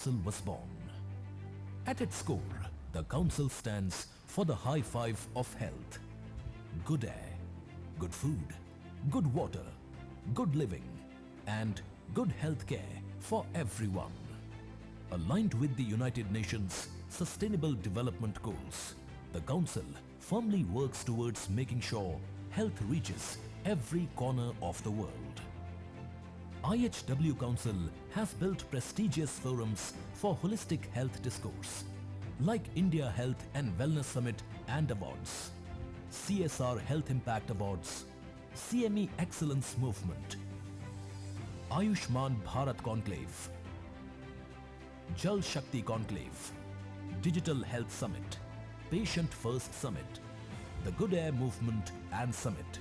Council was born. At its core, the Council stands for the high five of health. Good air, good food, good water, good living, and good health care for everyone. Aligned with the United Nations Sustainable Development Goals, the Council firmly works towards making sure health reaches every corner of the world. IHW Council has built prestigious forums for holistic health discourse, like India Health and Wellness Summit and Awards, CSR Health Impact Awards, CME Excellence Movement, Ayushman Bharat Conclave, Jal Shakti Conclave, Digital Health Summit, Patient First Summit, the Good Air Movement and Summit,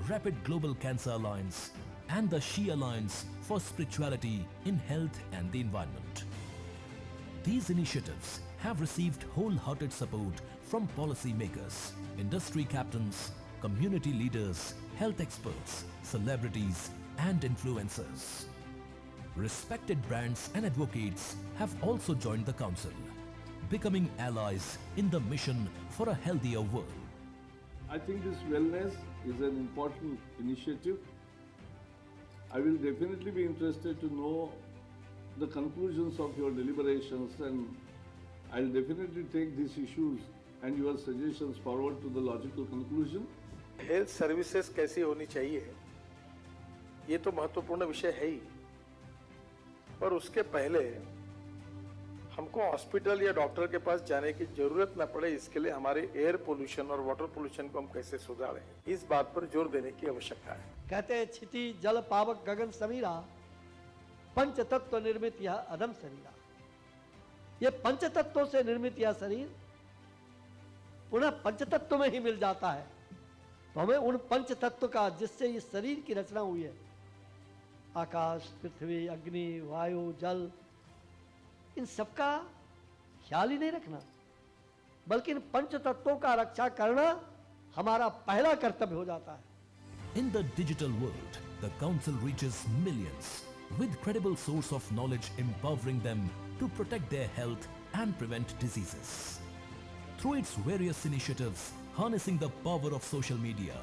Rapid Global Cancer Alliance, and the She Alliance for Spirituality in Health and the Environment. These initiatives have received wholehearted support from policymakers, industry captains, community leaders, health experts, celebrities, and influencers. Respected brands and advocates have also joined the Council, becoming allies in the mission for a healthier world. I think this wellness is an important initiative. I will definitely be interested to know the conclusions of your deliberations, and I'll definitely take these issues and your suggestions forward to the logical conclusion. Health services कैसी होनी चाहिए, ये तो महत्वपूर्ण विषय है ही, पर उसके पहले हमको हॉस्पिटल या डॉक्टर के पास जाने की जरूरत न पड़े, इसके लिए हमारे एयर पोल्यूशन और वाटर पोल्यूशन को हम कैसे सुधारें, इस बात पर जोर देने की आवश्यकता है। कहते हैं क्षिति जल पावक गगन समीरा, पंच तत्व निर्मित यह अधम शरीरा। ये पंच तत्वों से निर्मित यह शरीर पुनः पंच तत्व में ही मिल जाता है। तो हमें उन पंच तत्व का, जिससे इस शरीर की रचना हुई है, आकाश, पृथ्वी, अग्नि, वायु, जल, इन सबका ख्याल ही नहीं रखना, बल्कि इन पंच तत्वों का रक्षा करना हमारा पहला कर्तव्य हो जाता है। In the digital world, the Council reaches millions with credible source of knowledge, empowering them to protect their health and prevent diseases. Through its various initiatives, harnessing the power of social media,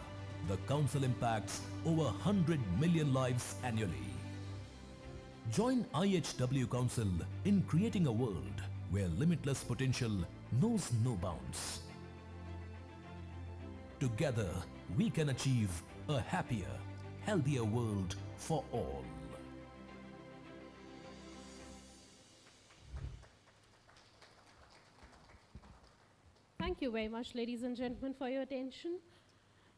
the Council impacts over 100 million lives annually. Join IHW Council in creating a world where limitless potential knows no bounds. Together, we can achieve a happier, healthier world for all. Thank you very much, ladies and gentlemen, for your attention.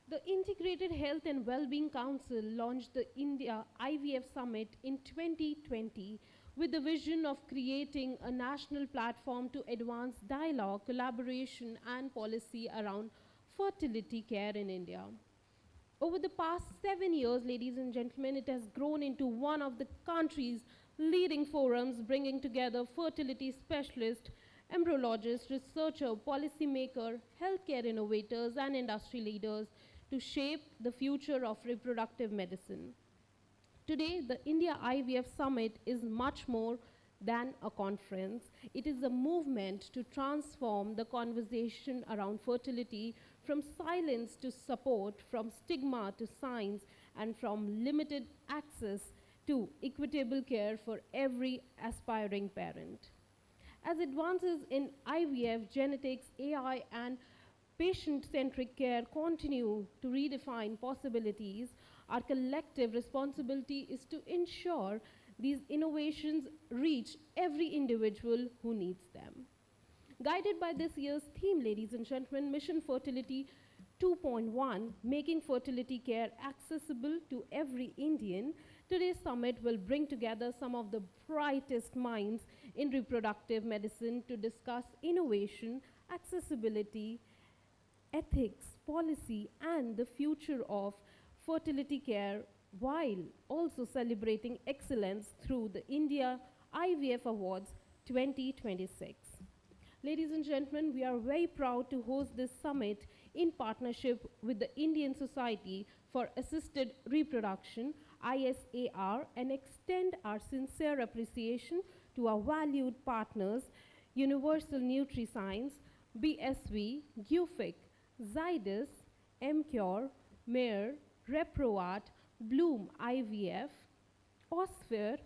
The Integrated Health and Wellbeing Council launched the India IVF Summit in 2020 with the vision of creating a national platform to advance dialogue, collaboration, and policy around fertility care in India. Over the past 7 years, ladies and gentlemen, it has grown into one of the country's leading forums, bringing together fertility specialists, embryologists, researchers, policymakers, healthcare innovators, and industry leaders to shape the future of reproductive medicine. Today, the India IVF Summit is much more than a conference. It is a movement to transform the conversation around fertility from silence to support, from stigma to science, and from limited access to equitable care for every aspiring parent. As advances in IVF, genetics, AI, and patient-centric care continue to redefine possibilities, our collective responsibility is to ensure these innovations reach every individual who needs them. Guided by this year's theme, ladies and gentlemen, Mission Fertility 2.1, making fertility care accessible to every Indian, today's summit will bring together some of the brightest minds in reproductive medicine to discuss innovation, accessibility, ethics, policy, and the future of fertility care, while also celebrating excellence through the India IVF Awards 2026. Ladies and gentlemen, we are very proud to host this summit in partnership with the Indian Society for Assisted Reproduction, ISAR, and extend our sincere appreciation to our valued partners, Universal NutriScience, BSV, UFIC, Zydus, MCure, Mayor, ReproArt, Bloom IVF, Osphere,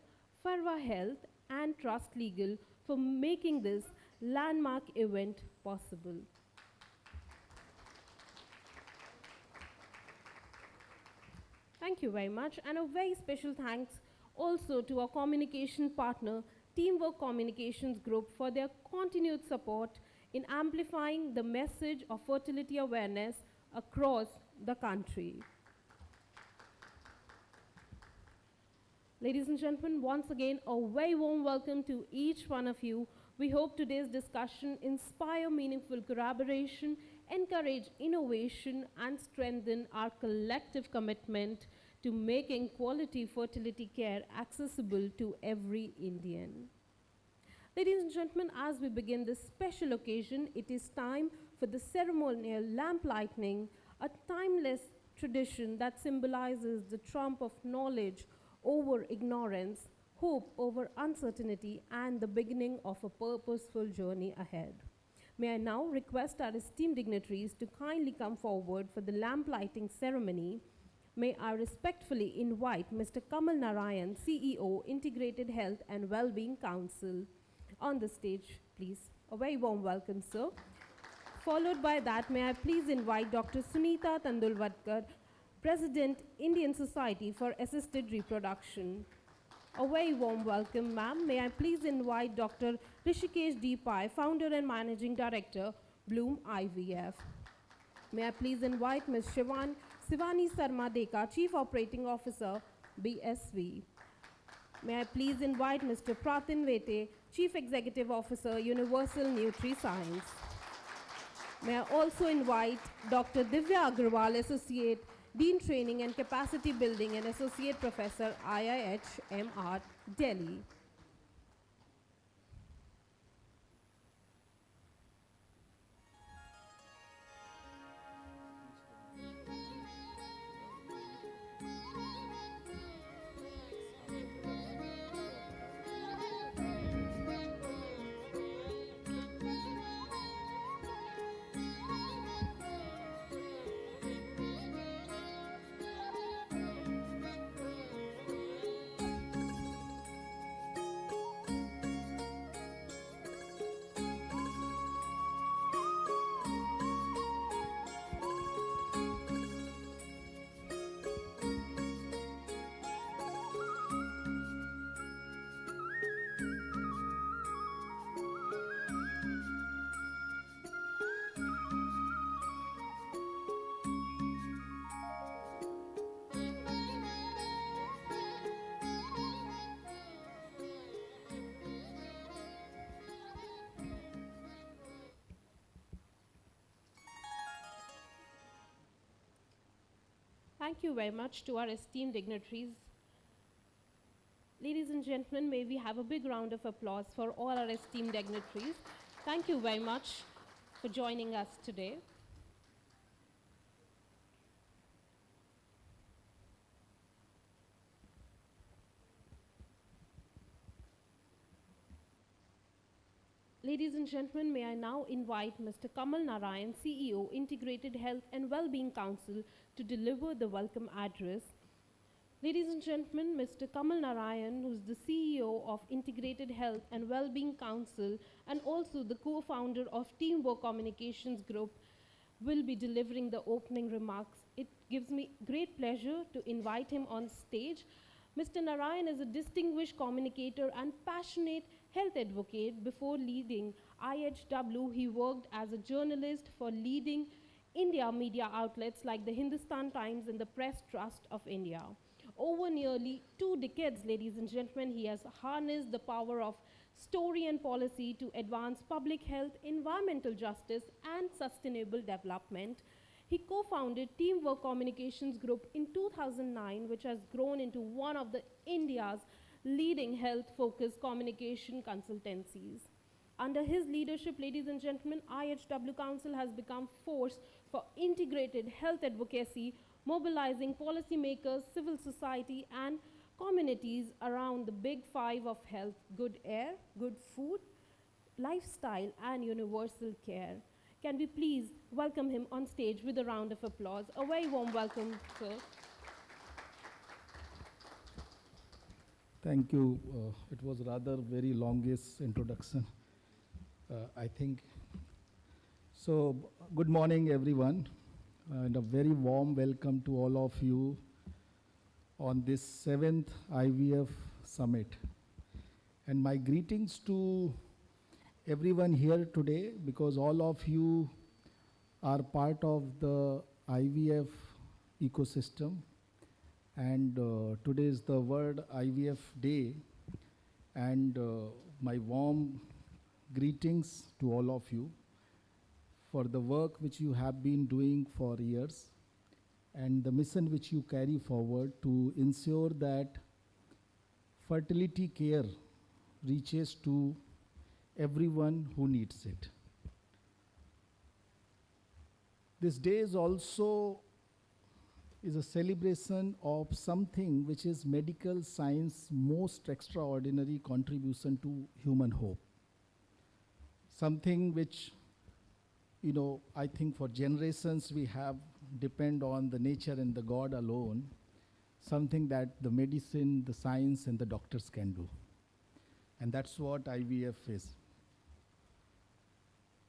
Farva Health, and Trust Legal for making this landmark event possible. Thank you very much, and a very special thanks also to our communication partner, Teamwork Communications Group, for their continued support in amplifying the message of fertility awareness across the country. Ladies and gentlemen, once again, a very warm welcome to each one of you. We hope today's discussion inspire meaningful collaboration, encourage innovation, and strengthen our collective commitment to making quality fertility care accessible to every Indian. Ladies and gentlemen, as we begin this special occasion, it is time for the ceremonial lamp lighting, a timeless tradition that symbolizes the trump of knowledge over ignorance, hope over uncertainty, and the beginning of a purposeful journey ahead. May I now request our esteemed dignitaries to kindly come forward for the lamp lighting ceremony. May I respectfully invite Mr. Kamal Narayan, CEO, Integrated Health and Wellbeing Council, on the stage, please. A very warm welcome, sir. Followed by that, may I please invite Dr. Sunita Tandulwadkar, President, Indian Society for Assisted Reproduction. A very warm welcome, ma'am. May I please invite Dr. Rishikesh D. Pai, Founder and Managing Director, Bloom IVF. May I please invite Ms. Shivani Sarma Deka, Chief Operating Officer, BSV. May I please invite Mr. Pratin Vete, Chief Executive Officer, Universal NutriScience. May I also invite Dr. Divya Agrawal, Associate Dean Training and Capacity Building and Associate Professor, IIHMR, Delhi. Thank you very much to our esteemed dignitaries. Ladies and gentlemen, may we have a big round of applause for all our esteemed dignitaries. Thank you very much for joining us today. Ladies and gentlemen, may I now invite Mr. Kamal Narayan, CEO, Integrated Health and Wellbeing Council, to deliver the welcome address. Ladies and gentlemen, Mr. Kamal Narayan, who's the CEO of Integrated Health and Wellbeing Council and also the co-founder of Teamwork Communications Group, will be delivering the opening remarks. It gives me great pleasure to invite him on stage. Mr. Narayan is a distinguished communicator and passionate health advocate. Before leading IHW, he worked as a journalist for leading India media outlets like the Hindustan Times and the Press Trust of India. Over nearly 2 decades, ladies and gentlemen, he has harnessed the power of story and policy to advance public health, environmental justice, and sustainable development. He co-founded Teamwork Communications Group in 2009, which has grown into one of the India's leading health-focused communication consultancies. Under his leadership, ladies and gentlemen, IHW Council has become force for integrated health advocacy, mobilizing policymakers, civil society, and communities around the big five of health: good air, good food, lifestyle, and universal care. Can we please welcome him on stage with a round of applause? A very warm welcome, sir. Thank you. It was rather very longest introduction, I think. So, good morning, everyone, and a very warm welcome to all of you on this 7th IVF Summit. And my greetings to everyone here today, because all of you are part of the IVF ecosystem. And today is the World IVF Day, and my warm greetings to all of you for the work which you have been doing for years and the mission which you carry forward to ensure that fertility care reaches to everyone who needs it. This day is also a celebration of something which is medical science most extraordinary contribution to human hope. Something which, I think for generations we have depend on the nature and the God alone, something that the medicine, the science, and the doctors can do. And that's what IVF is.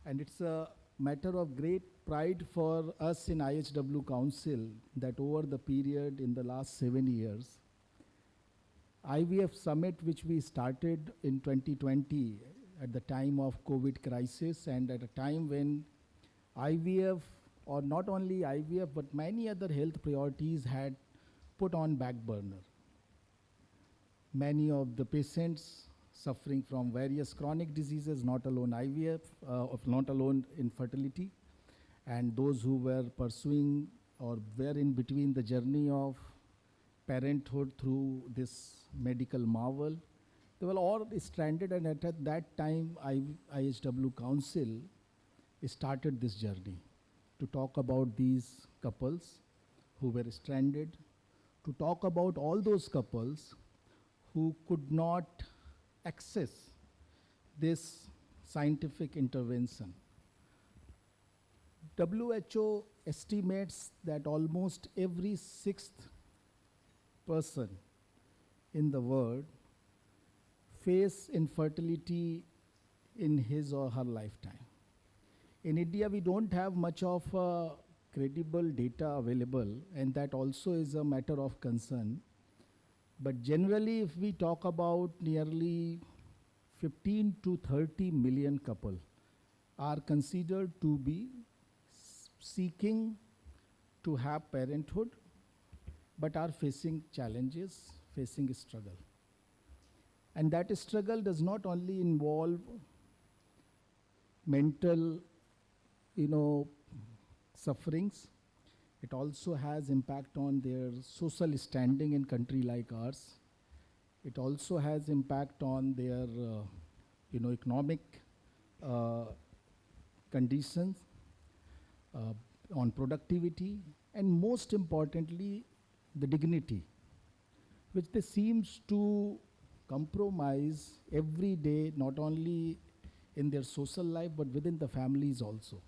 And it's a matter of great pride for us in IHW Council that over the period in the last 7 years, IVF Summit, which we started in 2020 at the time of COVID crisis, and at a time when IVF, or not only IVF, but many other health priorities had put on back burner. Many of the patients suffering from various chronic diseases, not alone IVF, not alone infertility, and those who were pursuing or were in between the journey of parenthood through this medical marvel, they were all stranded, and at that time IHW Council started this journey to talk about these couples who were stranded, to talk about all those couples who could not access this scientific intervention. WHO estimates that almost every 6th person in the world face infertility in his or her lifetime. In India, we don't have much of credible data available, and that also is a matter of concern. But generally, if we talk about nearly 15 to 30 million couple are considered to be seeking to have parenthood, but are facing challenges, facing struggle. And that struggle does not only involve mental, sufferings. It also has impact on their social standing in country like ours. It also has impact on their, economic conditions, on productivity, and most importantly, the dignity, which they seems to compromise every day, not only in their social life, but within the families also.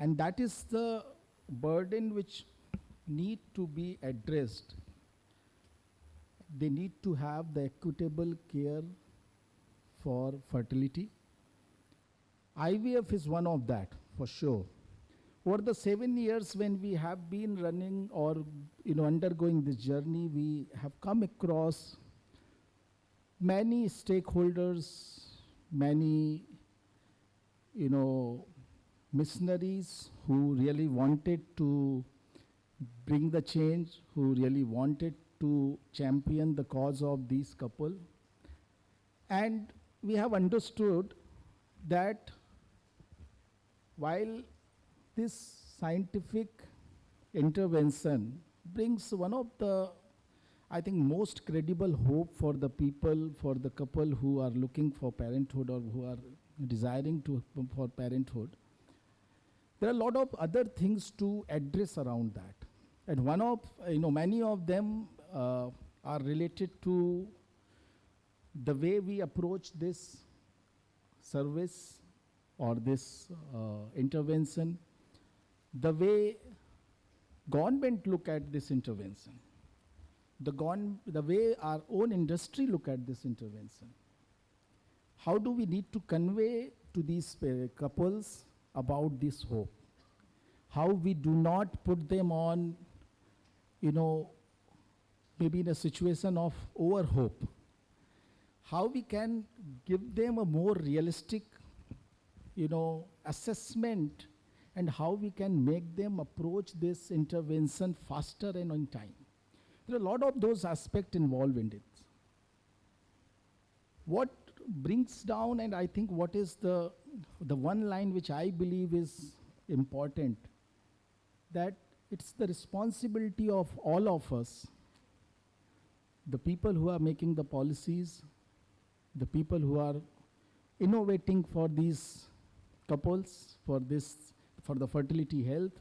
And that is the burden which need to be addressed. They need to have the equitable care for fertility. IVF is one of that, for sure. Over the 7 years when we have been running or undergoing this journey, we have come across many stakeholders, many missionaries who really wanted to bring the change, who really wanted to champion the cause of these couple. And we have understood that while this scientific intervention brings one of the, I think, most credible hope for the people, for the couple who are looking for parenthood or who are desiring for parenthood, there are a lot of other things to address around that. And one of, many of them are related to the way we approach this service or this intervention, the way government look at this intervention, the way our own industry look at this intervention. How do we need to convey to these couples about this hope? How we do not put them on, maybe in a situation of over hope. How we can give them a more realistic, assessment, and how we can make them approach this intervention faster and on time. There are a lot of those aspects involved in it. What brings down, and I think what is the one line which I believe is important, that it's the responsibility of all of us, the people who are making the policies, the people who are innovating for these couples, for the fertility health,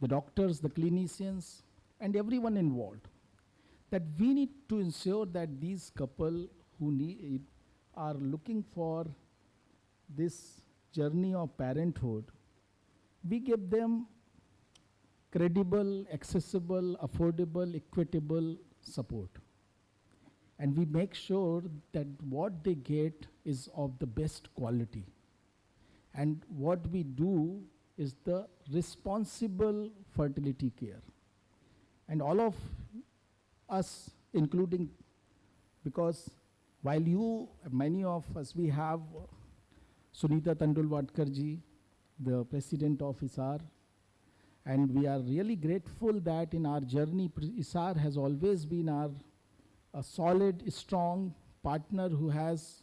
the doctors, the clinicians, and everyone involved, that we need to ensure that these couple who are looking for this journey of parenthood, we give them credible, accessible, affordable, equitable support. And we make sure that what they get is of the best quality. And what we do is the responsible fertility care. And all of us, including, because while many of us, we have Sunita Tandulwadkar ji, the president of ISAR, and we are really grateful that in our journey, ISAR has always been a solid, strong partner who has,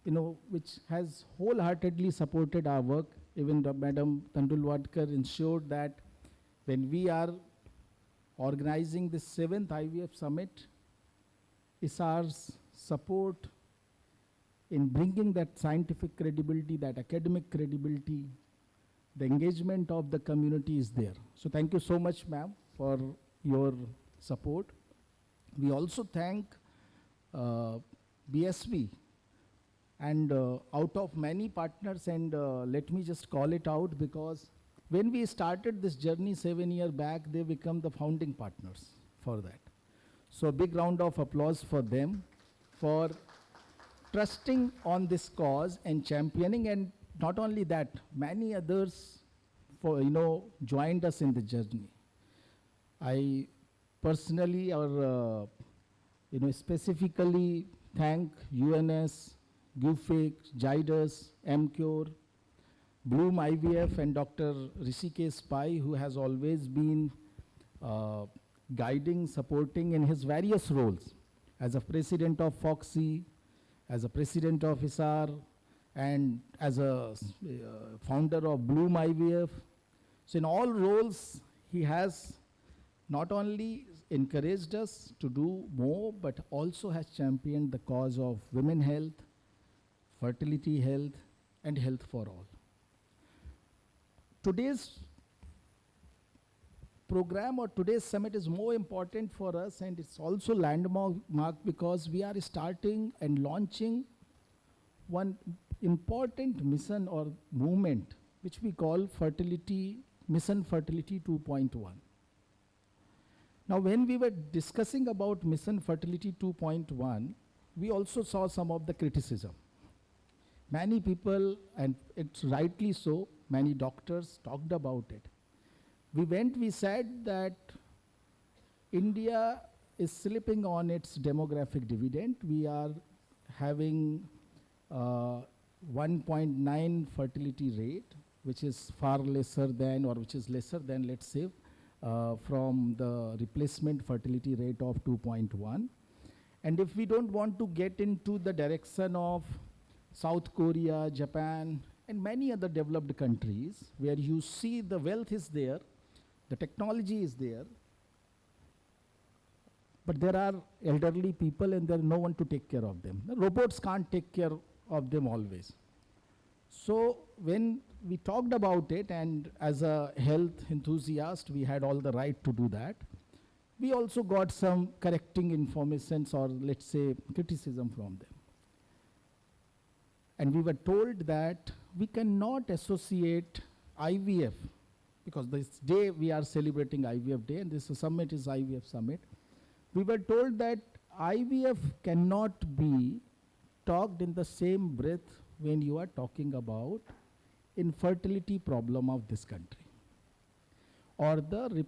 which has wholeheartedly supported our work. Even Madam Tandulwadkar ensured that when we are organizing the 7th IVF Summit, ISAR's support in bringing that scientific credibility, that academic credibility, the engagement of the community is there. So thank you so much, ma'am, for your support. We also thank BSV, and out of many partners, and let me just call it out, because when we started this journey 7 years back, they become the founding partners for that. So a big round of applause for them for trusting on this cause and championing, and not only that, many others joined us in the journey. I personally or specifically thank UNS, GUFIC, JIDUS, MCure, Bloom IVF, and Dr. Rishikesh Pai, who has always been guiding, supporting in his various roles as a president of FOXY, as a president of ISAR, and as a founder of Bloom IVF. So in all roles, he has not only encouraged us to do more, but also has championed the cause of women health, fertility health, and health for all. Today's program or today's summit is more important for us, and it's also landmark because we are starting and launching one important mission or movement which we call Mission Fertility 2.1. Now, when we were discussing about Mission Fertility 2.1, we also saw some of the criticism. Many people, and it's rightly so, many doctors talked about it. We said that India is slipping on its demographic dividend. We are having 1.9 fertility rate, which is far lesser than, or which is lesser than, let's say, from the replacement fertility rate of 2.1. And if we don't want to get into the direction of South Korea, Japan, and many other developed countries where you see the wealth is there, the technology is there, but there are elderly people and there is no one to take care of them. The robots can't take care of them always. So when we talked about it, and as a health enthusiast, we had all the right to do that. we also got some correcting informations or let's say criticism from them. And we were told that we cannot associate IVF, because this day we are celebrating IVF Day and this summit is IVF Summit. We were told that IVF cannot be talked in the same breath when you are talking about infertility problem of this country or the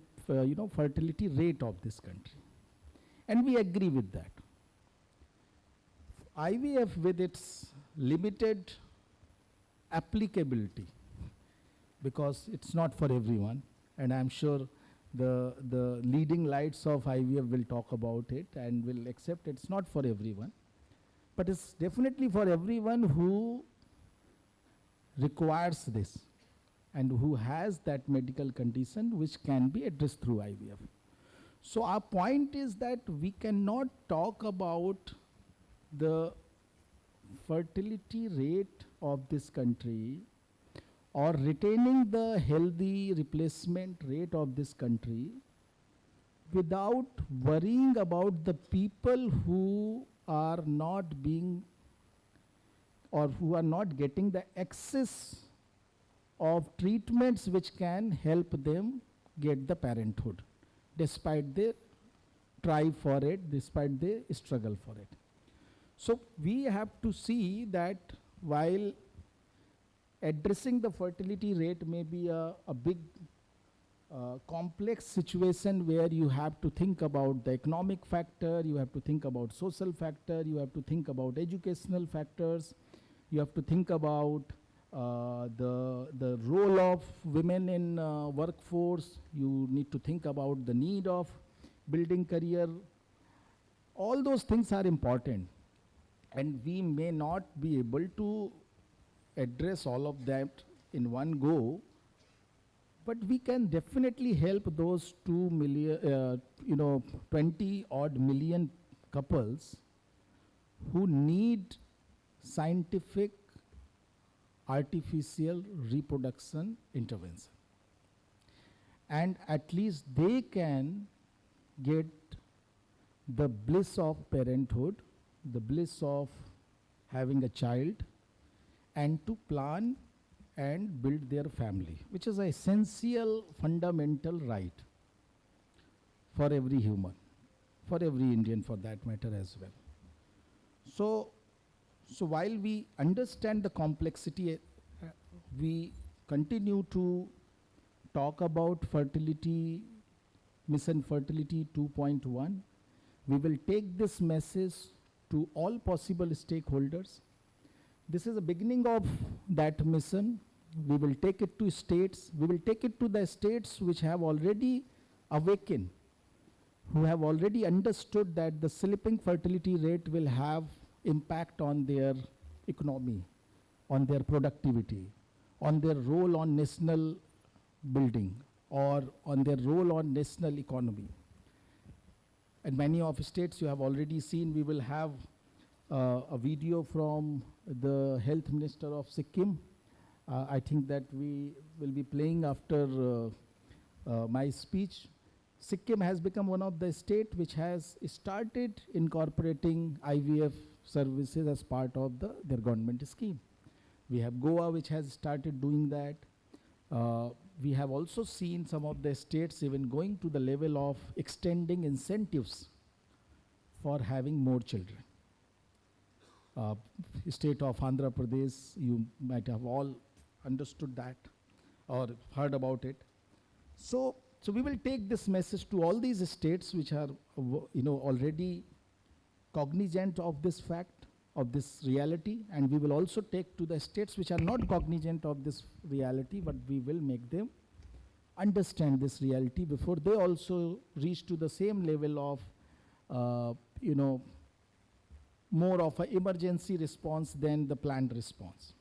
fertility rate of this country. And we agree with that. IVF, with its limited applicability, because it's not for everyone, and I'm sure the leading lights of IVF will talk about it and will accept it's not for everyone, but it's definitely for everyone who requires this and who has that medical condition which can be addressed through IVF. So our point is that we cannot talk about the fertility rate of this country or retaining the healthy replacement rate of this country without worrying about the people who are not being or who are not getting the access of treatments which can help them get the parenthood, despite they try for it, despite they struggle for it. So we have to see that while addressing the fertility rate may be a big complex situation where you have to think about the economic factor, you have to think about social factor, you have to think about educational factors, you have to think about the role of women in workforce, you need to think about the need of building career. All those things are important, and we may not be able to address all of that in one go, but we can definitely help those 2 million, 20 odd million couples who need scientific artificial reproduction intervention. And at least they can get the bliss of parenthood, the bliss of having a child, and to plan and build their family, which is an essential fundamental right for every human, for every Indian for that matter as well. So while we understand the complexity, we continue to talk about fertility, Mission Fertility 2.1. We will take this message to all possible stakeholders. This is the beginning of that mission. We will take it to states. We will take it to the states which have already awakened, who have already understood that the slipping fertility rate will have impact on their economy, on their productivity, on their role on national building, or on their role on national economy. And many of states you have already seen, we will have a video from the health minister of Sikkim. I think that we will be playing after my speech. Sikkim has become one of the states which has started incorporating IVF services as part of their government scheme. We have Goa which has started doing that. We have also seen some of the states even going to the level of extending incentives for having more children. State of Andhra Pradesh, you might have all understood that or heard about it. So we will take this message to all these states which are already cognizant of this fact, of this reality, and we will also take to the states which are not cognizant of this reality, but we will make them understand this reality before they also reach to the same level of more of an emergency response than the planned response.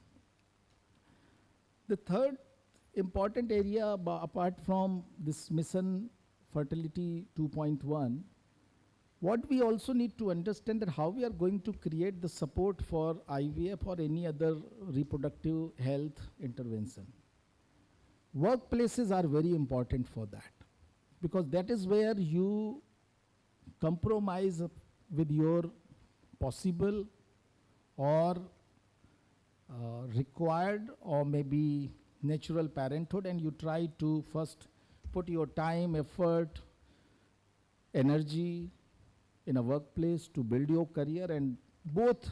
The third important area apart from this Mission Fertility 2.1, what we also need to understand that how we are going to create the support for IVF or any other reproductive health intervention. Workplaces are very important for that, because that is where you compromise with your possible or required or maybe natural parenthood, and you try to first put your time, effort, energy in a workplace to build your career, and both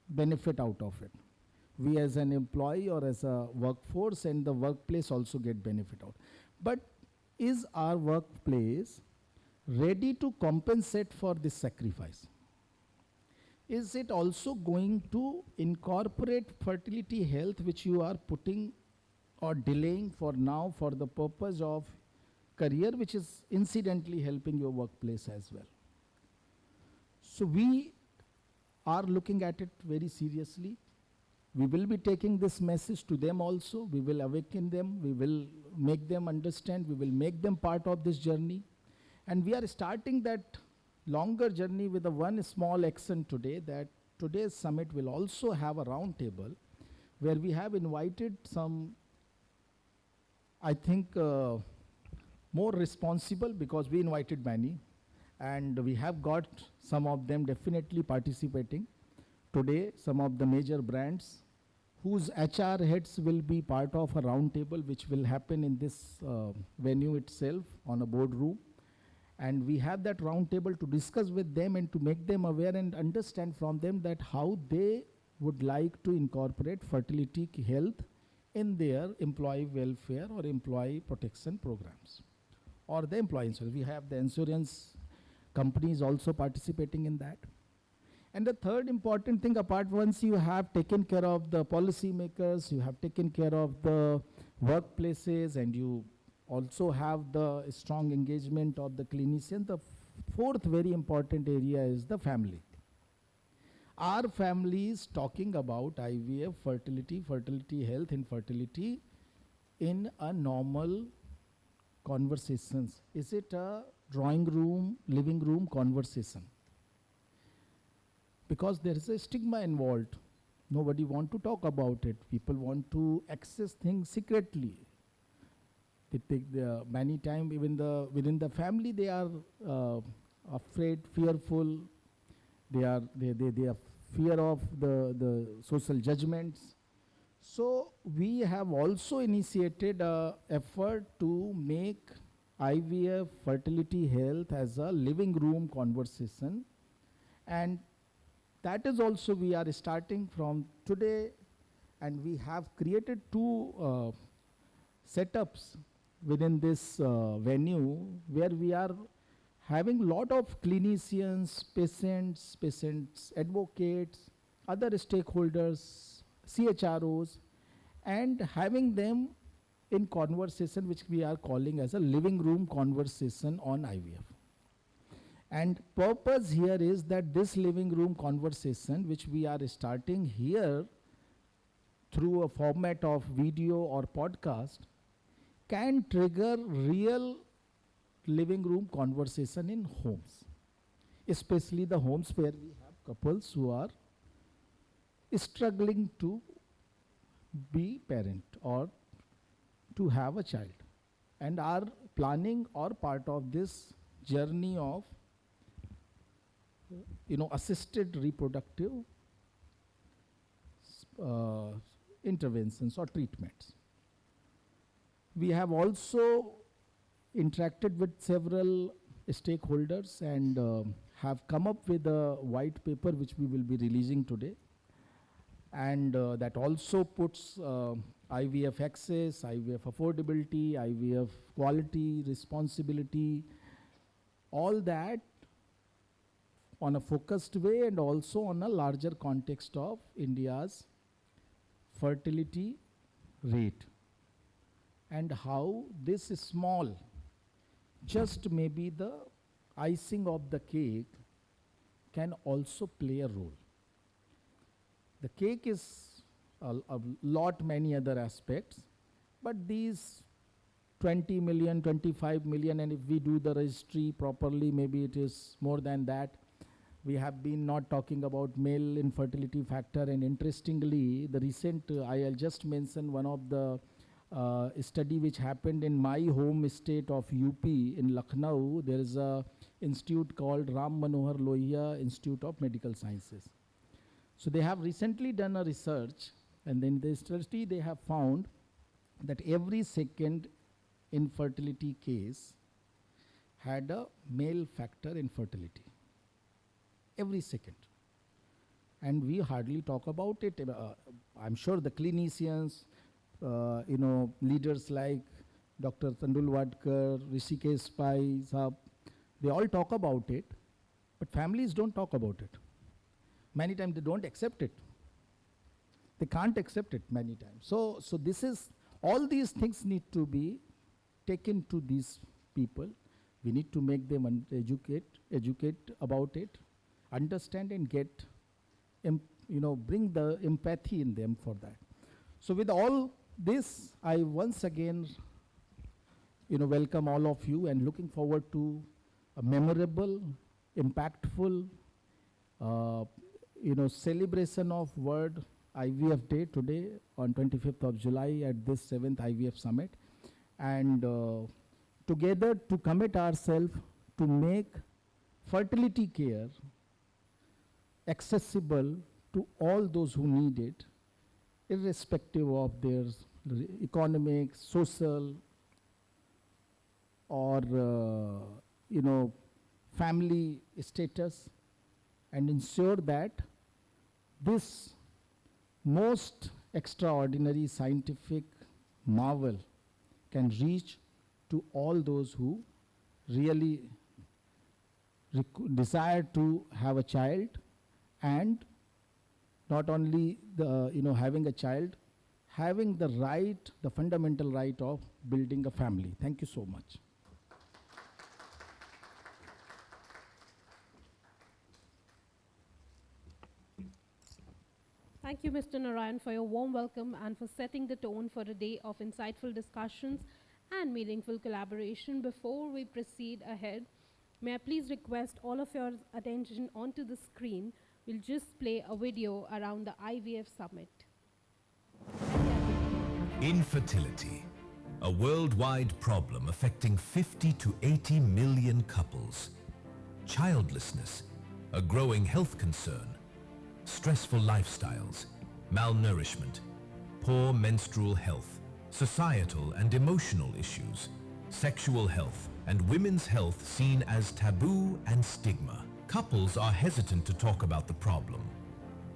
benefit out of it. We as an employee or as a workforce and the workplace also get benefit out. But is our workplace ready to compensate for this sacrifice? Is it also going to incorporate fertility health, which you are putting or delaying for now for the purpose of career, which is incidentally helping your workplace as well? So we are looking at it very seriously. We will be taking this message to them also. We will awaken them. We will make them understand. We will make them part of this journey. And we are starting that longer journey with a one small action today, that today's summit will also have a round table where we have invited some, I think, more responsible, because we invited many, and we have got some of them definitely participating today, some of the major brands whose HR heads will be part of a round table which will happen in this venue itself on a boardroom. And we have that round table to discuss with them and to make them aware and understand from them that how they would like to incorporate fertility health in their employee welfare or employee protection programs or the employee insurance. We have the insurance companies also participating in that. And the third important thing, apart once you have taken care of the policymakers, you have taken care of the workplaces, and you also have the strong engagement of the clinician, the fourth very important area is the family. Our family is talking about IVF, fertility, fertility health, infertility in a normal conversations. Is it a drawing room, living room conversation? Because there is a stigma involved. Nobody want to talk about it. People want to access things secretly. They take the many times even within the family they are afraid, fearful. They are fear of the social judgments. So we have also initiated a effort to make IVF fertility health as a living room conversation, and that is also we are starting from today, and we have created two setups within this venue where we are having lot of clinicians, patients advocates, other stakeholders, CHROs, and having them in conversation which we are calling as a living room conversation on IVF. And purpose here is that this living room conversation which we are starting here through a format of video or podcast can trigger real living room conversation in homes, especially the homes where we have couples who are struggling to be parent or to have a child and are planning or part of this journey of assisted reproductive interventions or treatments. We have also interacted with several stakeholders and have come up with a white paper which we will be releasing today, and that also puts IVF access, IVF affordability, IVF quality, responsibility, all that on a focused way and also on a larger context of India's fertility rate and how this small, just maybe the icing of the cake, can also play a role. The cake is a lot many other aspects, but these 20 million, 25 million, and if we do the registry properly, maybe it is more than that. We have been not talking about male infertility factor, and interestingly, the recent, I'll just mention one of the a study which happened in my home state of UP in Lucknow. There is a institute called Ram Manohar Lohia Institute of Medical Sciences. So they have recently done a research, and in this study they have found that every second infertility case had a male factor infertility. Every second. And we hardly talk about it. I'm sure the clinicians, leaders like Dr. Tandulwadkar, Rishikesh Pai, Saab, they all talk about it, but families don't talk about it. Many times they don't accept it. They can't accept it many times. So this is, all these things need to be taken to these people. We need to make them educate about it, understand and get, bring the empathy in them for that. So with all this, I once again, welcome all of you and looking forward to a memorable, impactful, celebration of World IVF Day today on 25th of July at this 7th IVF Summit. And together to commit ourselves to make fertility care accessible to all those who need it, irrespective of their economic, social, or family status, and ensure that this most extraordinary scientific marvel can reach to all those who really desire to have a child, and not only the having a child, having the right, the fundamental right of building a family. Thank you so much. Thank you, Mr. Narayan, for your warm welcome and for setting the tone for a day of insightful discussions and meaningful collaboration. Before we proceed ahead, may I please request all of your attention onto the screen. We'll just play a video around the IVF Summit. Infertility, a worldwide problem affecting 50 to 80 million couples. Childlessness, a growing health concern. Stressful lifestyles, malnourishment, poor menstrual health, societal and emotional issues, sexual health and women's health seen as taboo and stigma. Couples are hesitant to talk about the problem.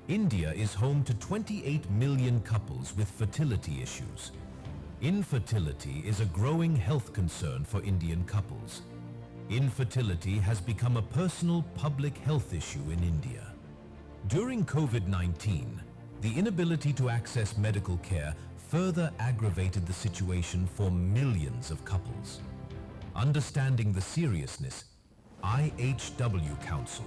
India is home to 28 million couples with fertility issues. Infertility is a growing health concern for Indian couples. Infertility has become a personal public health issue in India. During COVID-19, the inability to access medical care further aggravated the situation for millions of couples. Understanding the seriousness, IHW Council,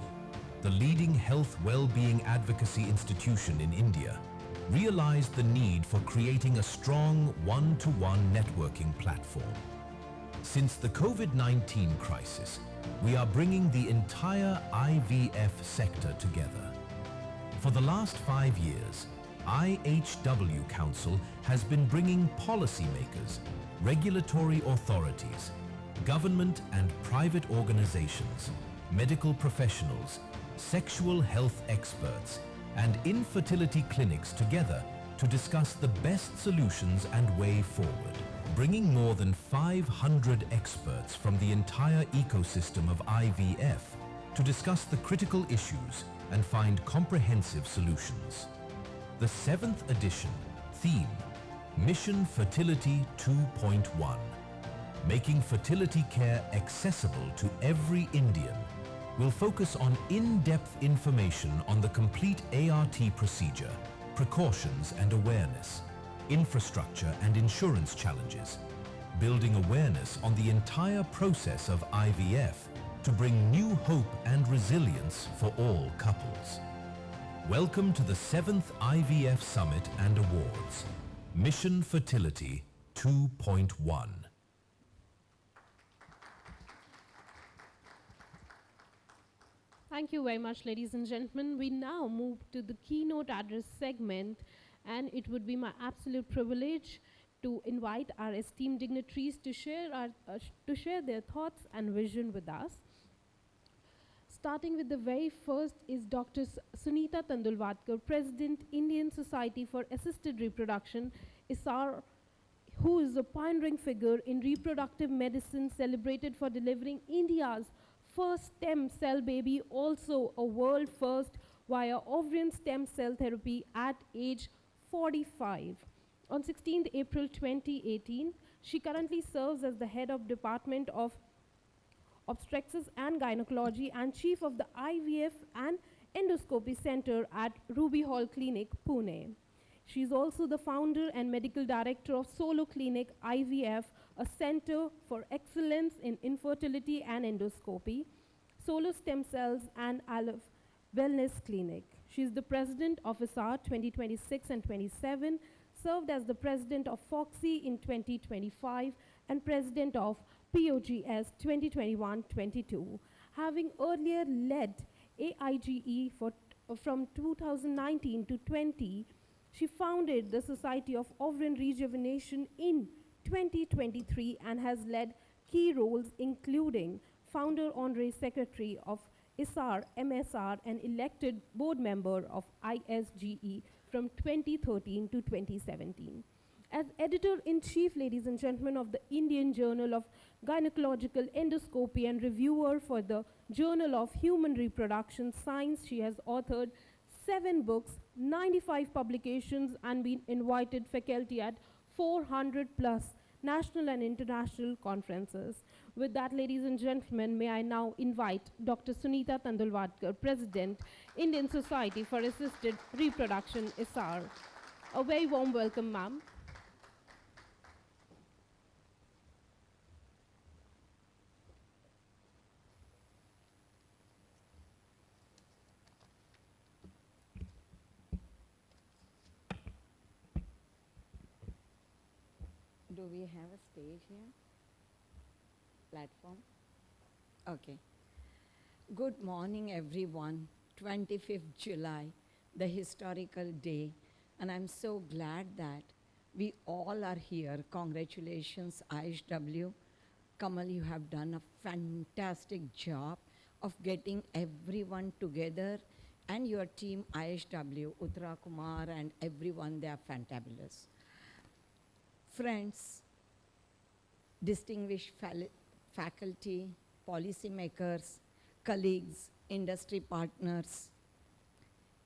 the leading health well-being advocacy institution in India, realized the need for creating a strong one-to-one networking platform. Since the COVID-19 crisis, we are bringing the entire IVF sector together. For the last 5 years, IHW Council has been bringing policymakers, regulatory authorities, government and private organizations, medical professionals, sexual health experts, and infertility clinics together to discuss the best solutions and way forward, bringing more than 500 experts from the entire ecosystem of IVF to discuss the critical issues and find comprehensive solutions. The 7th edition, theme, Mission Fertility 2.1, making fertility care accessible to every Indian, will focus on in-depth information on the complete ART procedure, precautions and awareness, infrastructure and insurance challenges, building awareness on the entire process of IVF to bring new hope and resilience for all couples. Welcome to the 7th IVF Summit and Awards, Mission Fertility 2.1. Thank you very much, ladies and gentlemen. We now move to the keynote address segment, and it would be my absolute privilege to invite our esteemed dignitaries to share their thoughts and vision with us. Starting with the very first is Dr. Sunita Tandulwadkar, President, Indian Society for Assisted Reproduction, ISAR, who is a pioneering figure in reproductive medicine, celebrated for delivering India's first stem cell baby, also a world first via ovarian stem cell therapy at age 45. On 16th April 2018, she currently serves as the head of Department of Obstetrics and Gynecology and chief of the IVF and Endoscopy Center at Ruby Hall Clinic, Pune. She is also the founder and medical director of Solo Clinic IVF, a center for excellence in infertility and endoscopy, Solo Stem Cells and Aleph Wellness Clinic. She is the president of ISAR 2026 and 27, served as the president of FOXY in 2025 and president of POGS 2021-22, having earlier led AIGE from 2019 to 20. She founded the Society of Ovarian Rejuvenation in 2023 and has led key roles including founder honorary secretary of ISAR MSR and elected board member of ISGE from 2013 to 2017. As editor-in-chief, ladies and gentlemen, of the Indian Journal of Gynecological Endoscopy and reviewer for the Journal of Human Reproduction Science, she has authored 7 books, 95 publications, and been invited faculty at 400 plus national and international conferences. With that, ladies and gentlemen, may I now invite Dr. Sunita Tandulwadkar, President, Indian Society for Assisted Reproduction, ISAR. A very warm welcome, ma'am. Do we have a stage here? Platform? Okay. Good morning, everyone. 25th July, the historical day, and I'm so glad that we all are here. Congratulations, IHW. Kamal, you have done a fantastic job of getting everyone together, and your team, IHW, Uttara Kumar, and everyone, they are fantabulous. Friends, distinguished faculty, policymakers, colleagues, industry partners,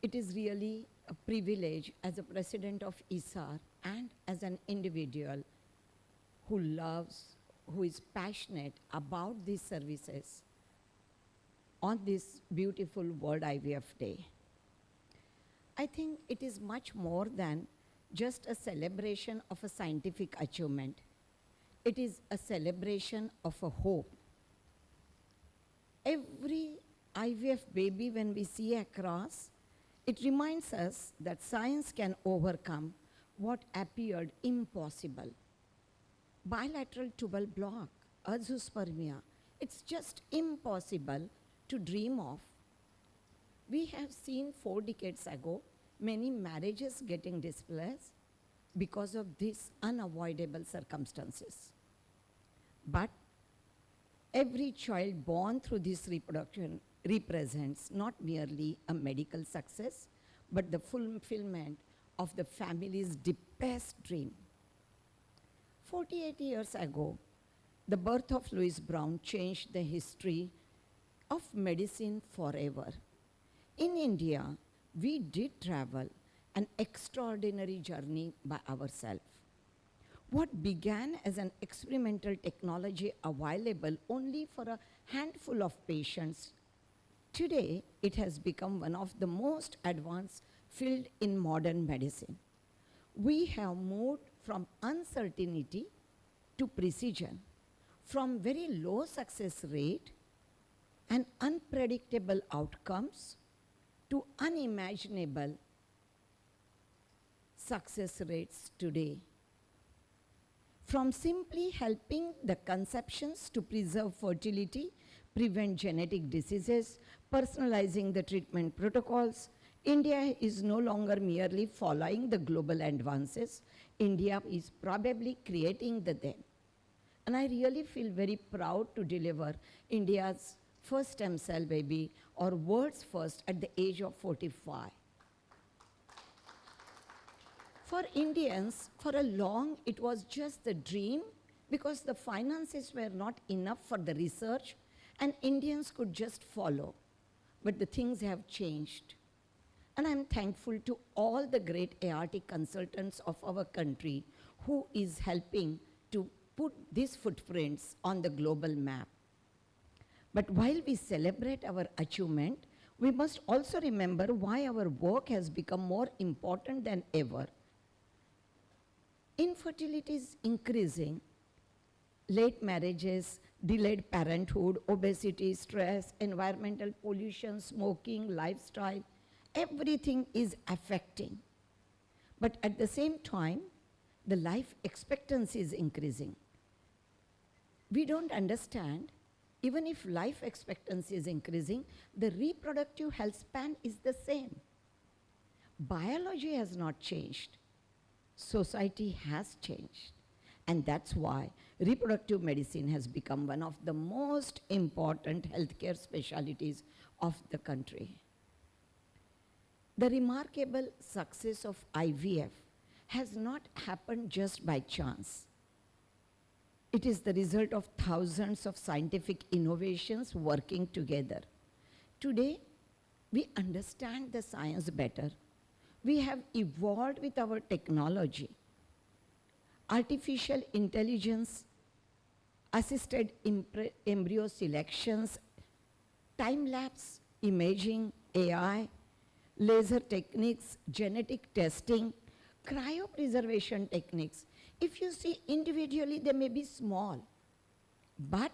it is really a privilege as a president of ISAR and as an individual who loves, who is passionate about these services on this beautiful World IVF Day. I think it is much more than just a celebration of a scientific achievement. It is a celebration of a hope. Every IVF baby, when we see across, it reminds us that science can overcome what appeared impossible. Bilateral tubal block, azoospermia, it's just impossible to dream of. We have seen 4 decades ago many marriages getting displaced because of these unavoidable circumstances. But every child born through this reproduction represents not merely a medical success, but the fulfillment of the family's deepest dream. 48 years ago, the birth of Louis Brown changed the history of medicine forever. In India, we did travel an extraordinary journey by ourselves. What began as an experimental technology available only for a handful of patients, today it has become one of the most advanced fields in modern medicine. We have moved from uncertainty to precision, from very low success rate and unpredictable outcomes to unimaginable success rates today. From simply helping the conceptions to preserve fertility, prevent genetic diseases, personalizing the treatment protocols, India is no longer merely following the global advances. India is probably creating them. And I really feel very proud to deliver India's first stem cell baby, or world's first, at the age of 45. For Indians, for a long, it was just the dream because the finances were not enough for the research and Indians could just follow. But the things have changed. And I'm thankful to all the great ART consultants of our country who is helping to put these footprints on the global map. But while we celebrate our achievement, we must also remember why our work has become more important than ever. Infertility is increasing. Late marriages, delayed parenthood, obesity, stress, environmental pollution, smoking, lifestyle, everything is affecting. But at the same time, the life expectancy is increasing. We don't understand, even if life expectancy is increasing, the reproductive health span is the same. Biology has not changed. Society has changed. And that's why reproductive medicine has become one of the most important healthcare specialties of the country. The remarkable success of IVF has not happened just by chance. It is the result of thousands of scientific innovations working together. Today, we understand the science better. We have evolved with our technology. Artificial intelligence, assisted embryo selections, time-lapse imaging, AI, laser techniques, genetic testing, cryopreservation techniques. If you see individually, they may be small, but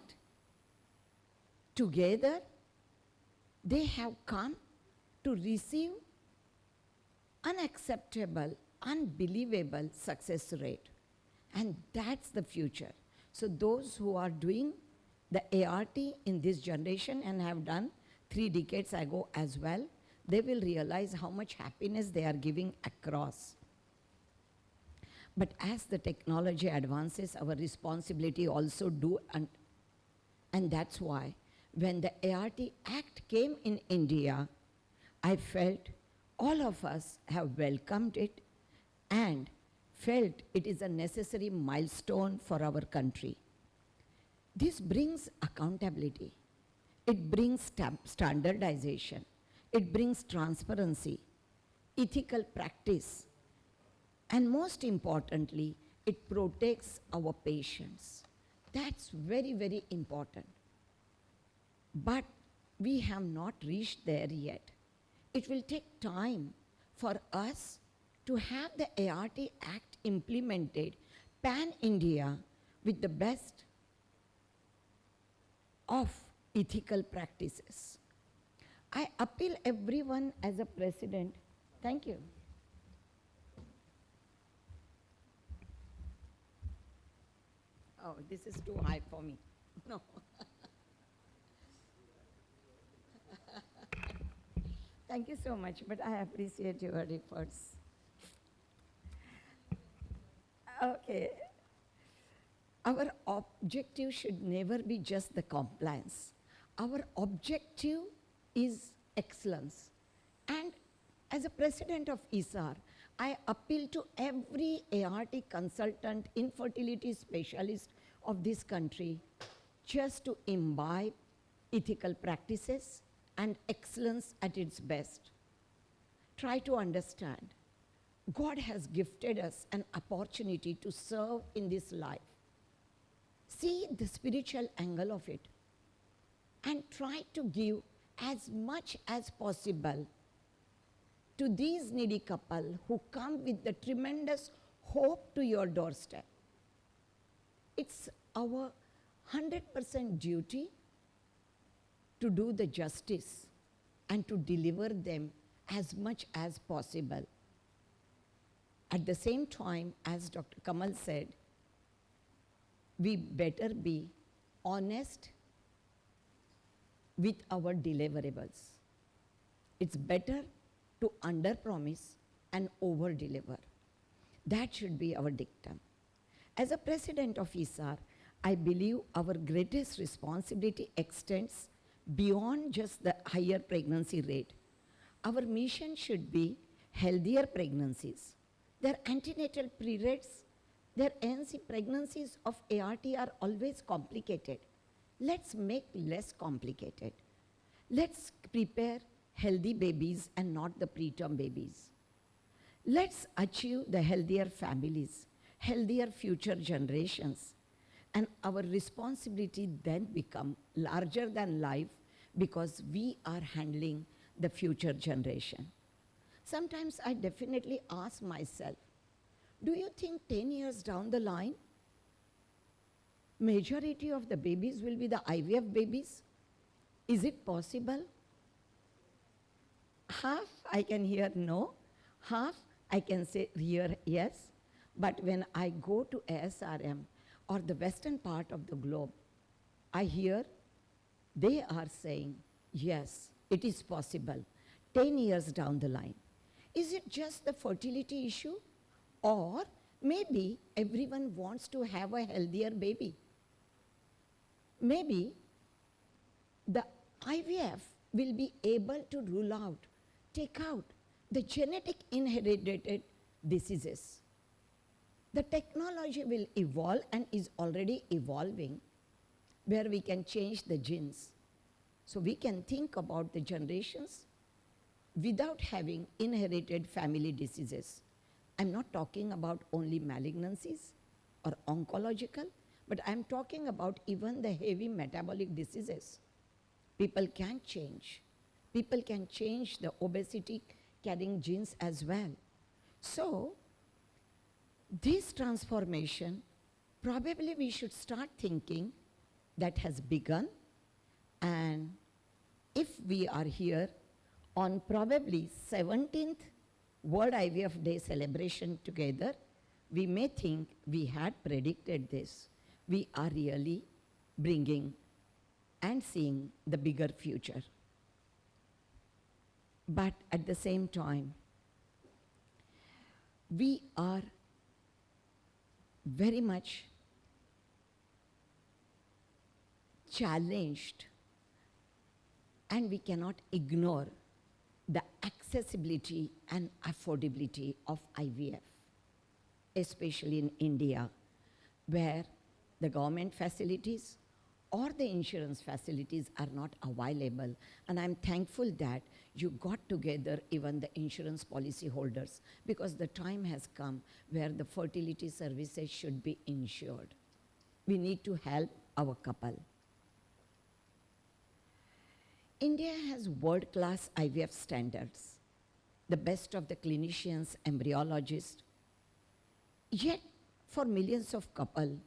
together, they have come to receive unacceptable, unbelievable success rate. And that's the future. So those who are doing the ART in this generation and have done 3 decades ago as well, they will realize how much happiness they are giving across. But as the technology advances, our responsibility also do, and that's why when the ART Act came in India, I felt all of us have welcomed it and felt it is a necessary milestone for our country. This brings accountability. It brings standardization. It brings transparency, ethical practice, and most importantly, it protects our patients. That's very, very important. But we have not reached there yet. It will take time for us to have the ART Act implemented pan-India with the best of ethical practices. I appeal everyone as a president. Thank you. Oh, this is too high for me. No. Thank you so much, but I appreciate your efforts. Okay. Our objective should never be just the compliance. Our objective is excellence. And as a president of ISAR, I appeal to every ART consultant, infertility specialist of this country just to imbibe ethical practices and excellence at its best. Try to understand. God has gifted us an opportunity to serve in this life. See the spiritual angle of it and try to give as much as possible to these needy couple who come with the tremendous hope to your doorstep. It's our 100% duty to do the justice and to deliver them as much as possible. At the same time, as Dr. Kamal said, we better be honest with our deliverables. It's better to under-promise and over-deliver. That should be our dictum. As a president of ISAR, I believe our greatest responsibility extends beyond just the higher pregnancy rate. Our mission should be healthier pregnancies. Their antenatal periods, their ANC pregnancies of ART are always complicated. Let's make less complicated. Let's prepare healthy babies and not the preterm babies. Let's achieve the healthier families, healthier future generations. And our responsibility then become larger than life because we are handling the future generation. Sometimes I definitely ask myself, do you think 10 years down the line, majority of the babies will be the IVF babies? Is it possible? Half I can hear no, half I can say here yes, but when I go to ASRM or the western part of the globe, I hear they are saying, yes, it is possible, 10 years down the line. Is it just the fertility issue? Or maybe everyone wants to have a healthier baby. Maybe the IVF will be able to rule out, take out the genetic inherited diseases. The technology will evolve and is already evolving where we can change the genes. So we can think about the generations without having inherited family diseases. I'm not talking about only malignancies or oncological, but I'm talking about even the heavy metabolic diseases. People can change. People can change the obesity carrying genes as well. So this transformation, probably we should start thinking that has begun, and if we are here on probably 17th World IVF Day celebration together, we may think we had predicted this. We are really bringing and seeing the bigger future. But at the same time, we are very much challenged, and we cannot ignore the accessibility and affordability of IVF, especially in India, where the government facilities or the insurance facilities are not available. And I'm thankful that you got together even the insurance policy holders, because the time has come where the fertility services should be insured. We need to help our couple. India has world-class IVF standards, the best of the clinicians, embryologists. Yet, for millions of couples,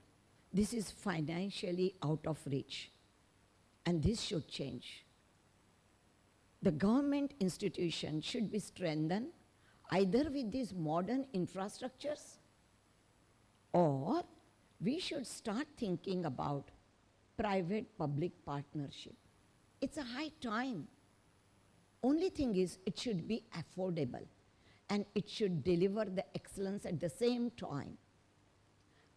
this is financially out of reach, and this should change. The government institution should be strengthened either with these modern infrastructures, or we should start thinking about private-public partnership. It's a high time. Only thing is, it should be affordable, and it should deliver the excellence at the same time.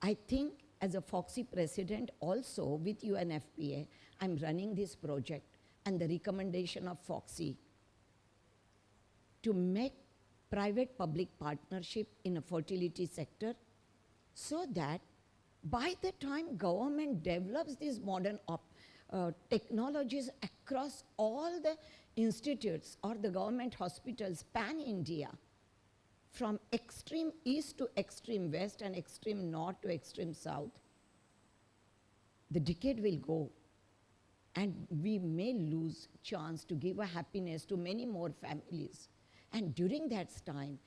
I think as a FOXY president also with UNFPA, I'm running this project and the recommendation of FOXY to make private-public partnership in a fertility sector, so that by the time government develops these modern technologies across all the institutes or the government hospitals pan-India, from extreme east to extreme west and extreme north to extreme south, the decade will go and we may lose chance to give a happiness to many more families. And during that time,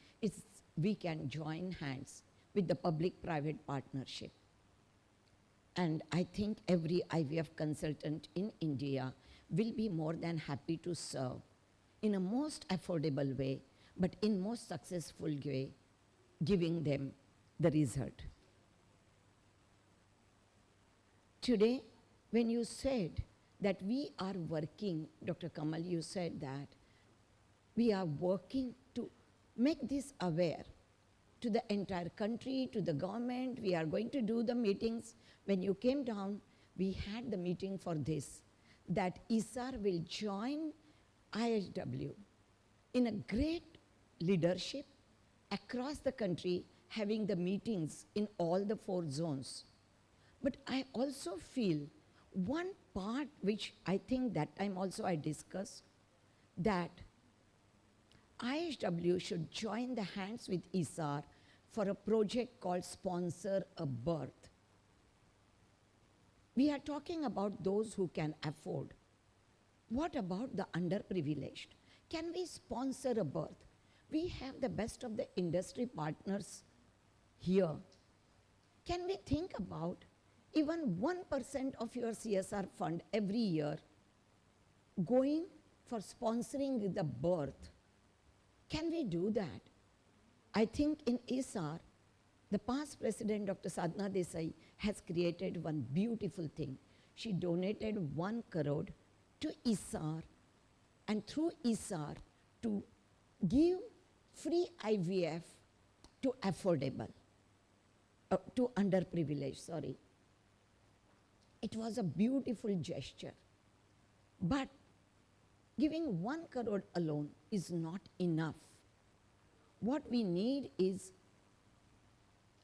we can join hands with the public-private partnership. And I think every IVF consultant in India will be more than happy to serve in a most affordable way, but in most successful way, giving them the result. Today, when you said that we are working, Dr. Kamal, you said that we are working to make this aware to the entire country, to the government. We are going to do the meetings. When you came down, we had the meeting for this, that ISAR will join IHW in a great leadership across the country, having the meetings in all the 4 zones. But I also feel one part which I think that time also I discussed, that IHW should join the hands with ISAR for a project called Sponsor a Birth. We are talking about those who can afford. What about the underprivileged? Can we sponsor a birth? We have the best of the industry partners here. Can we think about even 1% of your CSR fund every year going for sponsoring the birth? Can we do that? I think in ISAR, the past president, Dr. Sadhana Desai, has created one beautiful thing. She donated 1 crore to ISAR, and through ISAR to give free IVF to affordable, to underprivileged, sorry. It was a beautiful gesture. But giving 1 crore alone is not enough. What we need is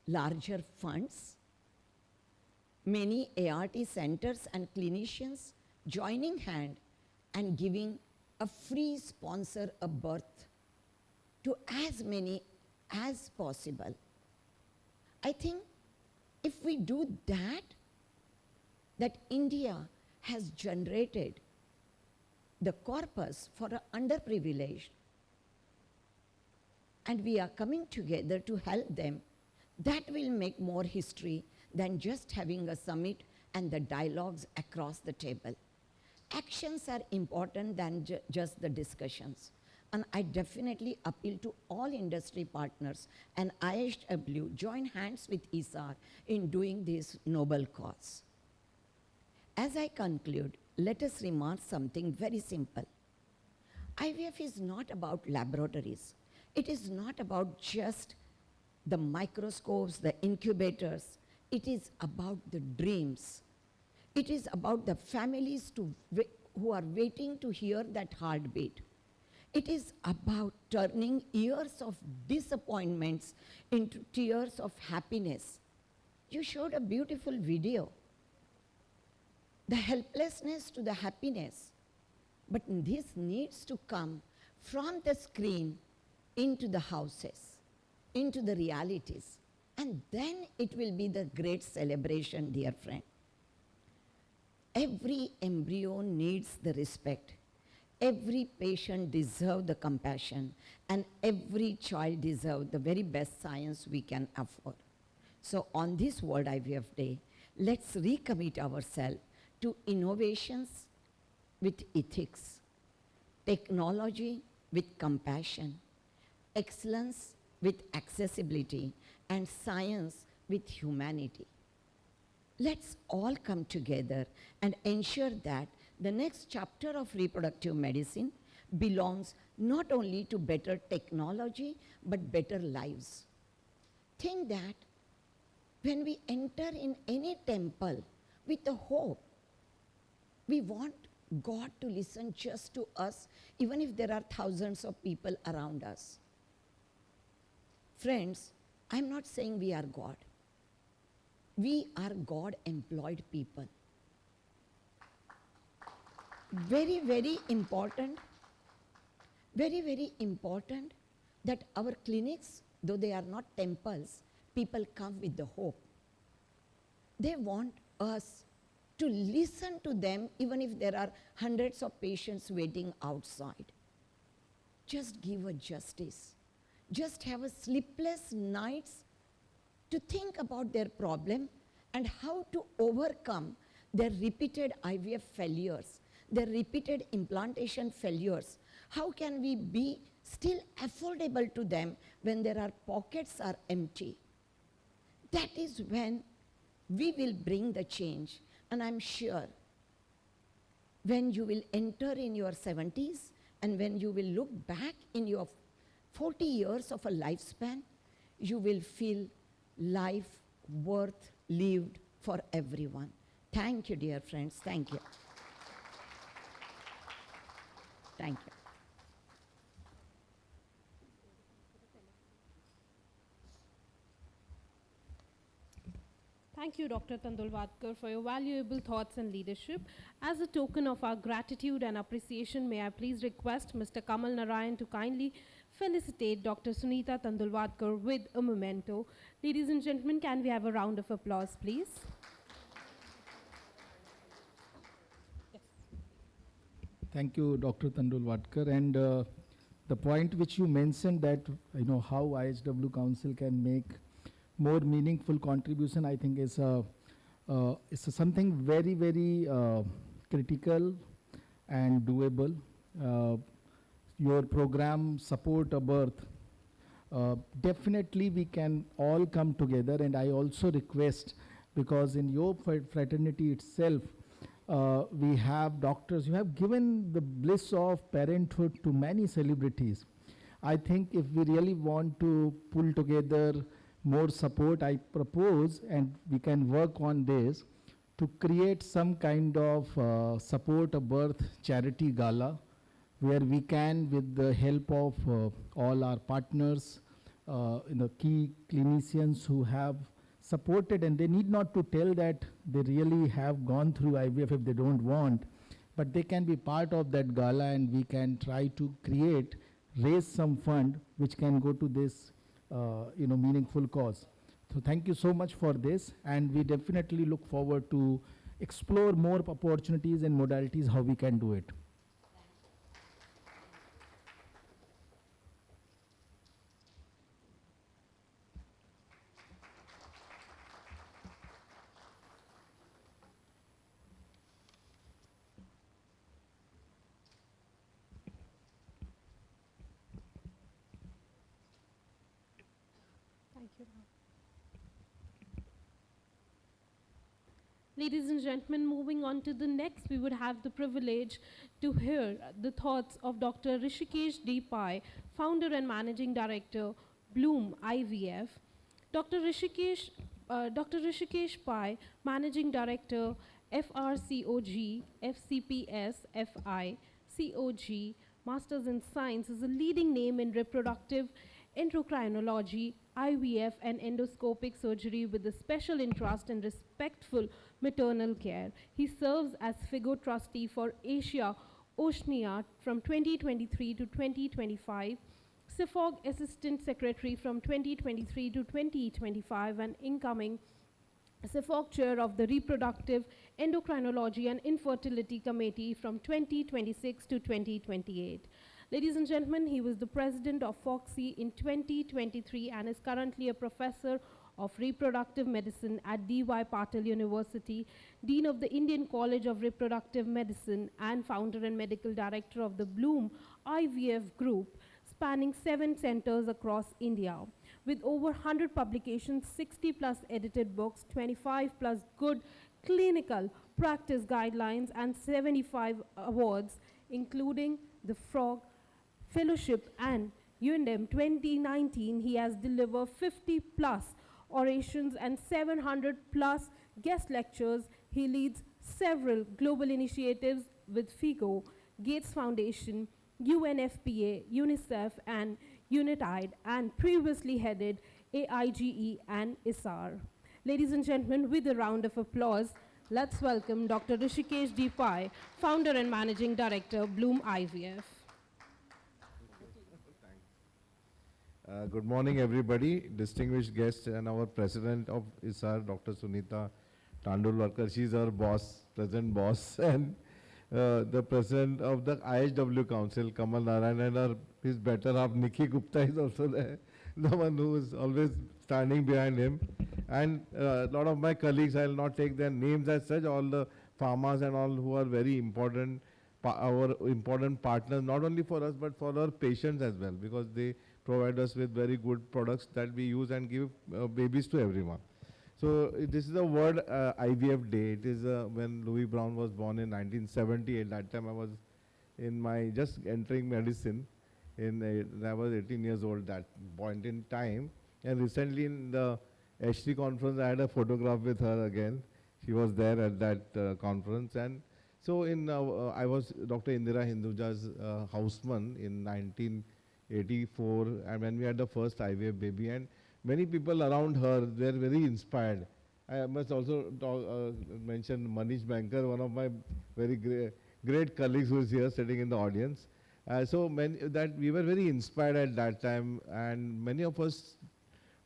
larger funds, many ART centers and clinicians joining hand and giving a free sponsor a birth to as many as possible. I think if we do that, that India has generated the corpus for the underprivileged, and we are coming together to help them, that will make more history than just having a summit and the dialogues across the table. Actions are important than just the discussions. And I definitely appeal to all industry partners and IHW join hands with ISAR in doing this noble cause. As I conclude, let us remark something very simple. IVF is not about laboratories. It is not about just the microscopes, the incubators. It is about the dreams. It is about the families who are waiting to hear that heartbeat. It is about turning years of disappointments into tears of happiness. You showed a beautiful video. The helplessness to the happiness. But this needs to come from the screen into the houses, into the realities. And then it will be the great celebration, dear friend. Every embryo needs the respect. Every patient deserves the compassion, and every child deserves the very best science we can afford. So on this World IVF Day, let's recommit ourselves to innovations with ethics, technology with compassion, excellence with accessibility, and science with humanity. Let's all come together and ensure that the next chapter of reproductive medicine belongs not only to better technology, but better lives. Think that when we enter in any temple with a hope, we want God to listen just to us, even if there are thousands of people around us. Friends, I'm not saying we are God. We are God-employed people. Very, very important that our clinics, though they are not temples, people come with the hope. They want us to listen to them even if there are hundreds of patients waiting outside. Just give a justice. Just have a sleepless nights to think about their problem and how to overcome their repeated IVF failures, their repeated implantation failures. How can we be still affordable to them when their pockets are empty? That is when we will bring the change. And I'm sure when you will enter in your 70s And when you will look back in your 40 years of a lifespan, you will feel life worth lived for everyone. Thank you, dear friends. Thank you. Thank you. Thank you, Dr. Tandulwadkar, for your valuable thoughts and leadership. As a token of our gratitude and appreciation, may I please request Mr. Kamal Narayan to kindly felicitate Dr. Sunita Tandulwadkar with a memento. Ladies and gentlemen, can we have a round of applause, please? Thank you, Dr. Tandulwadkar. And the point which you mentioned that, how IHW Council can make more meaningful contribution, I think is something very, very critical and doable. Your program, Support a Birth, definitely we can all come together, and I also request, because in your fraternity itself, we have doctors. You have given the bliss of parenthood to many celebrities. I think if we really want to pull together more support, I propose, and we can work on this, to create some kind of Support a Birth charity gala, where we can, with the help of all our partners, key clinicians who have supported, and they need not to tell that they really have gone through IVF if they don't want, but they can be part of that gala, and we can try to raise some fund which can go to this meaningful cause. So thank you so much for this, and we definitely look forward to explore more opportunities and modalities how we can do it. Thank you, ma'am. Ladies and gentlemen, moving on to the next, we would have the privilege to hear the thoughts of Dr. Rishikesh D. Pai, founder and managing director, Bloom IVF. Dr. Rishikesh Pai, managing director, FRCOG, FCPS, FI, COG, Masters in Science, is a leading name in reproductive endocrinology, IVF, and endoscopic surgery with a special interest in respectful maternal care. He serves as FIGO trustee for Asia Oceania from 2023 to 2025, CIFOG assistant secretary from 2023 to 2025, and incoming CIFOG chair of the Reproductive Endocrinology and Infertility Committee from 2026 to 2028. Ladies and gentlemen, he was the president of FOXI in 2023 and is currently a professor of reproductive medicine at D.Y. Patil University, dean of the Indian College of Reproductive Medicine, and founder and medical director of the Bloom IVF Group, spanning 7 centers across India. With over 100 publications, 60 plus edited books, 25 plus good clinical practice guidelines, and 75 awards, including the Frog Fellowship and UNDM 2019, he has delivered 50 plus orations and 700 plus guest lectures. He leads several global initiatives with FIGO, Gates Foundation, UNFPA, UNICEF, and UNITIDE, and previously headed AIGE and ISAR. Ladies and gentlemen, with a round of applause, let's welcome Dr. Rishikesh D. Pai, founder and managing director, Bloom IVF. Good morning, everybody. Distinguished guests and our president of ISAR, Dr. Sunita Tandulwadkar. She's our boss, present boss, and the president of the IHW Council, Kamal Narayan, and his better half, Nikki Gupta, is also there, the one who is always standing behind him. And a lot of my colleagues, I will not take their names as such, all the farmers and all who are very important, our important partners, not only for us, but for our patients as well, because they provide us with very good products that we use and give babies to everyone. So this is the World IVF Day. It is when Louis Brown was born in 1970. At that time I was in my just entering medicine. I was 18 years old that point in time. And recently in the H3 conference, I had a photograph with her again. She was there at that conference. And so I was Dr. Indira Hinduja's houseman in 1984, and when we had the first IVF baby. And many people around her were very inspired. I must also mention Manish Banker, one of my very great colleagues who is here sitting in the audience. So that we were very inspired at that time, and many of us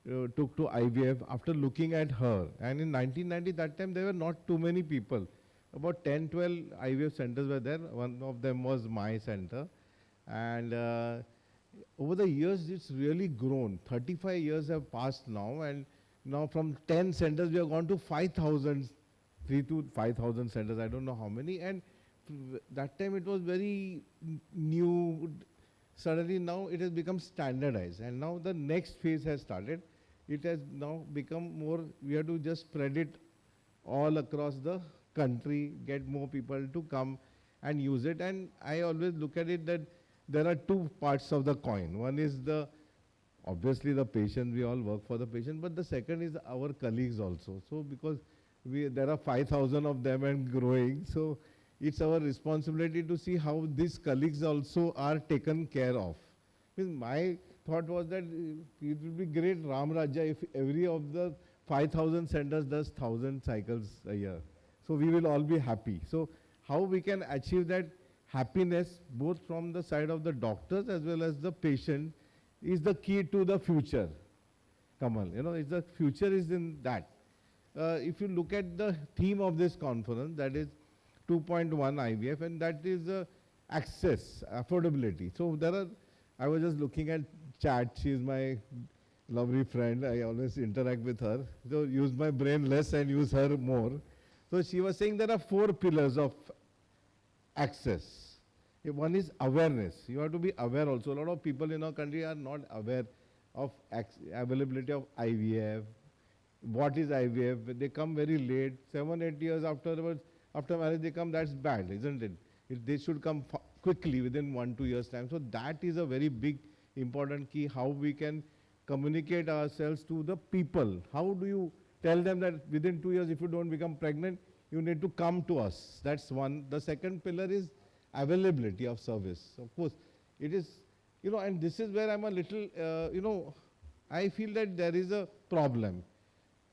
took to IVF after looking at her. And in 1990, that time there were not too many people. About 10, 12 IVF centers were there. One of them was my center. And over the years, it's really grown. 35 years have passed now, and now from 10 centers, we have gone to 5,000, 3,000 to 5,000 centers, I don't know how many. And that time it was very new. Suddenly now it has become standardized, and now the next phase has started. It has now become more, we have to just spread it all across the country, get more people to come and use it. And I always look at it that there are two parts of the coin. One is obviously the patient, we all work for the patient, but the second is our colleagues also. So because there are 5,000 of them and growing, so it's our responsibility to see how these colleagues also are taken care of. My thought was that it would be great Ram Rajya if every of the 5,000 centers does 1,000 cycles a year. So we will all be happy. So how we can achieve that happiness both from the side of the doctors as well as the patient is the key to the future. Kamal, the future is in that. If you look at the theme of this conference, that is 2.1 IVF, and that is access, affordability. So I was just looking at chat. She is my lovely friend. I always interact with her. So use my brain less and use her more. So she was saying there are 4 pillars of access. One is awareness. You have to be aware also. A lot of people in our country are not aware of availability of IVF. What is IVF? They come very late, 7, 8 years afterwards. After marriage they come, that's bad, isn't it? They should come quickly within 1, 2 years time. So that is a very big, important key, how we can communicate ourselves to the people. How do you tell them that within 2 years, if you don't become pregnant, you need to come to us? That's one. The second pillar is availability of service. Of course, it is, and this is where I'm a little, I feel that there is a problem.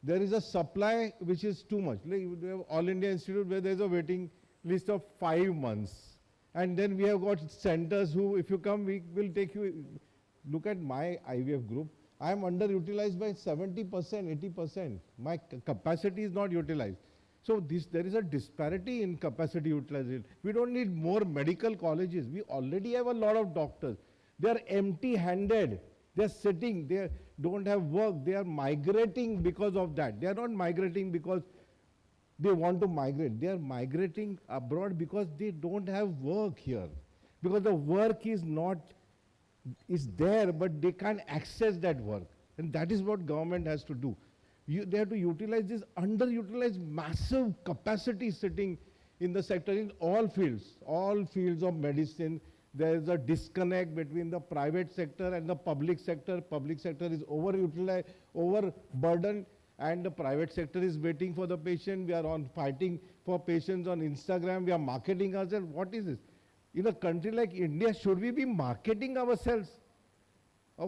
There is a supply which is too much. Like we have All India Institute where there is a waiting list of 5 months. And then we have got centers who, if you come, we will take you. Look at my IVF group. I am underutilized by 70%, 80%. My capacity is not utilized. So there is a disparity in capacity utilization. We don't need more medical colleges. We already have a lot of doctors. They are empty-handed. They are sitting. They don't have work. They are migrating because of that. They are not migrating because they want to migrate. They are migrating abroad because they don't have work here. Because the work is there, but they can't access that work. And that is what government has to do. They have to utilize this underutilized massive capacity sitting in the sector in all fields of medicine. There is a disconnect between the private sector and the public sector. Public sector is overutilized, overburdened, and the private sector is waiting for the patient. We are fighting for patients on Instagram. We are marketing ourselves. What is this? In a country like India, should we be marketing ourselves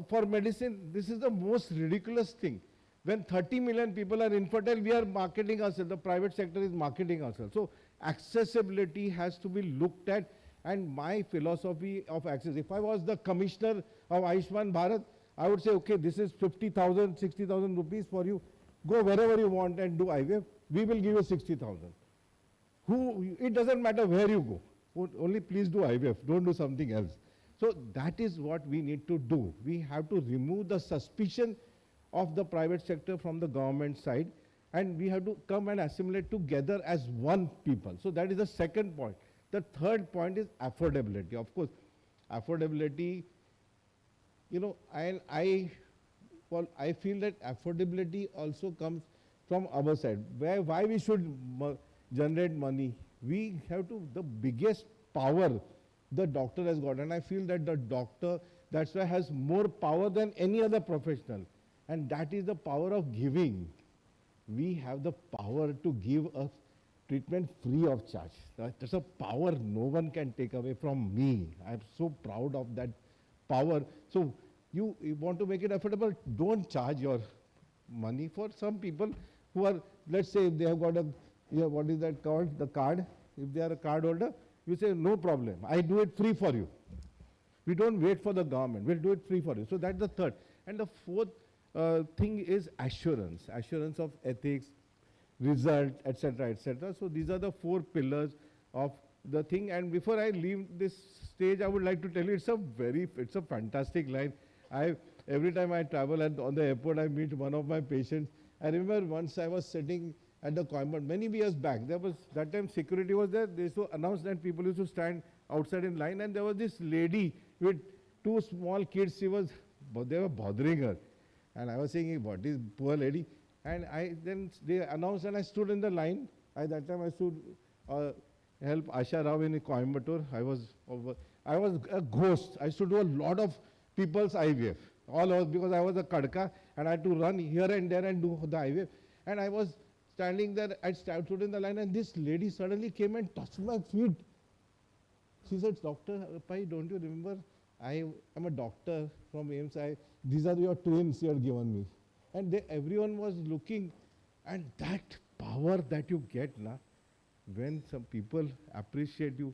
for medicine? This is the most ridiculous thing. When 30 million people are infertile, we are marketing ourselves. The private sector is marketing ourselves. So accessibility has to be looked at. And my philosophy of access, if I was the commissioner of Ayushman Bharat, I would say, okay, this is 50,000, 60,000 rupees for you. Go wherever you want and do IVF. We will give you 60,000. It doesn't matter where you go. Only please do IVF. Don't do something else. So that is what we need to do. We have to remove the suspicion of the private sector from the government side, and we have to come and assimilate together as one people. So that is the second point. The third point is affordability. Of course, affordability, and I feel that affordability also comes from our side. Why we should generate money? We have to, the biggest power the doctor has got. And I feel that the doctor, that's why, has more power than any other professional. And that is the power of giving. We have the power to give a treatment free of charge. That's a power no one can take away from me. I'm so proud of that power. So you want to make it affordable, don't charge your money. For some people who are, let's say, if they have got a, what is that called, the card, if they are a card holder, you say, no problem, I do it free for you. We don't wait for the government, we'll do it free for you. So that's the third. And the fourth thing is assurance of ethics, result, etc., etc. So these are the 4 pillars of the thing. And before I leave this stage, I would like to tell you, it's a fantastic line. Every time I travel on the airport, I meet one of my patients. I remember once I was sitting at the Coimbatore, many years back. That time security was there. They used to announce that people used to stand outside in line, and there was this lady with 2 small kids. They were bothering her. And I was saying, what is poor lady? And then they announced, and I stood in the line. At that time I stood help Asha Rao in Coimbatore. I was a ghost. I used to do a lot of people's IVF. All over, because I was a kadka and I had to run here and there and do the IVF. And I was standing there, I stood in the line, and this lady suddenly came and touched my feet. She said, Dr. Pai, don't you remember? I am a doctor from AIMS. These are your twins you have given me. And everyone was looking, and that power that you get when some people appreciate you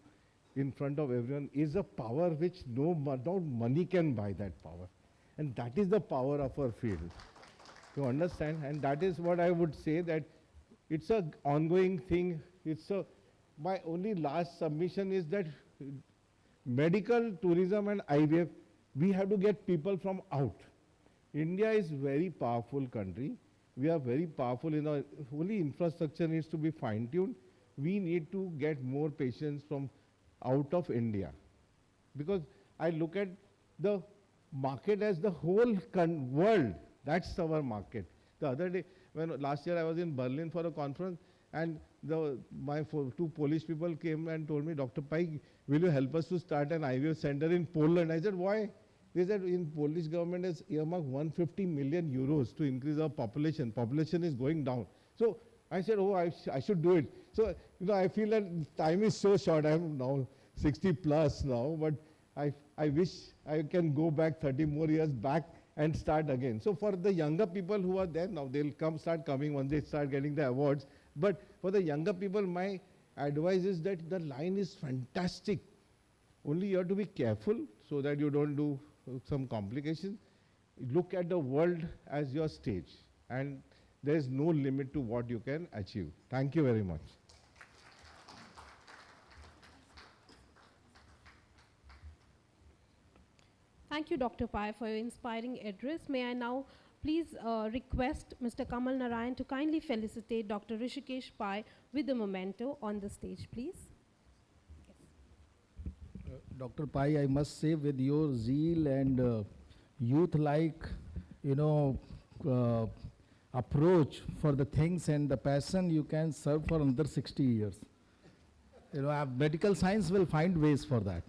in front of everyone is a power which no money can buy that power. And that is the power of our field. You understand? And that is what I would say, that it's an ongoing thing. My only last submission is that medical tourism and IVF, we have to get people from out. India is a very powerful country. We are very powerful in our, only infrastructure needs to be fine-tuned. We need to get more patients from out of India. Because I look at the market as the whole world. That's our market. The other day, last year I was in Berlin for a conference, and my 2 Polish people came and told me, Dr. Pai, will you help us to start an IVF center in Poland? I said, why? They said, in Polish government has earmarked 150 million euros to increase our population. Population is going down. So I said, oh, I should do it. So, I feel that time is so short. I'm now 60 plus now, but I wish I can go back 30 more years back and start again. So for the younger people who are there now, they'll start coming once they start getting the awards. But for the younger people, my advice is that the line is fantastic. Only you have to be careful so that you don't do some complications. Look at the world as your stage, and there is no limit to what you can achieve. Thank you very much. Thank you, Dr. Pai, for your inspiring address. May I now please request Mr. Kamal Narayan to kindly felicitate Dr. Rishikesh Pai with the memento on the stage, please. Dr. Pai, I must say, with your zeal and youth-like, approach for the things and the passion, you can serve for another 60 years. Medical science will find ways for that.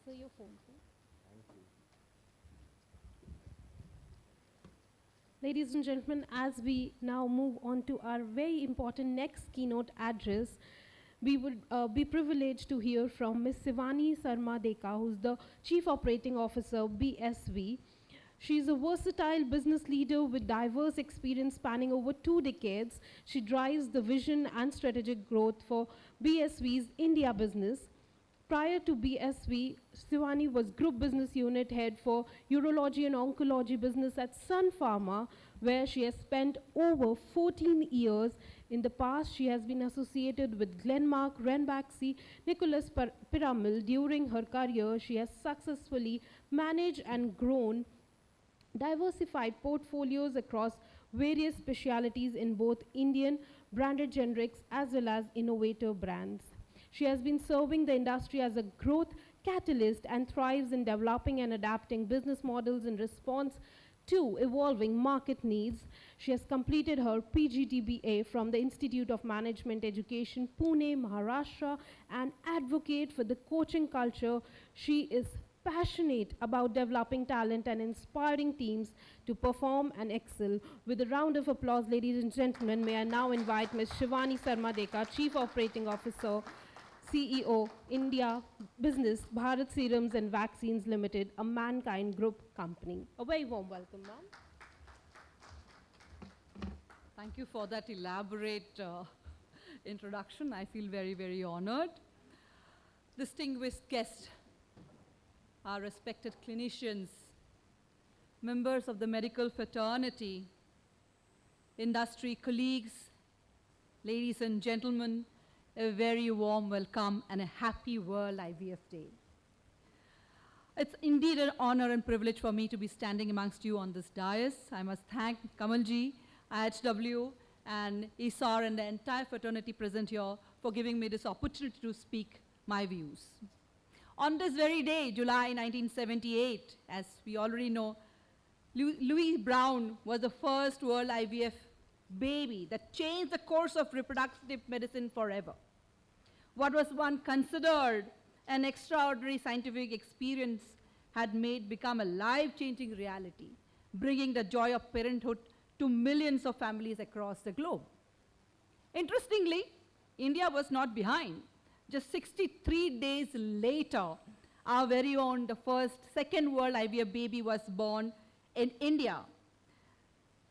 So your phone, sir. Ladies and gentlemen, as we now move on to our very important next keynote address, we would be privileged to hear from Ms. Sivani Sarma Deka, who's the Chief Operating Officer, BSV. She's a versatile business leader with diverse experience spanning over 2 decades. She drives the vision and strategic growth for BSV's India business. Prior to BSV, Sivani was Group Business Unit Head for Urology and Oncology business at Sun Pharma, where she has spent over 14 years. In the past, she has been associated with Glenmark, Ranbaxy, Nicholas Pyramid. During her career, she has successfully managed and grown diversified portfolios across various specialities in both Indian branded generics as well as innovator brands. She has been serving the industry as a growth catalyst and thrives in developing and adapting business models in response to evolving market needs. She has completed her PGDBA from the Institute of Management Education, Pune, Maharashtra, and advocate for the coaching culture. She is passionate about developing talent and inspiring teams to perform and excel. With a round of applause, ladies and gentlemen, may I now invite Ms. Shivani Sarmadeka, Chief Operating Officer, CEO, India Business, Bharat Serums and Vaccines Limited, a Mankind Group company. A very warm welcome, ma'am. Thank you for that elaborate introduction. I feel very, very honored. Distinguished guests, our respected clinicians, members of the medical fraternity, industry colleagues, ladies and gentlemen, a very warm welcome and a happy World IVF Day. It's indeed an honor and privilege for me to be standing amongst you on this dais. I must thank Kamalji, IHW, and ISAR and the entire fraternity present here for giving me this opportunity to speak my views. On this very day, July 1978, as we already know, Louis Brown was the first World IVF baby that changed the course of reproductive medicine forever. What was once considered an extraordinary scientific experience had become a life-changing reality, bringing the joy of parenthood to millions of families across the globe. Interestingly, India was not behind. Just 63 days later, our very own, second World IVF baby was born in India.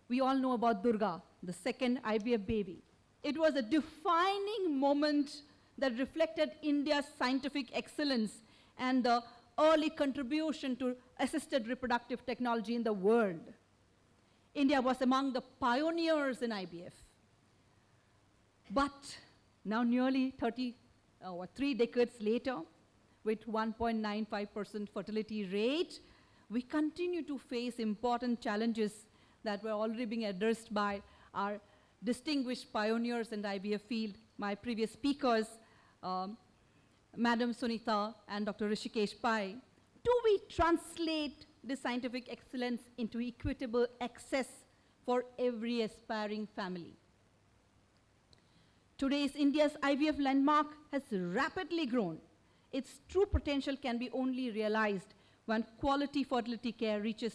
We all know about Durga, the second IVF baby. It was a defining moment that reflected India's scientific excellence and the early contribution to assisted reproductive technology in the world. India was among the pioneers in IVF. But now nearly 3 decades later, with 1.95% fertility rate, we continue to face important challenges that were already being addressed by our distinguished pioneers in the IVF field, my previous speakers, Madam Sunita and Dr. Rishikesh Pai. Do we translate this scientific excellence into equitable access for every aspiring family? Today's India's IVF landmark has rapidly grown. Its true potential can be only realized when quality fertility care reaches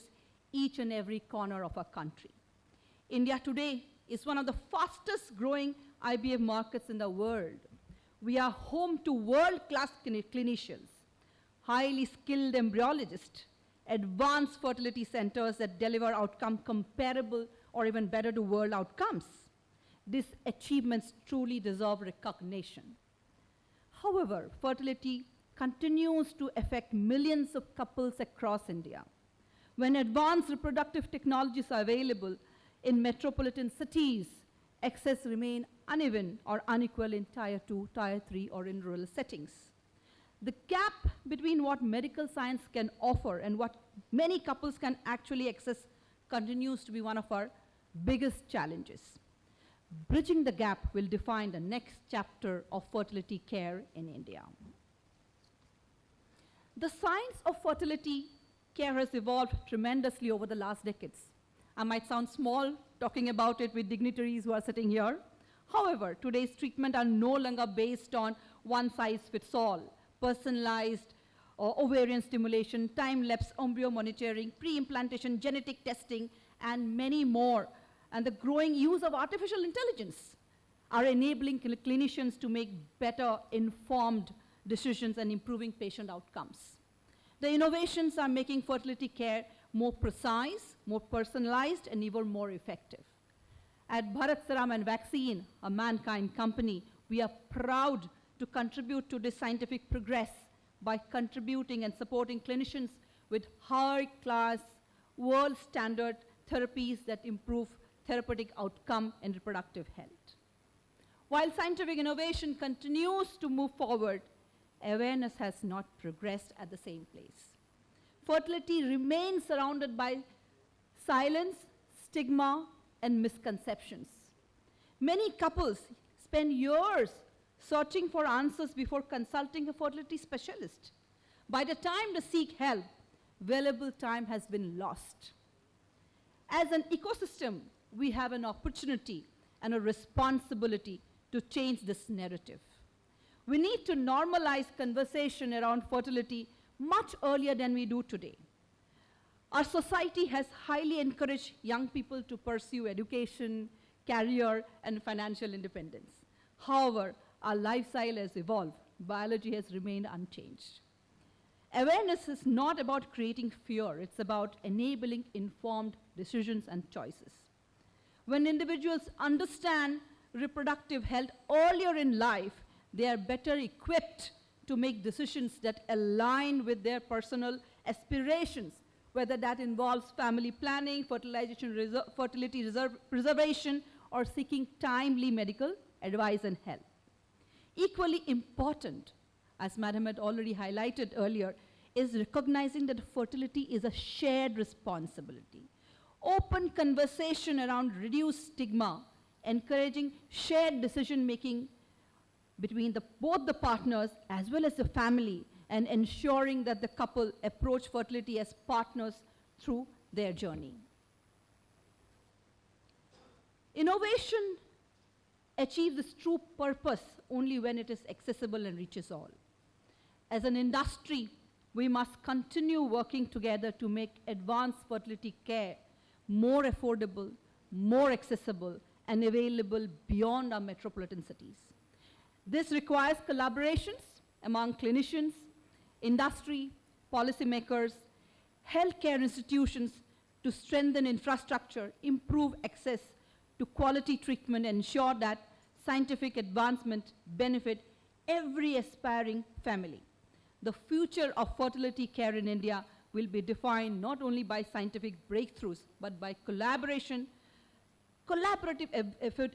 each and every corner of our country. India today is one of the fastest growing IVF markets in the world. We are home to world-class clinicians, highly skilled embryologists, advanced fertility centers that deliver outcomes comparable or even better to world outcomes. These achievements truly deserve recognition. However, fertility continues to affect millions of couples across India. When advanced reproductive technologies are available in metropolitan cities, access remains uneven or unequal in Tier 2, Tier 3, or in rural settings. The gap between what medical science can offer and what many couples can actually access continues to be one of our biggest challenges. Bridging the gap will define the next chapter of fertility care in India. The science of fertility care has evolved tremendously over the last decades. I might sound small talking about it with dignitaries who are sitting here. However, today's treatment are no longer based on one-size-fits-all, personalized ovarian stimulation, time-lapse embryo monitoring, pre-implantation genetic testing, and many more. And the growing use of artificial intelligence are enabling clinicians to make better informed decisions and improving patient outcomes. The innovations are making fertility care more precise, more personalized, and even more effective. At Bharat Serum and Vaccine, a Mankind company, we are proud to contribute to this scientific progress by contributing and supporting clinicians with high-class, world-standard therapies that improve therapeutic outcome and reproductive health. While scientific innovation continues to move forward, awareness has not progressed at the same place. Fertility remains surrounded by silence, stigma, and misconceptions. Many couples spend years searching for answers before consulting a fertility specialist. By the time they seek help, valuable time has been lost. As an ecosystem, we have an opportunity and a responsibility to change this narrative. We need to normalize conversation around fertility much earlier than we do today. Our society has highly encouraged young people to pursue education, career, and financial independence. However, our lifestyle has evolved. Biology has remained unchanged. Awareness is not about creating fear. It's about enabling informed decisions and choices. When individuals understand reproductive health earlier in life, they are better equipped to make decisions that align with their personal aspirations, whether that involves family planning, fertility preservation, or seeking timely medical advice and help. Equally important, as Madam had already highlighted earlier, is recognizing that fertility is a shared responsibility. Open conversation around reduced stigma, encouraging shared decision-making between both the partners as well as the family, and ensuring that the couple approach fertility as partners through their journey. Innovation achieves its true purpose only when it is accessible and reaches all. As an industry, we must continue working together to make advanced fertility care more affordable, more accessible, and available beyond our metropolitan cities. This requires collaborations among clinicians, industry, policymakers, healthcare institutions to strengthen infrastructure, improve access to quality treatment, and ensure that scientific advancement benefit every aspiring family. The future of fertility care in India will be defined not only by scientific breakthroughs, but by collaborative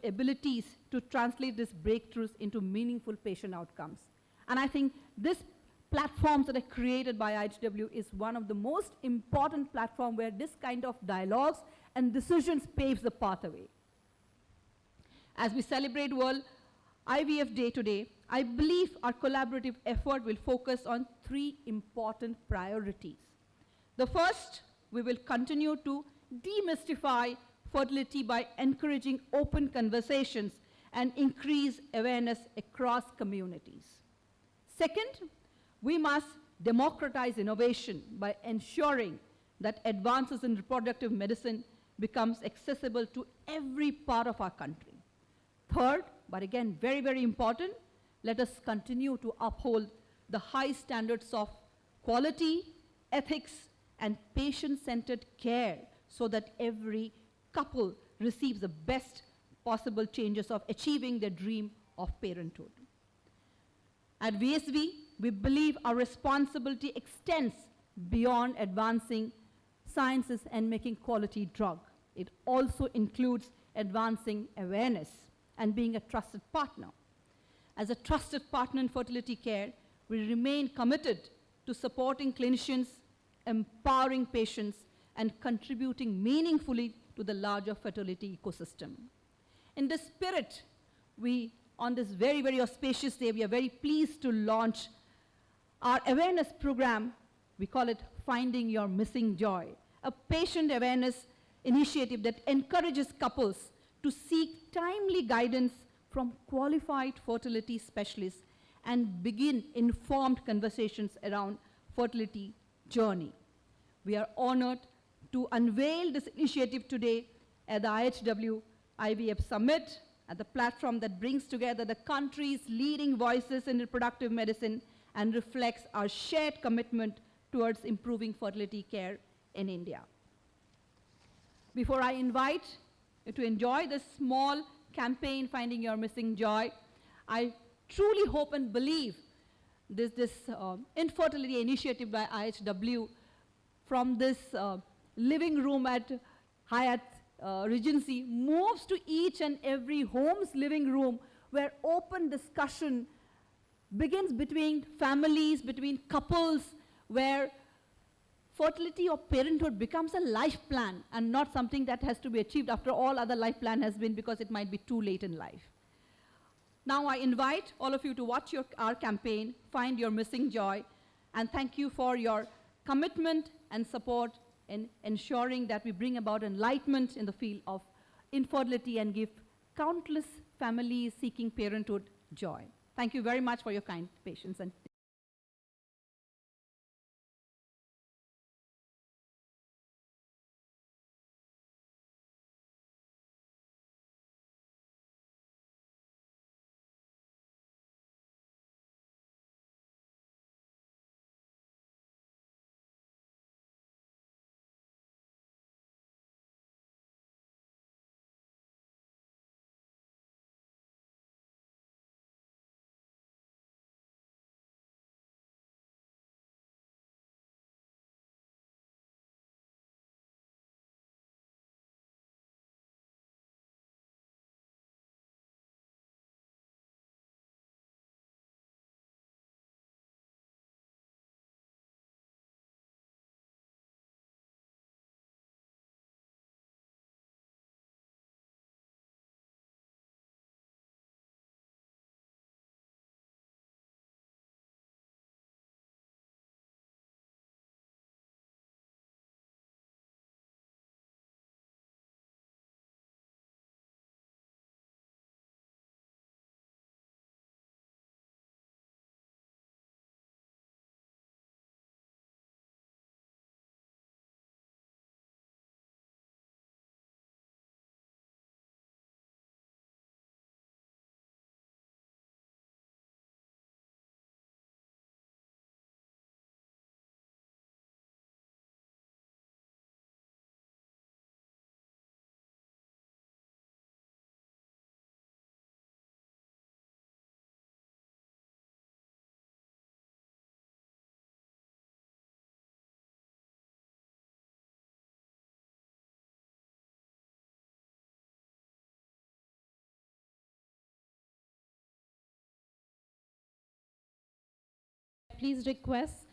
abilities to translate these breakthroughs into meaningful patient outcomes. And I think this platforms that are created by IHW is one of the most important platforms where this kind of dialogues and decisions paves the pathway. As we celebrate World IVF Day today, I believe our collaborative effort will focus on 3 important priorities. The first, we will continue to demystify fertility by encouraging open conversations and increase awareness across communities. Second, we must democratize innovation by ensuring that advances in reproductive medicine becomes accessible to every part of our country. Third, but again very, very important, let us continue to uphold the high standards of quality, ethics, and patient-centered care so that every couple receives the best possible chances of achieving their dream of parenthood. At VSV, we believe our responsibility extends beyond advancing sciences and making quality drug. It also includes advancing awareness and being a trusted partner. As a trusted partner in fertility care, we remain committed to supporting clinicians, empowering patients, and contributing meaningfully to the larger fertility ecosystem. In this spirit, on this very, very auspicious day, we are very pleased to launch our awareness program. We call it Finding Your Missing Joy, a patient awareness initiative that encourages couples to seek timely guidance from qualified fertility specialists and begin informed conversations around fertility journey. We are honored to unveil this initiative today at the IHW IVF Summit, at the platform that brings together the country's leading voices in reproductive medicine and reflects our shared commitment towards improving fertility care in India. Before I invite you to enjoy this small campaign, Finding Your Missing Joy, I truly hope and believe this infertility initiative by IHW from this living room at Hyatt Regency moves to each and every home's living room, where open discussion begins between families, between couples, where fertility or parenthood becomes a life plan and not something that has to be achieved after all other life plan has been, because it might be too late in life. Now I invite all of you to watch our campaign, Find Your Missing Joy, and thank you for your commitment and support in ensuring that we bring about enlightenment in the field of infertility and give countless families seeking parenthood joy. Thank you very much for your kind patience. And please request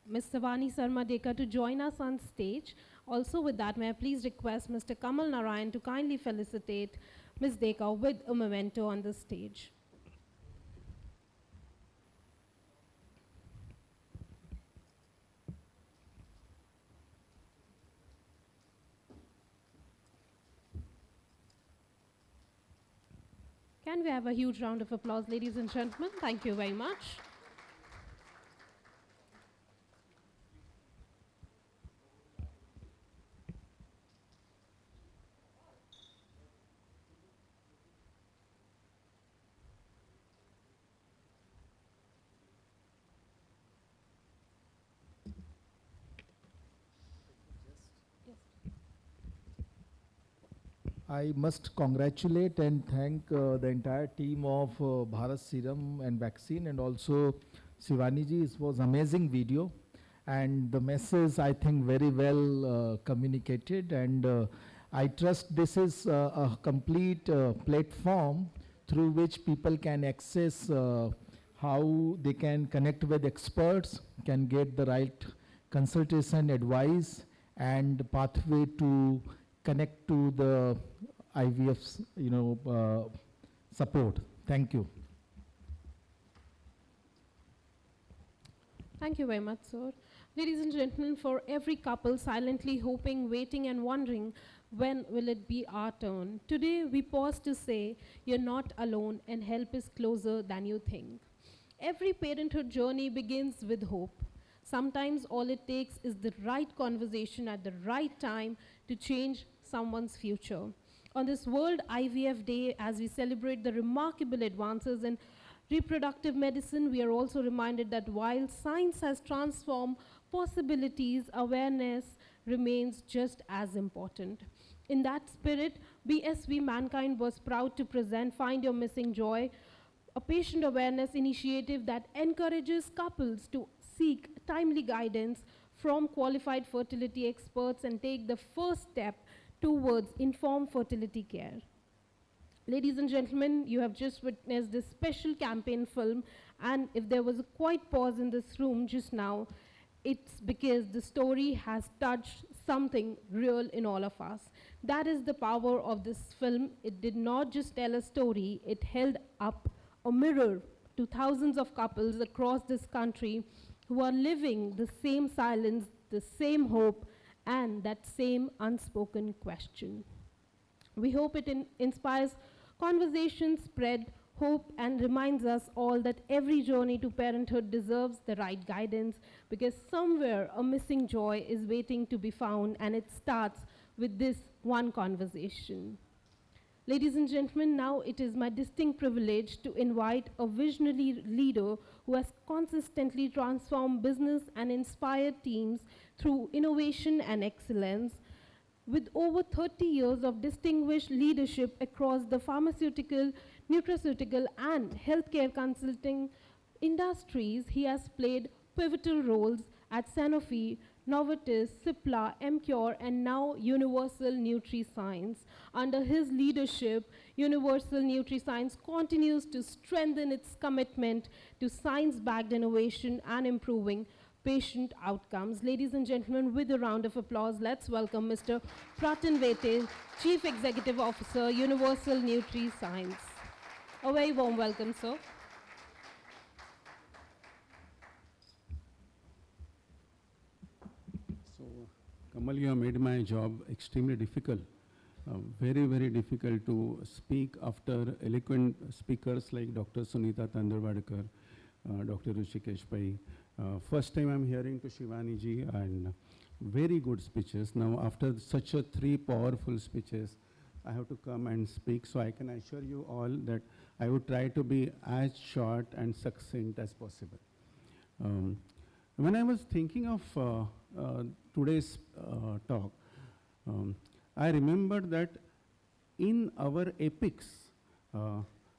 Ms. Savani Sarma Deka to join us on stage. Also with that, may I please request Mr. Kamal Narayan to kindly felicitate Ms. Deka with a memento on the stage. Can we have a huge round of applause, ladies and gentlemen? Thank you very much. I must congratulate and thank the entire team of Bharat Serum and Vaccine, and also Shivani ji. It was amazing video, and the message, I think, very well communicated, and I trust this is a complete platform through which people can access how they can connect with experts, can get the right consultation, advice, and pathway to connect to the IVF, support. Thank you. Thank you very much, sir. Ladies and gentlemen, for every couple silently hoping, waiting and wondering when will it be our turn, today we pause to say you're not alone and help is closer than you think. Every parenthood journey begins with hope. Sometimes all it takes is the right conversation at the right time to change someone's future. On this World IVF Day, as we celebrate the remarkable advances in reproductive medicine, we are also reminded that while science has transformed possibilities, awareness remains just as important. In that spirit, BSV Mankind was proud to present Find Your Missing Joy, a patient awareness initiative that encourages couples to seek timely guidance from qualified fertility experts and take the first step towards informed fertility care. Ladies and gentlemen, you have just witnessed this special campaign film, and if there was a quiet pause in this room just now, it's because the story has touched something real in all of us. That is the power of this film. It did not just tell a story, it held up a mirror to thousands of couples across this country who are living the same silence, the same hope, and that same unspoken question. We hope it inspires conversations, spread hope, and reminds us all that every journey to parenthood deserves the right guidance, because somewhere a missing joy is waiting to be found, and it starts with this one conversation. Ladies and gentlemen, now it is my distinct privilege to invite a visionary leader who has consistently transformed business and inspired teams through innovation and excellence. With over 30 years of distinguished leadership across the pharmaceutical, nutraceutical, and healthcare consulting industries, he has played pivotal roles at Sanofi, Novartis, Cipla, Emcure, and now Universal NutriScience. Under his leadership, Universal NutriScience continues to strengthen its commitment to science-backed innovation and improving patient outcomes. Ladies and gentlemen, with a round of applause, let's welcome Mr. Pratin Vete, Chief Executive Officer, Universal NutriScience. A very warm welcome, sir. So, Kamal, you have made my job extremely difficult. Very, very difficult to speak after eloquent speakers like Dr. Sunita Tandurwadkar, Dr. Rushikesh Pai. First time I'm hearing to Shivani ji, and very good speeches. Now, after such a 3 powerful speeches, I have to come and speak. So I can assure you all that I would try to be as short and succinct as possible. When I was thinking of today's talk, I remembered that in our epics,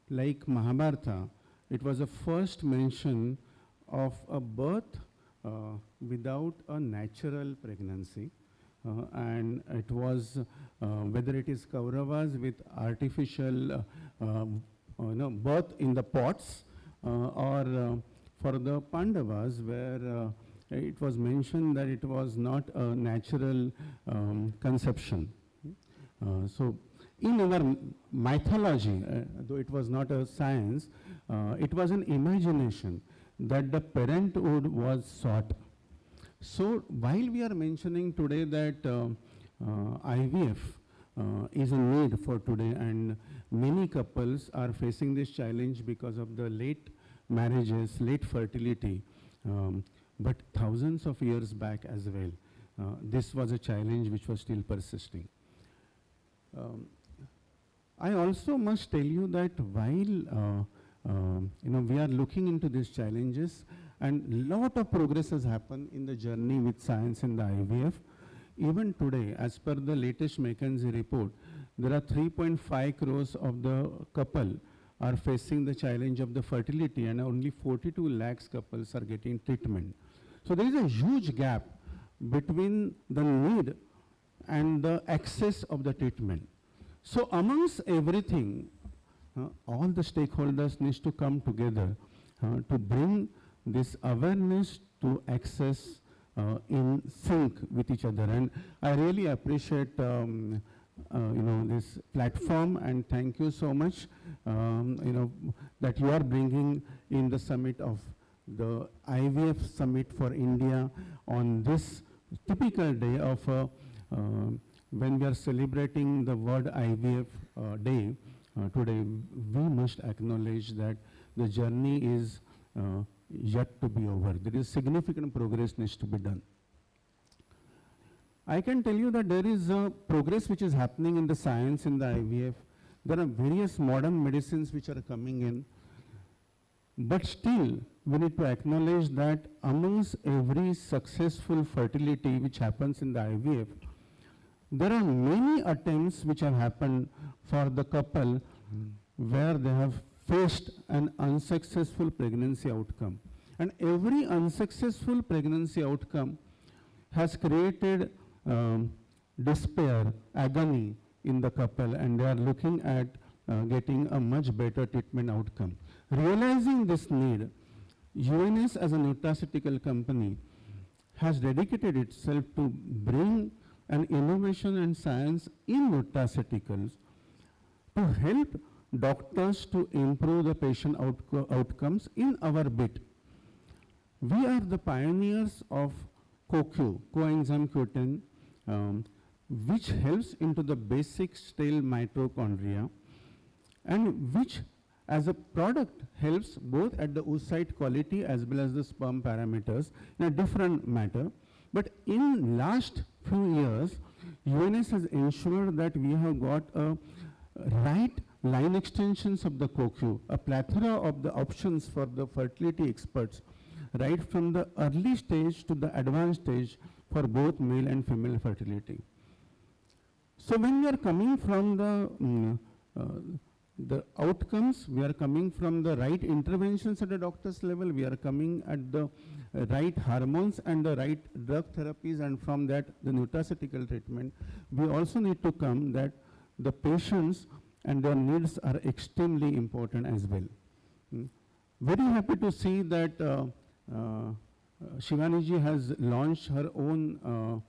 like Mahabharata, it was the first mention of a birth without a natural pregnancy. And it was, whether it is Kauravas with artificial birth in the pots, or for the Pandavas, where it was mentioned that it was not a natural conception. So in our mythology, though it was not a science, it was an imagination that the parenthood was sought. So while we are mentioning today that IVF is a need for today, and many couples are facing this challenge because of the late marriages, late fertility, but thousands of years back as well, this was a challenge which was still persisting. I also must tell you that while we are looking into these challenges, and lot of progress has happened in the journey with science in the IVF. Even today, as per the latest McKinsey report, there are 3.5 crores of the couple are facing the challenge of the fertility, and only 42 lakhs couples are getting treatment. So there is a huge gap between the need and the access of the treatment. So amongst everything, all the stakeholders need to come together to bring this awareness to access in sync with each other. And I really appreciate this platform, and thank you so much that you are bringing in the summit of the IVF Summit for India on this typical day of when we are celebrating the World IVF Day. Today, we must acknowledge that the journey is yet to be over. There is significant progress needs to be done. I can tell you that there is a progress which is happening in the science in the IVF. There are various modern medicines which are coming in, but still we need to acknowledge that amongst every successful fertility which happens in the IVF, there are many attempts which have happened for the couple where they have faced an unsuccessful pregnancy outcome. And every unsuccessful pregnancy outcome has created despair, agony in the couple, and they are looking at getting a much better treatment outcome. Realizing this need, UNS as a nutraceutical company has dedicated itself to bring an innovation and science in nutraceuticals to help doctors to improve the patient outcomes in our bit. We are the pioneers of CoQ, coenzyme Q10, which helps into the basic stale mitochondria and which as a product helps both at the oocyte quality as well as the sperm parameters in a different matter. But in last few years, UNS has ensured that we have got a right line extensions of the CoQ, a plethora of the options for the fertility experts, right from the early stage to the advanced stage for both male and female fertility. So when we are coming from the outcomes, we are coming from the right interventions at the doctor's level, we are coming at the right hormones and the right drug therapies, and from that the nutraceutical treatment. We also need to come that the patients and their needs are extremely important as well. Very happy to see that Shivani ji has launched her own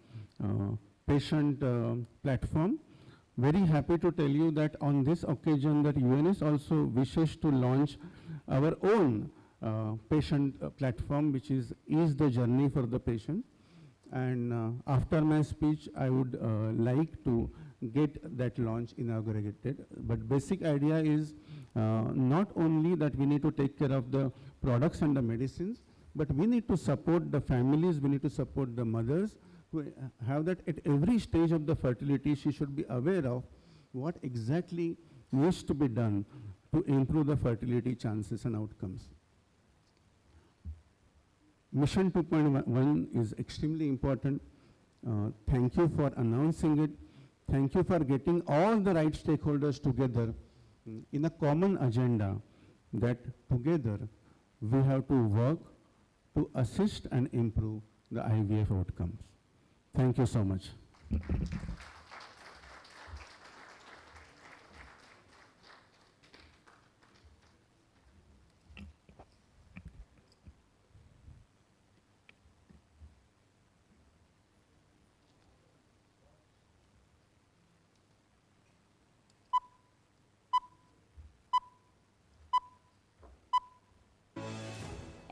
patient platform. Very happy to tell you that on this occasion that UNS also wishes to launch our own patient platform, which is the journey for the patient. And after my speech, I would like to get that launch inaugurated. But basic idea is not only that we need to take care of the products and the medicines, but we need to support the families, we need to support the mothers, to have that at every stage of the fertility, she should be aware of what exactly needs to be done to improve the fertility chances and outcomes. Mission 2.1 is extremely important. Thank you for announcing it. Thank you for getting all the right stakeholders together in a common agenda that together we have to work to assist and improve the IVF outcomes. Thank you so much.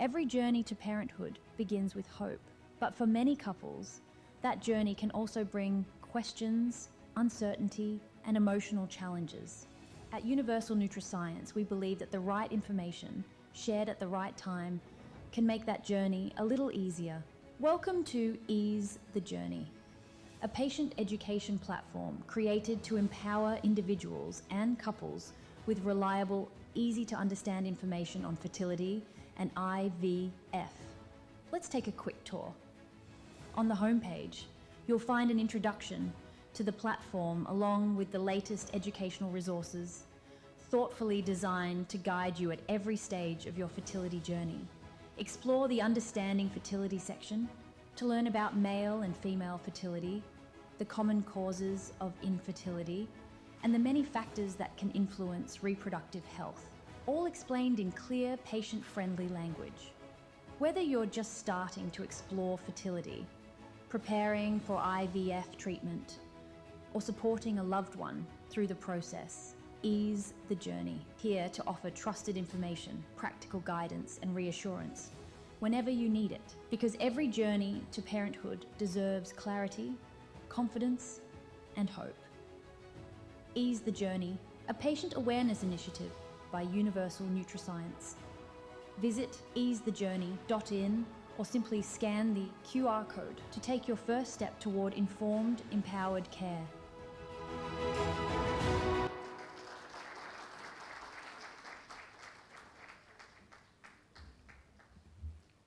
Every journey to parenthood begins with hope, but for many couples, that journey can also bring questions, uncertainty, and emotional challenges. At Universal Nutriscience, we believe that the right information, shared at the right time, can make that journey a little easier. Welcome to Ease the Journey, a patient education platform created to empower individuals and couples with reliable, easy-to-understand information on fertility and IVF. Let's take a quick tour. On the homepage, you'll find an introduction to the platform along with the latest educational resources, thoughtfully designed to guide you at every stage of your fertility journey. Explore the Understanding Fertility section to learn about male and female fertility, the common causes of infertility, and the many factors that can influence reproductive health, all explained in clear, patient-friendly language. Whether you're just starting to explore fertility, preparing for IVF treatment, or supporting a loved one through the process, Ease the Journey, here to offer trusted information, practical guidance, and reassurance whenever you need it, because every journey to parenthood deserves clarity, confidence, and hope. Ease the Journey, a patient awareness initiative by Universal Nutriscience. Visit easethejourney.in or simply scan the QR code to take your first step toward informed, empowered care.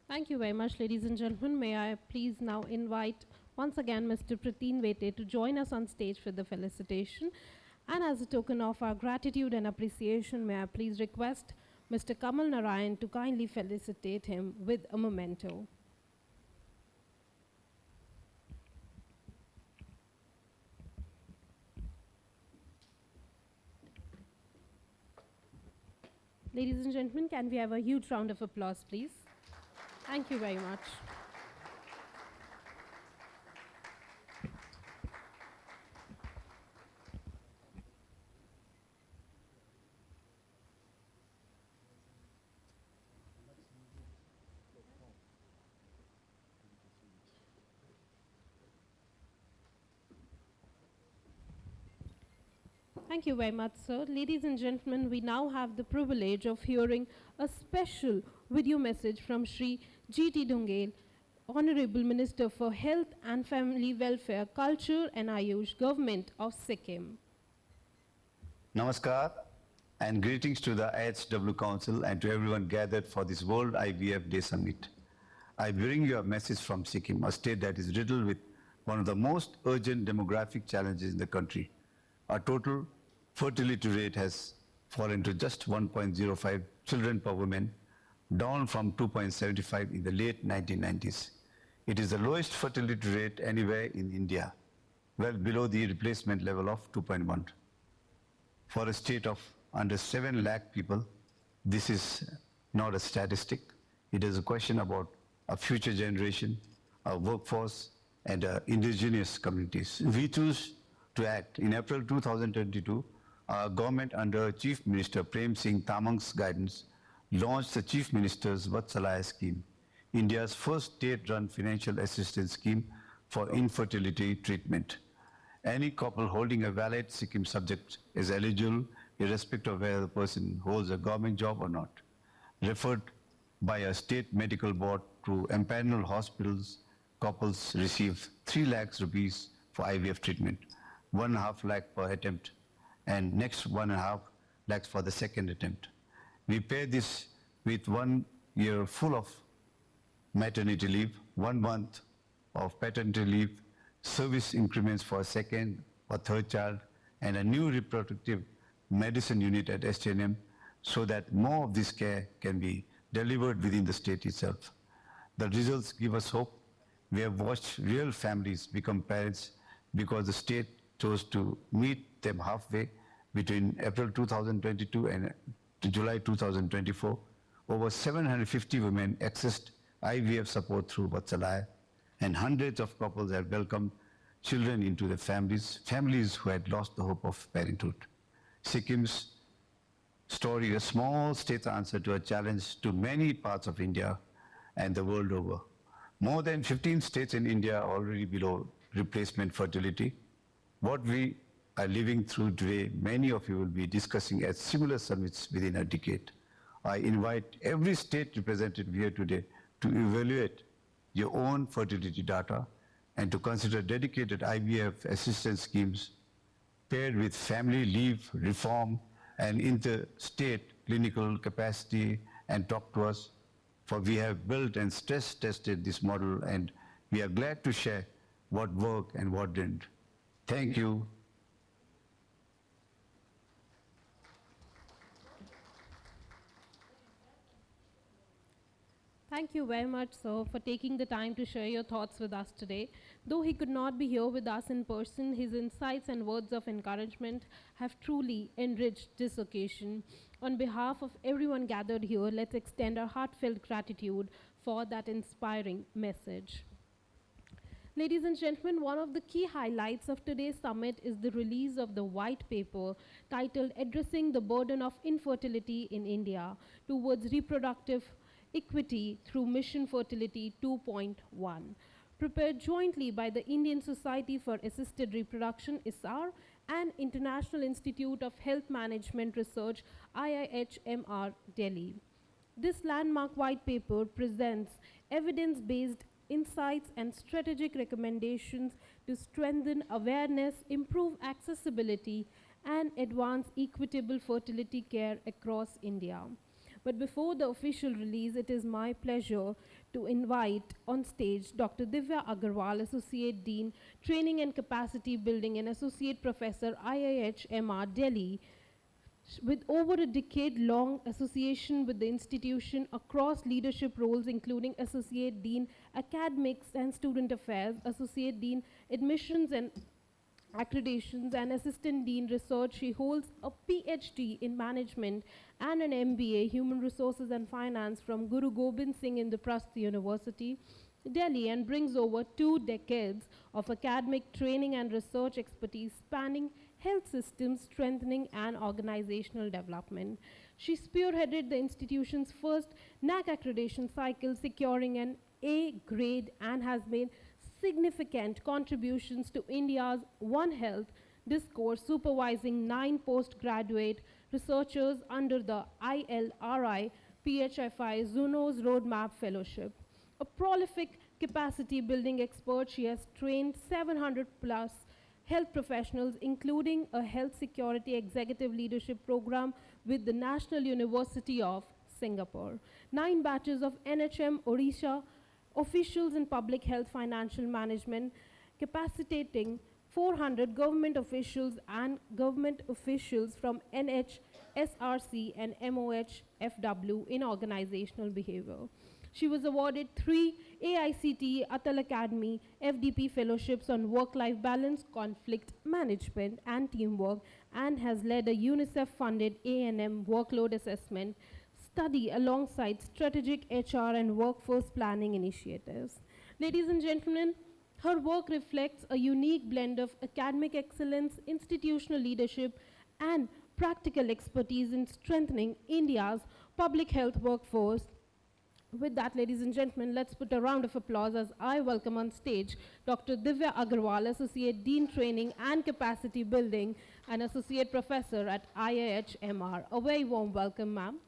Thank you very much, ladies and gentlemen. May I please now invite once again Mr. Prateen Vete to join us on stage for the felicitation. And as a token of our gratitude and appreciation, may I please request Mr. Kamal Narayan to kindly felicitate him with a memento. Ladies and gentlemen, can we have a huge round of applause, please? Thank you very much. Thank you very much, sir. Ladies and gentlemen, we now have the privilege of hearing a special video message from Shri G.T. Dungale, Honorable Minister for Health and Family Welfare, Culture and Ayush, Government of Sikkim. Namaskar and greetings to the IHW Council and to everyone gathered for this World IVF Day Summit. I bring you a message from Sikkim, a state that is riddled with one of the most urgent demographic challenges in the country. Our total fertility rate has fallen to just 1.05 children per woman, down from 2.75 in the late 1990s. It is the lowest fertility rate anywhere in India, well below the replacement level of 2.1. For a state of under 7 lakh people, this is not a statistic. It is a question about a future generation, a workforce, and indigenous communities. We choose to act. In April 2022, our government under Chief Minister Prem Singh Tamang's guidance launched the Chief Minister's Vatsalaya scheme, India's first state-run financial assistance scheme for infertility treatment. Any couple holding a valid Sikkim subject is eligible irrespective of whether the person holds a government job or not. Referred by a state medical board to empaneled hospitals, couples receive 3 lakhs rupees for IVF treatment, 1.5 lakh per attempt, and next 1.5 lakhs for the second attempt. We pair this with 1 year full of maternity leave, 1 month of paternity leave, service increments for a second or third child, and a new reproductive medicine unit at STNM so that more of this care can be delivered within the state itself. The results give us hope. We have watched real families become parents because the state chose to meet them halfway between April 2022 and July 2024. Over 750 women accessed IVF support through Vatsalaya, and hundreds of couples have welcomed children into their families who had lost the hope of parenthood. Sikkim's story, a small state's answer to a challenge to many parts of India and the world over. More than 15 states in India are already below replacement fertility. What we are living through today, many of you will be discussing at similar summits within a decade. I invite every state representative here today to evaluate your own fertility data and to consider dedicated IVF assistance schemes paired with family leave reform and interstate clinical capacity, and talk to us, for we have built and stress tested this model and we are glad to share what worked and what didn't. Thank you. Thank you very much, sir, for taking the time to share your thoughts with us today. Though he could not be here with us in person, his insights and words of encouragement have truly enriched this occasion. On behalf of everyone gathered here, let's extend our heartfelt gratitude for that inspiring message. Ladies and gentlemen, one of the key highlights of today's summit is the release of the white paper titled Addressing the Burden of Infertility in India Towards Reproductive Equity Through Mission Fertility 2.1, prepared jointly by the Indian Society for Assisted Reproduction, ISAR, and International Institute of Health Management Research, IIHMR, Delhi. This landmark white paper presents evidence-based insights and strategic recommendations to strengthen awareness, improve accessibility, and advance equitable fertility care across India. But before the official release, it is my pleasure to invite on stage Dr. Divya Agarwal, Associate Dean, Training and Capacity Building and Associate Professor, IIHMR, Delhi. With over a decade-long association with the institution across leadership roles, including Associate Dean, Academics and Student Affairs, Associate Dean, Admissions and Accreditations, and Assistant Dean Research, she holds a PhD in Management and an MBA, Human Resources and Finance from Guru Gobind Singh Indraprastha University, Delhi, and brings over 2 decades of academic training and research expertise spanning health systems strengthening and organizational development. She spearheaded the institution's first NAC accreditation cycle, securing an A grade, and has made significant contributions to India's One Health This course, supervising 9 postgraduate researchers under the ILRI PHFI Zuno's Roadmap Fellowship. A prolific capacity building expert, she has trained 700 plus health professionals, including a health security executive leadership program with the National University of Singapore. 9 batches of NHM Odisha officials in public health financial management, capacitating 400 government officials and government officials from NHSRC and MOHFW in organizational behavior. She was awarded 3 AICTE Atal Academy FDP fellowships on work-life balance, conflict management, and teamwork, and has led a UNICEF-funded A&M workload assessment study alongside strategic HR and workforce planning initiatives. Ladies and gentlemen, her work reflects a unique blend of academic excellence, institutional leadership, and practical expertise in strengthening India's public health workforce. With that, ladies and gentlemen, let's put a round of applause as I welcome on stage Dr. Divya Agarwal, Associate Dean Training and Capacity Building and Associate Professor at IIHMR. A very warm welcome, ma'am.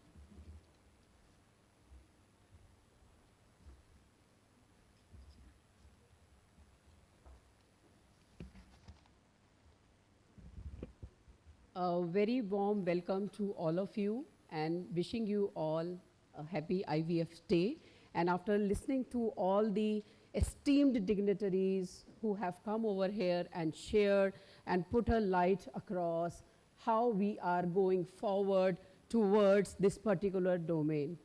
A very warm welcome to all of you and wishing you all a happy IVF Day. And after listening to all the esteemed dignitaries who have come over here and shared and put a light across how we are going forward towards this particular domain.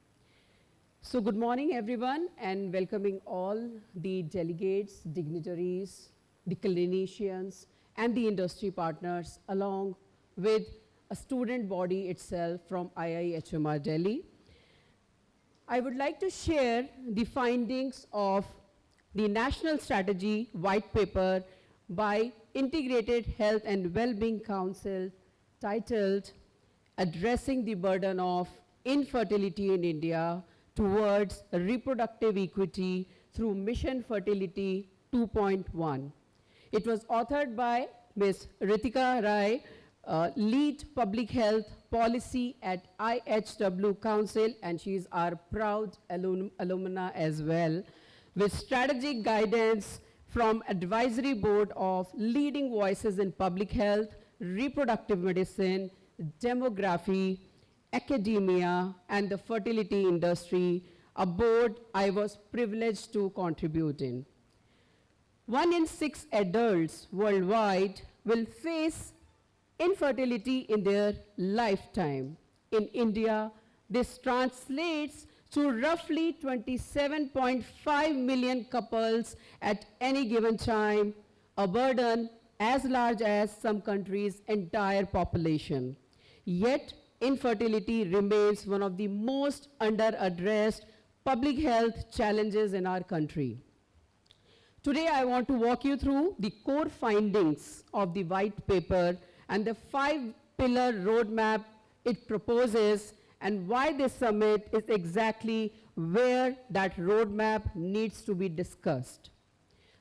So good morning everyone, and welcoming all the delegates, dignitaries, the clinicians and the industry partners, along with a student body itself from IIHMR Delhi. I would like to share the findings of the National Strategy White Paper by Integrated Health and Wellbeing Council, titled Addressing the Burden of Infertility in India Towards Reproductive Equity Through Mission Fertility 2.1. It was authored by Ms. Ritika Rai, lead public health policy at IHW Council, and she is our proud alumna as well, with strategic guidance from advisory board of leading voices in public health, reproductive medicine, demography, academia, and the fertility industry, a board I was privileged to contribute in. 1 in 6 adults worldwide will face infertility in their lifetime. In India, this translates to roughly 27.5 million couples at any given time, a burden as large as some countries' entire population. Yet, infertility remains one of the most under-addressed public health challenges in our country. Today, I want to walk you through the core findings of the white paper and the 5-pillar roadmap it proposes, and why this summit is exactly where that roadmap needs to be discussed.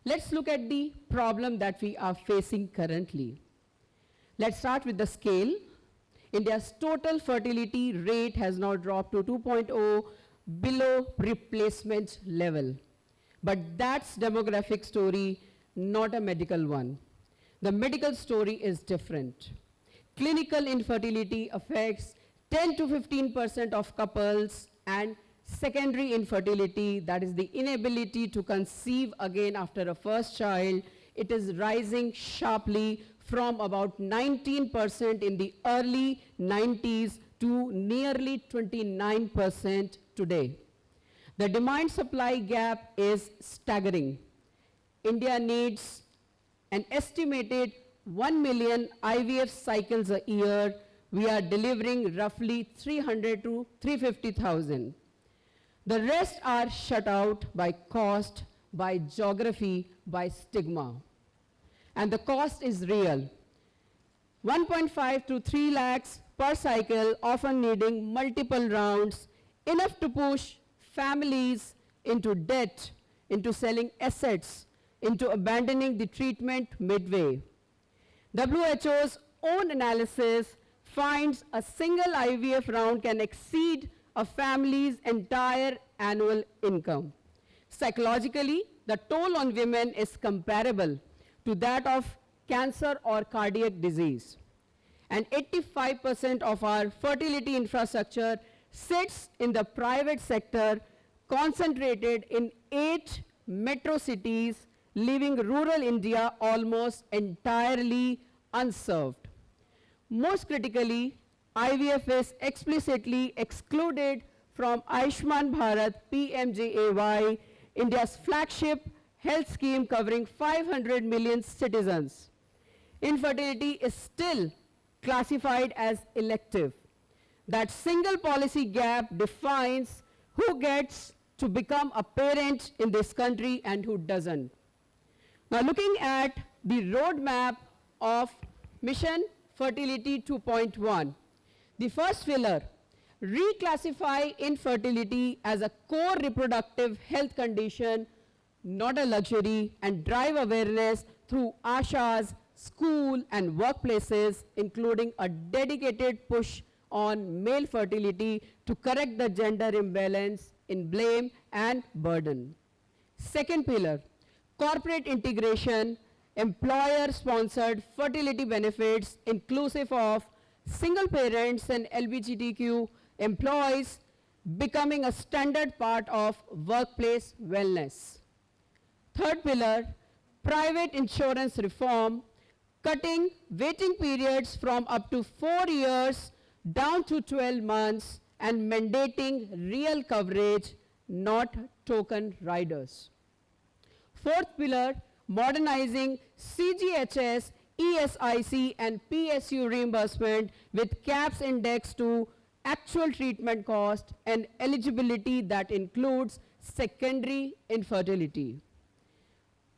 Let's look at the problem that we are facing currently. Let's start with the scale. India's total fertility rate has now dropped to 2.0, below replacement level. But that's demographic story, not a medical one. The medical story is different. Clinical infertility affects 10 to 15% of couples, and secondary infertility, that is the inability to conceive again after a first child, it is rising sharply from about 19% in the early 90s to nearly 29% today. The demand-supply gap is staggering. India needs an estimated 1 million IVF cycles a year. We are delivering roughly 300 to 350,000. The rest are shut out by cost, by geography, by stigma. And the cost is real. 1.5 to 3 lakhs per cycle, often needing multiple rounds, enough to push families into debt, into selling assets, into abandoning the treatment midway. WHO's own analysis finds a single IVF round can exceed a family's entire annual income. Psychologically, the toll on women is comparable to that of cancer or cardiac disease. And 85% of our fertility infrastructure sits in the private sector, concentrated in 8 metro cities, leaving rural India almost entirely unserved. Most critically, IVF is explicitly excluded from Ayushman Bharat PMJAY, India's flagship health scheme covering 500 million citizens. Infertility is still classified as elective. That single policy gap defines who gets to become a parent in this country and who doesn't. Now, looking at the roadmap of Mission Fertility 2.1, the first pillar, reclassify infertility as a core reproductive health condition, not a luxury, and drive awareness through ASHAs, school and workplaces, including a dedicated push on male fertility to correct the gender imbalance in blame and burden. Second pillar, corporate integration, employer-sponsored fertility benefits inclusive of single parents and LGBTQ employees becoming a standard part of workplace wellness. Third pillar, private insurance reform, cutting waiting periods from up to 4 years down to 12 months and mandating real coverage, not token riders. Fourth pillar, modernizing CGHS, ESIC and PSU reimbursement with caps indexed to actual treatment cost and eligibility that includes secondary infertility.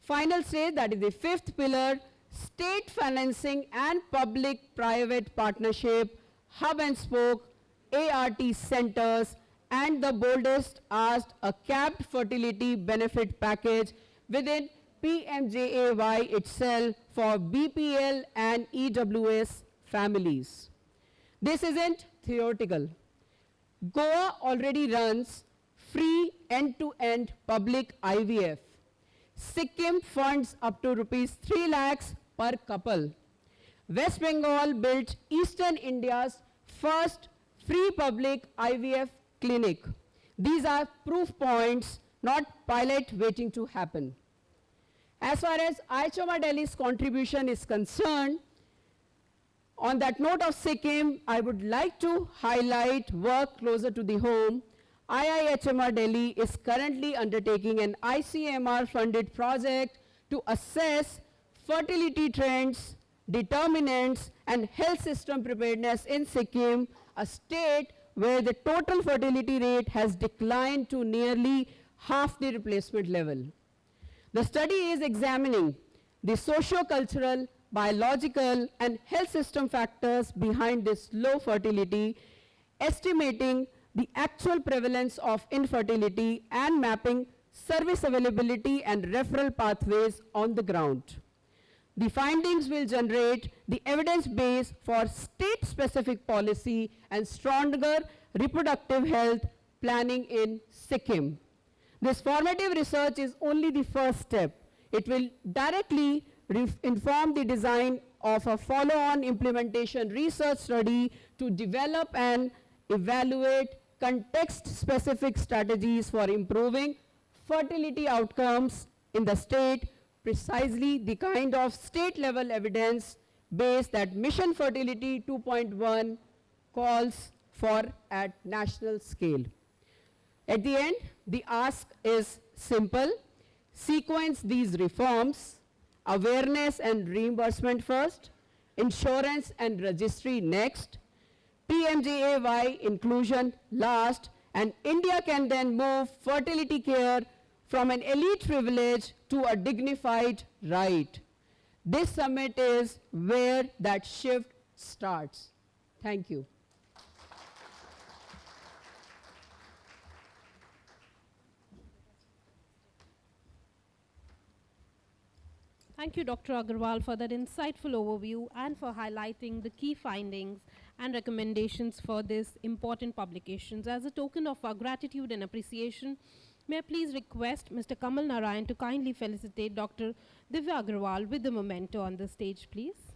Final stage, that is the fifth pillar, state financing and public-private partnership, hub and spoke, ART centers, and the boldest asked, a capped fertility benefit package within PMJAY itself for BPL and EWS families. This isn't theoretical. Goa already runs free end-to-end public IVF. Sikkim funds up to rupees 3 lakhs per couple. West Bengal built Eastern India's first free public IVF clinic. These are proof points, not pilot waiting to happen. As far as IHW Delhi's contribution is concerned, on that note of Sikkim, I would like to highlight work closer to the home. IIHMR Delhi is currently undertaking an ICMR-funded project to assess fertility trends, determinants, and health system preparedness in Sikkim, a state where the total fertility rate has declined to nearly half the replacement level. The study is examining the socio-cultural, biological, and health system factors behind this low fertility, estimating the actual prevalence of infertility and mapping service availability and referral pathways on the ground. The findings will generate the evidence base for state-specific policy and stronger reproductive health planning in Sikkim. This formative research is only the first step. It will directly inform the design of a follow-on implementation research study to develop and evaluate context-specific strategies for improving fertility outcomes in the state, precisely the kind of state-level evidence base that Mission Fertility 2.1 calls for at national scale. At the end, the ask is simple. Sequence these reforms: awareness and reimbursement first, insurance and registry next, PMJAY inclusion last, and India can then move fertility care from an elite privilege to a dignified right. This summit is where that shift starts. Thank you. Thank you, Dr. Agarwal, for that insightful overview and for highlighting the key findings and recommendations for this important publications. As a token of our gratitude and appreciation, may I please request Mr. Kamal Narayan to kindly felicitate Dr. Divya Agarwal with the memento on the stage, please.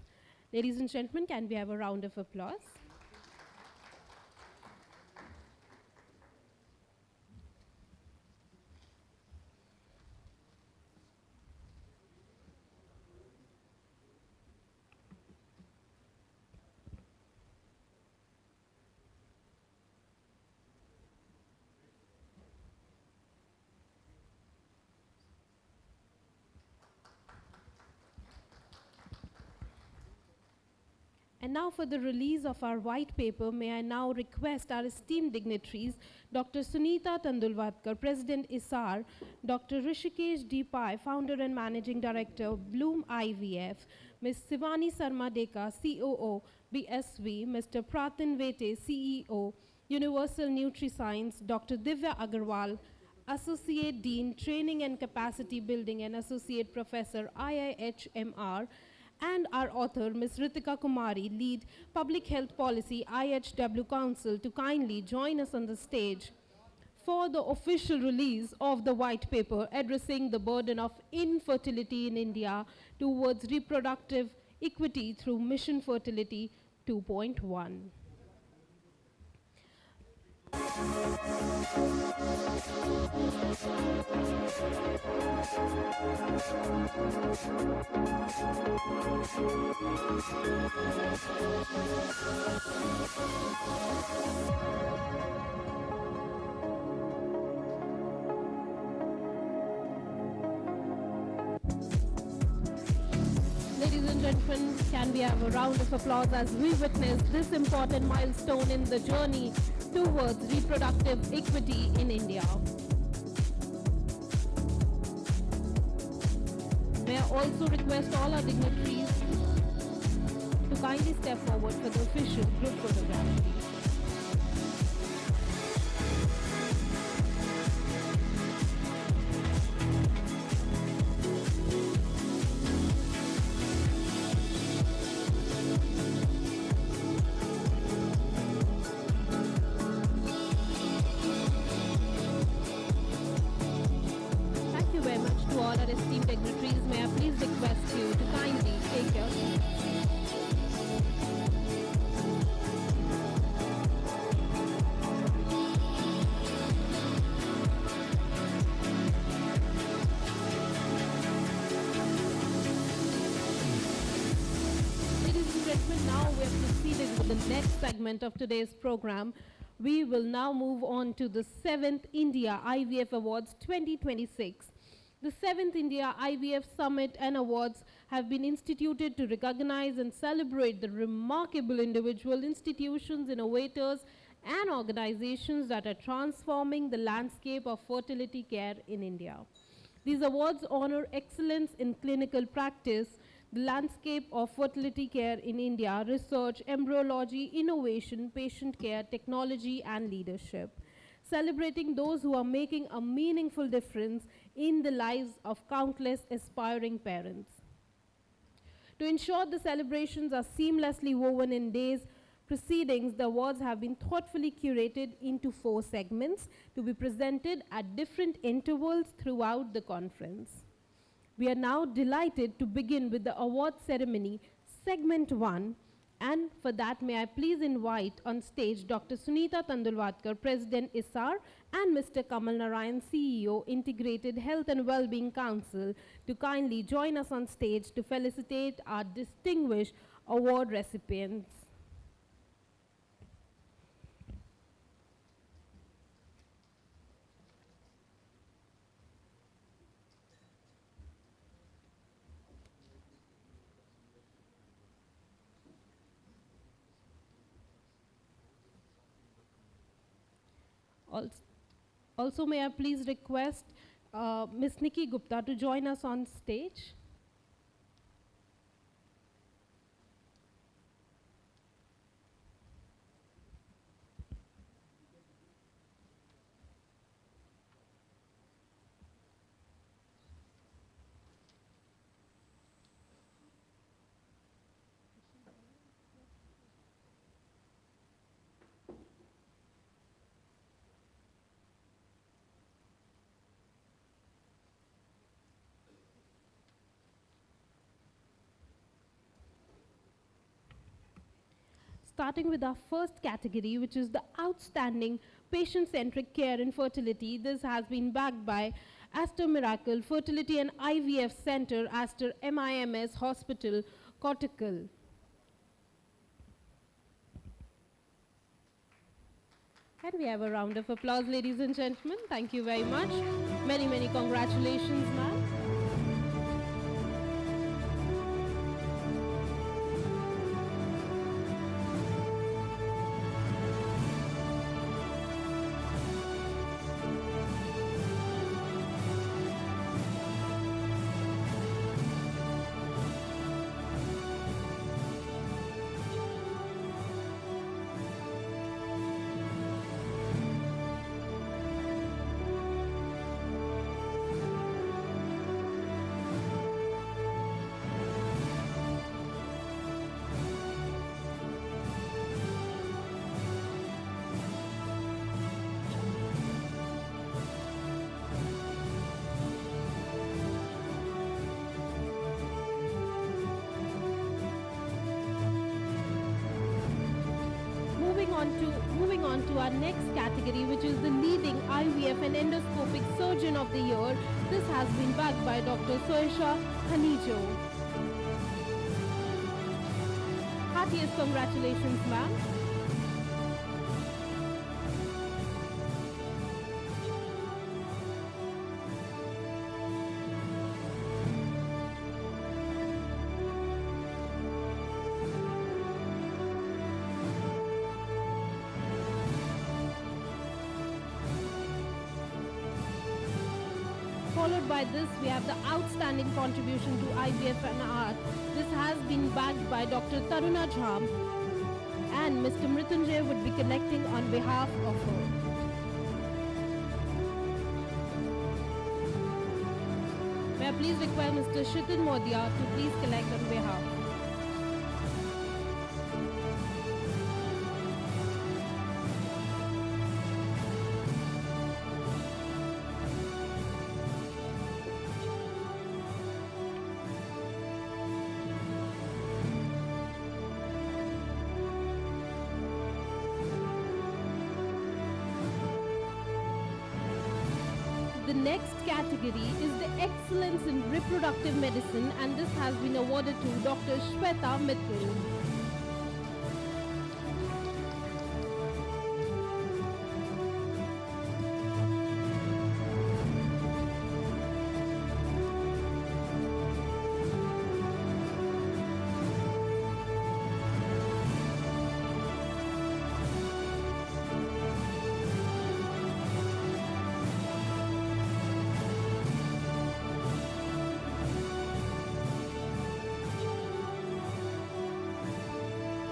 Ladies and gentlemen, can we have a round of applause? And now for the release of our white paper, may I now request our esteemed dignitaries, Dr. Sunita Tandulwadkar, President ISAR, Dr. Rishikesh D. Pai, Founder and Managing Director, Bloom IVF, Ms. Sivani Sarma Deka, COO, BSV, Mr. Pratin Vete, CEO, Universal NutriScience, Dr. Divya Agarwal, Associate Dean, Training and Capacity Building and Associate Professor, IIHMR, and our author, Ms. Ritika Kumari, lead Public Health Policy, IHW Council, to kindly join us on the stage for the official release of the white paper addressing the burden of infertility in India towards reproductive equity through Mission Fertility 2.1. Ladies and gentlemen, can we have a round of applause as we witness this important milestone in the journey towards reproductive equity in India. May I also request all our dignitaries to kindly step forward for the official group photograph, please. Esteemed dignitaries, may I please request you to kindly take your seats. Ladies and gentlemen, now we have proceeded with the next segment of today's program. We will now move on to the 7th India IVF Awards 2026. The 7th India IVF Summit and Awards have been instituted to recognize and celebrate the remarkable individual institutions, innovators, and organizations that are transforming the landscape of fertility care in India. These awards honor excellence in clinical practice, the landscape of fertility care in India, research, embryology, innovation, patient care, technology, and leadership, celebrating those who are making a meaningful difference in the lives of countless aspiring parents. To ensure the celebrations are seamlessly woven in days proceedings, the awards have been thoughtfully curated into 4 segments to be presented at different intervals throughout the conference. We are now delighted to begin with the award ceremony, segment 1, and for that, may I please invite on stage Dr. Sunita Tandulwadkar, President ISAR, and Mr. Kamal Narayan, CEO, Integrated Health and Wellbeing Council, to kindly join us on stage to felicitate our distinguished award recipients. Also, may I please request Ms. Nikki Gupta to join us on stage. starting with our first category, which is the outstanding patient-centric care in fertility. This has been backed by Aster Miracle Fertility and IVF Center, Aster MIMS Hospital, Kottakkal. Can we have a round of applause, ladies and gentlemen? Thank you very much. Many, many congratulations, ma'am. Moving on to our next category, which is the leading IVF and endoscopic surgeon of the year. This has been backed by Dr. Soesha Khanijo. Heartiest congratulations, ma'am. Followed by this, we have the outstanding contribution to IVF and art. This has been backed by Dr. Taruna Jham, and Mr. Mrityunjay would be connecting on behalf of her. May I please request Mr. Shitin Modia to please collect on behalf. The next category is the Excellence in Reproductive Medicine, and this has been awarded to Dr. Shweta Mittal.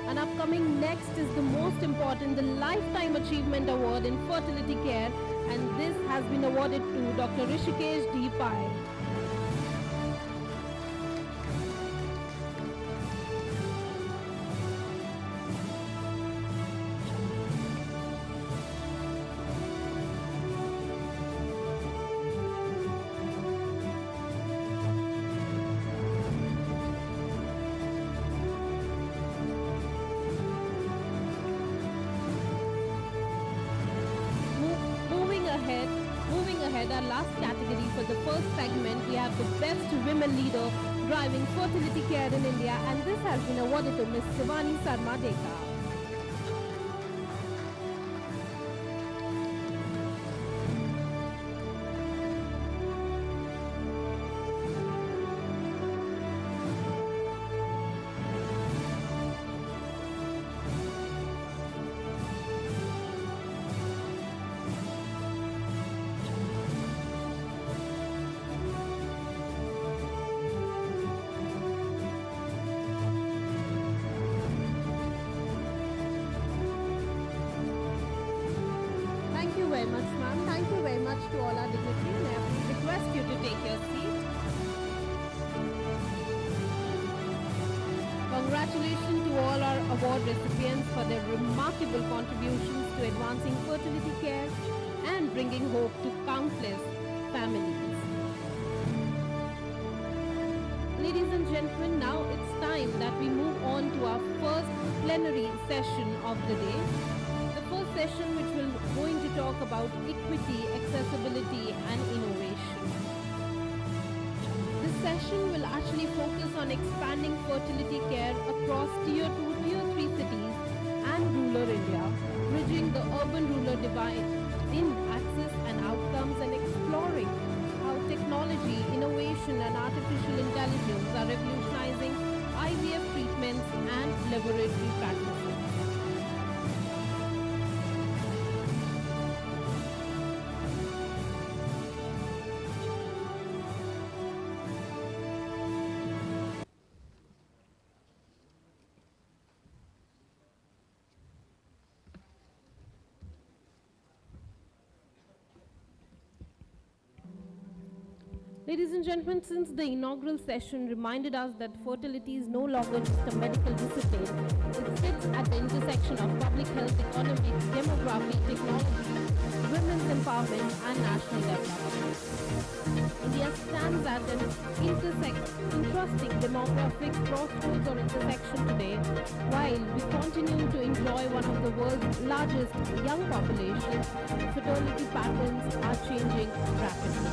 And upcoming next is the most important, the Lifetime Achievement Award in Fertility Care, and this has been awarded to Dr. Rishikesh D. Pai. Moving ahead, our last category for the first segment, we have the Best Women Leader Driving Fertility Care in India, and this has been awarded to Ms. Shivani Sarma Deka. Thank you very much, ma'am. Thank you very much to all our dignitaries. May I please request you to take your seat. Congratulations to all our award recipients for their remarkable contributions to advancing fertility care and bringing hope to countless families. Ladies and gentlemen, now it's time that we move on to our first plenary session of the day. The first session which will going to talk about equity, accessibility and innovation. This session will actually focus on expanding fertility care across tier 2, tier 3 cities and rural India, bridging the urban-rural divide in access and outcomes and exploring how technology, innovation and artificial intelligence are revolutionizing IVF treatments and laboratory practices. Ladies and gentlemen, since the inaugural session reminded us that fertility is no longer just a medical discipline, it sits at the intersection of public health, economics, demography, technology, women's empowerment and national development. India stands at an interesting demographic crossroads or intersection today, while we continue to enjoy one of the world's largest young populations. Fertility patterns are changing rapidly.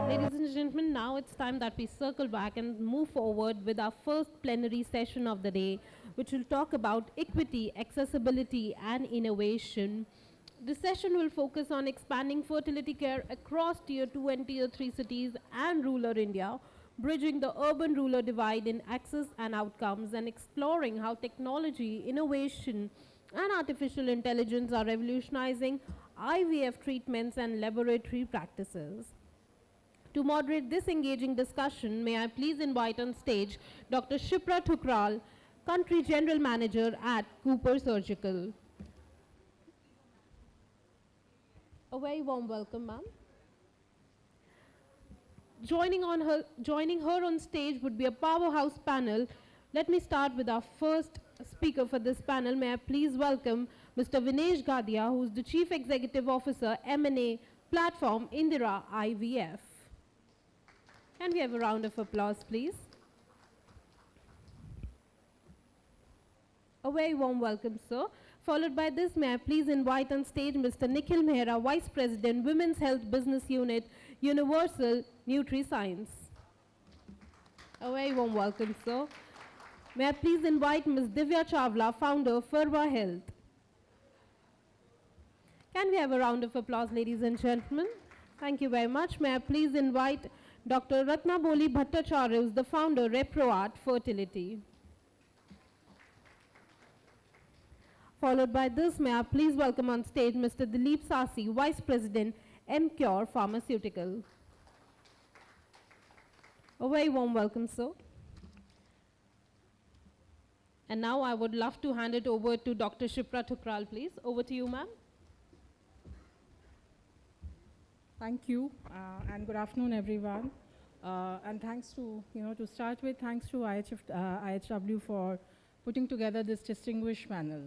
Ladies and gentlemen, now it's time that we circle back and move forward with our first plenary session of the day, which will talk about equity, accessibility, and innovation. The session will focus on expanding fertility care across Tier 2 and Tier 3 cities and rural India, bridging the urban-rural divide in access and outcomes, and exploring how technology, innovation, and artificial intelligence are revolutionizing IVF treatments and laboratory practices. To moderate this engaging discussion, may I please invite on stage Dr. Shipra Thukral, Country General Manager at Cooper Surgical. A very warm welcome, ma'am. Joining her on stage would be a powerhouse panel. Let me start with our first speaker for this panel. May I please welcome Mr. Vinesh Gadia, who is the Chief Executive Officer, M&A Platform India IVF. Can we have a round of applause, please? A very warm welcome, sir. Followed by this, may I please invite on stage Mr. Nikhil Mehra, Vice President, Women's Health Business Unit, Universal NutriScience. A very warm welcome, sir. May I please invite Ms. Divya Chawla, Founder, Ferva Health. Can we have a round of applause, ladies and gentlemen? Thank you very much. May I please invite Dr. Ratnaboli Bhattacharya, who is the founder, ReproArt Fertility. Followed by this, may I please welcome on stage Mr. Dilip Sasi, Vice President, MCure Pharmaceutical. A very warm welcome, sir. And now I would love to hand it over to Dr. Shipra Thukral, please. Over to you, ma'am. Thank you, and good afternoon, everyone. And thanks to, to start with, thanks to IHW for putting together this distinguished panel.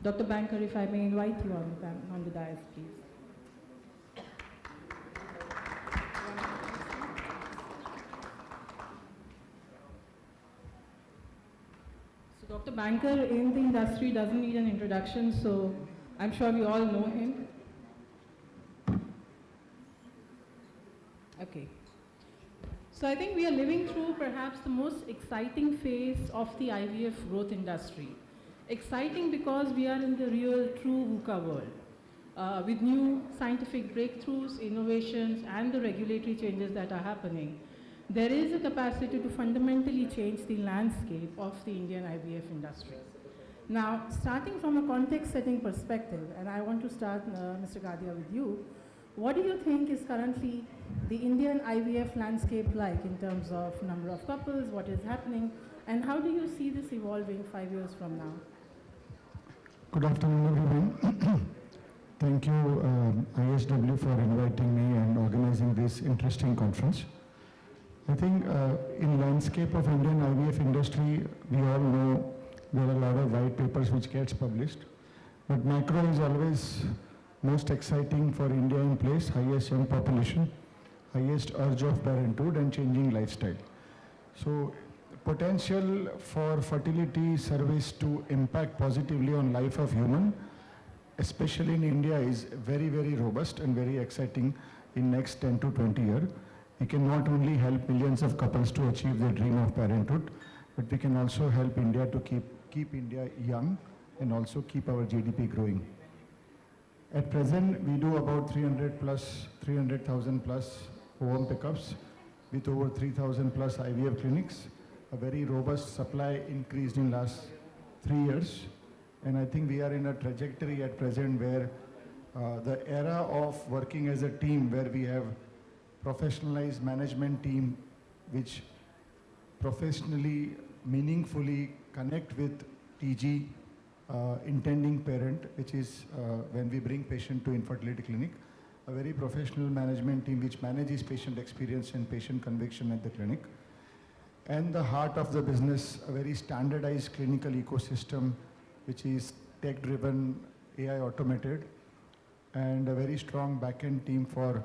Dr. Banker, if I may invite you on the dais, please. Dr. Banker in the industry doesn't need an introduction, so I'm sure we all know him. Okay. So I think we are living through perhaps the most exciting phase of the IVF growth industry. Exciting because we are in the real, true VUCA world, with new scientific breakthroughs, innovations, and the regulatory changes that are happening. There is a capacity to fundamentally change the landscape of the Indian IVF industry. Now, starting from a context-setting perspective, and I want to start, Mr. Gadia, with you, what do you think is currently the Indian IVF landscape like in terms of number of couples, what is happening, and how do you see this evolving 5 years from now? Good afternoon, everyone. Thank you, IHW, for inviting me and organizing this interesting conference. I think in landscape of Indian IVF industry, we all know there are a lot of white papers which gets published, but macro is always most exciting for India in place, highest young population, highest urge of parenthood and changing lifestyle. So potential for fertility service to impact positively on life of human, especially in India, is very, very robust and very exciting in next 10 to 20 years. We can not only help millions of couples to achieve their dream of parenthood, but we can also help India to keep India young and also keep our GDP growing. At present, we do about 300,000 plus home pickups with over 3,000 plus IVF clinics. A very robust supply increased in last 3 years. And I think we are in a trajectory at present where the era of working as a team where we have professionalized management team which professionally, meaningfully connect with TG, intending parent, which is when we bring patient to infertility clinic, a very professional management team which manages patient experience and patient conviction at the clinic. And the heart of the business, a very standardized clinical ecosystem which is tech-driven, AI automated, and a very strong back-end team for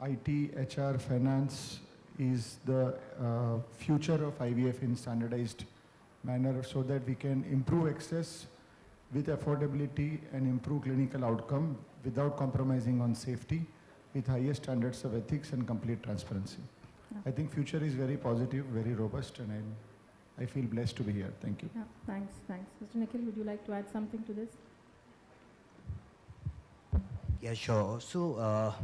IT, HR, finance is the future of IVF in standardized manner so that we can improve access with affordability and improve clinical outcome without compromising on safety with highest standards of ethics and complete transparency. Yeah. I think future is very positive, very robust, and I feel blessed to be here. Thank you. Yeah, thanks. Mr. Nikhil, would you like to add something to this? Yeah, sure. So,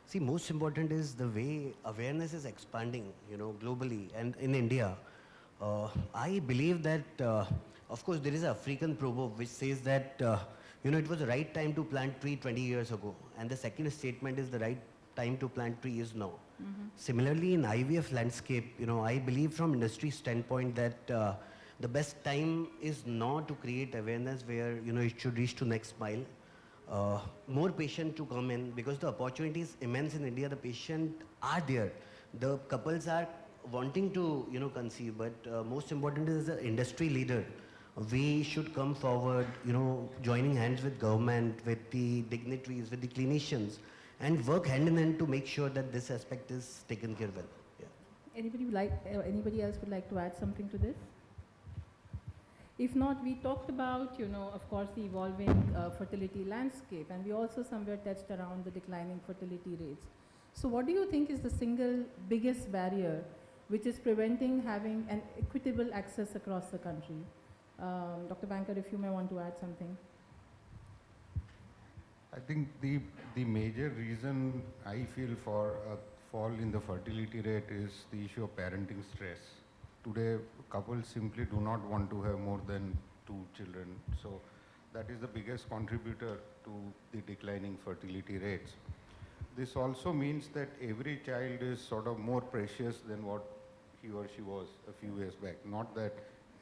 see, most important is the way awareness is expanding, globally and in India. I believe that, of course, there is an African proverb which says that, it was the right time to plant tree 20 years ago. And the second statement is the right time to plant tree is now. Similarly, in IVF landscape, I believe from industry standpoint that the best time is now to create awareness where, it should reach to next mile. More patient to come in because the opportunity is immense in India. The patient are there. The couples are wanting to, conceive, but most important is the industry leader. We should come forward, joining hands with government, with the dignitaries, with the clinicians, and work hand in hand to make sure that this aspect is taken care of well. Yeah. Anybody else would like to add something to this? If not, we talked about, of course, the evolving fertility landscape, and we also somewhere touched around the declining fertility rates. So what do you think is the single biggest barrier which is preventing having an equitable access across the country? Dr. Banker, if you may want to add something. I think the major reason I feel for a fall in the fertility rate is the issue of parenting stress. Today, couples simply do not want to have more than 2 children. So that is the biggest contributor to the declining fertility rates. This also means that every child is sort of more precious than what he or she was a few years back. Not that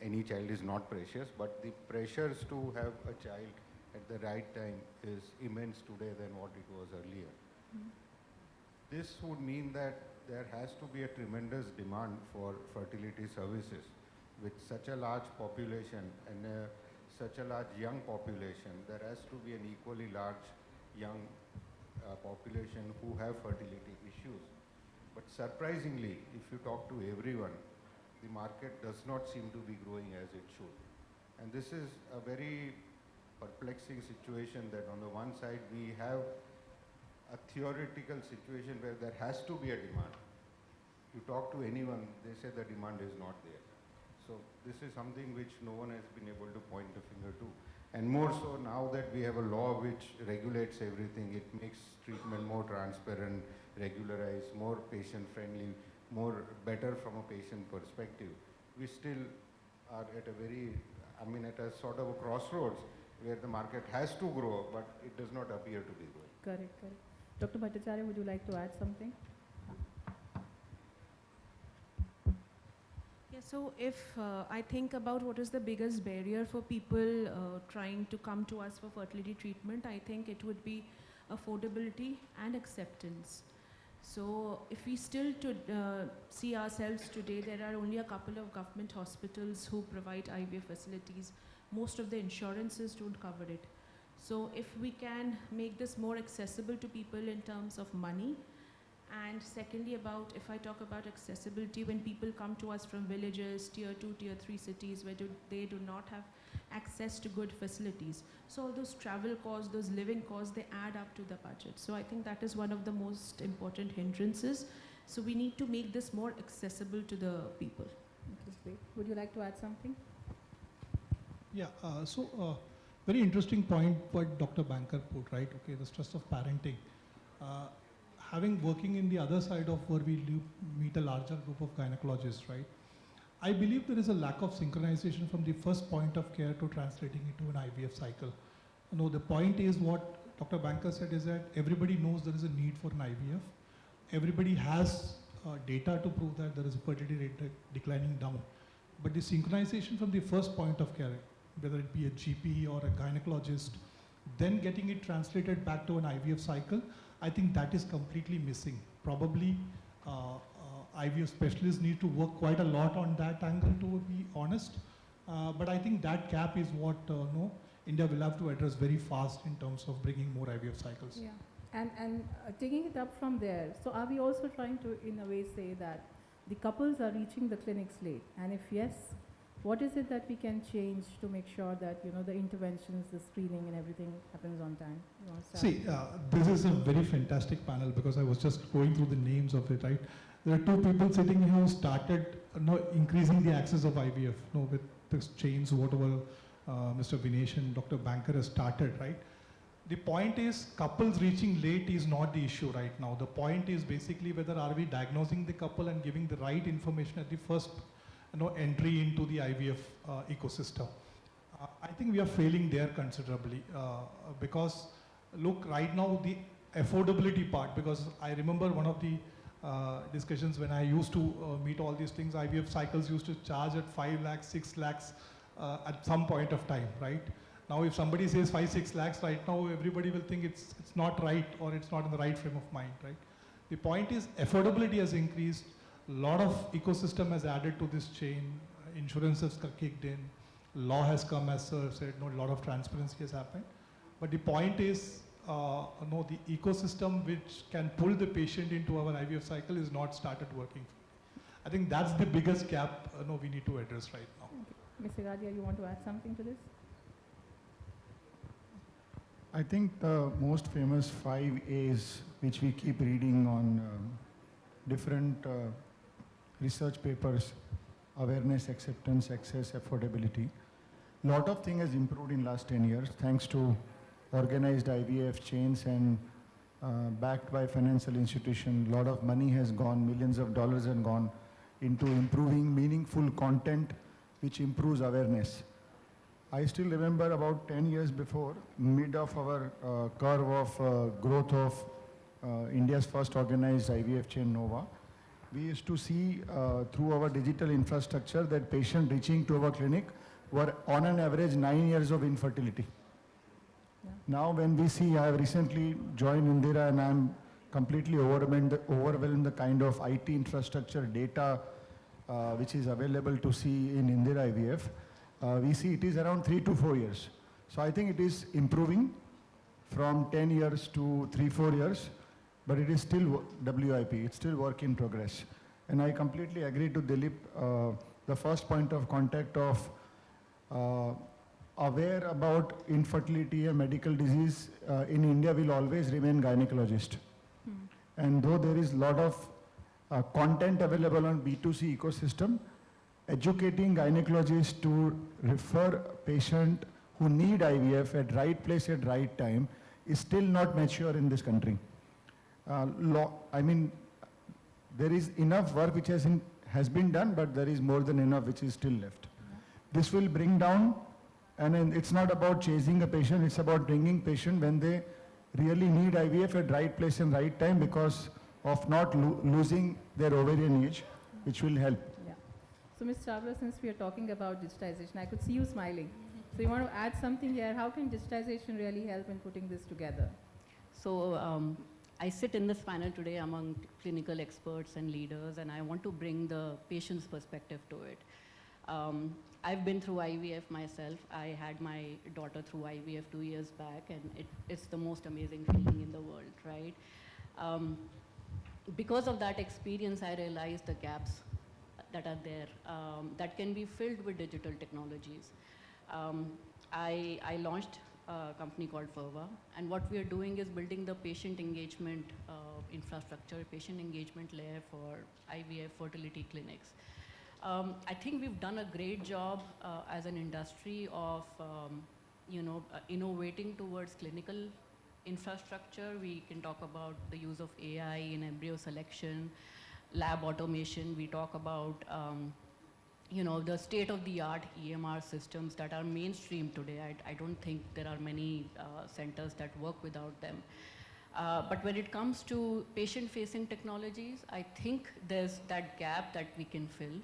any child is not precious, but the pressures to have a child at the right time is immense today than what it was earlier. This would mean that there has to be a tremendous demand for fertility services. With such a large population and such a large young population, there has to be an equally large young population who have fertility issues. But surprisingly, if you talk to everyone, the market does not seem to be growing as it should. And this is a very perplexing situation that on the one side we have a theoretical situation where there has to be a demand. You talk to anyone, they say the demand is not there. So this is something which no one has been able to point the finger to. And more so now that we have a law which regulates everything, it makes treatment more transparent, regularized, more patient-friendly, more better from a patient perspective. We still are at a very, at a sort of a crossroads where the market has to grow, but it does not appear to be growing. Correct. Dr. Bhattacharya, would you like to add something? Yeah, so if I think about what is the biggest barrier for people trying to come to us for fertility treatment, I think it would be affordability and acceptance. So if we still see ourselves today, there are only a couple of government hospitals who provide IVF facilities. Most of the insurances don't cover it. So if we can make this more accessible to people in terms of money, and secondly if I talk about accessibility, when people come to us from villages, tier 2, tier 3 cities where they do not have access to good facilities. So all those travel costs, those living costs, they add up to the budget. So I think that is one of the most important hindrances. So we need to make this more accessible to the people. Okay, great. Would you like to add something? Yeah, very interesting point what Dr. Banker put, right? Okay, the stress of parenting. Having working in the other side of where we meet a larger group of gynecologists, right? I believe there is a lack of synchronization from the first point of care to translating into an IVF cycle. The point is what Dr. Banker said is that everybody knows there is a need for an IVF. Everybody has data to prove that there is a fertility rate declining down. But the synchronization from the first point of care, whether it be a GP or a gynecologist, then getting it translated back to an IVF cycle, I think that is completely missing. Probably IVF specialists need to work quite a lot on that angle, to be honest. But I think that gap is what India will have to address very fast in terms of bringing more IVF cycles. Yeah, and taking it up from there, so are we also trying to, in a way, say that the couples are reaching the clinics late? And if yes, what is it that we can change to make sure that, the interventions, the screening and everything happens on time? You want to start? See, this is a very fantastic panel because I was just going through the names of it, right? There are two people sitting here who started increasing the access of IVF, with the chains, whatever Mr. Vinesh and Dr. Banker has started, right? The point is, couples reaching late is not the issue right now. The point is basically whether are we diagnosing the couple and giving the right information at the first entry into the IVF ecosystem. I think we are failing there considerably because look, right now the affordability part, because I remember one of the discussions when I used to meet all these things, IVF cycles used to charge at 5 lakhs, 6 lakhs at some point of time, right? Now if somebody says 5-6 lakhs right now, everybody will think it's not right or it's not in the right frame of mind, right? The point is affordability has increased, a lot of ecosystem has added to this chain, insurance has kicked in, law has come, as sir said, a lot of transparency has happened. But the point is, the ecosystem which can pull the patient into our IVF cycle is not started working. I think that's the biggest gap we need to address right now. Okay. Mr. Gadia, you want to add something to this? I think the most famous 5 A's, which we keep reading on different research papers, awareness, acceptance, access, affordability. A lot of things has improved in last 10 years thanks to organized IVF chains and backed by financial institutions. A lot of money has gone, millions of dollars have gone into improving meaningful content which improves awareness. I still remember about 10 years before, mid of our curve of growth of India's first organized IVF chain, Nova, we used to see through our digital infrastructure that patients reaching to our clinic were on an average 9 years of infertility. Yeah. Now when we see, I have recently joined Indira and I'm completely overwhelmed the kind of IT infrastructure data which is available to see in Indira IVF. We see it is around 3 to 4 years. So I think it is improving from 10 years to 3-4 years, but it is still WIP, it's still work in progress. And I completely agree to Dilip, the first point of contact of aware about infertility and medical disease in India will always remain gynecologist. And though there is a lot of content available on B2C ecosystem, educating gynecologists to refer patient who need IVF at right place at right time is still not mature in this country. I mean, there is enough work which has been done, but there is more than enough which is still left. This will bring down, and it's not about chasing a patient, it's about bringing patient when they really need IVF at right place and right time because of not losing their ovarian age, which will help. So, Ms. Chawla, since we are talking about digitization, I could see you smiling. So, you want to add something here? How can digitization really help in putting this together? So, I sit in this panel today among clinical experts and leaders, and I want to bring the patient's perspective to it. I've been through IVF myself. I had my daughter through IVF 2 years back, and it's the most amazing feeling in the world, right? Because of that experience, I realized the gaps that are there that can be filled with digital technologies. I launched a company called Ferva, and what we are doing is building the patient engagement infrastructure, patient engagement layer for IVF fertility clinics. I think we've done a great job as an industry of innovating towards clinical infrastructure. We can talk about the use of AI in embryo selection, lab automation. We talk about you know, the state-of-the-art EMR systems that are mainstream today. I don't think there are many centers that work without them. But when it comes to patient-facing technologies, I think there's that gap that we can fill,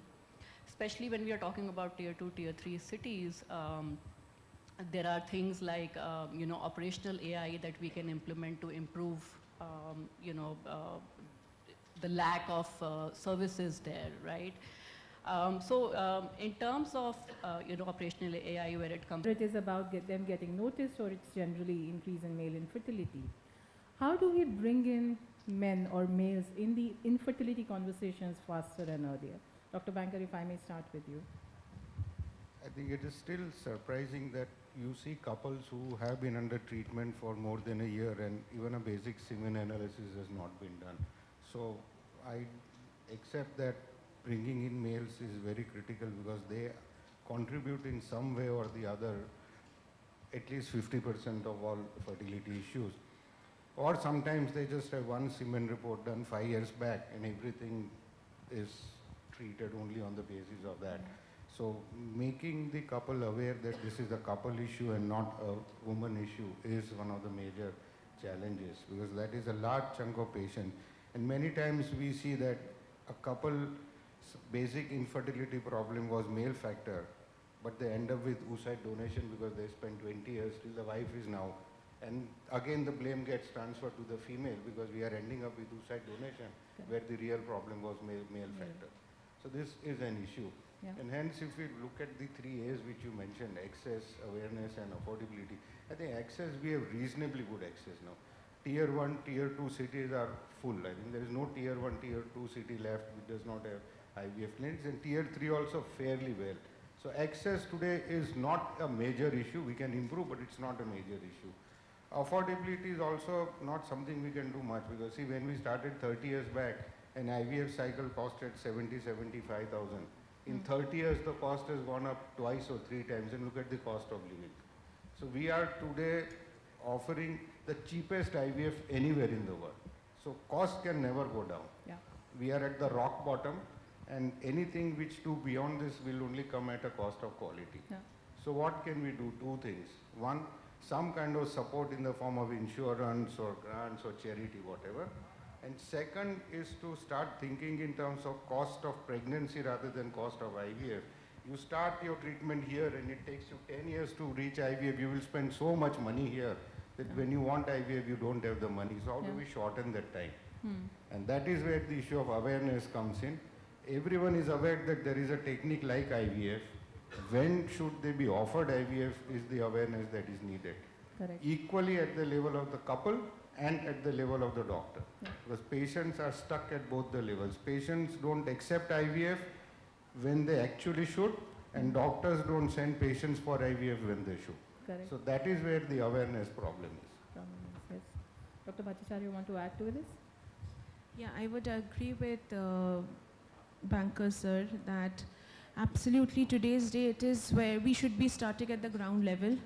especially when we are talking about tier 2, tier 3 cities. There are things like, you know, operational AI that we can implement to improve, you know, the lack of services there, right? In terms of, you know, operational AI, where it comes... It is about them getting noticed, or it's generally increase in male infertility. How do we bring in men or males in the infertility conversations faster and earlier? Dr. Banker, if I may start with you. I think it is still surprising that you see couples who have been under treatment for more than a year and even a basic semen analysis has not been done. So I accept that bringing in males is very critical because they contribute in some way or the other at least 50% of all fertility issues. Or sometimes they just have one semen report done 5 years back and everything is treated only on the basis of that. So making the couple aware that this is a couple issue and not a woman issue is one of the major challenges, because that is a large chunk of patients. And many times we see that a couple's basic infertility problem was male factor, but they end up with oocyte donation because they spent 20 years till the wife is now. And again the blame gets transferred to the female because we are ending up with oocyte donation where the real problem was male factor. So this is an issue. Yeah. And hence if we look at the 3 A's which you mentioned, access, awareness and affordability, I think access, we have reasonably good access now. Tier 1, tier 2 cities are full. I think there is no tier 1, tier 2 city left which does not have IVF clinics, and tier 3 also fairly well. So access today is not a major issue. We can improve, but it's not a major issue. Affordability is also not something we can do much, because see, when we started 30 years back, an IVF cycle costed 75,000. In 30 years, the cost has gone up twice or 3 times, and look at the cost of living. So we are today offering the cheapest IVF anywhere in the world. So cost can never go down. Yeah. We are at the rock bottom, and anything which do beyond this will only come at a cost of quality. Yeah. So what can we do? 2 things. One, some kind of support in the form of insurance or grants or charity, whatever. And second is to start thinking in terms of cost of pregnancy rather than cost of IVF. You start your treatment here and it takes you 10 years to reach IVF. You will spend so much money here that when you want IVF, you don't have the money. So how do we shorten that time? And that is where the issue of awareness comes in. Everyone is aware that there is a technique like IVF. When should they be offered IVF is the awareness that is needed. Correct. Equally at the level of the couple and at the level of the doctor. Because patients are stuck at both the levels. Patients don't accept IVF when they actually should, and doctors don't send patients for IVF when they should. Correct. So that is where the awareness problem is. Yes. Dr. Bhattacharya, you want to add to this? Yeah, I would agree with Banker sir that absolutely today's day it is where we should be starting at the ground level.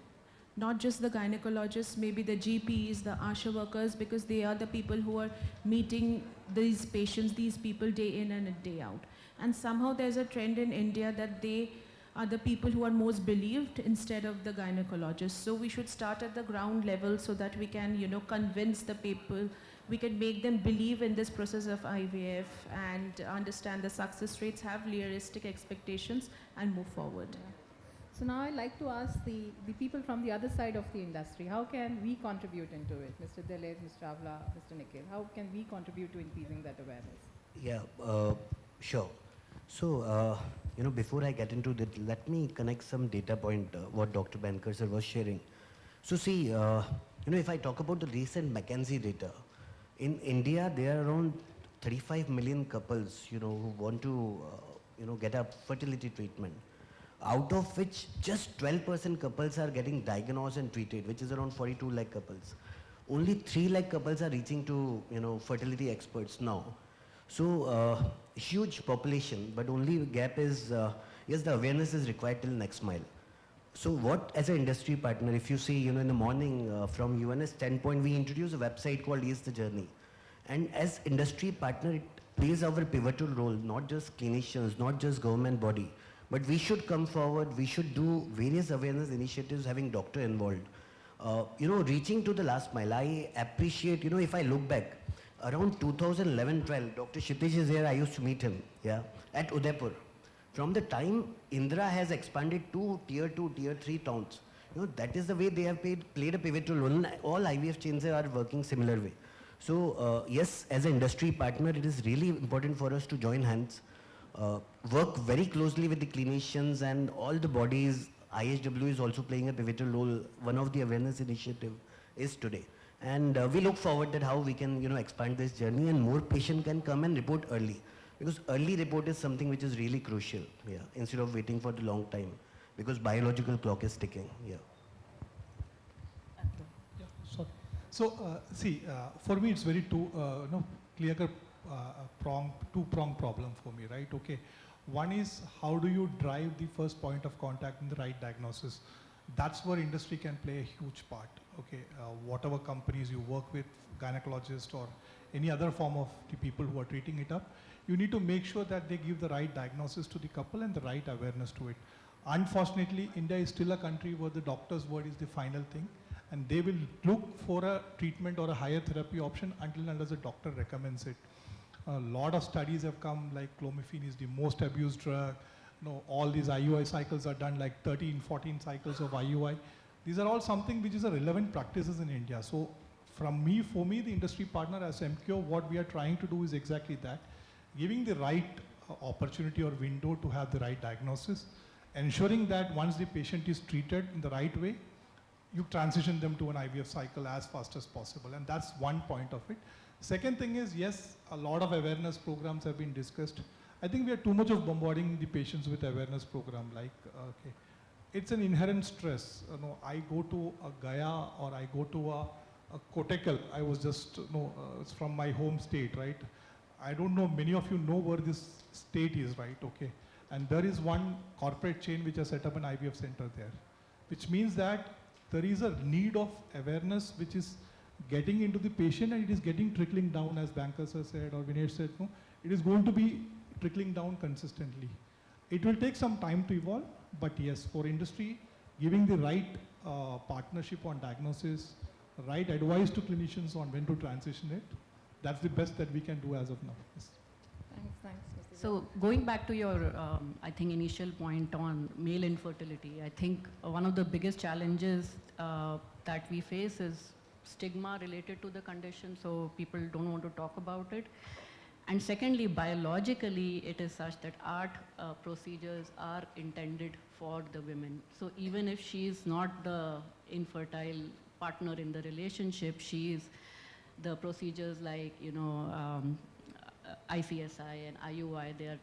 Not just the gynecologists, maybe the GPs, the ASHA workers, because they are the people who are meeting these patients, these people day in and day out. And somehow there's a trend in India that they are the people who are most believed instead of the gynecologists. So we should start at the ground level so that we can, you know, convince the people, we can make them believe in this process of IVF and understand the success rates, have realistic expectations and move forward. Yeah. So now I'd like to ask the people from the other side of the industry, how can we contribute into it? Mr. Dilip, Mr. Avla, Mr. Nikhil, how can we contribute to increasing that awareness? Yeah, sure. So, you know, before I get into that, let me connect some data point, what Dr. Banker sir was sharing. So see, you know, if I talk about the recent McKinsey data, in India, there are around 35 million couples, you know, who want to, you know, get a fertility treatment. Out of which just 12% couples are getting diagnosed and treated, which is around 42 lakh couples. Only 3 lakh couples are reaching to, you know, fertility experts now. So huge population, but only gap is, yes, the awareness is required till next mile. So what, as an industry partner, if you see, you know, in the morning from UNS standpoint, we introduced a website called Ease the Journey. And as industry partner, it plays our pivotal role, not just clinicians, not just government body, But we should come forward, we should do various awareness initiatives having doctor involved. Reaching to the last mile, I appreciate, if I look back, around 2011-12, Dr. Kshitij is here, I used to meet him, at Udaipur. From the time Indira has expanded to tier 2, tier 3 towns, that is the way they have played a pivotal role. All IVF chains are working similar way. So yes, as an industry partner, it is really important for us to join hands, work very closely with the clinicians and all the bodies. IHW is also playing a pivotal role. One of the awareness initiative is today. And we look forward that how we can, expand this journey and more patients can come and report early. Because early report is something which is really crucial, instead of waiting for the long time. Because biological clock is ticking, Sorry. So, for me it's very clear two-pronged problem for me, right? Okay. One is how do you drive the first point of contact in the right diagnosis? That's where industry can play a huge part. Okay, whatever companies you work with, gynecologist or any other form of the people who are treating it up, you need to make sure that they give the right diagnosis to the couple and the right awareness to it. Unfortunately, India is still a country where the doctor's word is the final thing, and they will look for a treatment or a higher therapy option until and unless the doctor recommends it. A lot of studies have come, like clomiphene is the most abused drug. All these IUI cycles are done, like 13, 14 cycles of IUI. These are all something which is a relevant practices in India. So for me, the industry partner as MCO, what we are trying to do is exactly that, giving the right opportunity or window to have the right diagnosis, ensuring that once the patient is treated in the right way, you transition them to an IVF cycle as fast as possible. And that's one point of it. Second thing is, yes, a lot of awareness programs have been discussed. I think we are too much of bombarding the patients with awareness program. Like, okay, it's an inherent stress. I go to a Gaya or I go to a Kottakkal. I was just, it's from my home state, right? I don't know, many of you know where this state is, right? Okay. And there is one corporate chain which has set up an IVF center there, which means that there is a need of awareness which is getting into the patient and it is getting trickling down, as Bankers have said or Vinesh said, it is going to be trickling down consistently. It will take some time to evolve, but yes, for industry, giving the right partnership on diagnosis, right advice to clinicians on when to transition it, that's the best that we can do as of now. Yes. Thanks. So going back to your, I think, initial point on male infertility, I think one of the biggest challenges that we face is stigma related to the condition, so people don't want to talk about it. And secondly, biologically, it is such that art procedures are intended for the women. So even if she is not the infertile partner in the relationship, she is the procedures like, ICSI and IUI, they are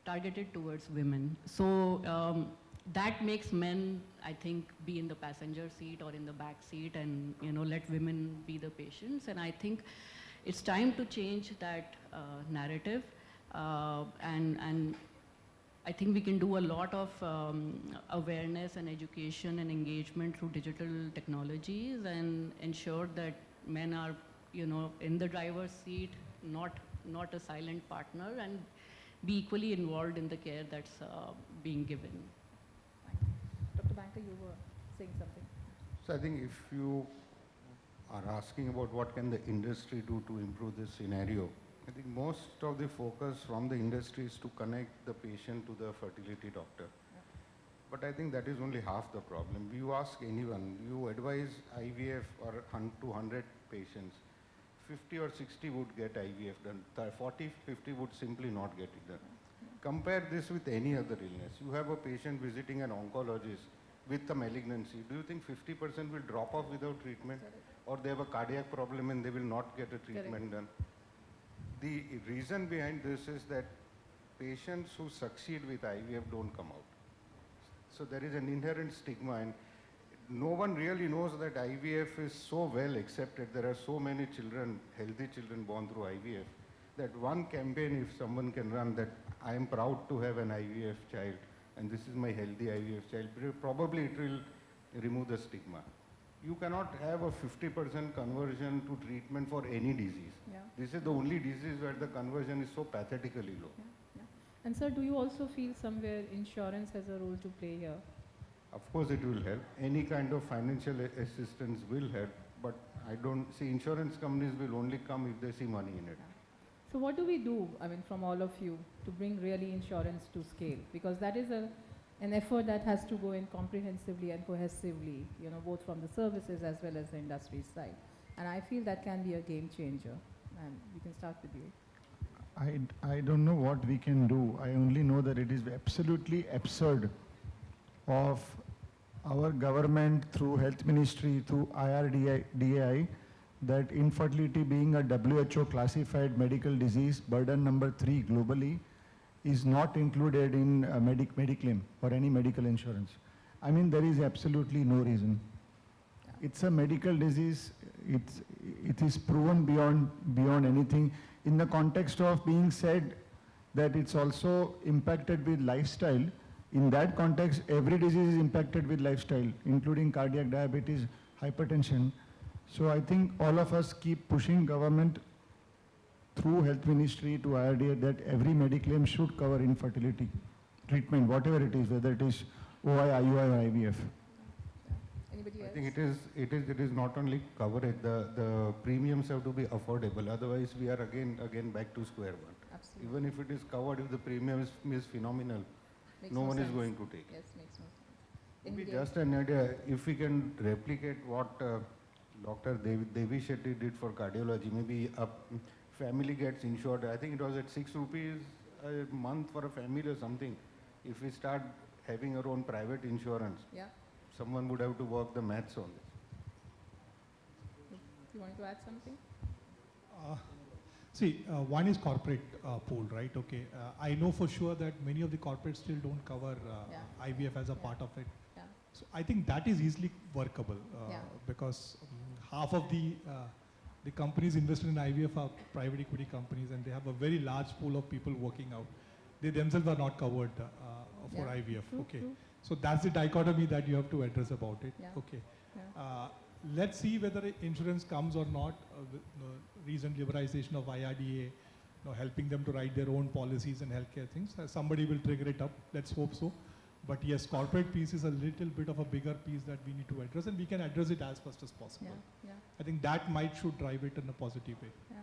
targeted towards women. So that makes men, I think, be in the passenger seat or in the back seat and, let women be the patients. And I think it's time to change that narrative. And I think we can do a lot of awareness and education and engagement through digital technologies and ensure that men are, in the driver's seat, not a silent partner, and be equally involved in the care that's being given. Dr. Banker, you were saying something. So I think if you are asking about what can the industry do to improve this scenario, I think most of the focus from the industry is to connect the patient to the fertility doctor. Yeah. But I think that is only half the problem. You ask anyone, you advise IVF or to 100 patients, 50 or 60 would get IVF done, 40, 50 would simply not get it done. Compare this with any other illness. You have a patient visiting an oncologist with a malignancy. Do you think 50% will drop off without treatment? Or they have a cardiac problem and they will not get a treatment done? The reason behind this is that patients who succeed with IVF don't come out. So there is an inherent stigma, and no one really knows that IVF is so well accepted. There are so many children, healthy children born through IVF, that one campaign, if someone can run, that I am proud to have an IVF child and this is my healthy IVF child, probably it will remove the stigma. You cannot have a 50% conversion to treatment for any disease. Yeah. This is the only disease where the conversion is so pathetically low. Yeah. And sir, do you also feel somewhere insurance has a role to play here? Of course it will help. Any kind of financial assistance will help, but I don't see insurance companies will only come if they see money in it. So what do we do, I mean, from all of you to bring really insurance to scale? Because that is an effort that has to go in comprehensively and cohesively, you know, both from the services as well as the industry side. And I feel that can be a game changer. And we can start with you. I don't know what we can do. I only know that it is absolutely absurd of our government through Health Ministry, through IRDAI, that infertility being a WHO classified medical disease, burden number 3 globally, is not included in Mediclaim or any medical insurance. I mean, there is absolutely no reason. It's a medical disease. It is proven beyond anything. In the context of being said that it's also impacted with lifestyle, in that context, every disease is impacted with lifestyle, including cardiac, diabetes, hypertension. So I think all of us keep pushing government through Health Ministry to IRDA that every Mediclaim should cover infertility treatment, whatever it is, whether it is OI, IUI or IVF. Anybody else? I think it is not only coverage, the premiums have to be affordable, otherwise we are again back to square one. Absolutely. Even if it is covered, if the premium is phenomenal, no one is going to take it. Yes, makes no sense. Maybe Anybody else? just an idea, if we can replicate what Dr. Devi Shetty did for cardiology, maybe a family gets insured, I think it was at 6 rupees a month for a family or something. If we start having our own private insurance, Yeah. someone would have to work the maths on this. You want to add something? One is corporate pool, right? Okay. I know for sure that many of the corporates still don't cover IVF as a part of it. Yeah. So I think that is easily workable because half of the companies invested in IVF are private equity companies, and they have a very large pool of people working out. They themselves are not covered for IVF. True, okay. true. So that's the dichotomy that you have to address about it. Yeah. Okay. Yeah. Let's see whether insurance comes or not. With recent liberalization of IRDA, helping them to write their own policies and healthcare things. Somebody will trigger it up. Let's hope so. But yes, corporate piece is a little bit of a bigger piece that we need to address, and we can address it as fast as possible. Yeah. I think that should drive it in a positive way. Yeah.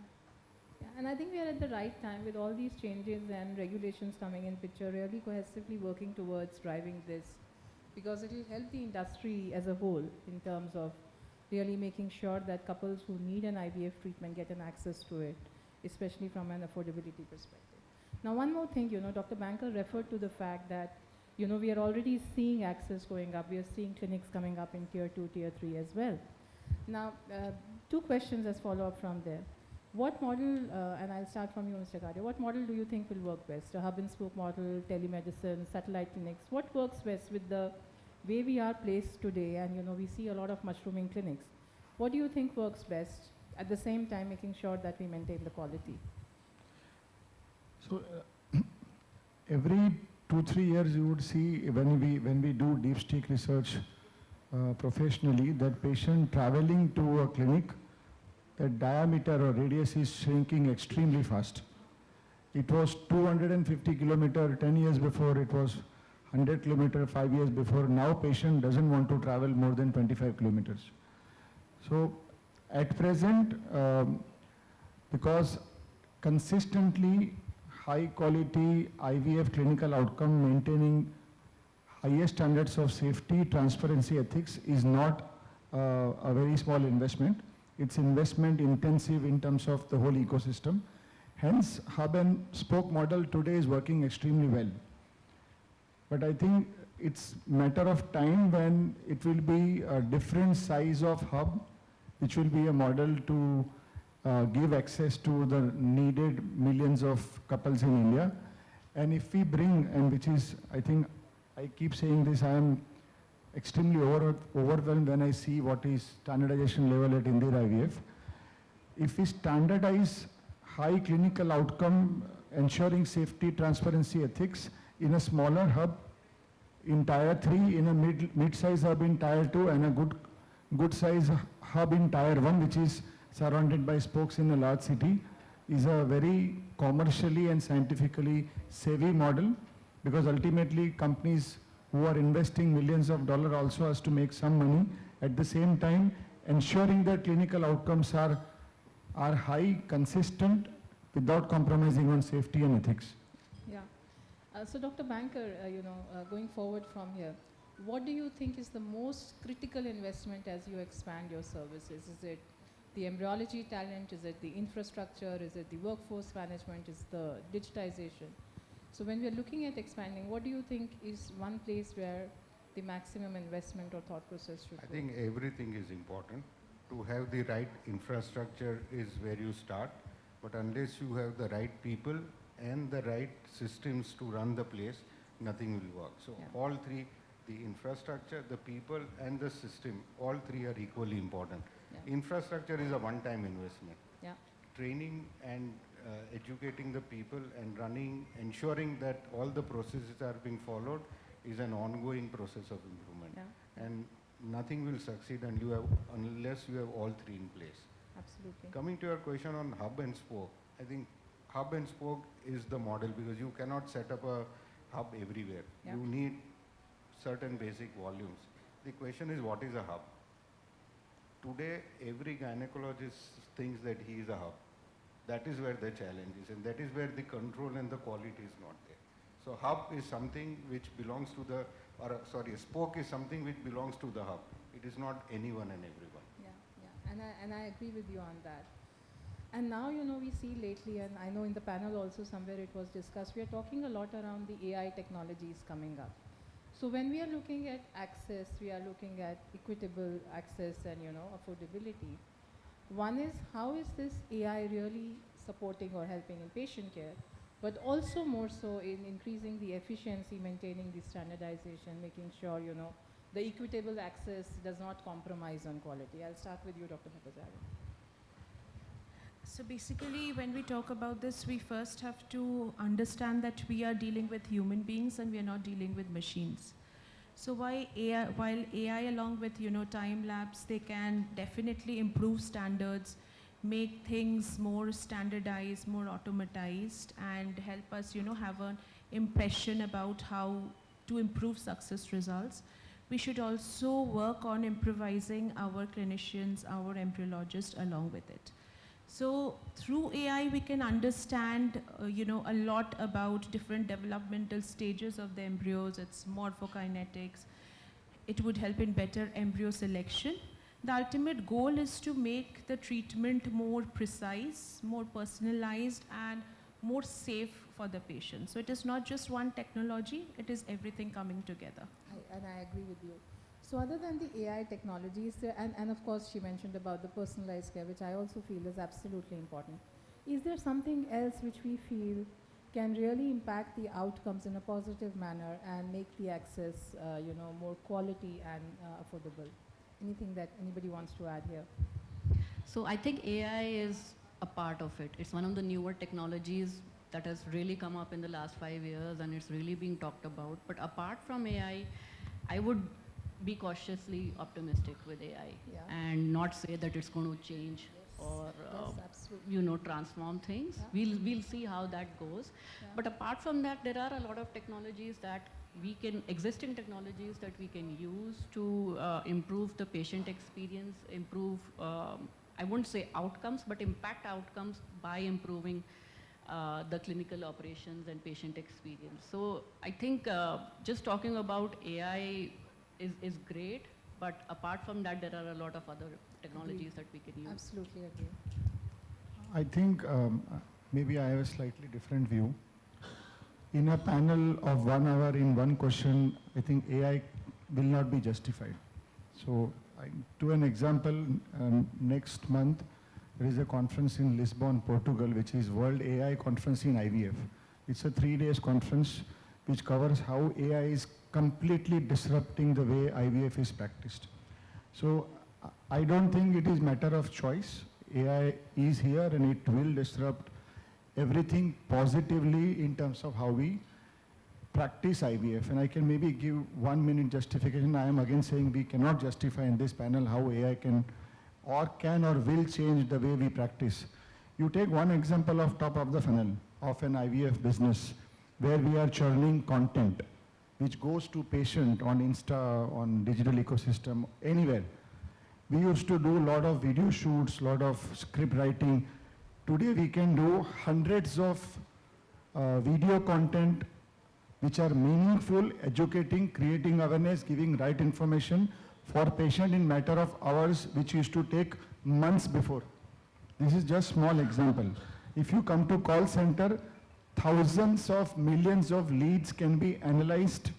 Yeah. And I think we are at the right time with all these changes and regulations coming in picture, really cohesively working towards driving this, because it will help the industry as a whole in terms of really making sure that couples who need an IVF treatment get an access to it, especially from an affordability perspective. Now, one more thing, Dr. Banker referred to the fact that, we are already seeing access going up. We are seeing clinics coming up in tier 2, tier 3 as well. Now, 2 questions as follow-up from there. What model, and I'll start from you, Mr. Kadia, what model do you think will work best? A hub and spoke model, telemedicine, satellite clinics? What works best with the way we are placed today, and we see a lot of mushrooming clinics? What do you think works best, at the same time making sure that we maintain the quality? So every 2-3 years you would see when we do deep stick research professionally, that patient traveling to a clinic, that diameter or radius is shrinking extremely fast. It was 250 kilometer 10 years before, it was 100 kilometer 5 years before. Now patient doesn't want to travel more than 25 kilometers. So at present, because consistently high quality IVF clinical outcome maintaining highest standards of safety, transparency, ethics is not a very small investment. It's investment intensive in terms of the whole ecosystem. Hence, hub and spoke model today is working extremely well. But I think it's matter of time when it will be a different size of hub, which will be a model to give access to the needed millions of couples in India. And if we bring, and which is, I think, I keep saying this, I am extremely overwhelmed when I see what is standardization level at India IVF. If we standardize high clinical outcome, ensuring safety, transparency, ethics in a smaller hub in tier 3, in a mid-size hub in tier 2, and a good size hub in tier 1, which is surrounded by spokes in a large city, is a very commercially and scientifically savvy model, because ultimately companies who are investing millions of dollars also has to make some money, at the same time ensuring that clinical outcomes are high, consistent, without compromising on safety and ethics. Yeah. So Dr. Banker, going forward from here, what do you think is the most critical investment as you expand your services? Is it the embryology talent? Is it the infrastructure? Is it the workforce management? Is the digitization? So when we are looking at expanding, what do you think is one place where the maximum investment or thought process should go? I think everything is important. To have the right infrastructure is where you start, but unless you have the right people and the right systems to run the place, nothing will work. So all three, the infrastructure, the people and the system, all three are equally important. Infrastructure is a one-time investment. Training and educating the people and ensuring that all the processes are being followed is an ongoing process of improvement. And nothing will succeed unless you have all three in place. Absolutely. Coming to your question on hub and spoke, I think hub and spoke is the model, because you cannot set up a hub everywhere. You need certain basic volumes. The question is, what is a hub? Today, every gynecologist thinks that he is a hub. That is where the challenge is, and that is where the control and the quality is not there. So hub is something which belongs to the, spoke is something which belongs to the hub. It is not anyone and everyone. And I agree with you on that. And now, we see lately, and I know in the panel also somewhere it was discussed, we are talking a lot around the AI technologies coming up. So when we are looking at access, we are looking at equitable access and, affordability. One is, how is this AI really supporting or helping in patient care, but also more so in increasing the efficiency, maintaining the standardization, making sure, the equitable access does not compromise on quality. I'll start with you, Dr. Bhattacharya. So basically, when we talk about this, we first have to understand that we are dealing with human beings and we are not dealing with machines. So while AI along with, time lapse, they can definitely improve standards, make things more standardized, more automatized, and help us, have an impression about how to improve success results. We should also work on improvising our clinicians, our embryologists along with it. So through AI, we can understand, a lot about different developmental stages of the embryos. It's morphokinetics. It would help in better embryo selection. The ultimate goal is to make the treatment more precise, more personalized, and more safe for the patient. So it is not just one technology, it is everything coming together. And I agree with you. So other than the AI technologies, and of course she mentioned about the personalized care, which I also feel is absolutely important. Is there something else which we feel can really impact the outcomes in a positive manner and make the access, more quality and affordable? Anything that anybody wants to add here? So I think AI is a part of it. It's one of the newer technologies that has really come up in the last 5 years, and it's really being talked about. But apart from AI, I would be cautiously optimistic with AI and not say that it's going to change or transform things. We'll see how that goes. But apart from that, there are a lot of technologies that existing technologies that we can use to improve the patient experience, improve, I won't say outcomes, but impact outcomes by improving the clinical operations and patient experience. So I think just talking about AI is great, but apart from that, there are a lot of other technologies that we can use. Absolutely agree. I think maybe I have a slightly different view. In a panel of 1 hour in one question, I think AI will not be justified. So to an example, next month, there is a conference in Lisbon, Portugal, which is World AI Conference in IVF. It's a 3-day conference which covers how AI is completely disrupting the way IVF is practiced. So I don't think it is matter of choice. AI is here and it will disrupt everything positively in terms of how we practice IVF. And I can maybe give 1 minute justification. I am again saying we cannot justify in this panel how AI can or will change the way we practice. You take one example of top of the funnel of an IVF business where we are churning content which goes to patient on Insta, on digital ecosystem, anywhere. We used to do a lot of video shoots, lot of script writing. Today we can do hundreds of video content which are meaningful, educating, creating awareness, giving right information for patient in matter of hours, which used to take months before. This is just small example. If you come to call center, thousands of millions of leads can be analyzed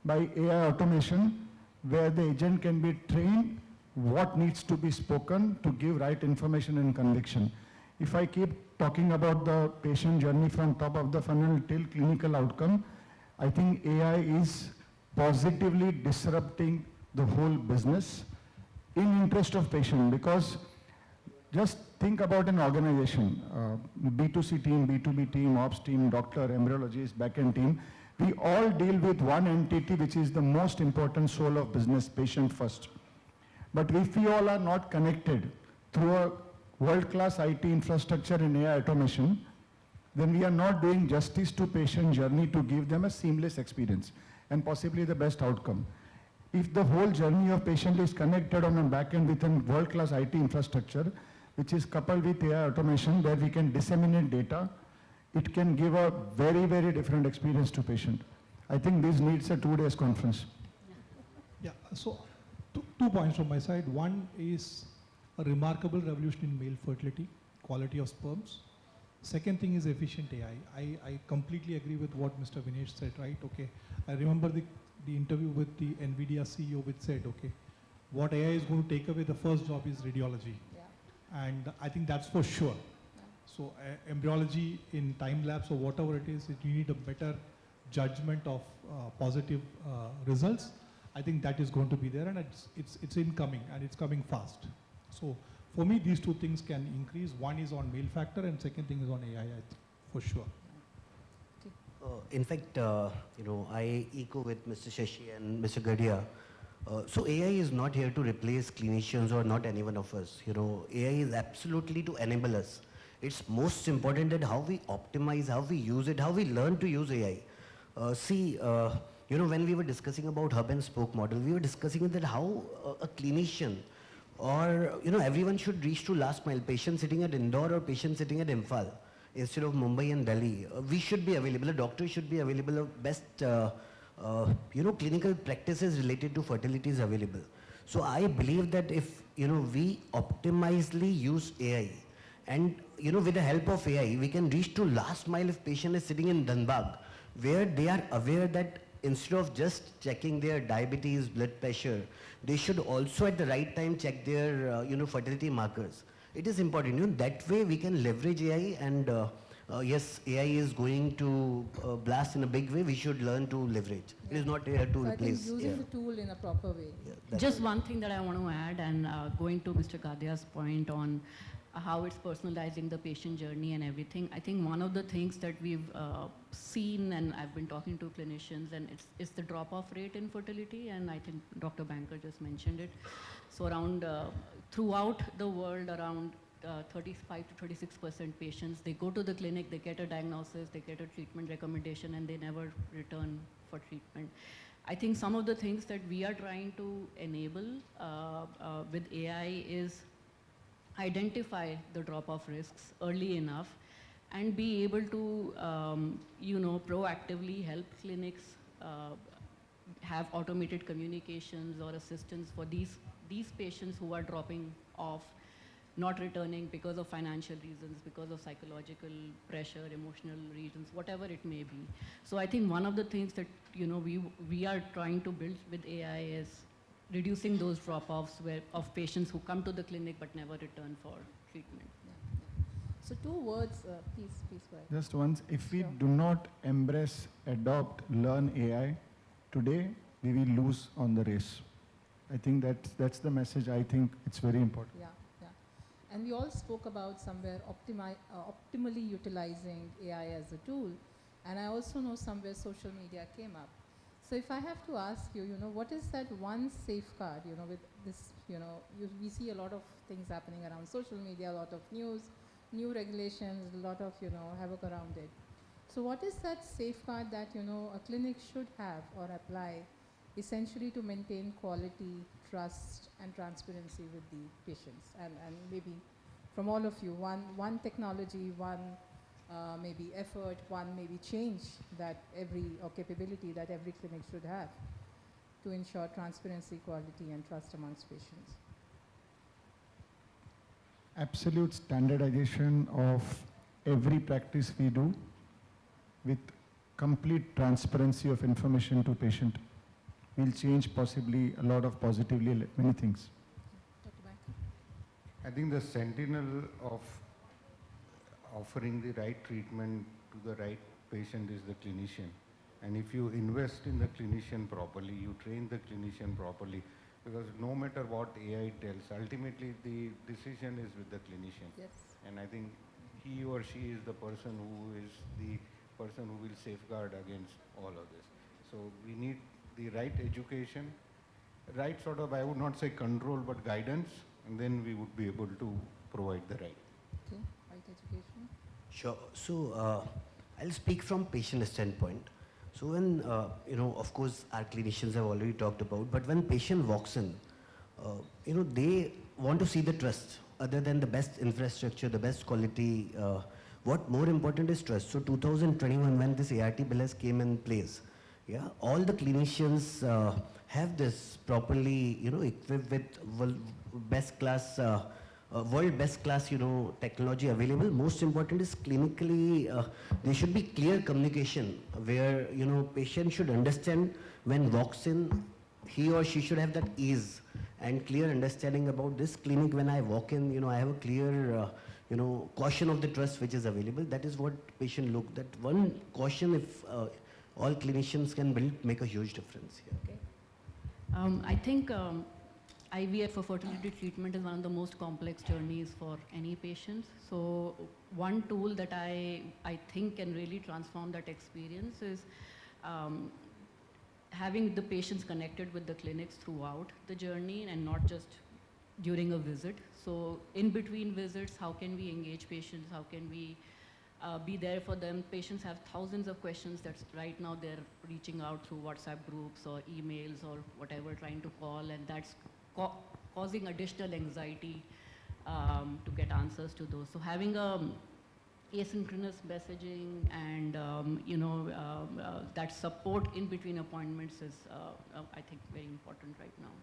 by AI automation, where the agent can be trained what needs to be spoken to give right information and conviction. If I keep talking about the patient journey from top of the funnel till clinical outcome, I think AI is positively disrupting the whole business in interest of patient, because just think about an organization, B2C team, B2B team, ops team, doctor, embryologist, backend team. We all deal with one entity which is the most important soul of business, patient first. But if we all are not connected through a world-class IT infrastructure and AI automation, then we are not doing justice to patient journey to give them a seamless experience and possibly the best outcome. If the whole journey of patient is connected on a back-end with a world-class IT infrastructure, which is coupled with AI automation where we can disseminate data, it can give a very, very different experience to patient. I think this needs a 2 days conference. Yeah, so two points from my side. One is a remarkable revolution in male fertility, quality of sperms. Second thing is efficient AI. I completely agree with what Mr. Vinesh said, right? Okay, I remember the interview with the NVIDIA CEO which said, okay, what AI is going to take away, the first job is radiology. Yeah. And I think that's for sure. Yeah. So embryology in time lapse or whatever it is, you need a better judgment of positive results. I think that is going to be there, and it's incoming, and it's coming fast. So for me, these two things can increase. One is on male factor, and second thing is on AI, for sure. In fact, I echo with Mr. Shashi and Mr. Gadia. So AI is not here to replace clinicians or not any one of us. AI is absolutely to enable us. It's most important that how we optimize, how we use it, how we learn to use AI. When we were discussing about hub and spoke model, we were discussing that how a clinician or, everyone should reach to last mile, patient sitting at Indore or patient sitting at Imphal instead of Mumbai and Delhi. We should be available, a doctor should be available, best, clinical practices related to fertility is available. So I believe that if, we optimizely use AI and, with the help of AI, we can reach to last mile if patient is sitting in Dhanbad, where they are aware that instead of just checking their diabetes, blood pressure, they should also at the right time check their, fertility markers. It is important. That way we can leverage AI, and yes, AI is going to blast in a big way. We should learn to leverage. Yeah. It is not here to replace. I think using the tool in a proper way. Yeah, just one thing that I want to add, and going to Mr. Gadia's point on how it's personalizing the patient journey and everything. I think one of the things that we've seen, and I've been talking to clinicians, and it's the drop-off rate in fertility, and I think Dr. Banker just mentioned it. So around, throughout the world, around 35 to 36% patients, they go to the clinic, they get a diagnosis, they get a treatment recommendation, and they never return for treatment. I think some of the things that we are trying to enable with AI is identify the drop-off risks early enough and be able to, proactively help clinics have automated communications or assistance for these patients who are dropping off, not returning because of financial reasons, because of psychological pressure, emotional reasons, whatever it may be. So I think one of the things that, we are trying to build with AI is reducing those drop-offs of patients who come to the clinic but never return for treatment. So 2 words, please go ahead. Just once, if we do not embrace, adopt, learn AI, today we will lose on the race. I think that's the message. I think it's very important. Yeah. And we all spoke about somewhere optimally utilizing AI as a tool. And I also know somewhere social media came up. So if I have to ask you, what is that one safeguard, with this, we see a lot of things happening around social media, a lot of news. new regulations, a lot of, havoc around it. So what is that safeguard that, a clinic should have or apply essentially to maintain quality, trust, and transparency with the patients? And maybe from all of you, one technology, one maybe effort, one maybe change that or capability that every clinic should have to ensure transparency, quality, and trust amongst patients. Absolute standardization of every practice we do with complete transparency of information to patient will change possibly a lot of positively many things. I think the sentinel of offering the right treatment to the right patient is the clinician. And if you invest in the clinician properly, you train the clinician properly, because no matter what AI tells, ultimately the decision is with the clinician. Yes. And I think he or she is the person who will safeguard against all of this. So we need the right education, right sort of, I would not say control, but guidance, and then we would be able to provide the right. Okay, right education. Sure. So I'll speak from patient standpoint. So when, of course, our clinicians have already talked about, but when patient walks in, they want to see the trust, other than the best infrastructure, the best quality. What more important is trust. So 2021, when this ART bill has came in place, yeah, all the clinicians have this properly, equipped with best class, world best class, technology available. Most important is clinically, there should be clear communication where, patient should understand when walks in, he or she should have that ease and clear understanding about this clinic. When I walk in, I have a clear, caution of the trust which is available. That is what patient look. That one caution, if all clinicians can build, make a huge difference here. Okay. I think IVF for fertility treatment is one of the most complex journeys for any patient. So one tool that I think can really transform that experience is having the patients connected with the clinics throughout the journey and not just during a visit. So in between visits, how can we engage patients? How can we be there for them? Patients have thousands of questions that right now they're reaching out through WhatsApp groups or emails or whatever, trying to call, and that's causing additional anxiety to get answers to those. So having asynchronous messaging and that support in between appointments is, I think, very important right now.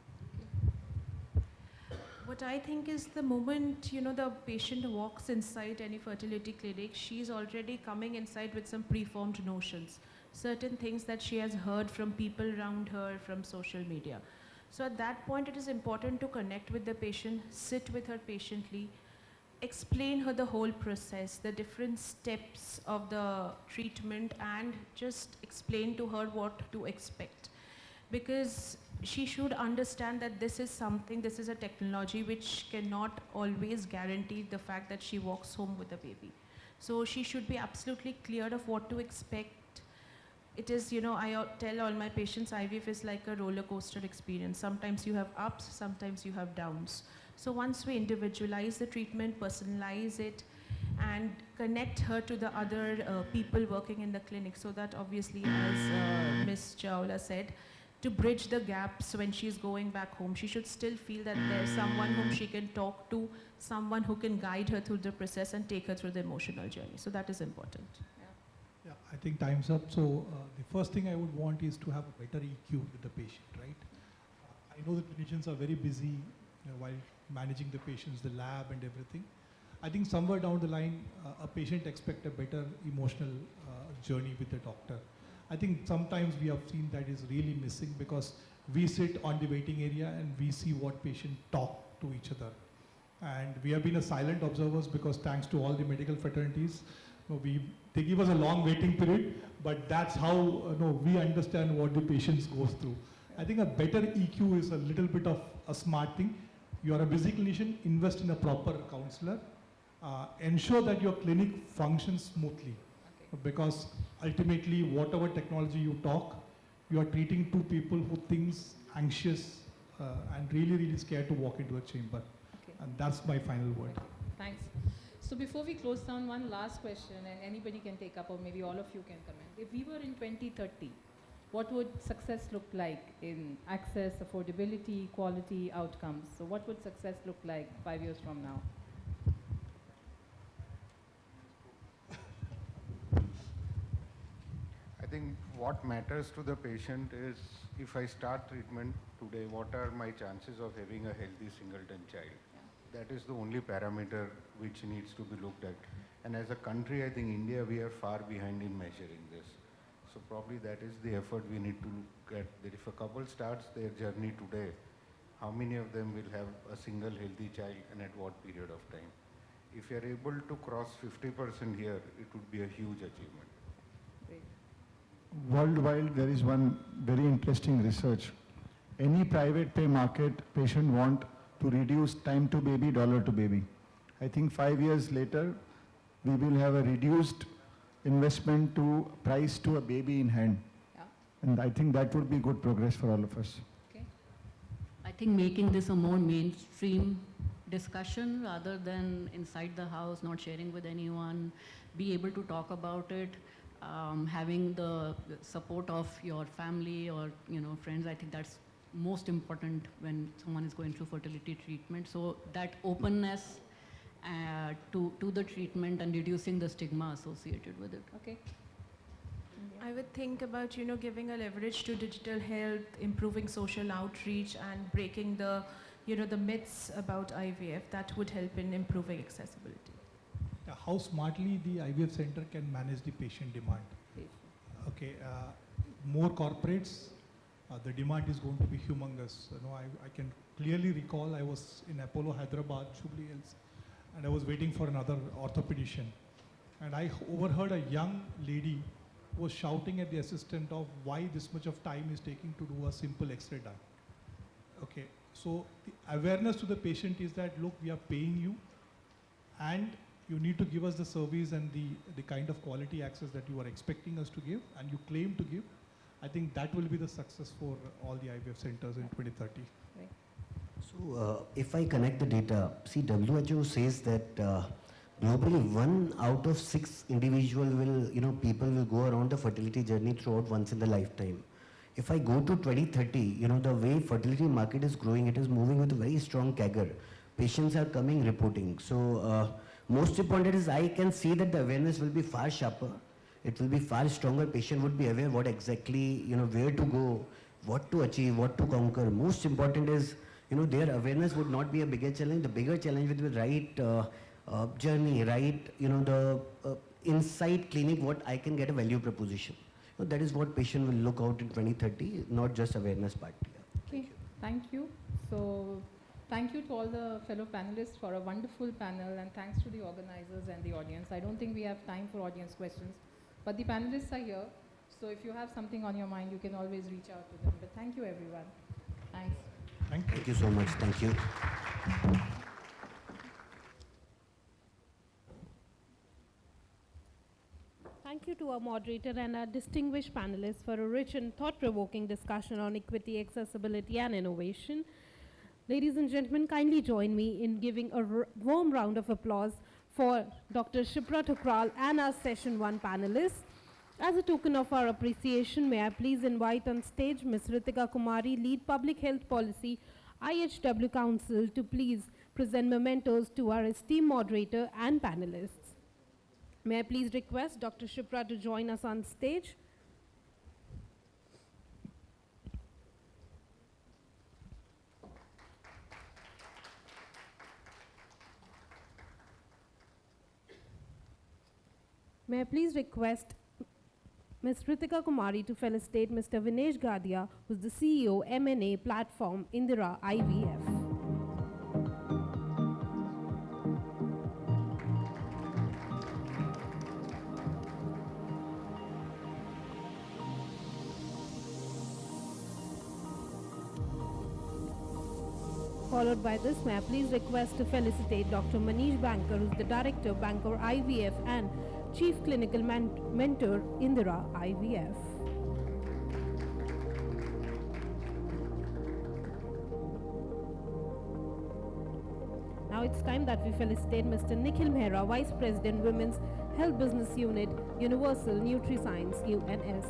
What I think is the moment, the patient walks inside any fertility clinic, she's already coming inside with some preformed notions, certain things that she has heard from people around her, from social media. So at that point, it is important to connect with the patient, sit with her patiently, explain her the whole process, the different steps of the treatment, and just explain to her what to expect. Because she should understand that this is a technology which cannot always guarantee the fact that she walks home with a baby. So she should be absolutely clear of what to expect. It is, I tell all my patients, IVF is like a roller coaster experience. Sometimes you have ups, sometimes you have downs. So once we individualize the treatment, personalize it, and connect her to the other people working in the clinic, so that obviously, as Ms. Chawla said, to bridge the gaps when she's going back home, she should still feel that there's someone whom she can talk to, someone who can guide her through the process and take her through the emotional journey. So that is important. Yeah, I think time's up. So the first thing I would want is to have a better EQ with the patient, right? I know the clinicians are very busy while managing the patients, the lab and everything. I think somewhere down the line, a patient expects a better emotional journey with the doctor. I think sometimes we have seen that is really missing, because we sit on the waiting area and we see what patients talk to each other. And we have been a silent observers, because thanks to all the medical fraternities, they give us a long waiting period, but that's how we understand what the patients goes through. I think a better EQ is a little bit of a smart thing. You are a busy clinician, invest in a proper counselor. Ensure that your clinic functions smoothly. Because ultimately, whatever technology you talk, you are treating two people who thinks anxious and really, really scared to walk into a chamber. Okay. And that's my final word. Thanks. So before we close down, one last question, and anybody can take up, or maybe all of you can comment. If we were in 2030, what would success look like in access, affordability, quality, outcomes? So what would success look like 5 years from now? I think what matters to the patient is if I start treatment today, what are my chances of having a healthy singleton child? That is the only parameter which needs to be looked at. And as a country, I think India, we are far behind in measuring this. So probably that is the effort we need to look at. That if a couple starts their journey today, how many of them will have a single healthy child and at what period of time? If you are able to cross 50% here, it would be a huge achievement. Worldwide, there is one very interesting research. Any private pay market, patient want to reduce time to baby, dollar to baby. I think 5 years later, we will have a reduced investment to price to a baby in hand. Yeah. And I think that would be good progress for all of us. Okay. I think making this a more mainstream discussion rather than inside the house, not sharing with anyone, be able to talk about it, having the support of your family or friends. I think that's most important when someone is going through fertility treatment. So that openness to the treatment and reducing the stigma associated with it. Okay. I would think about, giving a leverage to digital health, improving social outreach, and breaking the, the myths about IVF. That would help in improving accessibility. How smartly the IVF center can manage the patient demand. Okay, more corporates, the demand is going to be humongous. I can clearly recall I was in Apollo Hyderabad, Jubilee Hills, and I was waiting for another orthopedician. And I overheard a young lady was shouting at the assistant of why this much of time is taking to do a simple X-ray done. Okay, so the awareness to the patient is that, look, we are paying you, and you need to give us the service and the kind of quality access that you are expecting us to give and you claim to give. I think that will be the success for all the IVF centers in 2030. Right. So if I connect the data, see, WHO says that globally 1 out of 6 individual will, people will go around the fertility journey throughout once in the lifetime. If I go to 2030, the way fertility market is growing, it is moving with a very strong CAGR. Patients are coming, reporting. So most important is I can see that the awareness will be far sharper. It will be far stronger. Patient would be aware what exactly, where to go, what to achieve, what to conquer. Most important is, their awareness would not be a bigger challenge. The bigger challenge with the right journey, right, the inside clinic, what I can get a value proposition. That is what patient will look out in 2030, not just awareness part. Yeah. Okay, thank you. So thank you to all the fellow panelists for a wonderful panel, and thanks to the organizers and the audience. I don't think we have time for audience questions, but the panelists are here. So if you have something on your mind, you can always reach out to them. But thank you, everyone. Thanks. Thank you so much. Thank you. Thank you to our moderator and our distinguished panelists for a rich and thought-provoking discussion on equity, accessibility, and innovation. Ladies and gentlemen, kindly join me in giving a warm round of applause for Dr. Shipra Thukral and our Session 1 panelists. As a token of our appreciation, may I please invite on stage Ms. Ritika Kumari, Lead Public Health Policy, IHW Council, to please present mementos to our esteemed moderator and panelists. May I please request Dr. Shipra to join us on stage? May I please request Ms. Ritika Kumari to felicitate Mr. Vinesh Gadia, who is the CEO, M&A platform, India IVF. Followed by this, may I please request to felicitate Dr. Manish Banker, who is the Director, Banker IVF and Chief Clinical Mentor, Indira IVF. Now Now it's time that we felicitate Mr. Nikhil Mehra, Vice President, Women's Health Business Unit, Universal NutriScience, UNS.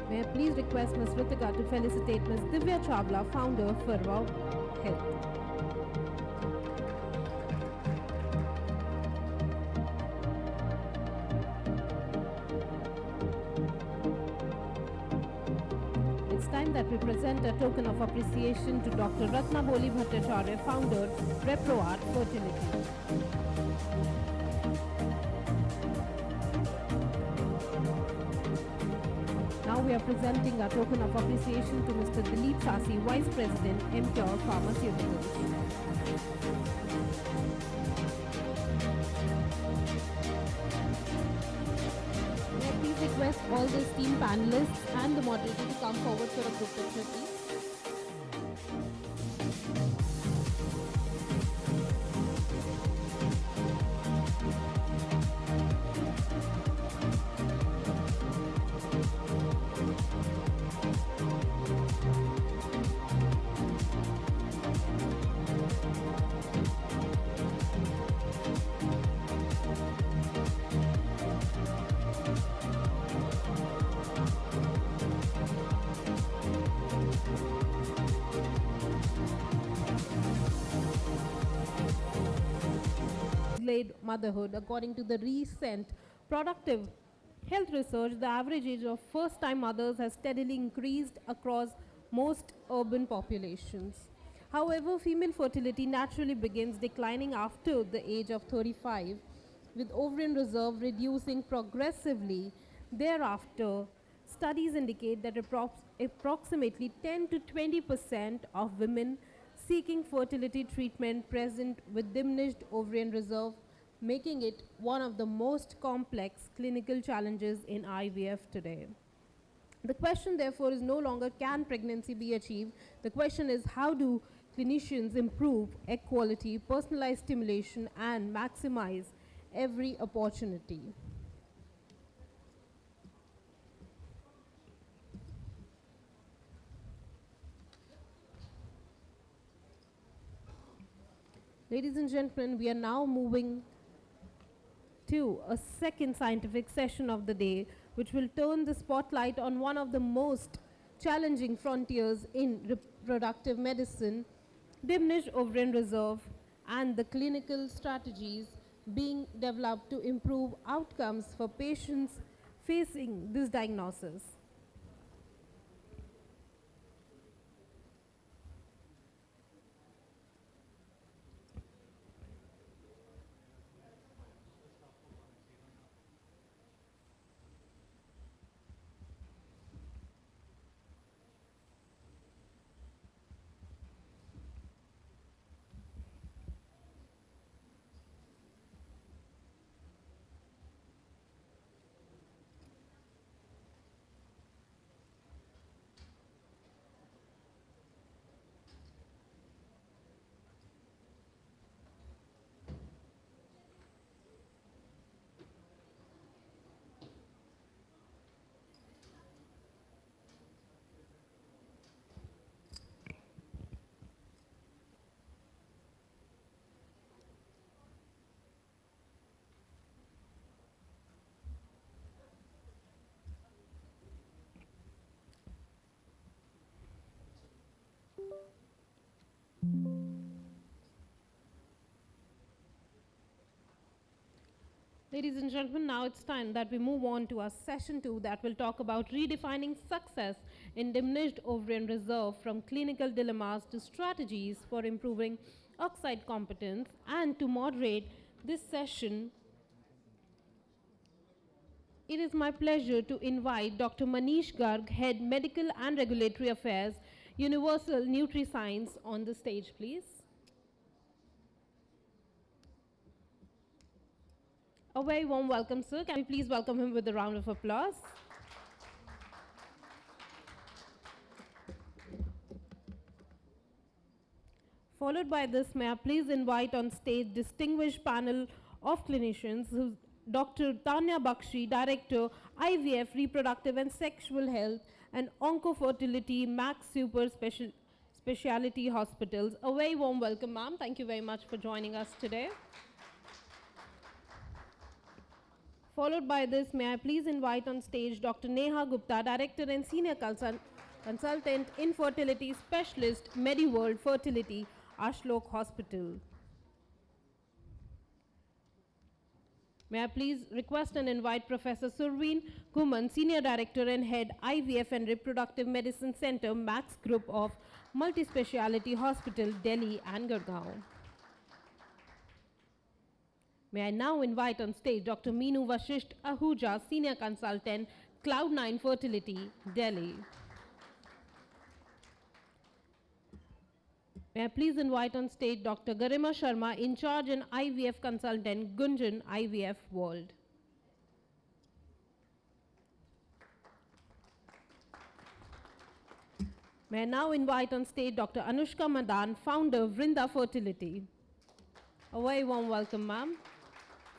May I please request Ms. Ritika to felicitate Ms. Divya Chawla, founder of Ferva Health. It's time that we present a token of appreciation to Dr. Ratnaboli Bhattacharya, founder, ReproArt Fertility. Now we are presenting a token of appreciation to Mr. Dilip Sasi, Vice President, MCure Pharmaceuticals. May I please request all the esteemed panelists and the moderator to come forward for a group picture, please. Delayed motherhood. According to the recent productive health research, the average age of first-time mothers has steadily increased across most urban populations. However, female fertility naturally begins declining after the age of 35, with ovarian reserve reducing progressively thereafter. Studies indicate that approximately 10 to 20% of women seeking fertility treatment present with diminished ovarian reserve, making it one of the most complex clinical challenges in IVF today. The question, therefore, is no longer can pregnancy be achieved. The question is how do clinicians improve egg quality, personalized stimulation, and maximize every opportunity. Ladies and gentlemen, we are now moving to a second scientific session of the day, which will turn the spotlight on one of the most challenging frontiers in reproductive medicine, diminished ovarian reserve, and the clinical strategies being developed to improve outcomes for patients facing this diagnosis. Ladies and gentlemen, now it's time that we move on to our session 2 that will talk about redefining success in diminished ovarian reserve, from clinical dilemmas to strategies for improving oxide competence. And to moderate this session, it is my pleasure to invite Dr. Manish Garg, Head Medical and Regulatory Affairs, Universal NutriScience, on the stage, please. A very warm welcome, sir. Can we please welcome him with a round of applause? Followed by this, may I please invite on stage distinguished panel of clinicians, who's Dr. Tanya Bakshi, Director, IVF, Reproductive and Sexual Health, and Oncofertility, Max Super Specialty Hospitals. A very warm welcome, ma'am. Thank you very much for joining us today. Followed by this, may I please invite on stage Dr. Neha Gupta, Director and Senior Consultant, Infertility Specialist, MediWorld Fertility, Ashlok Hospital. May I please request and invite Professor Surveen Kuman, Senior Director and Head, IVF and Reproductive Medicine Center, Max Group of Multispeciality Hospital, Delhi and Gurgaon. May I now invite on stage Dr. Meenu Vashisht Ahuja, Senior Consultant, Cloud9 Fertility, Delhi. May I please invite on stage Dr. Garima Sharma, In Charge and IVF Consultant, Gunjan IVF World. May I now invite on stage Dr. Anushka Madan, Founder, Vrinda Fertility. A very warm welcome, ma'am.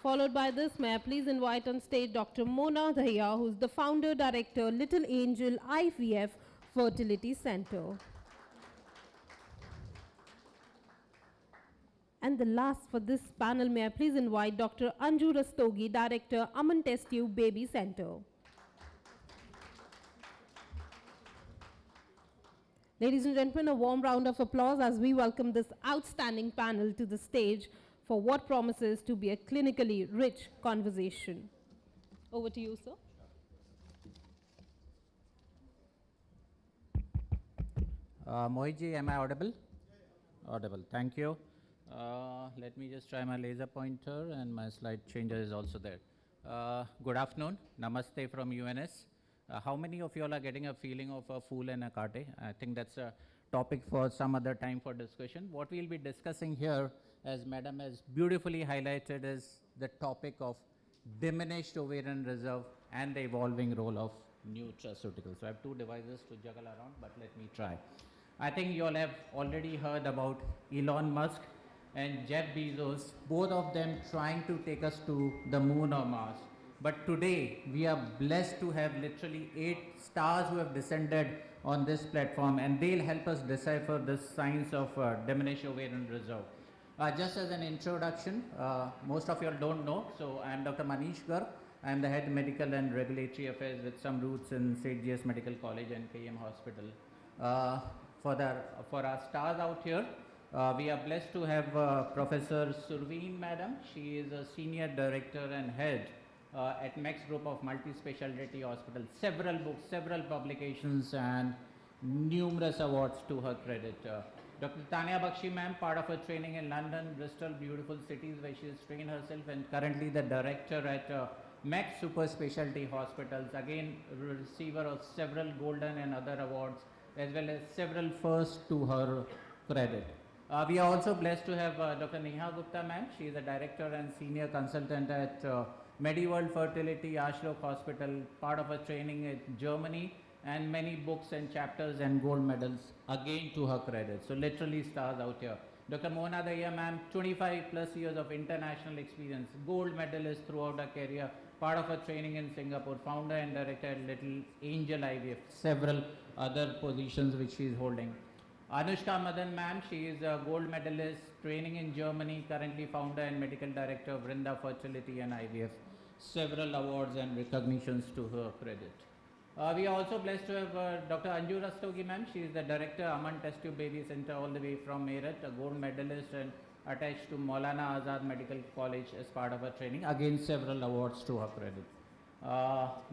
Followed by this, may I please invite on stage Dr. Mona Dhaya, who's the Founder, Director, Little Angel IVF Fertility Center. And the last for this panel, may I please invite Dr. Anju Rastogi, Director, Aman Test Tube Baby Center. Ladies and gentlemen, a warm round of applause as we welcome this outstanding panel to the stage for what promises to be a clinically rich conversation. Over to you, sir. Mohitji, am I audible? Audible, thank you. Let me just try my laser pointer, and my slide changer is also there. Good afternoon, namaste from UNS. How many of you all are getting a feeling of a fool and a carte? I think that's a topic for some other time for discussion. What we'll be discussing here, as Madam has beautifully highlighted, is the topic of diminished ovarian reserve and the evolving role of nutraceuticals. So I have two devices to juggle around, but let me try. I think you all have already heard about Elon Musk and Jeff Bezos, both of them trying to take us to the moon or Mars. But today, we are blessed to have literally 8 stars who have descended on this platform, and they'll help us decipher the science of diminished ovarian reserve. Just as an introduction, most of you all don't know, so I am Dr. Manish Garg. I am the Head Medical and Regulatory Affairs with some roots in St. G.S. Medical College and KM Hospital. For our stars out here, we are blessed to have Professor Surveen Madam. She is a Senior Director and Head at Max Group of Multi-Speciality Hospital. Several books, several publications, and numerous awards to her credit. Dr. Tanya Bakshi ma'am, part of her training in London, Bristol, beautiful cities where she has trained herself, and currently the Director at Max Super Specialty Hospitals, again receiver of several golden and other awards, as well as several firsts to her credit. We are also blessed to have Dr. Neha Gupta ma'am. She is a Director and Senior Consultant at MediWorld Fertility, Ashlok Hospital, part of her training in Germany, and many books and chapters and gold medals, again to her credit. So literally stars out here. Dr. Mona Dhaya ma'am, 25 plus years of international experience, gold medalist throughout her career, part of her training in Singapore, founder and director at Little Angel IVF, several other positions which she is holding. Anushka Madan ma'am, she is a gold medalist, training in Germany, currently founder and medical director of Vrinda Fertility and IVF. Several awards and recognitions to her credit. We are also blessed to have Dr. Anju Rastogi ma'am. She is the director, Aman Test Tube Baby Center, all the way from Meerut, a gold medalist and attached to Maulana Azad Medical College as part of her training. Again, several awards to her credit.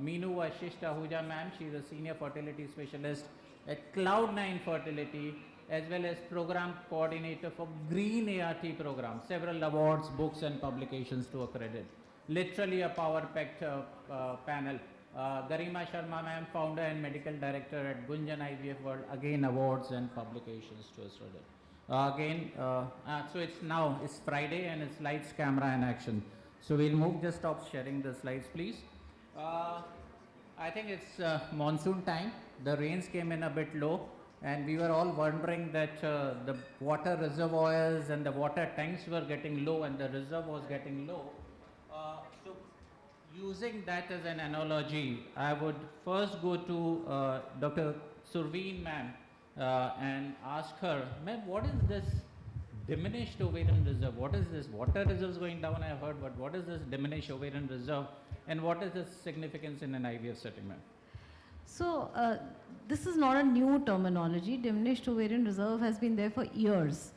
Meenu Vashisht Ahuja ma'am, she is a senior fertility specialist at Cloud9 Fertility, as well as program coordinator for Green ART program. Several awards, books and publications to her credit. Literally a power-packed panel. Garima Sharma ma'am, founder and medical director at Gunjan IVF World, again awards and publications to us credit. So it's Friday and it's lights, camera and action. So we'll move, just stop sharing the slides please. I think it's monsoon time. The rains came in a bit low. and we were all wondering that the water reservoirs and the water tanks were getting low and the reserve was getting low. So using that as an analogy, I would first go to Dr. Surveen ma'am and ask her, ma'am, what is this diminished ovarian reserve? What is this? Water reserves going down, I have heard, but what is this diminished ovarian reserve and what is its significance in an IVF setting, ma'am? So this is not a new terminology. Diminished ovarian reserve has been there for years.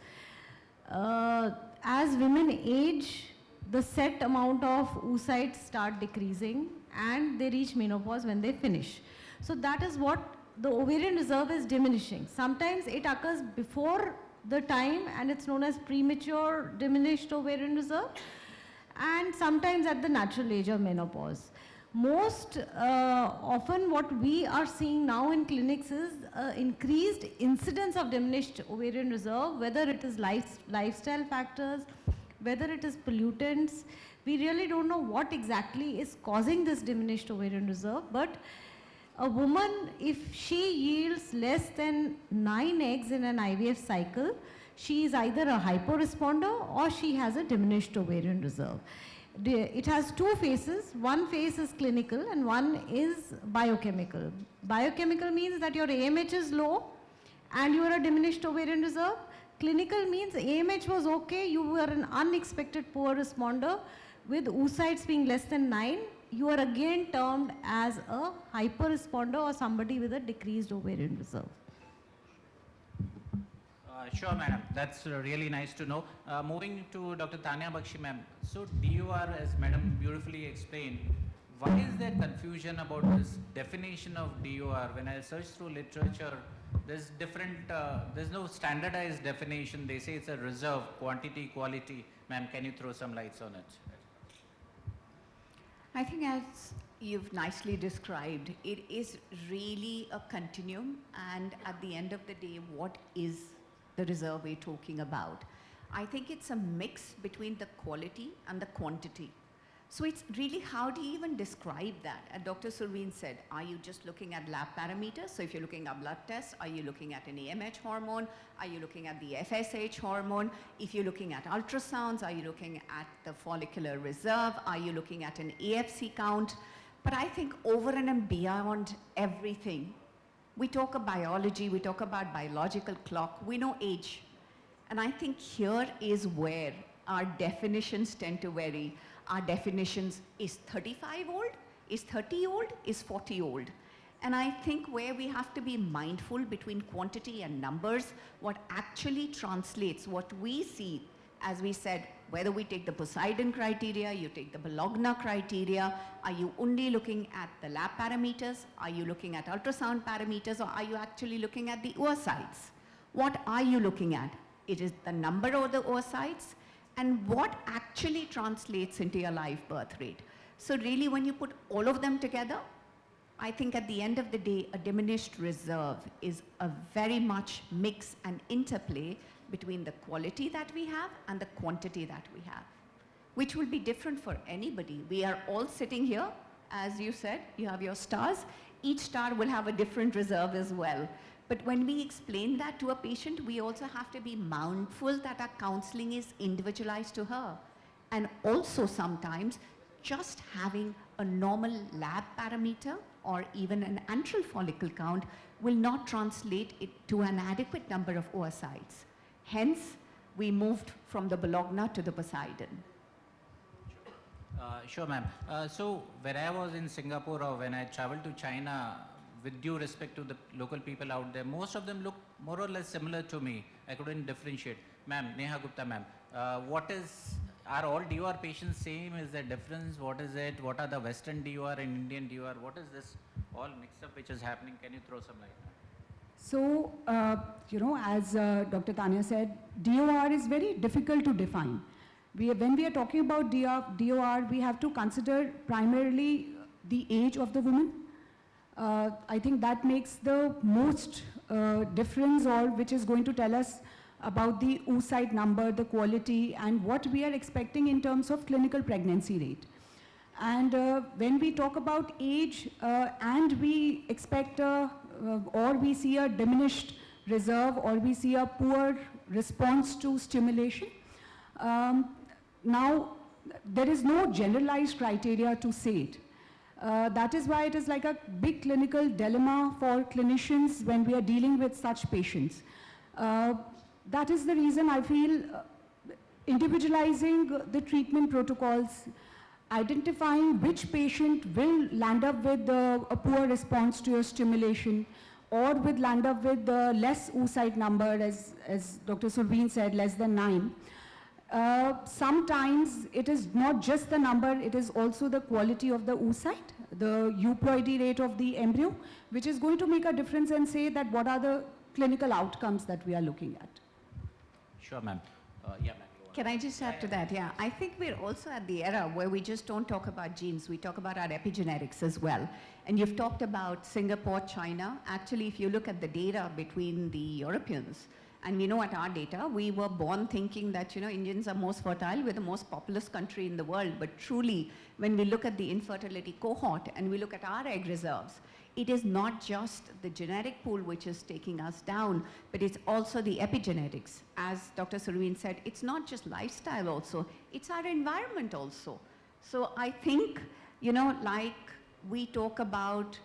As women age, the set amount of oocytes start decreasing and they reach menopause when they finish. So that is what the ovarian reserve is diminishing. Sometimes it occurs before the time and it's known as premature diminished ovarian reserve, and sometimes at the natural age of menopause. Most often what we are seeing now in clinics is increased incidence of diminished ovarian reserve, whether it is lifestyle factors, whether it is pollutants. We really don't know what exactly is causing this diminished ovarian reserve, but a woman, if she yields less than 9 eggs in an IVF cycle, she is either a hyporesponder or she has a diminished ovarian reserve. It has two phases. One phase is clinical and one is biochemical. Biochemical means that your AMH is low and you are a diminished ovarian reserve. Clinical means AMH was okay, you were an unexpected poor responder with oocytes being less than 9. You are again termed as a hyperresponder or somebody with a decreased ovarian reserve. Sure, madam. That's really nice to know. Moving to Dr. Tanya Bakshi, ma'am. So DOR, as madam beautifully explained, why is there confusion about this definition of DOR? When I search through literature, there's no standardized definition. They say it's a reserve, quantity, quality. Ma'am, can you throw some lights on it? I think as you've nicely described, it is really a continuum, and at the end of the day, what is the reserve we're talking about? I think it's a mix between the quality and the quantity. So it's really, how do you even describe that? As Dr. Surveen said, are you just looking at lab parameters? So if you're looking at blood tests, are you looking at an AMH hormone? Are you looking at the FSH hormone? If you're looking at ultrasounds, are you looking at the follicular reserve? Are you looking at an AFC count? But I think over and beyond everything, we talk about biology, we talk about biological clock, we know age. And I think here is where our definitions tend to vary. Our definitions, is 35 old, is 30 old, is 40 old. And I think where we have to be mindful between quantity and numbers, what actually translates, what we see, as we said, whether we take the Poseidon criteria, you take the Bologna criteria, are you only looking at the lab parameters? Are you looking at ultrasound parameters, or are you actually looking at the oocytes? What are you looking at? It is the number of the oocytes and what actually translates into your live birth rate. So really, when you put all of them together, I think at the end of the day, a diminished reserve is a very much mix and interplay between the quality that we have and the quantity that we have, which will be different for anybody. We are all sitting here, as you said, you have your stars. Each star will have a different reserve as well. But when we explain that to a patient, we also have to be mindful that our counseling is individualized to her. And also sometimes just having a normal lab parameter or even an antral follicle count will not translate it to an adequate number of oocytes. Hence, we moved from the Bologna to the Poseidon. Sure, ma'am. So when I was in Singapore or when I traveled to China, with due respect to the local people out there, most of them look more or less similar to me. I couldn't differentiate. Ma'am, Neha Gupta ma'am, are all DOR patients same? Is there difference? What is it? What are the Western DOR and Indian DOR? What is this all mix-up which is happening? Can you throw some light? So, as Dr. Tanya said, DOR is very difficult to define. When we are talking about DOR, we have to consider primarily the age of the woman. I think that makes the most difference, or which is going to tell us about the oocyte number, the quality, and what we are expecting in terms of clinical pregnancy rate. And when we talk about age and we expect or we see a diminished reserve or we see a poor response to stimulation. Now, there is no generalized criteria to say it. That is why it is like a big clinical dilemma for clinicians when we are dealing with such patients. That is the reason I feel individualizing the treatment protocols, identifying which patient will land up with a poor response to your stimulation or will land up with the less oocyte number, as Dr. Surveen said, less than 9. Sometimes it is not just the number, it is also the quality of the oocyte, the euploidy rate of the embryo, which is going to make a difference and say that what are the clinical outcomes that we are looking at. Sure, ma'am. Yeah, ma'am. Can I just add to that? Yeah, I think we're also at the era where we just don't talk about genes, we talk about our epigenetics as well. And you've talked about Singapore, China. Actually, if you look at the data between the Europeans, and we know at our data, we were born thinking that, Indians are most fertile, we're the most populous country in the world. But truly, when we look at the infertility cohort and we look at our egg reserves, it is not just the genetic pool which is taking us down, but it's also the epigenetics. As Dr. Surveen said, it's not just lifestyle also, it's our environment also. So I think, like we talk about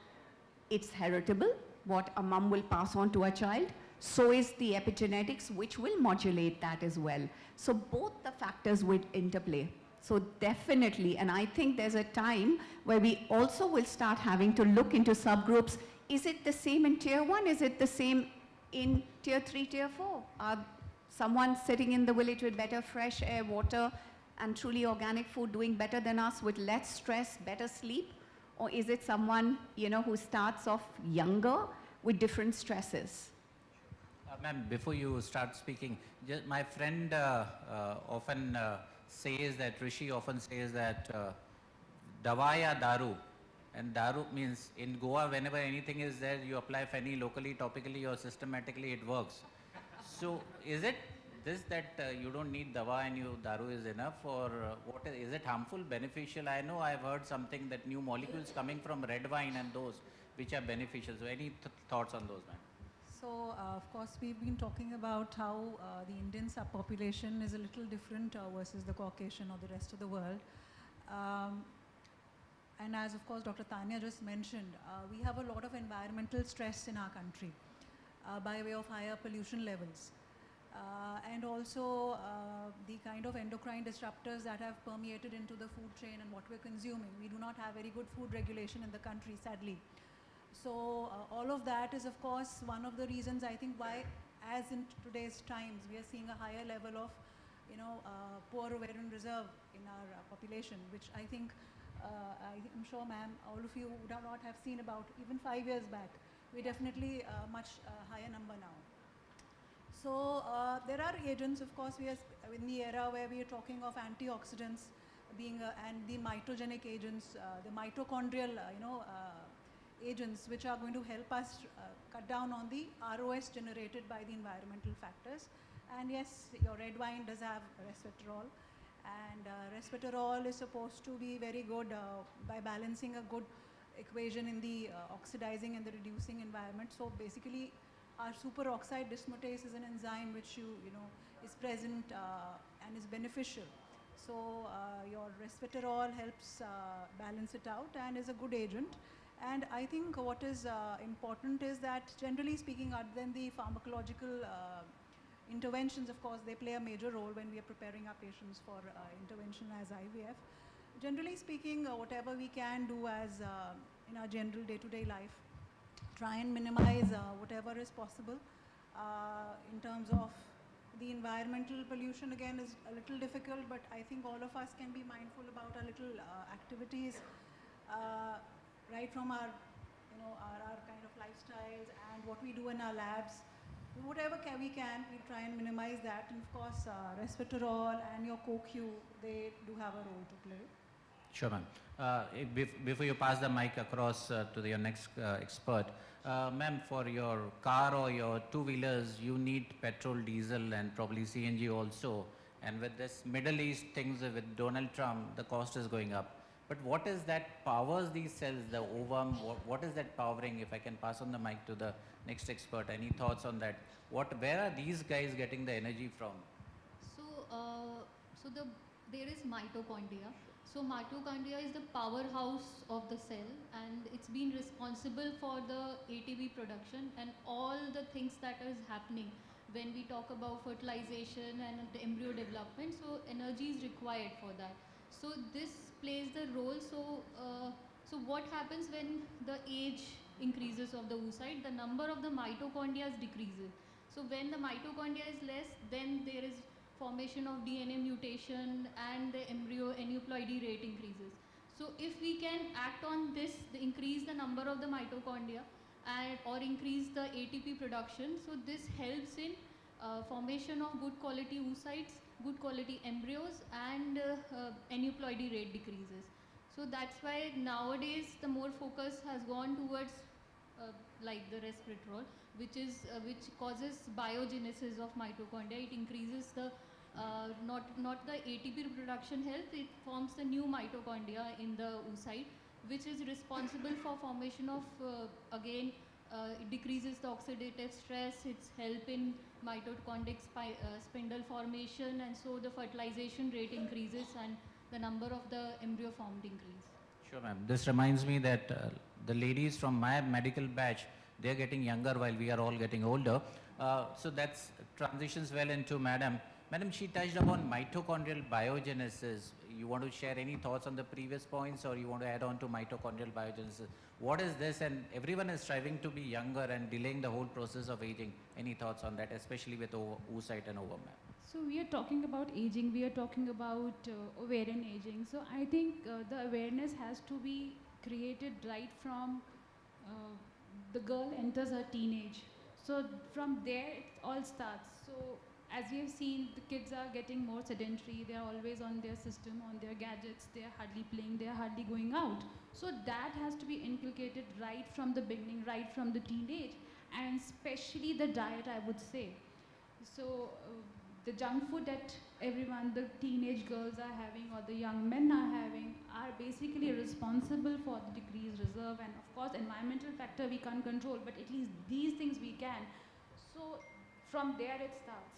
it's heritable, what a mom will pass on to a child, so is the epigenetics, which will modulate that as well. So both the factors will interplay. So definitely, and I think there's a time where we also will start having to look into subgroups. Is it the same in tier 1? Is it the same in tier 3, tier 4? Are someone sitting in the village with better fresh air, water, and truly organic food doing better than us with less stress, better sleep? Or is it someone, who starts off younger with different stresses? Ma'am, before you start speaking, my friend often says that, Rishi often says that Davaya Daru, and Daru means in Goa, whenever anything is there, you apply Feni locally, topically, or systematically, it works. So is it this that you don't need Dawa and Daru is enough, or what is it harmful, beneficial? I know I've heard something that new molecules coming from red wine and those which are beneficial. So any thoughts on those, ma'am? So, of course, we've been talking about how the Indian subpopulation is a little different versus the Caucasian or the rest of the world. And as, of course, Dr. Tanya just mentioned, we have a lot of environmental stress in our country by way of higher pollution levels. And also the kind of endocrine disruptors that have permeated into the food chain and what we're consuming. We do not have very good food regulation in the country, sadly. So all of that is, of course, one of the reasons I think why, as in today's times, we are seeing a higher level of, poor ovarian reserve in our population, which I think, I'm sure, ma'am, all of you would not have seen about even 5 years back. We're definitely a much higher number now. So there are agents, of course, we are in the era where we are talking of antioxidants being, and the mitogenic agents, the mitochondrial, agents which are going to help us cut down on the ROS generated by the environmental factors. And yes, your red wine does have resveratrol, and resveratrol is supposed to be very good by balancing a good equation in the oxidizing and the reducing environment. So basically, our superoxide dismutase is an enzyme which is present and is beneficial. So your resveratrol helps balance it out and is a good agent. And I think what is important is that, generally speaking, other than the pharmacological interventions, of course, they play a major role when we are preparing our patients for intervention as IVF. Generally speaking, whatever we can do as in our general day-to-day life, try and minimize whatever is possible. In terms of the environmental pollution, again, is a little difficult, but I think all of us can be mindful about our little activities. Right from our, our kind of lifestyles and what we do in our labs, whatever we can, we try and minimize that. And of course, resveratrol and your CoQ, they do have a role to play. Sure, ma'am. Before you pass the mic across to your next expert, ma'am, for your car or your two-wheelers, you need petrol, diesel, and probably CNG also. And with this Middle East things with Donald Trump, the cost is going up. But what is that powers these cells, the ovum? What is that powering? If I can pass on the mic to the next expert, any thoughts on that? Where are these guys getting the energy from? There is mitochondria. So mitochondria is the powerhouse of the cell, and it's been responsible for the ATP production and all the things that is happening when we talk about fertilization and the embryo development. So energy is required for that. So this plays the role. So what happens when the age increases of the oocyte? The number of the mitochondria decreases. So when the mitochondria is less, then there is formation of DNA mutation and the embryo aneuploidy rate increases. So if we can act on this, increase the number of the mitochondria or increase the ATP production, so this helps in formation of good quality oocytes, good quality embryos, and aneuploidy rate decreases. So that's why nowadays the more focus has gone towards like the resveratrol, which causes biogenesis of mitochondria. It increases the not the ATP production health, it forms the new mitochondria in the oocyte, which is responsible for formation of again it decreases the oxidative stress, it's help in mitochondrial spindle formation, and so the fertilization rate increases and the number of the embryo formed increase. Sure, ma'am. This reminds me that the ladies from my medical batch, they're getting younger while we are all getting older. So that's transitions well into Madam. Madam, she touched upon mitochondrial biogenesis. You want to share any thoughts on the previous points, or you want to add on to mitochondrial biogenesis? What is this? And everyone is striving to be younger and delaying the whole process of aging. Any thoughts on that, especially with oocyte and ovum? So we are talking about aging, we are talking about ovarian aging. So I think the awareness has to be created right from the girl enters her teenage. So from there it all starts. So as we have seen, the kids are getting more sedentary, they are always on their system, on their gadgets, they are hardly playing, they are hardly going out. So that has to be inculcated right from the beginning, right from the teenage, and especially the diet, I would say. So the junk food that everyone, the teenage girls are having or the young men are having, are basically responsible for the decreased reserve, and of course environmental factor we can't control, but at least these things we can. So from there it starts.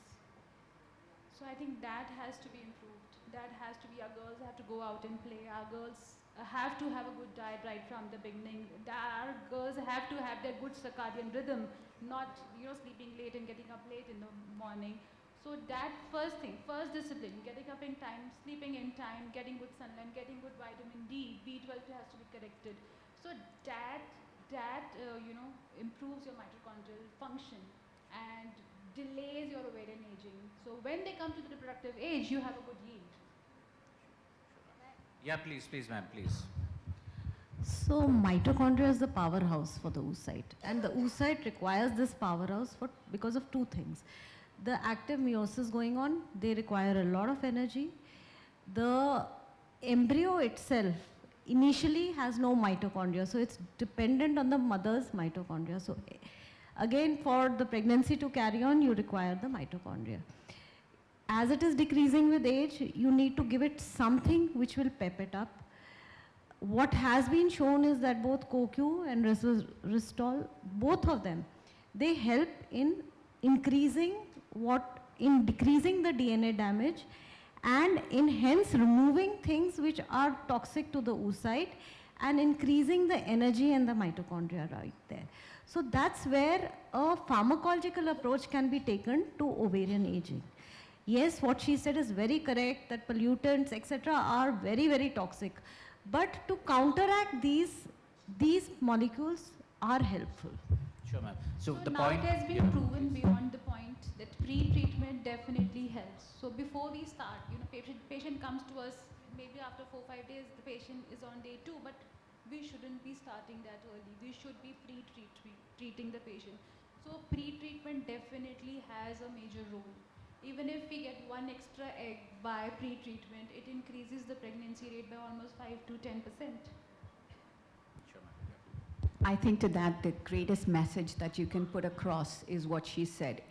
So I think that has to be improved. That has to be, our girls have to go out and play. Our girls have to have a good diet right from the beginning. Our girls have to have their good circadian rhythm, not sleeping late and getting up late in the morning. So that first thing, first discipline, getting up in time, sleeping in time, getting good sunlight, getting good vitamin D, B12 has to be corrected. So that improves your mitochondrial function and delays your ovarian aging. So when they come to the reproductive age, you have a good yield. Yeah, please, ma'am, please. So mitochondria is the powerhouse for the oocyte, and the oocyte requires this powerhouse because of two things. The active meiosis going on, they require a lot of energy. The embryo itself initially has no mitochondria, so it's dependent on the mother's mitochondria. So again, for the pregnancy to carry on, you require the mitochondria. As it is decreasing with age, you need to give it something which will pep it up. What has been shown is that both CoQ and resveratrol, both of them, they help in decreasing the DNA damage and in hence removing things which are toxic to the oocyte and increasing the energy and the mitochondria right there. So that's where a pharmacological approach can be taken to ovarian aging. Yes, what she said is very correct, that pollutants, etc. are very, very toxic. But to counteract these molecules are helpful. Sure, ma'am. So the now point, it has been proven beyond the point that pre-treatment definitely helps. So before we start, patient comes to us, maybe after 4-5 days, the patient is on day 2, but we shouldn't be starting that early. We should be treating the patient. So pre-treatment definitely has a major role. Even if we get one extra egg by pre-treatment, it increases the pregnancy rate by almost 5 to 10%. I think to that, the greatest message that you can put across is what she said.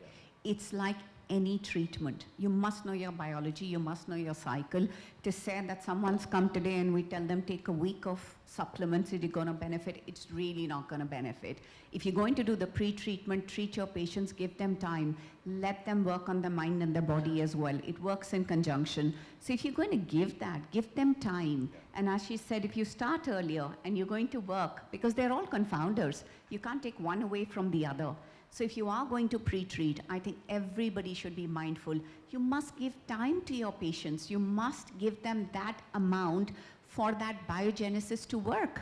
It's like any treatment. You must know your biology, you must know your cycle. To say that someone's come today and we tell them take a week of supplements, is it going to benefit? It's really not going to benefit. If you're going to do the pre-treatment, treat your patients, give them time, let them work on the mind and the body as well. It works in conjunction. So if you're going to give that, give them time. And as she said, if you start earlier and you're going to work, because they're all confounders, you can't take one away from the other. So if you are going to pre-treat, I think everybody should be mindful. You must give time to your patients. You must give them that amount for that biogenesis to work,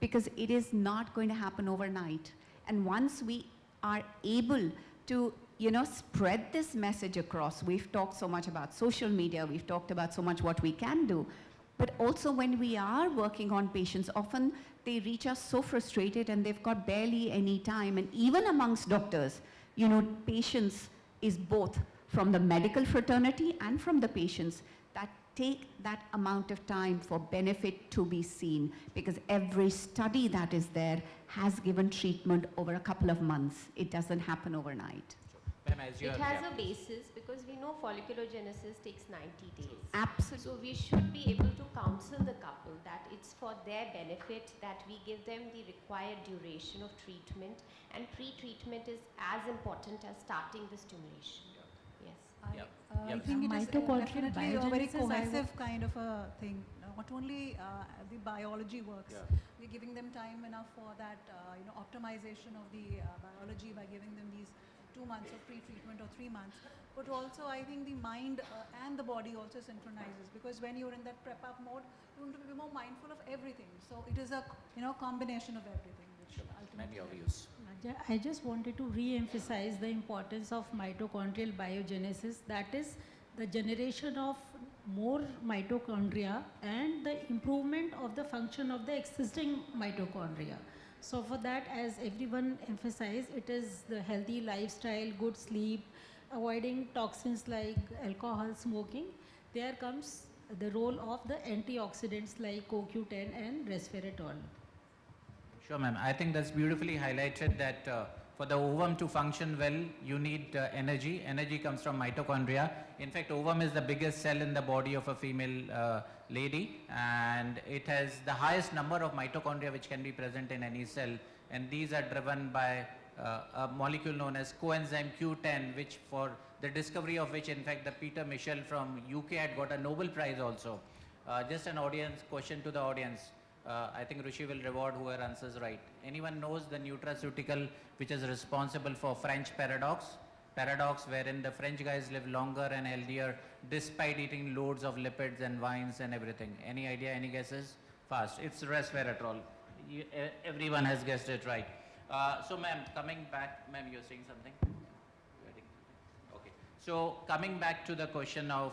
because it is not going to happen overnight. And once we are able to, spread this message across, we've talked so much about social media, we've talked about so much what we can do, but also when we are working on patients, often they reach us so frustrated and they've got barely any time. And even amongst doctors, patients is both from the medical fraternity and from the patients that take that amount of time for benefit to be seen, because every study that is there has given treatment over a couple of months. It doesn't happen overnight. It has a basis, because we know folliculogenesis takes 90 days. Absolutely. So we should be able to counsel the couple that it's for their benefit that we give them the required duration of treatment, and pre-treatment is as important as starting the stimulation. Yes. I think it is definitely a very cohesive kind of a thing. Not only the biology works, we're giving them time enough for that optimization of the biology by giving them these 2 months of pre-treatment or 3 months, but also I think the mind and the body also synchronizes, because when you're in that prep-up mode, you want to be more mindful of everything. So it is a combination of everything, which ultimately obvious. I just wanted to re-emphasize the importance of mitochondrial biogenesis, that is the generation of more mitochondria and the improvement of the function of the existing mitochondria. So for that, as everyone emphasized, it is the healthy lifestyle, good sleep, avoiding toxins like alcohol, smoking. There comes the role of the antioxidants like CoQ10 and resveratrol. Sure, ma'am. I think that's beautifully highlighted that for the ovum to function well, you need energy. Energy comes from mitochondria. In fact, ovum is the biggest cell in the body of a female lady, and it has the highest number of mitochondria which can be present in any cell, and these are driven by a molecule known as coenzyme Q10, which for the discovery of which, in fact, the Peter Michel from UK had got a Nobel Prize also. Just an audience question to the audience. I think Rishi will reward whoever answers right. Anyone knows the nutraceutical which is responsible for French paradox? Paradox wherein the French guys live longer and healthier despite eating loads of lipids and wines and everything. Any idea, any guesses? Fast. It's resveratrol. Everyone has guessed it right. So ma'am, coming back, ma'am, you're saying something? Okay. So coming back to the question of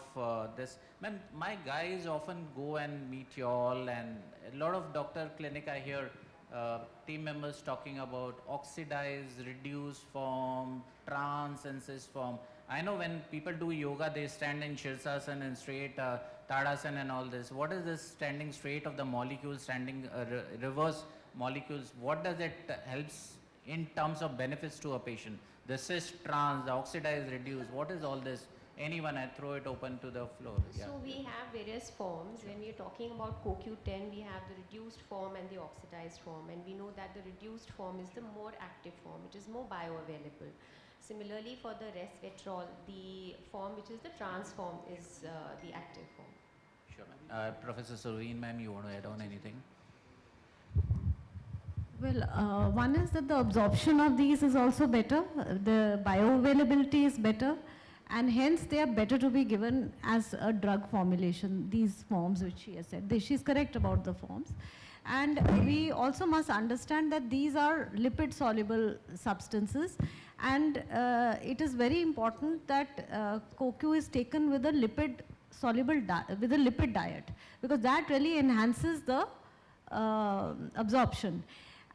this, ma'am, my guys often go and meet you all, and a lot of doctor clinic I hear team members talking about oxidized, reduced form, trans and cis form. I know when people do yoga, they stand in Shirsasana and straight Tadasana and all this. What is this standing straight of the molecules, standing reverse molecules? What does it helps in terms of benefits to a patient? The cis, trans, the oxidized, reduced, what is all this? Anyone, I throw it open to the floor. Yeah. So we have various forms. When we are talking about CoQ10, we have the reduced form and the oxidized form, and we know that the reduced form is the more active form. It is more bioavailable. Similarly, for the resveratrol, the form which is the trans form is the active form. Sure, ma'am. Professor Surveen, ma'am, you want to add on anything? Well, one is that the absorption of these is also better. The bioavailability is better. And hence, they are better to be given as a drug formulation, these forms which she has said. She's correct about the forms. And we also must understand that these are lipid-soluble substances. And it is very important that CoQ is taken with a lipid-soluble with a lipid diet, because that really enhances the absorption.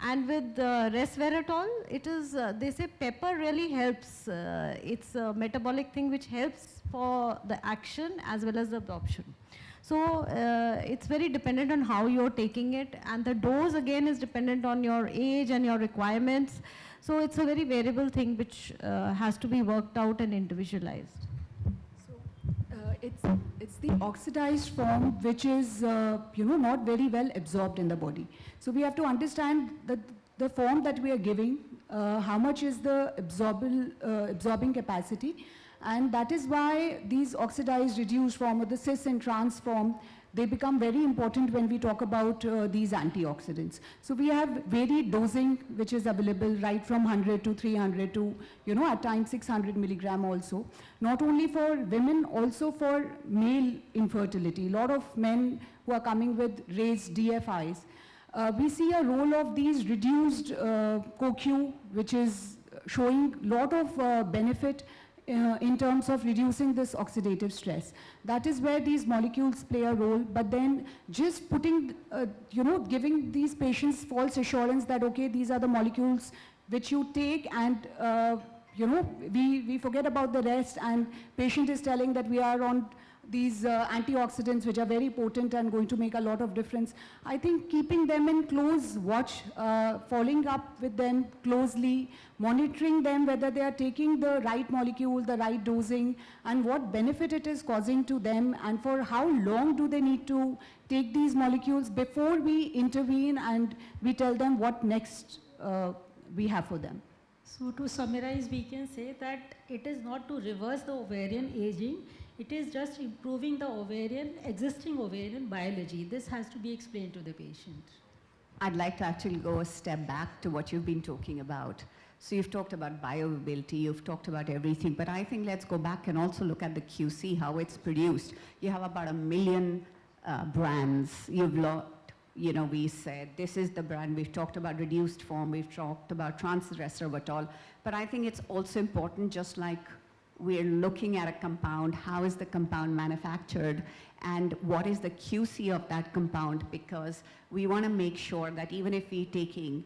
And with resveratrol, it is, they say pepper really helps. It's a metabolic thing which helps for the action as well as the absorption. So it's very dependent on how you're taking it, and the dose again is dependent on your age and your requirements. So it's a very variable thing which has to be worked out and individualized. It's the oxidized form which is, not very well absorbed in the body. So we have to understand that the form that we are giving, how much is the absorbing capacity, and that is why these oxidized reduced form or the cis and trans form, they become very important when we talk about these antioxidants. So we have varied dosing which is available right from 100 to 300 to, at times 600 milligram also. Not only for women, also for male infertility. A lot of men who are coming with raised DFIs. We see a role of these reduced CoQ, which is showing a lot of benefit in terms of reducing this oxidative stress. That is where these molecules play a role, but then just putting, giving these patients false assurance that, okay, these are the molecules which you take and, we forget about the rest, and patient is telling that we are on these antioxidants which are very potent and going to make a lot of difference. I think keeping them in close watch, following up with them closely, monitoring them whether they are taking the right molecule, the right dosing, and what benefit it is causing to them, and for how long do they need to take these molecules before we intervene and we tell them what next we have for them. So to summarize, we can say that it is not to reverse the ovarian aging, it is just improving the existing ovarian biology. This has to be explained to the patient. I'd like to actually go a step back to what you've been talking about. So you've talked about bioavailability, you've talked about everything, but I think let's go back and also look at the QC, how it's produced. You have about 1 million brands. We said this is the brand, we've talked about reduced form, we've talked about transresveratrol, but I think it's also important, just like we're looking at a compound, how is the compound manufactured and what is the QC of that compound, because we want to make sure that even if we're taking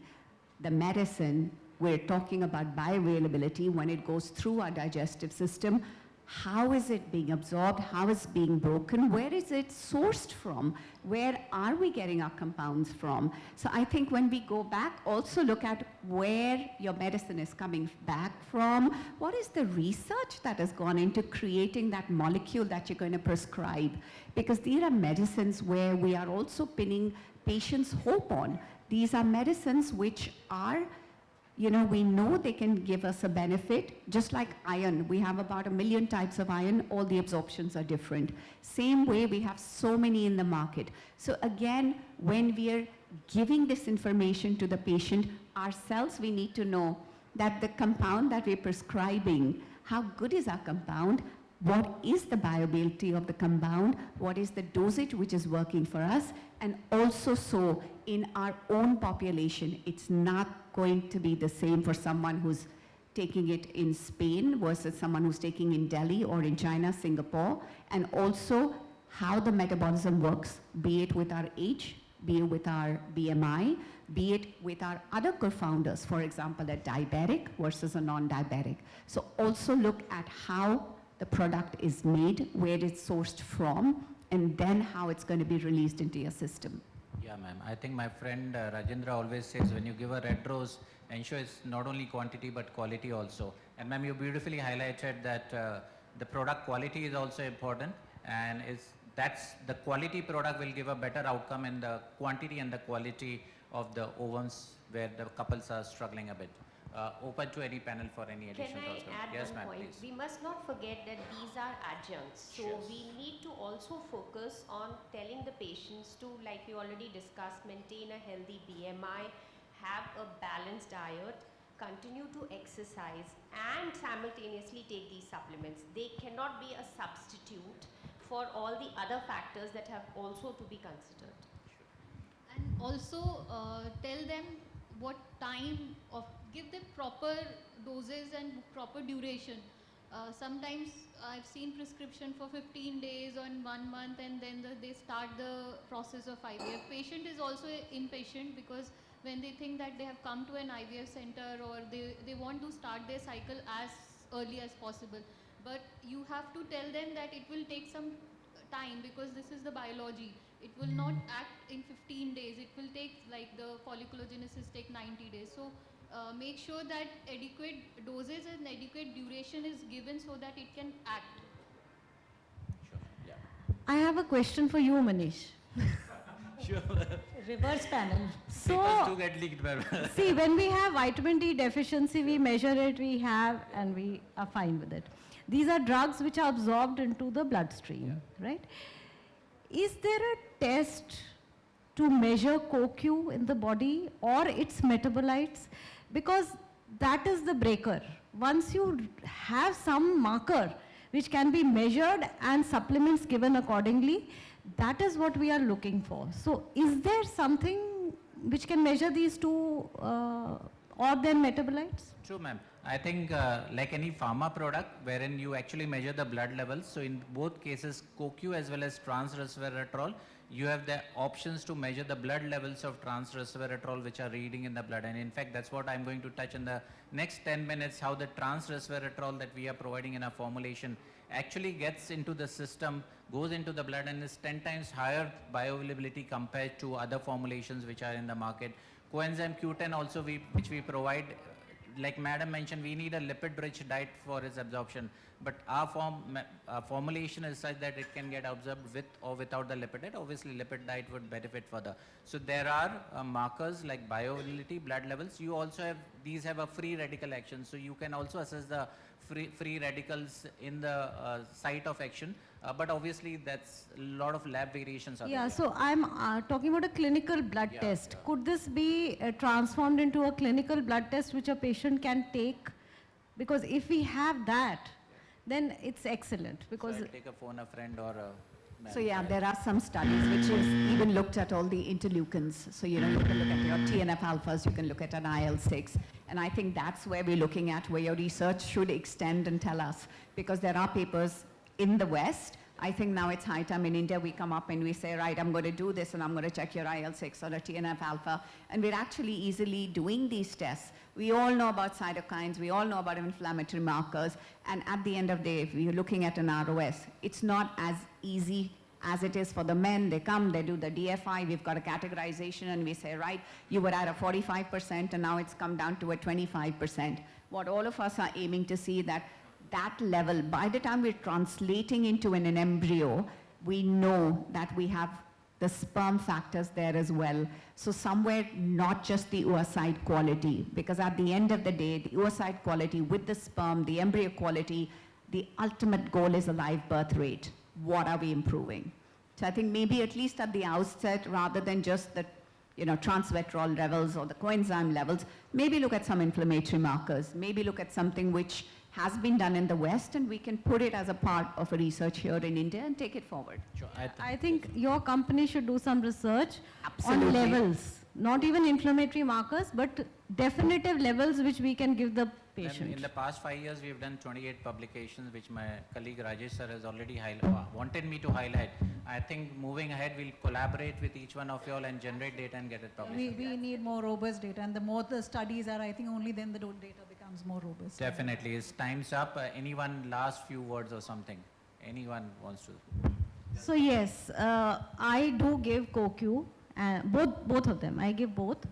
the medicine, we're talking about bioavailability when it goes through our digestive system. How is it being absorbed? How is it being broken? Where is it sourced from? Where are we getting our compounds from? So I think when we go back, also look at where your medicine is coming back from. What is the research that has gone into creating that molecule that you're going to prescribe? Because these are medicines where we are also pinning patients' hope on. These are medicines which are, we know they can give us a benefit, just like iron. We have about 1 million types of iron, all the absorptions are different. Same way, we have so many in the market. So again, when we are giving this information to the patient, ourselves, we need to know that the compound that we're prescribing, how good is our compound, what is the bioavailability of the compound, what is the dosage which is working for us, and also so in our own population, it's not going to be the same for someone who's taking it in Spain versus someone who's taking in Delhi or in China, Singapore, and also how the metabolism works, be it with our age, be it with our BMI, be it with our other co-founders, for example, a diabetic versus a non-diabetic. So also look at how the product is made, where it's sourced from, and then how it's going to be released into your system. Yeah, ma'am. I think my friend Rajendra always says when you give a red rose, ensure it's not only quantity but quality also. And ma'am, you beautifully highlighted that the product quality is also important, and that's the quality product will give a better outcome in the quantity and the quality of the ovums where the couples are struggling a bit. Open to any panel for any additional thoughts. Can I add yes, one point? please. We must not forget that these are adjuncts. So we need to also focus on telling the patients to, like we already discussed, maintain a healthy BMI, have a balanced diet, continue to exercise, and simultaneously take these supplements. They cannot be a substitute for all the other factors that have also to be considered. And also tell them what time of, give them proper doses and proper duration. Sometimes I've seen prescription for 15 days or 1 month, and then they start the process of IVF. Patient is also impatient because when they think that they have come to an IVF center or they want to start their cycle as early as possible. But you have to tell them that it will take some time because this is the biology. It will not act in 15 days. It will take, like the folliculogenesis take 90 days. So make sure that adequate doses and adequate duration is given so that it can act. I have a question for you, Manish. Sure. Reverse panel. Papers do get leaked. See, when we have vitamin D deficiency, we measure it, we have, and we are fine with it. These are drugs which are absorbed into the bloodstream, right? Is there a test to measure CoQ in the body or its metabolites? Because that is the breaker. Once you have some marker which can be measured and supplements given accordingly, that is what we are looking for. So is there something which can measure these two or their metabolites? True, ma'am. I think like any pharma product wherein you actually measure the blood levels, so in both cases, CoQ as well as trans-resveratrol, you have the options to measure the blood levels of trans-resveratrol which are reading in the blood. And in fact, that's what I'm going to touch in the next 10 minutes, how the trans-resveratrol that we are providing in our formulation actually gets into the system, goes into the blood, and is 10 times higher bioavailability compared to other formulations which are in the market. Coenzyme Q10 also which we provide, like Madam mentioned, we need a lipid-rich diet for its absorption. But our formulation is such that it can get absorbed with or without the lipid diet. Obviously, lipid diet would benefit further. So there are markers like bioavailability, blood levels. You also have, these have a free radical action. So you can also assess the free radicals in the site of action. But obviously, that's a lot of lab variations. Yeah, so I'm talking about a clinical blood test. Could this be transformed into a clinical blood test which a patient can take? Because if we have that, then it's excellent. Because so I'll take a phone a friend or a So yeah, there are some studies which has even looked at all the interleukins. So you can look at your TNF alphas, you can look at an IL-6. And I think that's where we're looking at, where your research should extend and tell us. Because there are papers in the West. I think now it's high time in India we come up and we say, right, I'm going to do this and I'm going to check your IL-6 or a TNF alpha. And we're actually easily doing these tests. We all know about cytokines, we all know about inflammatory markers, and at the end of the day, if you're looking at an ROS, it's not as easy as it is for the men. They come, they do the DFI, we've got a categorization, and we say, right, you were at a 45% and now it's come down to a 25%. What all of us are aiming to see that level, by the time we're translating into an embryo, we know that we have the sperm factors there as well. So somewhere, not just the oocyte quality, because at the end of the day, the oocyte quality with the sperm, the embryo quality, the ultimate goal is a live birth rate. What are we improving? So I think maybe at least at the outset, rather than just the transvetrol levels or the coenzyme levels, maybe look at some inflammatory markers, maybe look at something which has been done in the West, and we can put it as a part of a research here in India and take it forward. Sure. I think your company should do some research Absolutely. on levels, not even inflammatory markers, but definitive levels which we can give the patient. In the past 5 years, we've done 28 publications, which my colleague Rajesh sir has already wanted me to highlight. I think moving ahead, we'll collaborate with each one of you all and generate data and get it published. We need more robust data, and the more the studies are, I think only then the data becomes more robust. Definitely. It's time's up. Anyone last few words or something? Anyone wants to? So yes, I do give CoQ, both of them. I give both.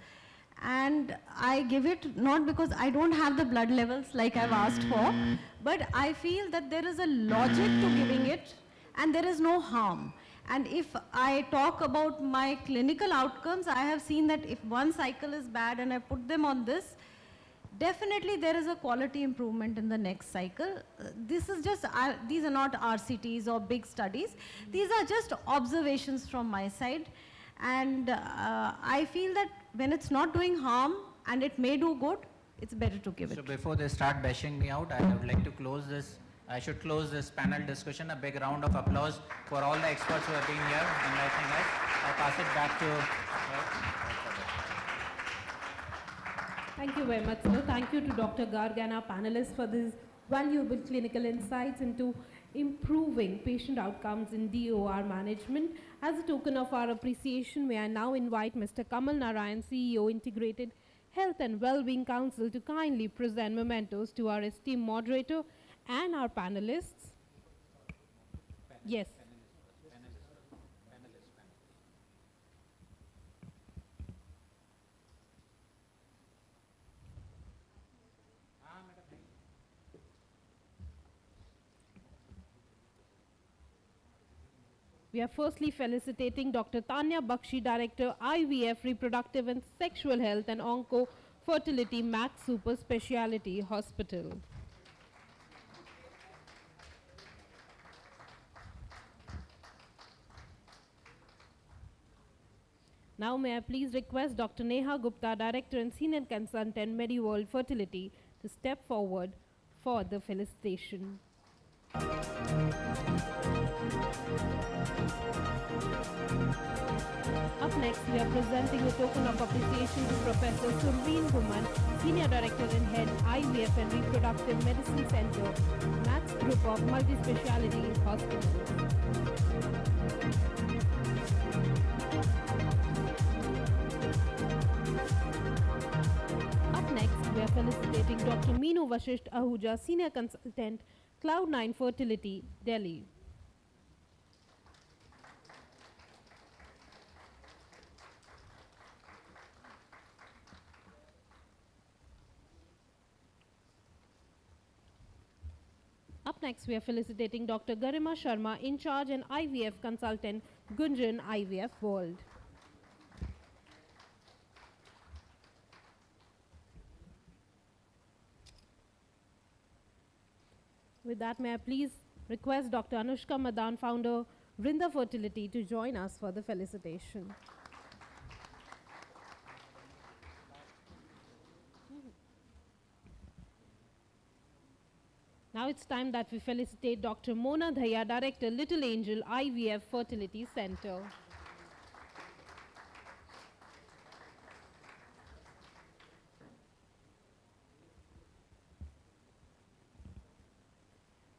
And I give it not because I don't have the blood levels like I've asked for, but I feel that there is a logic to giving it and there is no harm. And if I talk about my clinical outcomes, I have seen that if one cycle is bad and I put them on this, definitely there is a quality improvement in the next cycle. This is just, these are not RCTs or big studies. These are just observations from my side. And I feel that when it's not doing harm and it may do good, it's better to give it. So before they start bashing me out, I would like to close this. I should close this panel discussion. A big round of applause for all the experts who have been here enlightening us. I pass it back to. Thank you very much, sir. Thank you to Dr. Garg and our panelists for these valuable clinical insights into improving patient outcomes in DOR management. As a token of our appreciation, may I now invite Mr. Kamal Narayan, CEO, Integrated Health and Wellbeing Council, to kindly present mementos to our esteemed moderator and our panelists. Yes. We are firstly felicitating Dr. Tanya Bakshi, Director, IVF, Reproductive and Sexual Health and Onco Fertility, Max Super Speciality Hospital. Now may I please request Dr. Neha Gupta, Director and Senior Consultant, MediWorld Fertility, to step forward for the felicitation. Up next, we are presenting a token of appreciation to Professor Surveen Guman, Senior Director and Head, IVF and Reproductive Medicine Center, Max Group of Multispeciality Hospitals. Up next, we are felicitating Dr. Meenu Vashisht Ahuja, Senior Consultant, Cloud9 Fertility, Delhi. Up next, we are felicitating Dr. Garima Sharma, in charge and IVF consultant, Gunjan IVF World. With that, may I please request Dr. Anushka Madan, founder, Vrinda Fertility, to join us for the felicitation. Now it's time that we felicitate Dr. Mona Dhaya, Director, Little Angel IVF Fertility Center.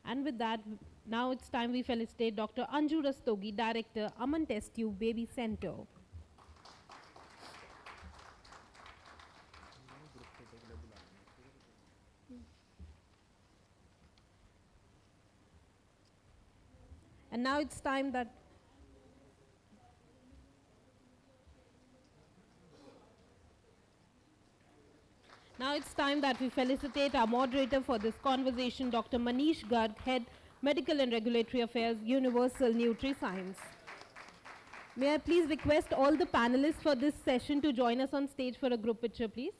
And with that, now it's time we felicitate Dr. Anju Rastogi, Director, Aman Test Tube Baby Center. And now it's time that we felicitate our moderator for this conversation, Dr. Manish Garg, Head, Medical and Regulatory Affairs, Universal NutriScience. May I please request all the panelists for this session to join us on stage for a group picture, please?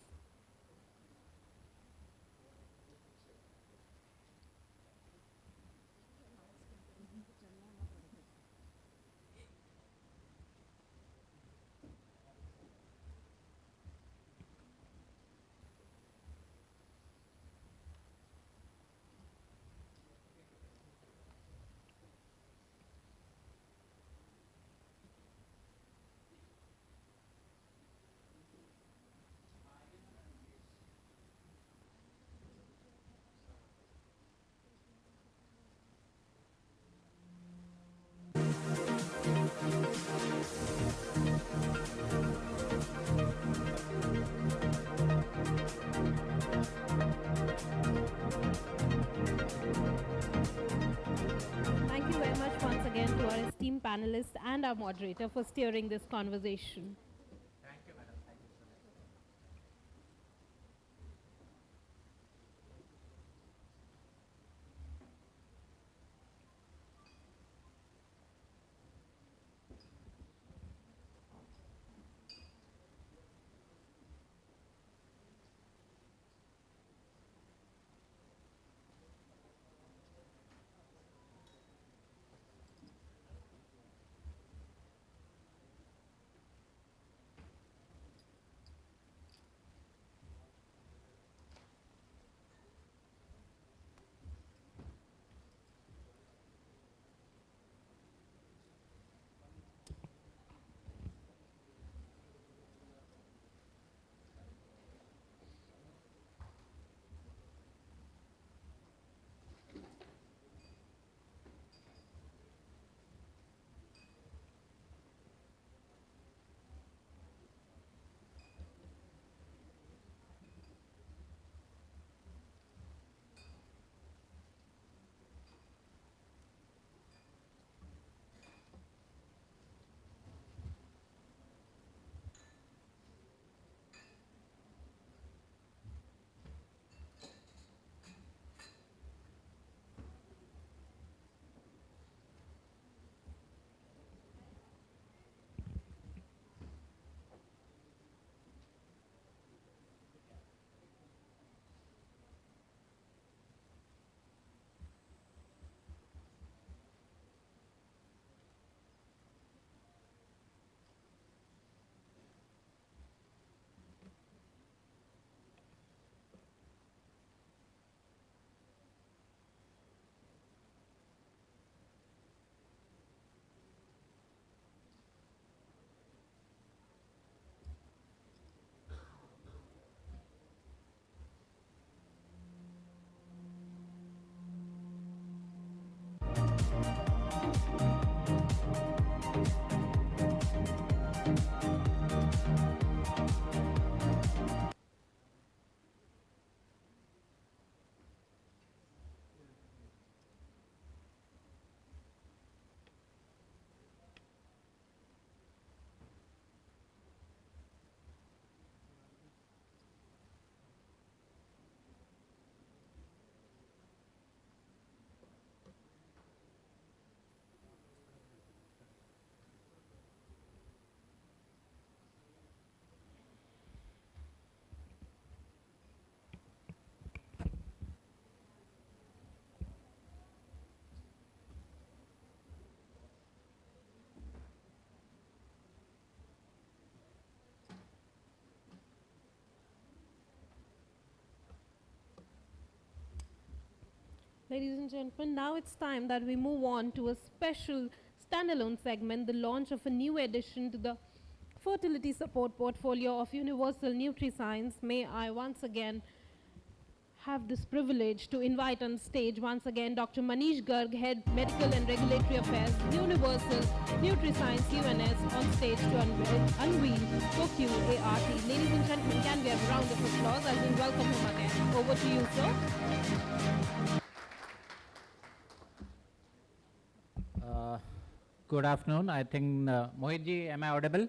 Thank you very much once again to our esteemed panelists and our moderator for steering this conversation. Thank you, madam. Thank you so much. Ladies and gentlemen, now it's time that we move on to a special standalone segment, the launch of a new addition to the fertility support portfolio of Universal NutriScience. May I once again have this privilege to invite on stage once again Dr. Manish Garg, Head Medical and Regulatory Affairs, Universal NutriScience UNS, on stage to unveil CoQ ART. Ladies and gentlemen, can we have a round of applause as we welcome him again. Over to you, sir. Good afternoon. I think, Mohitji, am I audible?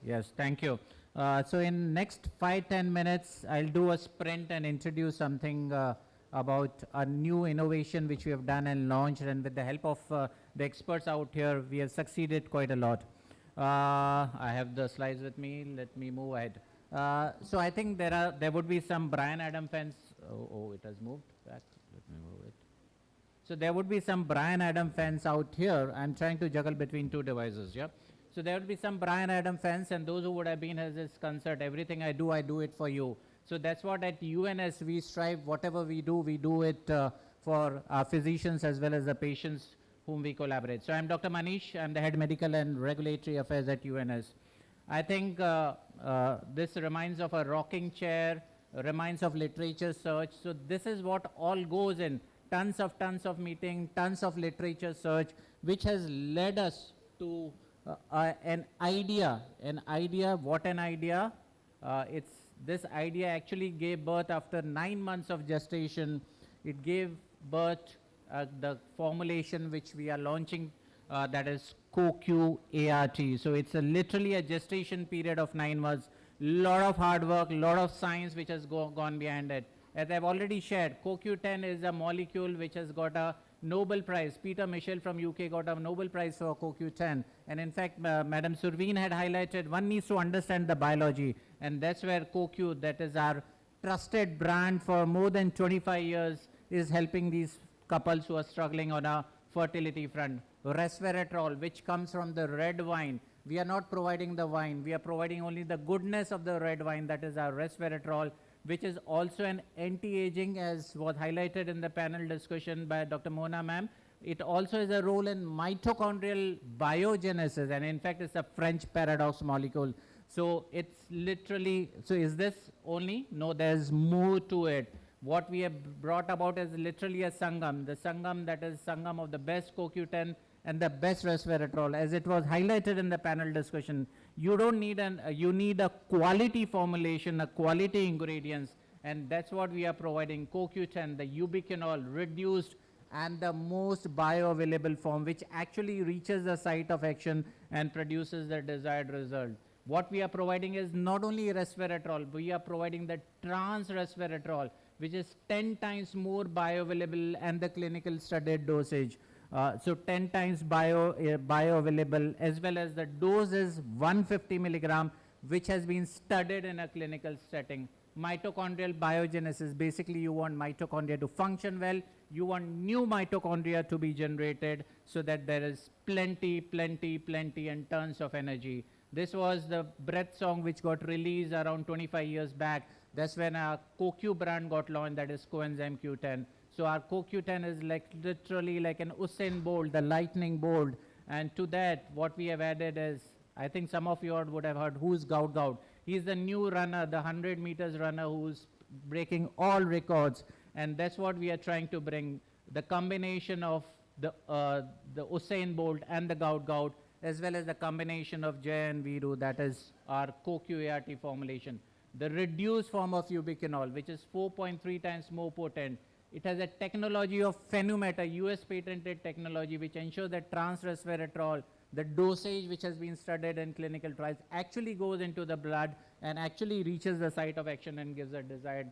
Yes, thank you. So in next 5-10 minutes, I'll do a sprint and introduce something about a new innovation which we have done and launched, and with the help of the experts out here, we have succeeded quite a lot. I have the slides with me. Let me move ahead. So I think there would be some Bryan Adam fans. Oh, it has moved back. Let me move it. So there would be some Bryan Adam fans out here. I'm trying to juggle between two devices, yeah. So there would be some Bryan Adam fans, and those who would have been at this concert, everything I do it for you. So that's what at UNS we strive, whatever we do it for our physicians as well as the patients whom we collaborate. So I'm Dr. Manish, I'm the Head Medical and Regulatory Affairs at UNS. I think this reminds of a rocking chair, reminds of literature search. So this is what all goes in, tons of meeting, tons of literature search, which has led us to an idea. What an idea? This idea actually gave birth after 9 months of gestation. It gave birth the formulation which we are launching, that is CoQ ART. So it's literally a gestation period of 9 months. Lot of hard work, lot of science which has gone behind it. As I've already shared, CoQ10 is a molecule which has got a Nobel Prize. Peter Michel from UK got a Nobel Prize for CoQ10. And in fact, Madam Surveen had highlighted, one needs to understand the biology. And that's where CoQ, that is our trusted brand for more than 25 years, is helping these couples who are struggling on a fertility front. Resveratrol, which comes from the red wine. We are not providing the wine. We are providing only the goodness of the red wine. That is our resveratrol, which is also an anti-aging, as was highlighted in the panel discussion by Dr. Mona ma'am. It also has a role in mitochondrial biogenesis, and in fact it's a French paradox molecule. So it's literally, so is this only? No, there's more to it. What we have brought about is literally a Sangam. The Sangam, that is Sangam of the best CoQ10 and the best resveratrol. As it was highlighted in the panel discussion, you don't need you need a quality formulation, a quality ingredients, and that's what we are providing. CoQ10, the ubiquinol, reduced and the most bioavailable form, which actually reaches the site of action and produces the desired result. What we are providing is not only resveratrol, we are providing the trans resveratrol, which is 10 times more bioavailable and the clinical studied dosage. So 10 times bioavailable, as well as the dose is 150 milligram, which has been studied in a clinical setting. Mitochondrial biogenesis, basically you want mitochondria to function well, you want new mitochondria to be generated so that there is plenty and tons of energy. This was the breath song which got released around 25 years back. That's when our CoQ brand got launched, that is coenzyme Q10. So our CoQ10 is like literally like an Usain Bolt, the lightning bolt. And to that, what we have added is, I think some of you would have heard, who's Gout Gout. He's the new runner, the 100 meters runner who's breaking all records. And that's what we are trying to bring, the combination of the Usain Bolt and the Gout Gout, as well as the combination of Jay and Viru, that is our CoQ ART formulation. The reduced form of ubiquinol, which is 4.3 times more potent. It has a technology of Phenumet, a US patented technology, which ensures that trans resveratrol, the dosage which has been studied in clinical trials, actually goes into the blood and actually reaches the site of action and gives the desired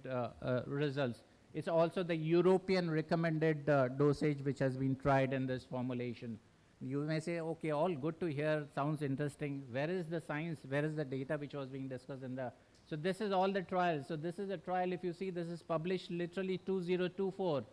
results. It's also the European recommended dosage which has been tried in this formulation. You may say, okay, all good to hear, sounds interesting. Where is the science? Where is the data which was being discussed in the... So this is all the trials. So this is a trial, if you see, this is published literally 2024,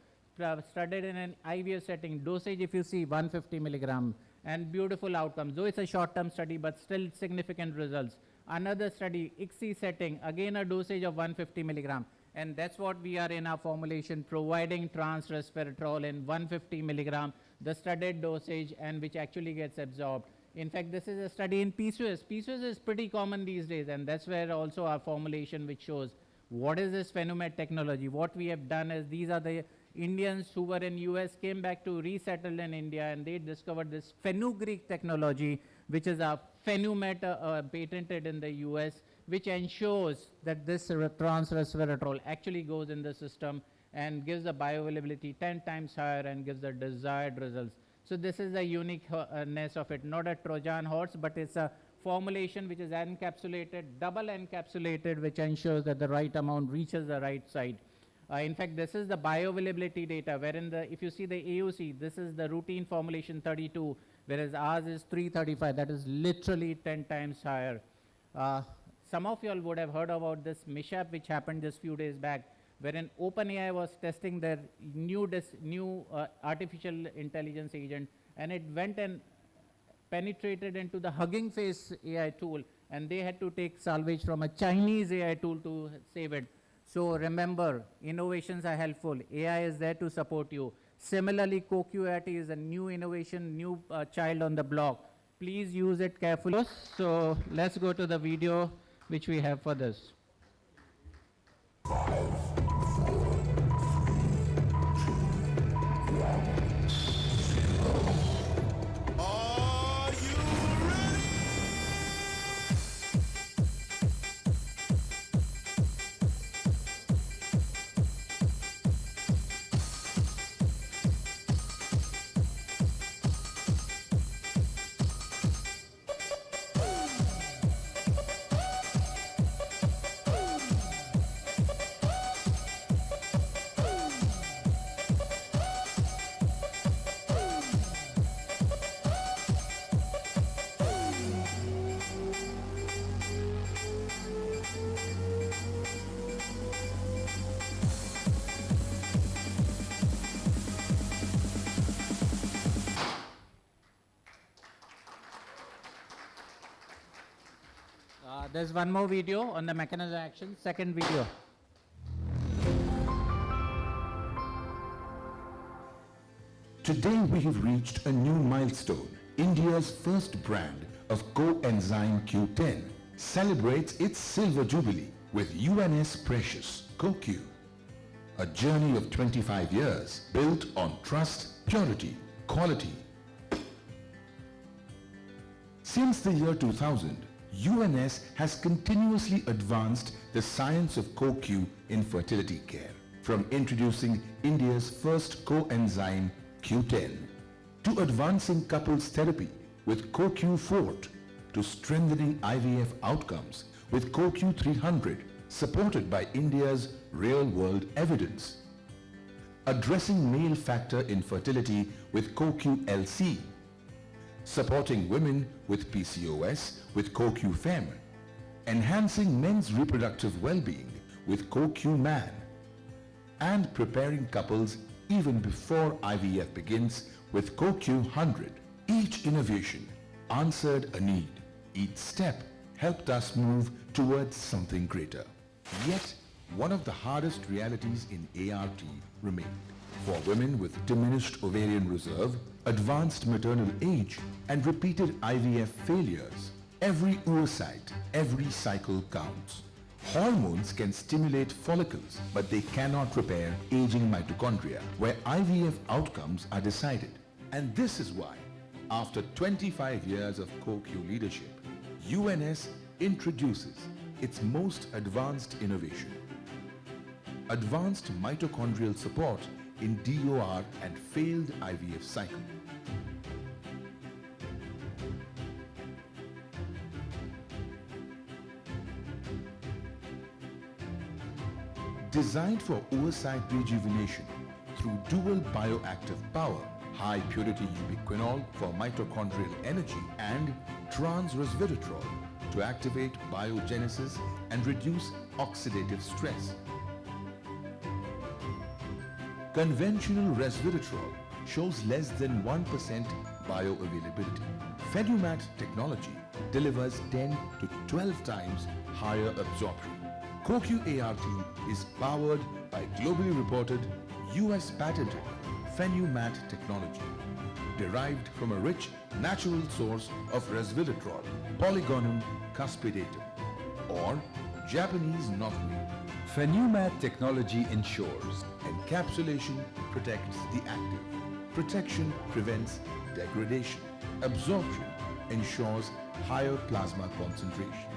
studied in an IVF setting. Dosage, if you see, 150 milligram, and beautiful outcomes. Though it's a short-term study, but still significant results. Another study, ICSI setting, again a dosage of 150 milligram. And that's what we are in our formulation, providing trans resveratrol in 150 milligram, the studied dosage, and which actually gets absorbed. In fact, this is a study in PCOS. PCOS is pretty common these days, and that's where also our formulation which shows what is this Phenomed technology. What we have done is, these are the Indians who were in US, came back to resettle in India, and they discovered this fenugreek technology, which is a Phenomed patented in the US, which ensures that this trans resveratrol actually goes in the system and gives the bioavailability 10 times higher and gives the desired results. So this is the uniqueness of it, not a Trojan horse, but it's a formulation which is encapsulated, double encapsulated, which ensures that the right amount reaches the right site. In fact, this is the bioavailability data, wherein if you see the AUC, this is the routine formulation 32, whereas ours is 335. That is literally 10 times higher. Some of you all would have heard about this mishap which happened just few days back, wherein OpenAI was testing their new artificial intelligence agent, and it went and penetrated into the Hugging Face AI tool, and they had to take salvage from a Chinese AI tool to save it. So remember, innovations are helpful. AI is there to support you. Similarly, CoQAT is a new innovation, new child on the block. Please use it carefully. So let's go to the video which we have for this. There's one more video on the mechanism of action, second video. Today we have reached a new milestone. India's first brand of coenzyme Q10 celebrates its silver jubilee with UNS Precious CoQ. A journey of 25 years built on trust, purity, quality. Since the year 2000, UNS has continuously advanced the science of CoQ in fertility care, from introducing India's first coenzyme Q10 to advancing couples therapy with CoQ Fort to strengthening IVF outcomes with CoQ 300, supported by India's real-world evidence, addressing male factor infertility with CoQ LC, supporting women with PCOS with CoQ Fem, enhancing men's reproductive well-being with CoQ Man, and preparing couples even before IVF begins with CoQ 100. Each innovation answered a need. Each step helped us move towards something greater. Yet, one of the hardest realities in ART remained. For women with diminished ovarian reserve, advanced maternal age, and repeated IVF failures, every oocyte, every cycle counts. Hormones can stimulate follicles, but they cannot repair aging mitochondria, where IVF outcomes are decided. And this is why, after 25 years of CoQ leadership, UNS introduces its most advanced innovation. Advanced mitochondrial support in DOR and failed IVF cycle. Designed for oocyte rejuvenation through dual bioactive power, high purity ubiquinol for mitochondrial energy, and trans resveratrol to activate biogenesis and reduce oxidative stress. Conventional resveratrol shows less than 1% bioavailability. Fenumat technology delivers 10 to 12 times higher absorption. CoQ ART is powered by globally reported US patented Fenumat technology, derived from a rich natural source of resveratrol, Polygonum cuspidatum, or Japanese knotweed. Fenumat technology ensures Encapsulation protects the active. Protection prevents degradation. Absorption ensures higher plasma concentration.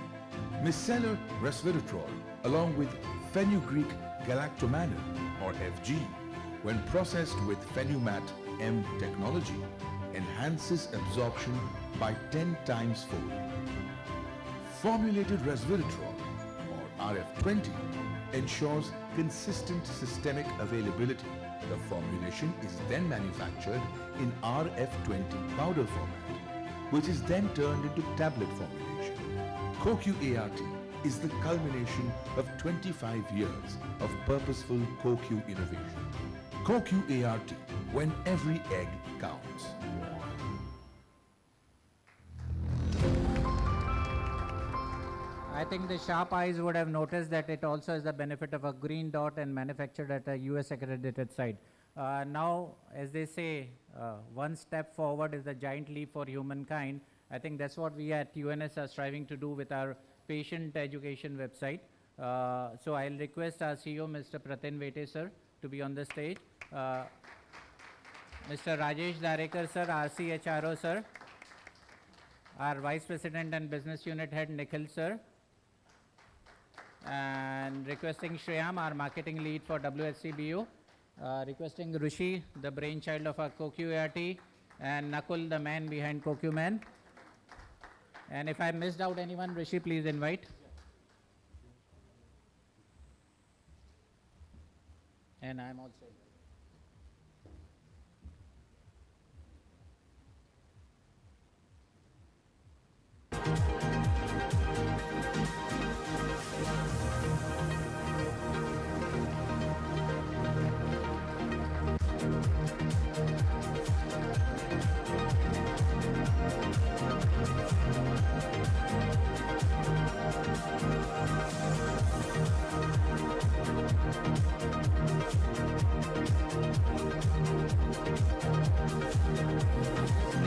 Micellar resveratrol along with fenugreek galactomannan or FG, when processed with Fenumat M technology, enhances absorption by 10 times fold. Formulated resveratrol or RF20 ensures consistent systemic availability. The formulation is then manufactured in RF20 powder format, which is then turned into tablet formulation. CoQ ART is the culmination of 25 years of purposeful CoQ innovation. CoQ ART, when every egg counts. I think the sharp eyes would have noticed that it also has the benefit of a green dot and manufactured at a US accredited site. Now, as they say, one step forward is a giant leap for humankind. I think that's what we at UNS are striving to do with our patient education website. So I'll request our CEO, Mr. Pratin Vete, sir, to be on the stage. Mr. Rajesh Darekar, sir, RCHRO, sir. Our Vice President and Business Unit Head, Nikhil, sir. And requesting Shriyam, our Marketing Lead for WHCBU. Requesting Rushi, the brainchild of our CoQ ART. And Nakul, the man behind CoQ Man. And if I missed out anyone, Rishi, please invite. And I'm also.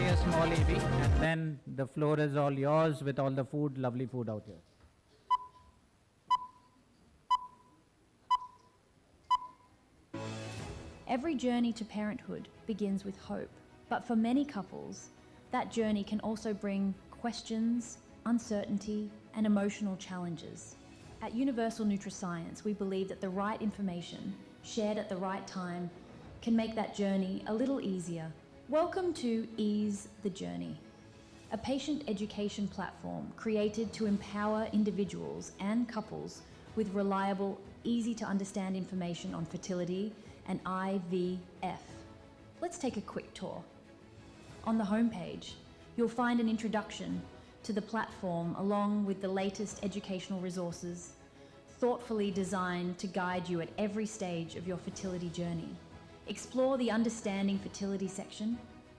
A small AV, and then the floor is all yours with all the food, lovely food out here. Every journey to parenthood begins with hope, but for many couples, that journey can also bring questions, uncertainty, and emotional challenges. At Universal Nutriscience, we believe that the right information, shared at the right time, can make that journey a little easier. Welcome to Ease the Journey, a patient education platform created to empower individuals and couples with reliable, easy to understand information on fertility and IVF. Let's take a quick tour. On the homepage, you'll find an introduction to the platform along with the latest educational resources, thoughtfully designed to guide you at every stage of your fertility journey. Explore the Understanding Fertility section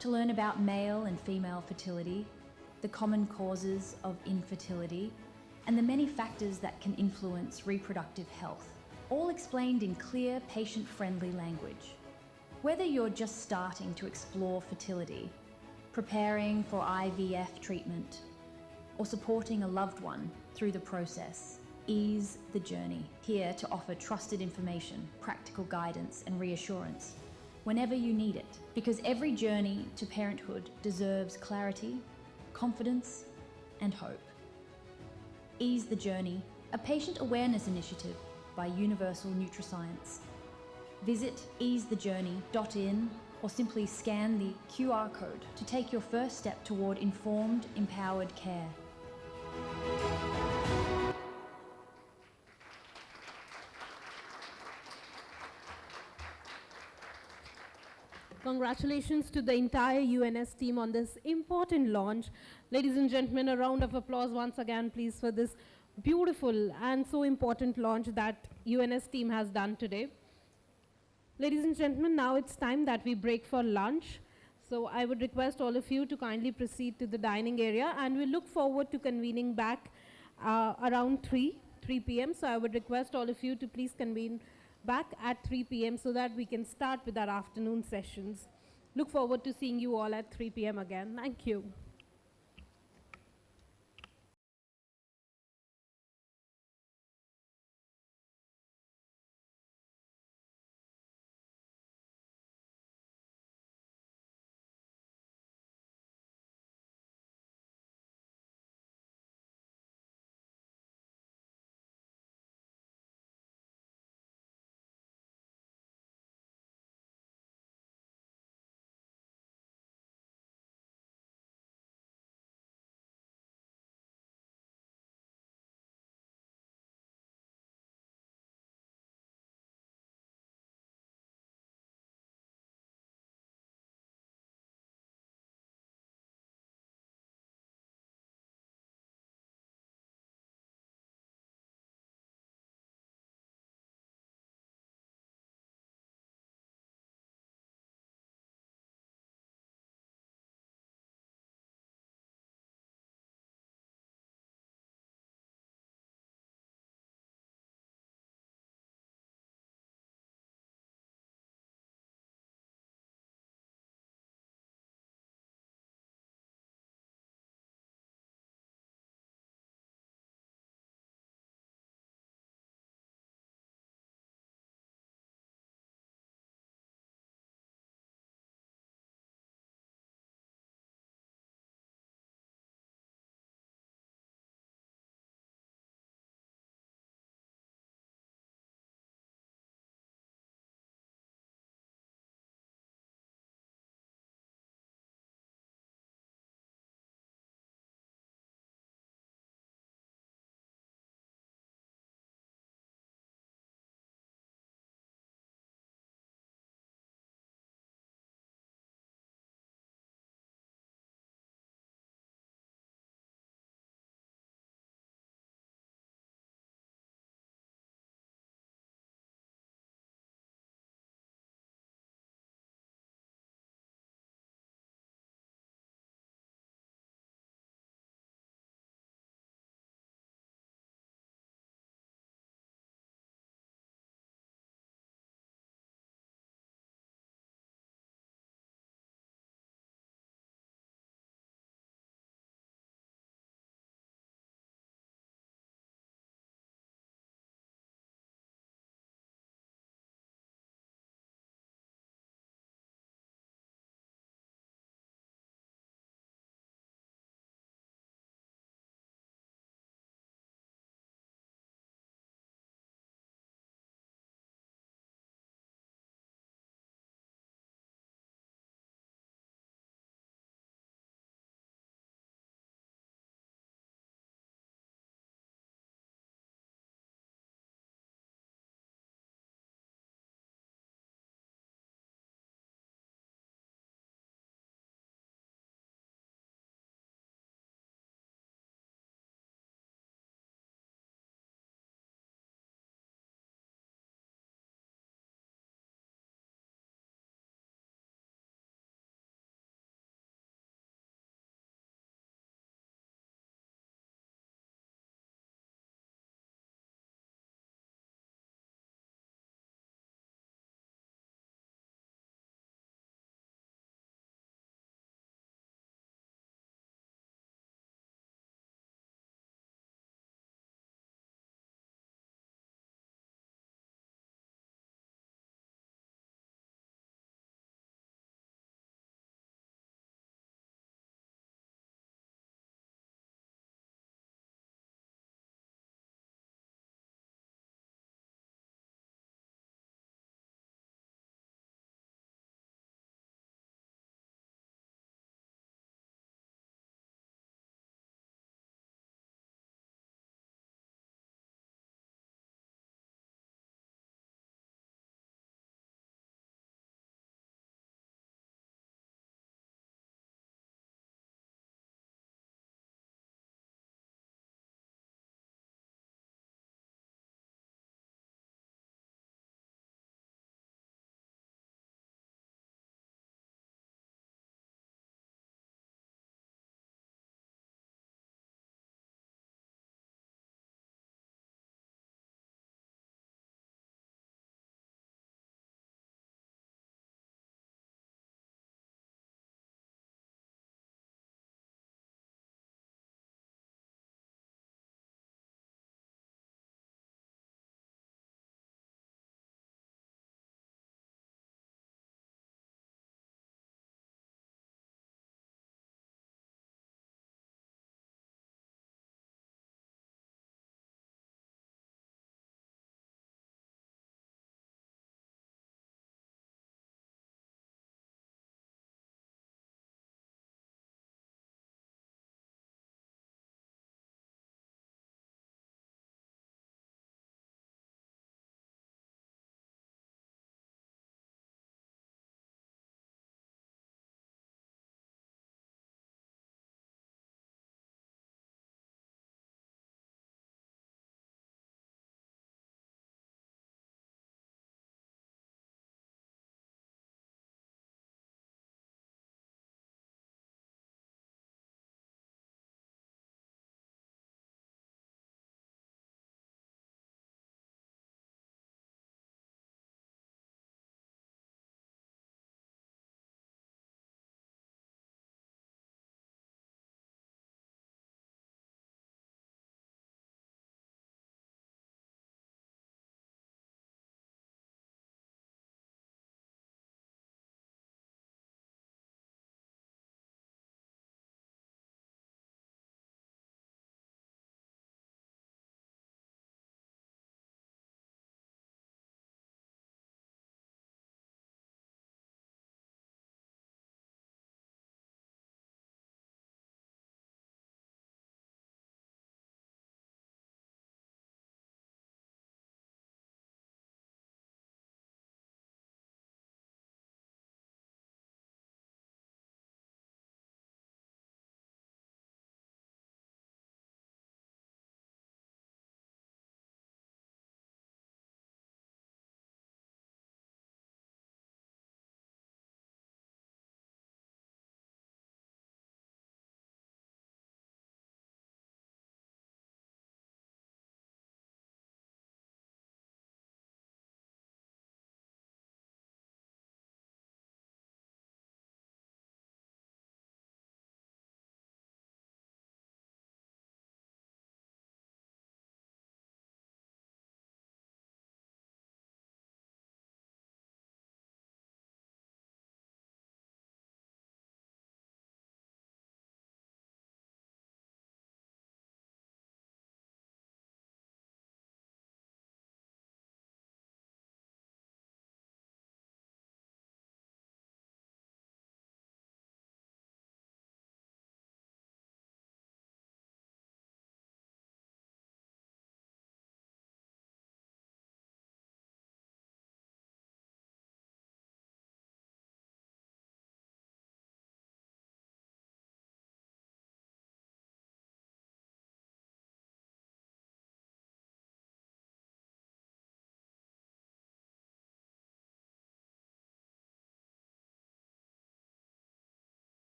to learn about male and female fertility, the common causes of infertility, and the many factors that can influence reproductive health, all explained in clear, patient-friendly language. Whether you're just starting to explore fertility, preparing for IVF treatment, or supporting a loved one through the process, Ease the Journey, here to offer trusted information, practical guidance, and reassurance whenever you need it, because every journey to parenthood deserves clarity, confidence, and hope. Ease the Journey, a patient awareness initiative by Universal Nutriscience. Visit easethejourney.in or simply scan the QR code to take your first step toward informed, empowered care. Congratulations to the entire UNS team on this important launch. Ladies and gentlemen, a round of applause once again, please, for this beautiful and so important launch that UNS team has done today. Ladies and gentlemen, now it's time that we break for lunch. So I would request all of you to kindly proceed to the dining area, and we look forward to convening back around 3 3 p.m. So I would request all of you to please convene back at 3 p.m. so that we can start with our afternoon sessions. Look forward to seeing you all at 3 p.m. again. Thank you.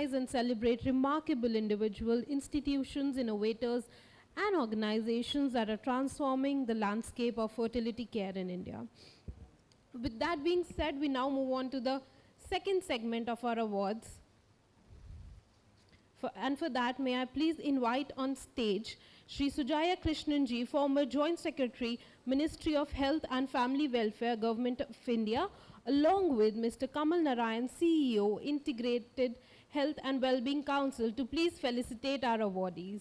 and celebrate remarkable individuals, institutions, innovators, and organizations that are transforming the landscape of fertility care in India. With that being said, we now move on to the second segment of our awards. For that, may I please invite on stage Shri Sujaya Krishnanji, former Joint Secretary, Ministry of Health and Family Welfare, Government of India, along with Mr. Kamal Narayan, CEO, Integrated Health and Wellbeing Council, to please felicitate our awardees.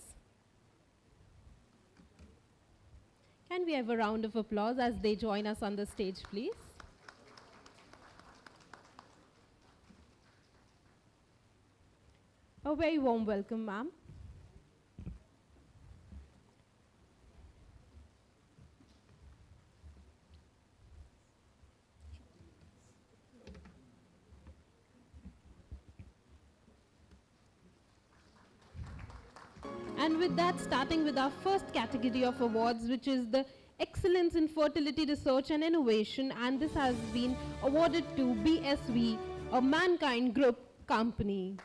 Can we have a round of applause as they join us on the stage, please? A very warm welcome, ma'am. And with that, starting with our first category of awards, which is the Excellence in Fertility Research and Innovation, and this has been awarded to BSV, a Mankind Group company.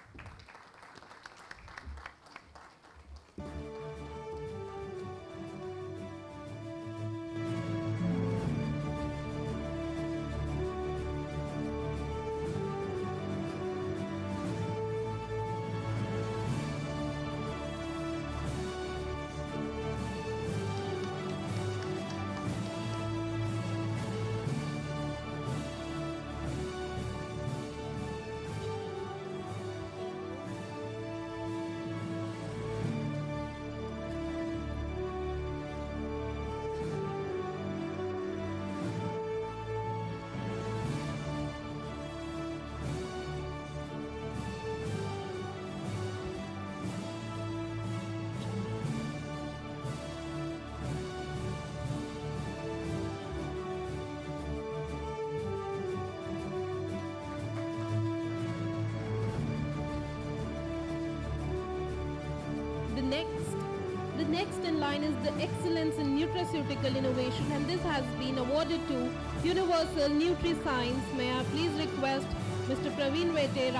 The next in line is the Excellence in Nutraceutical Innovation, and this has been awarded to Universal Nutri-Science. May I please request Mr. Praveen Vete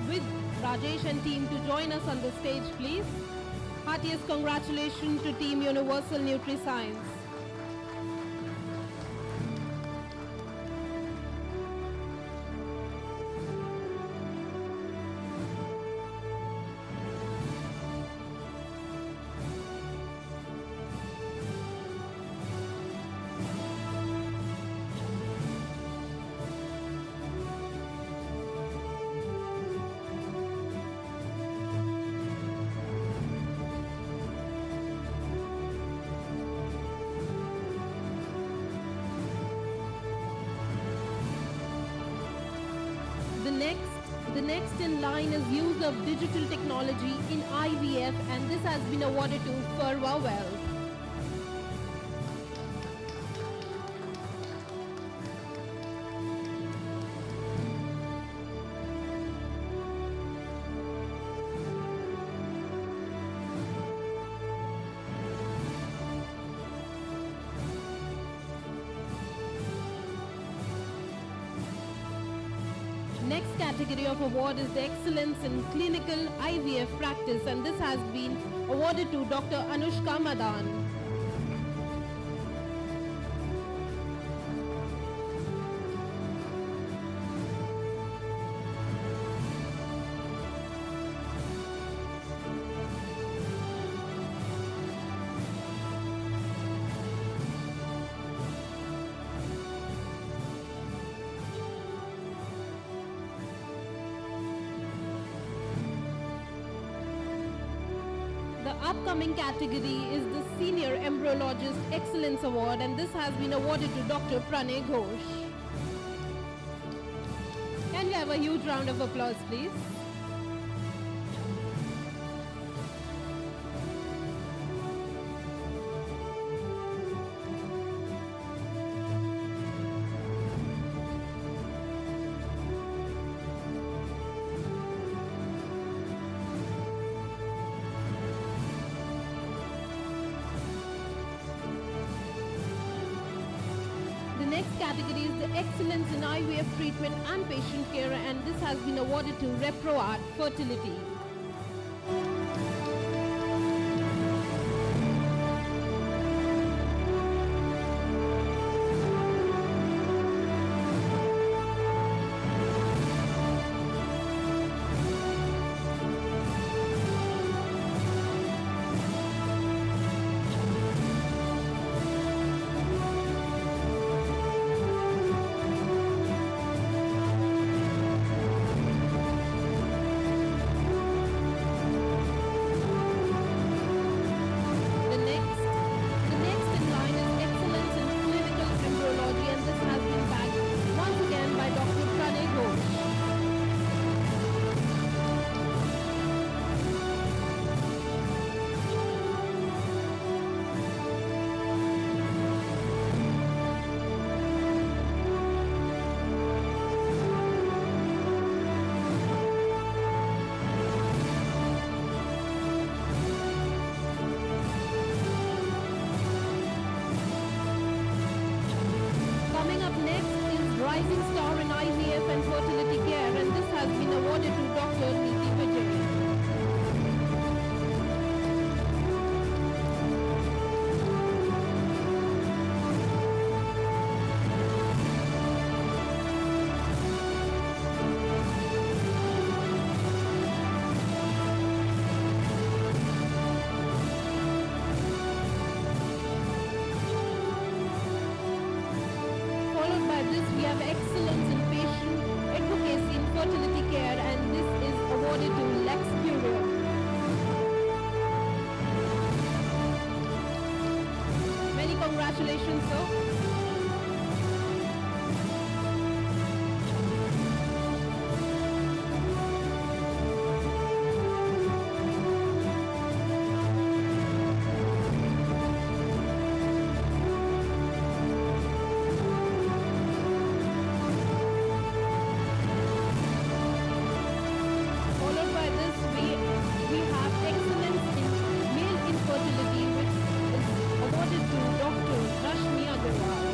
with Rajesh and team to join us on the stage, please. Heartiest congratulations to Team Universal Nutri-Science. The next in line is use of digital technology in IVF, and this has been awarded to Furwa Wealth. Next category of award is the Excellence in Clinical IVF Practice, and this has been awarded to Dr. Anushka Madan. The upcoming category is the Senior Embryologist Excellence Award, and this has been awarded to Dr. Pranay Ghosh. Can we have a huge round of applause, please? next category is the Excellence in IVF Treatment and Patient Care, and this has been awarded to ReproArt Fertility. Rising Star in IVF and Fertility Care, and this has been awarded to Dr. Neeti Vijay. Followed by this, we have Excellence in Patient Advocacy in Fertility Care, and this is awarded to Lex Bureau. Many congratulations, sir. Followed by this, we have Excellence in Male Infertility, which is awarded to Dr. Rashmi Agarwal.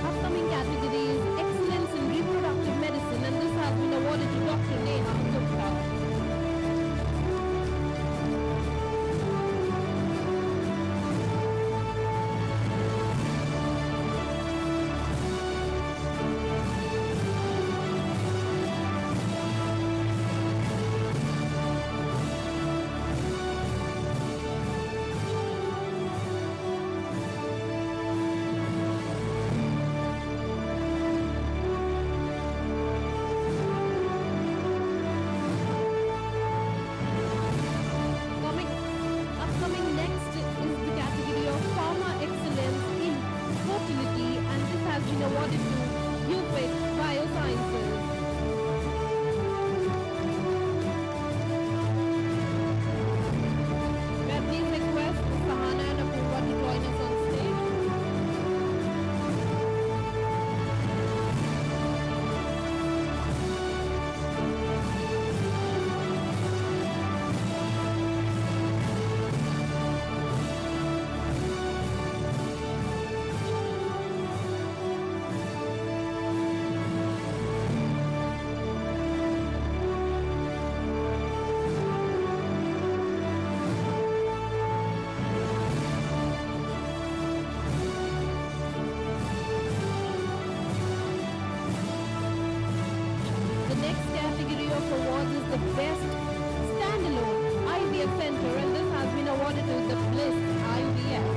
Upcoming category is Excellence in Reproductive Medicine, and this has been awarded to Dr. Neha Gupta. Upcoming next is the category of Pharma Excellence in Fertility, and this has been awarded to UPIC Biosciences. May I please request Sahana and Apurva to join us on stage? The next category of awards is the Best Standalone IVF Center, and this has been awarded to the Bliss IVF.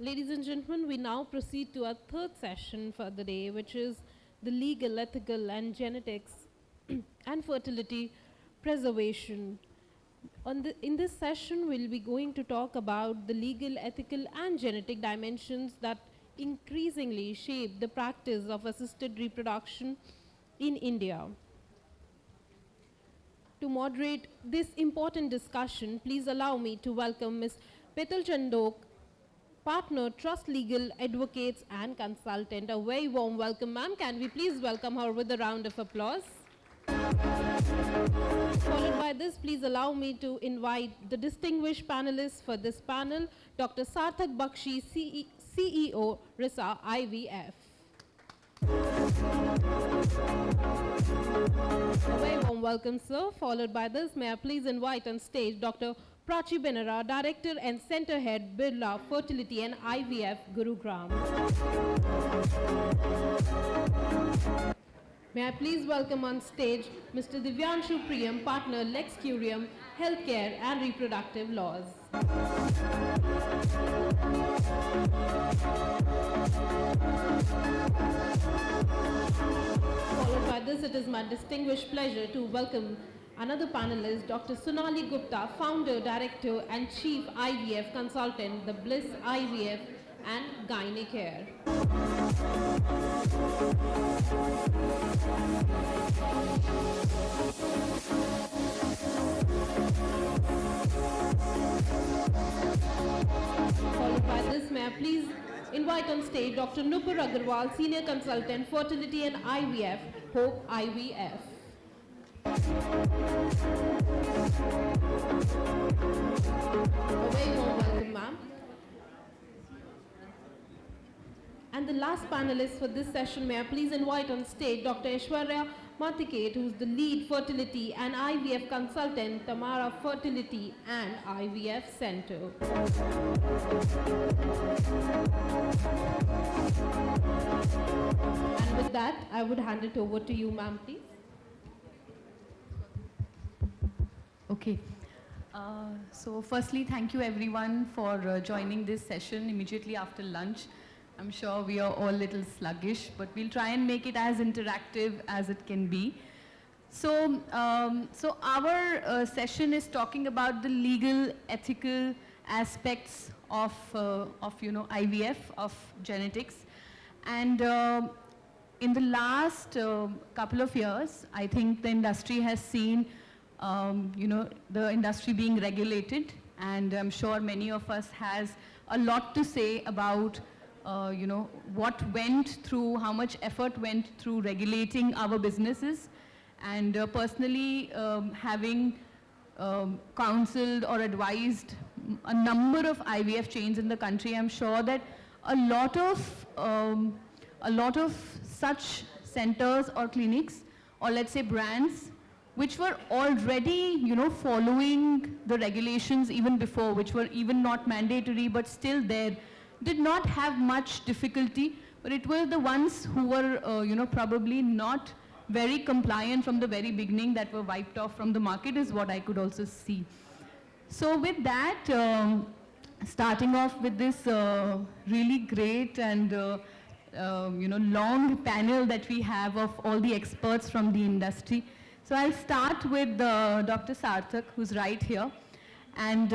Ladies and gentlemen, we now proceed to our third session for the day, which is the legal, ethical, and genetics and fertility preservation. In this session, we'll be going to talk about the legal, ethical, and genetic dimensions that increasingly shape the practice of assisted reproduction in India. To moderate this important discussion, please allow me to welcome Ms. Petal Chandok, Partner, Trust Legal Advocates and Consultant. A very warm welcome, ma'am. Can we please welcome her with a round of applause? Followed by this, please allow me to invite the distinguished panelists for this panel, Dr. Sarthak Bakshi, CEO, RISA IVF. A very warm welcome, sir. Followed by this, may I please invite on stage Dr. Prachi Benara, Director and Center Head, Birla Fertility and IVF, Gurugram. May I please welcome on stage Mr. Divyanshu Priyam, Partner, Lex Curium, Healthcare and Reproductive Laws. Followed by this, it is my distinguished pleasure to welcome another panelist, Dr. Sonali Gupta, Founder, Director and Chief IVF Consultant, the Bliss IVF and Gynaecare. Followed by this, may I please invite on stage Dr. Nupur Agarwal, Senior Consultant, Fertility and IVF, Hope IVF. A very warm welcome, ma'am. And the last panelist for this session, may I please invite on stage Dr. Aishwarya Mathiket, who is the lead fertility and IVF consultant, Tamara Fertility and IVF Center. And with that, I would hand it over to you, ma'am, please. Okay. So firstly, thank you everyone for joining this session immediately after lunch. I'm sure we are all a little sluggish, but we'll try and make it as interactive as it can be. So, our session is talking about the legal, ethical aspects of IVF, of genetics. And in the last couple of years, I think the industry has seen the industry being regulated, and I'm sure many of us has a lot to say about what went through, how much effort went through regulating our businesses. And personally, having counseled or advised a number of IVF chains in the country, I'm sure that a lot of such centers or clinics, or let's say brands, which were already, following the regulations even before, which were even not mandatory, but still there, did not have much difficulty. But it were the ones who were, probably not very compliant from the very beginning that were wiped off from the market, is what I could also see. So with that, starting off with this really great and long panel that we have of all the experts from the industry. So I'll start with Dr. Sarthak, who's right here, and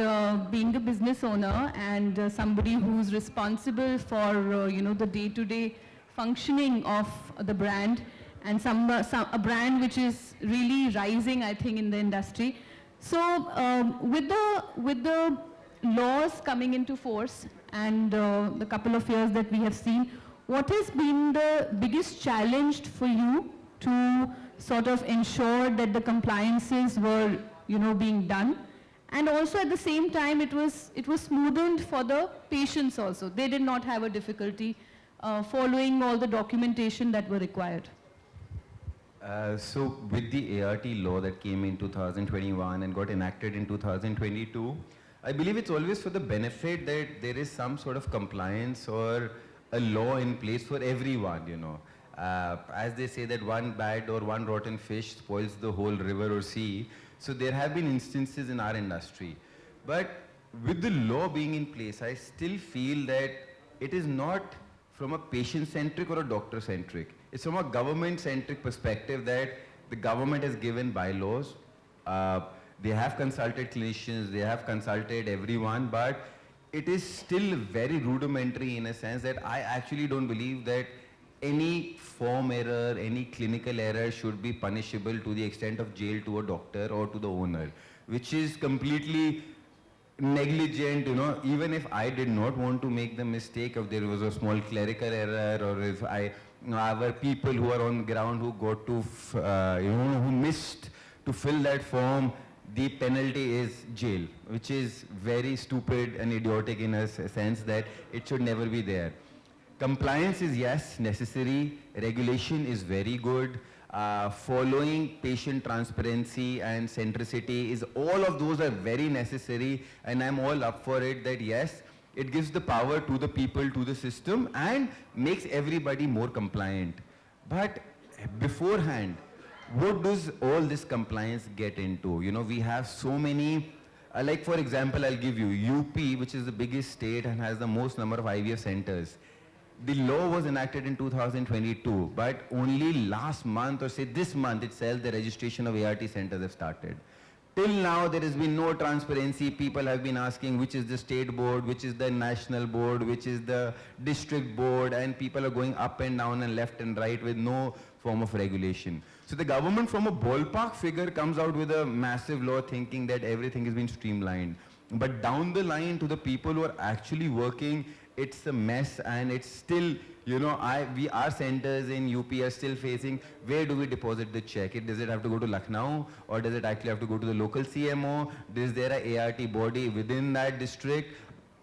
being a business owner and somebody who's responsible for the day-to-day functioning of the brand, and a brand which is really rising, I think, in the industry. So with the laws coming into force and the couple of years that we have seen, what has been the biggest challenge for you to sort of ensure that the compliances were, being done? And also at the same time, it was smoothened for the patients also. They did not have a difficulty following all the documentation that were required. So with the ART law that came in 2021 and got enacted in 2022, I believe it's always for the benefit that there is some sort of compliance or a law in place for everyone, As they say that one bad or one rotten fish spoils the whole river or sea. So there have been instances in our industry. But with the law being in place, I still feel that it is not from a patient-centric or a doctor-centric. It's from a government-centric perspective that the government has given bylaws. They have consulted clinicians, they have consulted everyone, but it is still very rudimentary in a sense that I actually don't believe that any form error, any clinical error should be punishable to the extent of jail to a doctor or to the owner, which is completely negligent, even if I did not want to make the mistake, if there was a small clerical error, or if our people who are on ground who got to, who missed to fill that form, the penalty is jail, which is very stupid and idiotic in a sense that it should never be there. Compliance is, yes, necessary. Regulation is very good. Following patient transparency and centricity is, all of those are very necessary, and I'm all up for it that yes, it gives the power to the people, to the system, and makes everybody more compliant. But beforehand, what does all this compliance get into? We have so many, like for example, I'll give you UP, which is the biggest state and has the most number of IVF centers. The law was enacted in 2022, but only last month, or say this month itself, the registration of ART centers have started. Till now, there has been no transparency. People have been asking which is the state board, which is the national board, which is the district board, and people are going up and down and left and right with no form of regulation. So the government, from a ballpark figure, comes out with a massive law thinking that everything has been streamlined. But down the line, to the people who are actually working, it's a mess, and it's still, our centers in UP are still facing, where do we deposit the check? Does it have to go to Lucknow, or does it actually have to go to the local CMO? Is there an ART body within that district?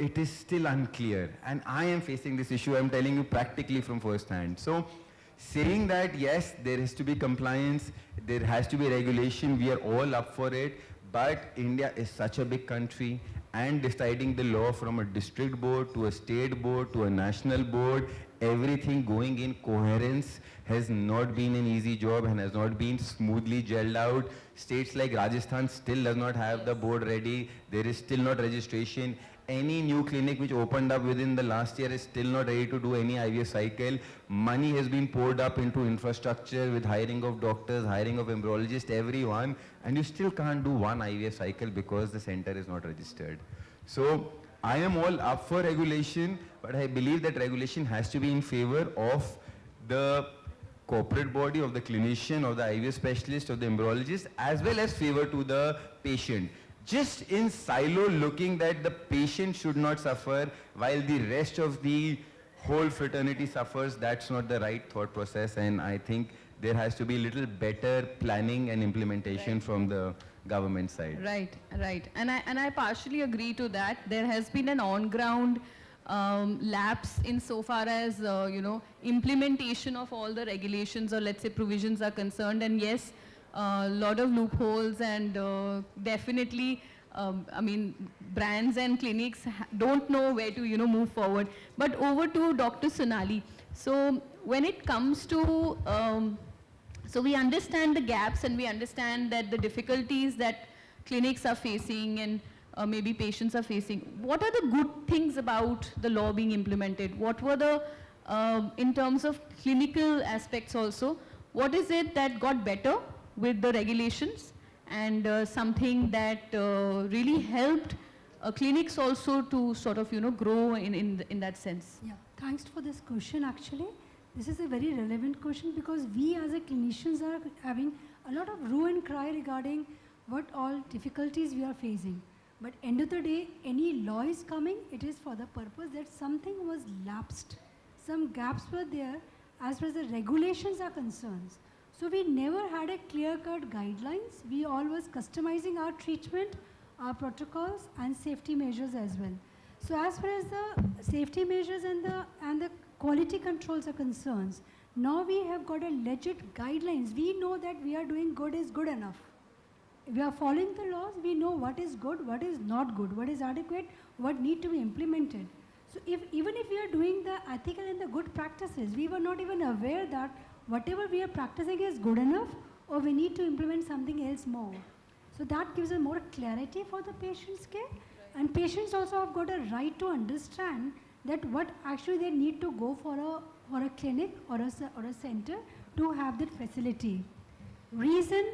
It is still unclear, and I am facing this issue, I'm telling you practically from first hand. So saying that yes, there has to be compliance, there has to be regulation, we are all up for it, but India is such a big country, and deciding the law from a district board to a state board to a national board everything going in coherence has not been an easy job and has not been smoothly gelled out. States like Rajasthan still does not have the board ready. There is still not registration. Any new clinic which opened up within the last year is still not ready to do any IVF cycle. Money has been poured up into infrastructure with hiring of doctors, hiring of embryologists, everyone, and you still can't do one IVF cycle because the center is not registered. So I am all up for regulation, but I believe that regulation has to be in favor of the corporate body, of the clinician, of the IVF specialist, of the embryologist, as well as favor to the patient. Just in silo looking that the patient should not suffer while the rest of the whole fraternity suffers, that's not the right thought process, and I think there has to be a little better planning and implementation from the government side. Right, right. And I partially agree to that. There has been an on-ground lapse insofar as, implementation of all the regulations or let's say provisions are concerned. And yes, a lot of loopholes and definitely, brands and clinics don't know where to, move forward. But over to Dr. Sonali. So when it comes to, so we understand the gaps and we understand that the difficulties that clinics are facing and maybe patients are facing. What are the good things about the law being implemented? What were the, in terms of clinical aspects also, what is it that got better with the regulations and something that really helped clinics also to sort of, grow in that sense? Yeah, thanks for this question actually. This is a very relevant question because we as a clinicians are having a lot of hue and cry regarding what all difficulties we are facing. But end of the day, any law is coming, it is for the purpose that something was lapsed. Some gaps were there as far as the regulations are concerned. So we never had a clear-cut guidelines. We always customizing our treatment, our protocols and safety measures as well. So as far as the safety measures and the quality controls are concerned, now we have got a legit guidelines. We know that we are doing good is good enough. We are following the laws, we know what is good, what is not good, what is adequate, what need to be implemented. So even if we are doing the ethical and the good practices, we were not even aware that whatever we are practicing is good enough or we need to implement something else more. So that gives a more clarity for the patient's care. And patients also have got a right to understand that what actually they need to go for a clinic or a center to have that facility. Reason,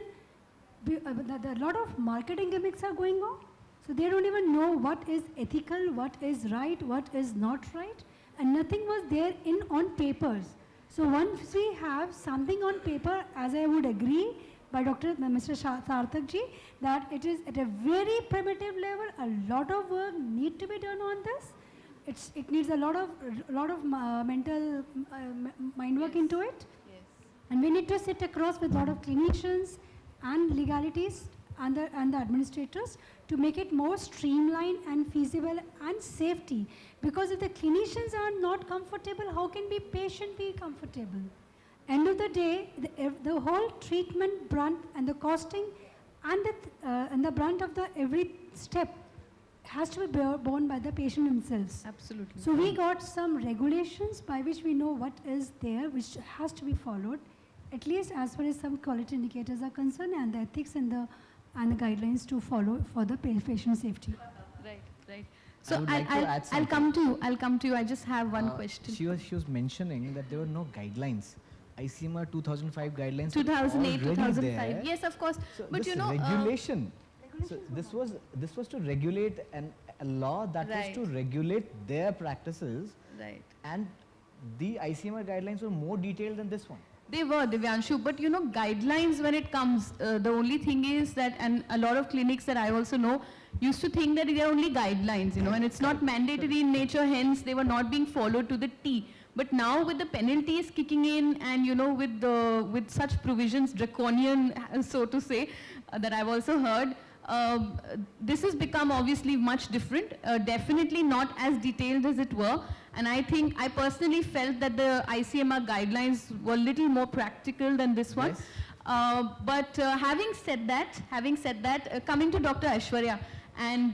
a lot of marketing gimmicks are going on. So they don't even know what is ethical, what is right, what is not right. And nothing was there on papers. So once we have something on paper, as I would agree by Mr. Sarthak ji, that it is at a very primitive level, a lot of work need to be done on this. It needs a lot of mental mind work into it. Yes. And we need to sit across with a lot of clinicians and legalities and the administrators to make it more streamlined and feasible and safety. Because if the clinicians are not comfortable, how can the patient be comfortable? End of the day, the whole treatment brunt and the costing and the brunt of the every step has to be borne by the patient themselves. Absolutely. So we got some regulations by which we know what is there, which has to be followed, at least as far as some quality indicators are concerned, and the ethics and the guidelines to follow for the patient safety. Right, right. So I'll come to you. I just have one question. She was mentioning that there were no guidelines. ICMR 2005 guidelines. 2008, 2005. There. Yes, of course. So but this regulation. So this was to regulate a law that was to regulate their practices. Right. And the ICMR guidelines were more detailed than this one. They were, Divyanshu, but guidelines when it comes, the only thing is that, and a lot of clinics that I also know used to think that they are only guidelines, and it's not mandatory in nature, hence they were not being followed to the T. But now with the penalties kicking in and, with such provisions, draconian, so to say, that I've also heard, this has become obviously much different, definitely not as detailed as it were. And I personally felt that the ICMR guidelines were a little more practical than this one. Yes. But having said that, coming to Dr. Aishwarya, and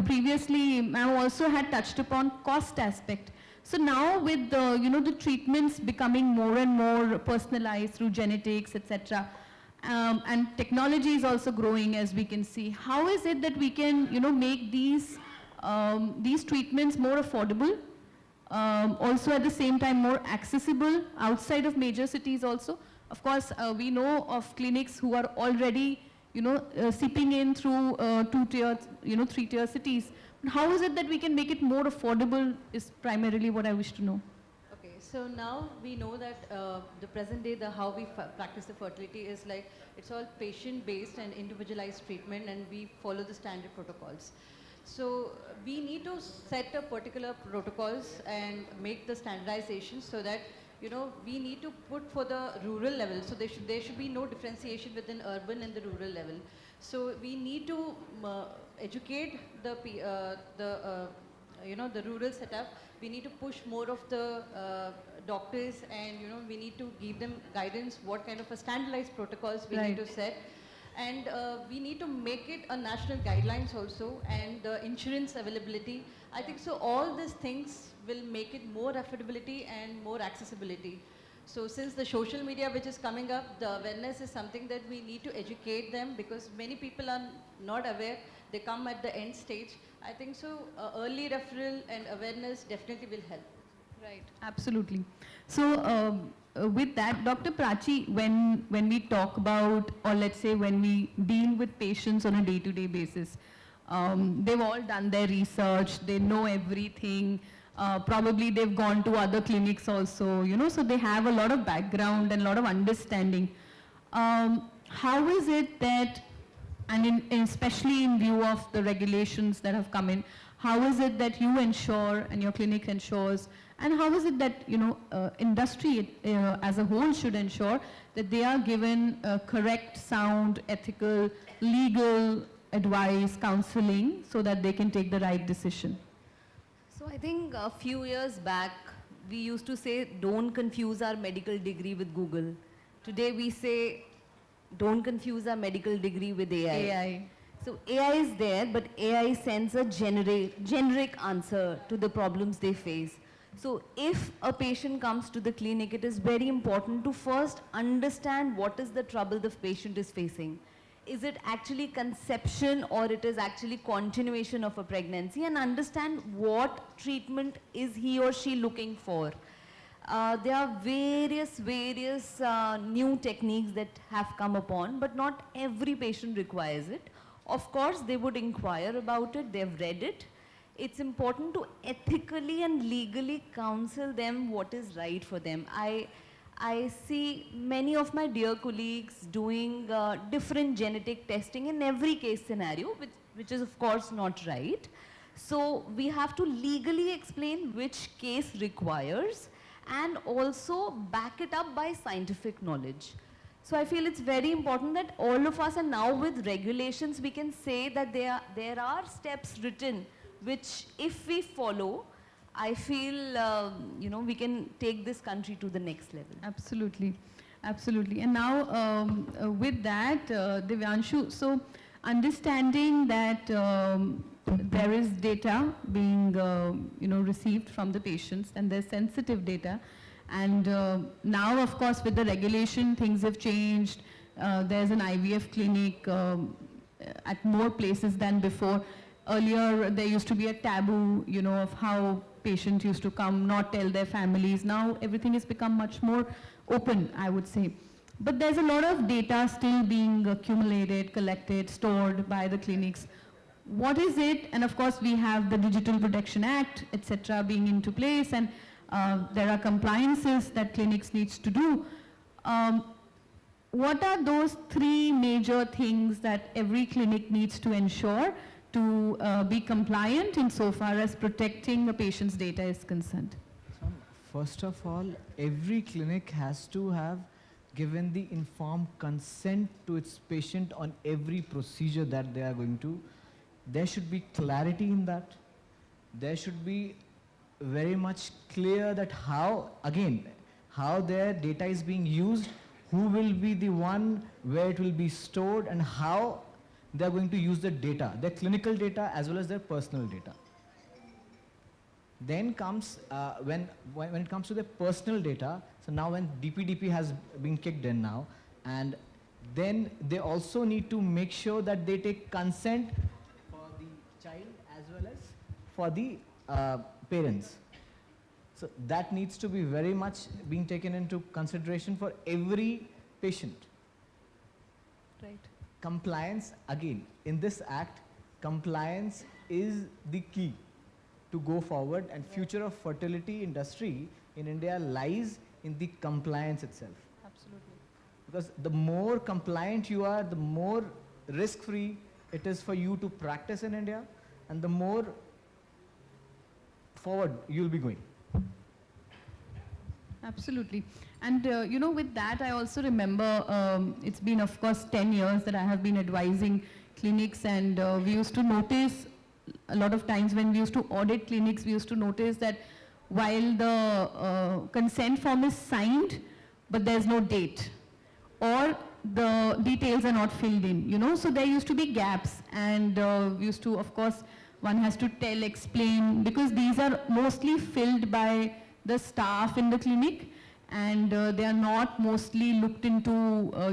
previously I also had touched upon cost aspect. So now with the, the treatments becoming more and more personalized through genetics, etc., and technology is also growing, as we can see, how is it that we can, make these treatments more affordable, also at the same time more accessible outside of major cities also? Of course, we know of clinics who are already, seeping in through 2-tier, 3-tier cities. How is it that we can make it more affordable is primarily what I wish to know. Okay, so now we know that the present day, how we practice the fertility is like, it's all patient-based and individualized treatment, and we follow the standard protocols. So we need to set a particular protocols and make the standardization so that, we need to put for the rural level. So there should be no differentiation within urban and the rural level. So we need to educate the rural setup. We need to push more of the doctors, and we need to give them guidance what kind of a standardized protocols we need to set. And we need to make it a national guidelines also, and the insurance availability. I think so all these things will make it more affordability and more accessibility. So since the social media which is coming up, the awareness is something that we need to educate them, because many people are not aware. They come at the end stage. I think so early referral and awareness definitely will help. Right. Absolutely. So with that, Dr. Prachi, when we talk about, or let's say when we deal with patients on a day-to-day basis, they've all done their research, they know everything, probably they've gone to other clinics also, so they have a lot of background and a lot of understanding. How is it that, and especially in view of the regulations that have come in, how is it that you ensure and your clinic ensures, and how is it that industry as a whole should ensure that they are given correct, sound, ethical, legal advice, counseling, so that they can take the right decision? So I think a few years back, we used to say, don't confuse our medical degree with Google. Today we say, don't confuse our medical degree with AI. So AI is there, but AI sends a generic answer to the problems they face. So if a patient comes to the clinic, it is very important to first understand what is the trouble the patient is facing. Is it actually conception, or it is actually continuation of a pregnancy, and understand what treatment is he or she looking for. There are various new techniques that have come upon, but not every patient requires it. Of course, they would inquire about it, they've read it. It's important to ethically and legally counsel them what is right for them. I see many of my dear colleagues doing different genetic testing in every case scenario, which is of course not right. So we have to legally explain which case requires, and also back it up by scientific knowledge. So I feel it's very important that all of us, and now with regulations, we can say that there are steps written which, if we follow, I feel we can take this country to the next level. Absolutely, absolutely. And now with that, Divyanshu, so understanding that there is data being received from the patients, and there's sensitive data, and now of course with the regulation things have changed. There's an IVF clinic at more places than before. Earlier there used to be a taboo, of how patients used to come, not tell their families. Now everything has become much more open, I would say. But there's a lot of data still being accumulated, collected, stored by the clinics. What is it? And of course we have the Digital Protection Act, etc. being into place, and there are compliances that clinics needs to do. What are those 3 major things that every clinic needs to ensure to be compliant insofar as protecting a patient's data is concerned? First of all, every clinic has to have given the informed consent to its patient on every procedure that they are going to. There should be clarity in that. There should be very much clear that how their data is being used, who will be the one, where it will be stored, and how they are going to use the data, their clinical data as well as their personal data. then comes, when it comes to the personal data, so now when DPDP has been kicked in now, and then they also need to make sure that they take consent for the child as well as for the parents. So that needs to be very much being taken into consideration for every patient. Right. Compliance, again, in this act, compliance is the key to go forward, and future of fertility industry in India lies in the compliance itself. Absolutely. Because the more compliant you are, the more risk-free it is for you to practice in India, and the more forward you'll be going. Absolutely. And you know, with that, I also remember it's been, of course, 10 years that I have been advising clinics, and we used to notice a lot of times when we used to audit clinics, we used to notice that while the consent form is signed, but there's no date, or the details are not filled in, you know, so there used to be gaps, and we used to, of course, one has to tell, explain, because these are mostly filled by the staff in the clinic, and they are not mostly looked into,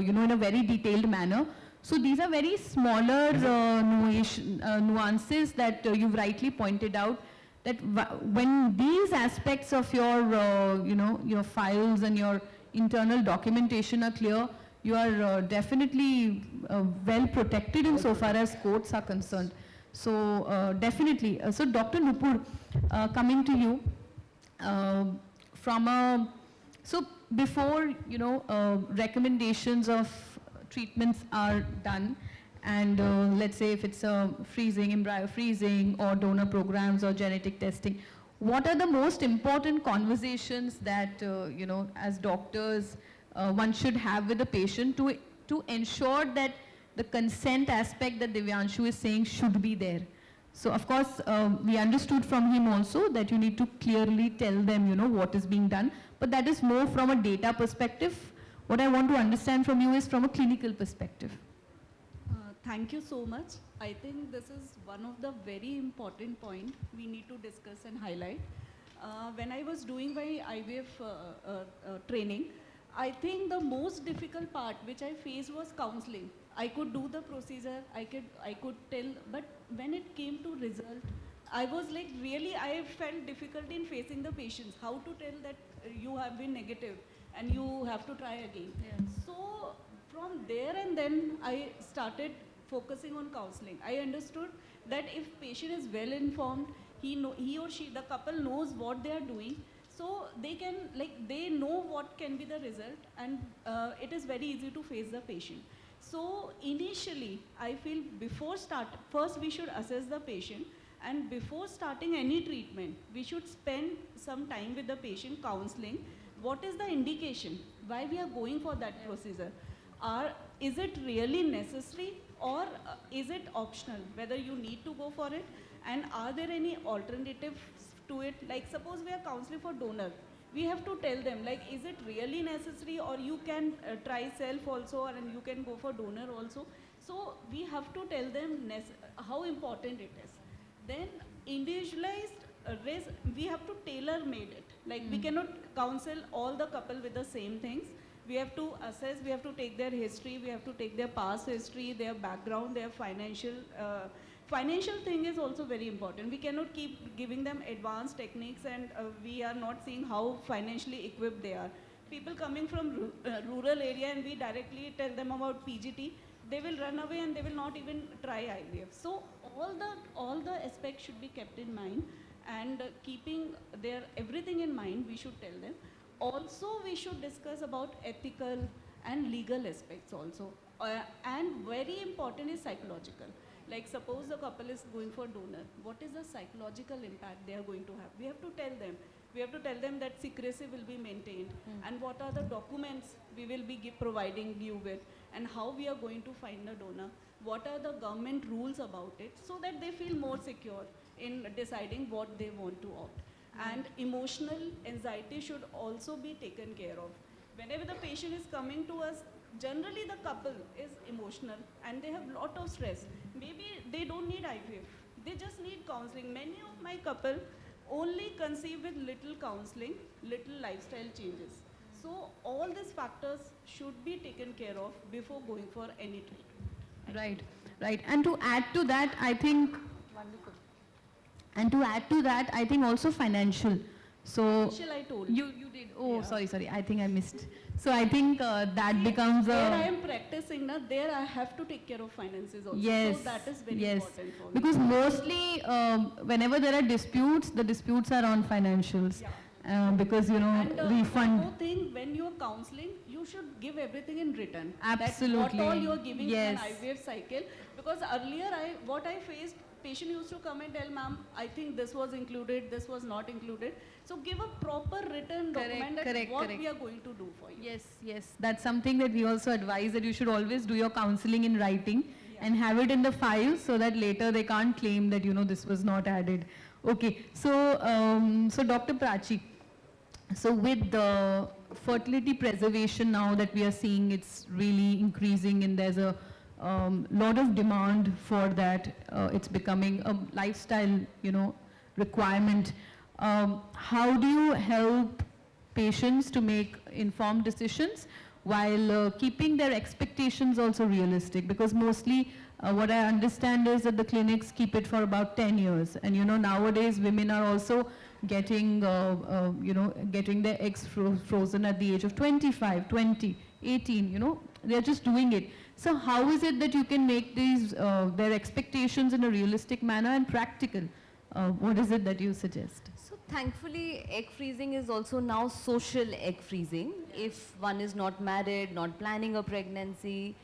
you know, in a very detailed manner. So these are very smaller nuances that you've rightly pointed out, that when these aspects of your, you know, your files and your internal documentation are clear, you are definitely well protected in so far as courts are concerned. So definitely. So Dr. Nupur, coming to you, from a, so before, you know, recommendations of treatments are done, and let's say if it's freezing, embryo freezing, or donor programs or genetic testing, what are the most important conversations that, you know, as doctors, one should have with the patient to ensure that the consent aspect that Divyanshu is saying should be there? So of course, we understood from him also that you need to clearly tell them, you know, what is being done, but that is more from a data perspective. What I want to understand from you is from a clinical perspective. Thank you so much. I think this is one of the very important points we need to discuss and highlight. When I was doing my IVF training, I think the most difficult part which I faced was counseling. I could do the procedure, I could tell, but when it came to result, I was like, really, I felt difficulty in facing the patients. How to tell that you have been negative and you have to try again. Yes. So from there and then I started focusing on counseling. I understood that if patient is well informed, he or she, the couple knows what they are doing, so they can, like, they know what can be the result, and it is very easy to face the patient. So initially, I feel first we should assess the patient, and before starting any treatment, we should spend some time with the patient counseling. What is the indication? Why we are going for that procedure? Is it really necessary, or is it optional? Whether you need to go for it, and are there any alternatives to it? Like suppose we are counseling for donor, we have to tell them, like, is it really necessary, or you can try self also, and you can go for donor also. So we have to tell them how important it is. Then individualized we have to tailor-made it. Like we cannot counsel all the couple with the same things. We have to assess, we have to take their history, we have to take their past history, their background, their financial thing is also very important. We cannot keep giving them advanced techniques, and we are not seeing how financially equipped they are. People coming from rural area and we directly tell them about PGT, they will run away and they will not even try IVF. So all the aspects should be kept in mind, and keeping their everything in mind, we should tell them. Also, we should discuss about ethical and legal aspects also. And very important is psychological. Like suppose the couple is going for donor, what is the psychological impact they are going to have? We have to tell them. We have to tell them that secrecy will be maintained, and what are the documents we will be providing you with, and how we are going to find the donor. What are the government rules about it, so that they feel more secure in deciding what they want to opt. And emotional anxiety should also be taken care of. Whenever the patient is coming to us, generally the couple is emotional and they have a lot of stress. Maybe they don't need IVF, they just need counseling. Many of my couple, only conceive with little counseling, little lifestyle changes. So all these factors should be taken care of before going for any treatment. Right, right. And to add to that, I think, also financial. So Financial, I told you did. Oh, sorry. I think I missed. So I think that becomes a. There I am practicing now. There I have to take care of finances also. Yes. So that is very important for me. Because mostly, whenever there are disputes, the disputes are on financials. Because And we one fund. more thing, when you are counseling, you should give everything in written. Absolutely. That what all you are giving Yes. in IVF cycle. Because earlier, what I faced, patient used to come and tell, ma'am, I think this was included, this was not included. So give a proper written document that what we are going to do for you. Yes. That's something that we also advise, that you should always do your counseling in writing and have it in the file, so that later they can't claim that, this was not added. Okay, so Dr. Prachi, so with the fertility preservation now that we are seeing, it's really increasing and there's a lot of demand for that. It's becoming a lifestyle, requirement. How do you help patients to make informed decisions while keeping their expectations also realistic? Because mostly what I understand is that the clinics keep it for about 10 years. And nowadays women are also getting, getting their eggs frozen at the age of 25, 20, 18, they're just doing it. So how is it that you can make these, their expectations in a realistic manner and practical? What is it that you suggest? So thankfully, egg freezing is also now social egg freezing. If one is not married, not planning a pregnancy,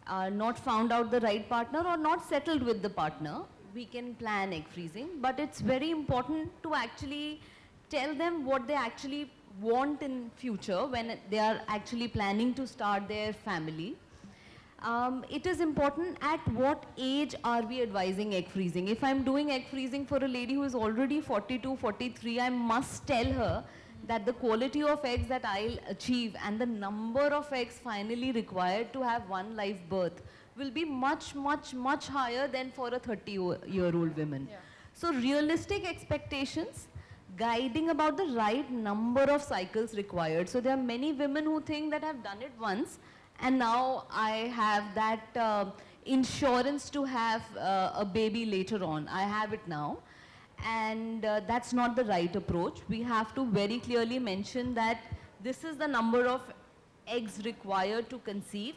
not found out the right partner or not settled with the partner, we can plan egg freezing. But it's very important to actually tell them what they actually want in future when they are actually planning to start their family. It is important at what age are we advising egg freezing. If I'm doing egg freezing for a lady who is already 42, 43, I must tell her that the quality of eggs that I'll achieve and the number of eggs finally required to have one live birth will be much, much, much higher than for a 30-year-old woman. So realistic expectations, guiding about the right number of cycles required. So there are many women who think that I've done it once and now I have that insurance to have a baby later on. I have it now. And that's not the right approach. We have to very clearly mention that this is the number of eggs required to conceive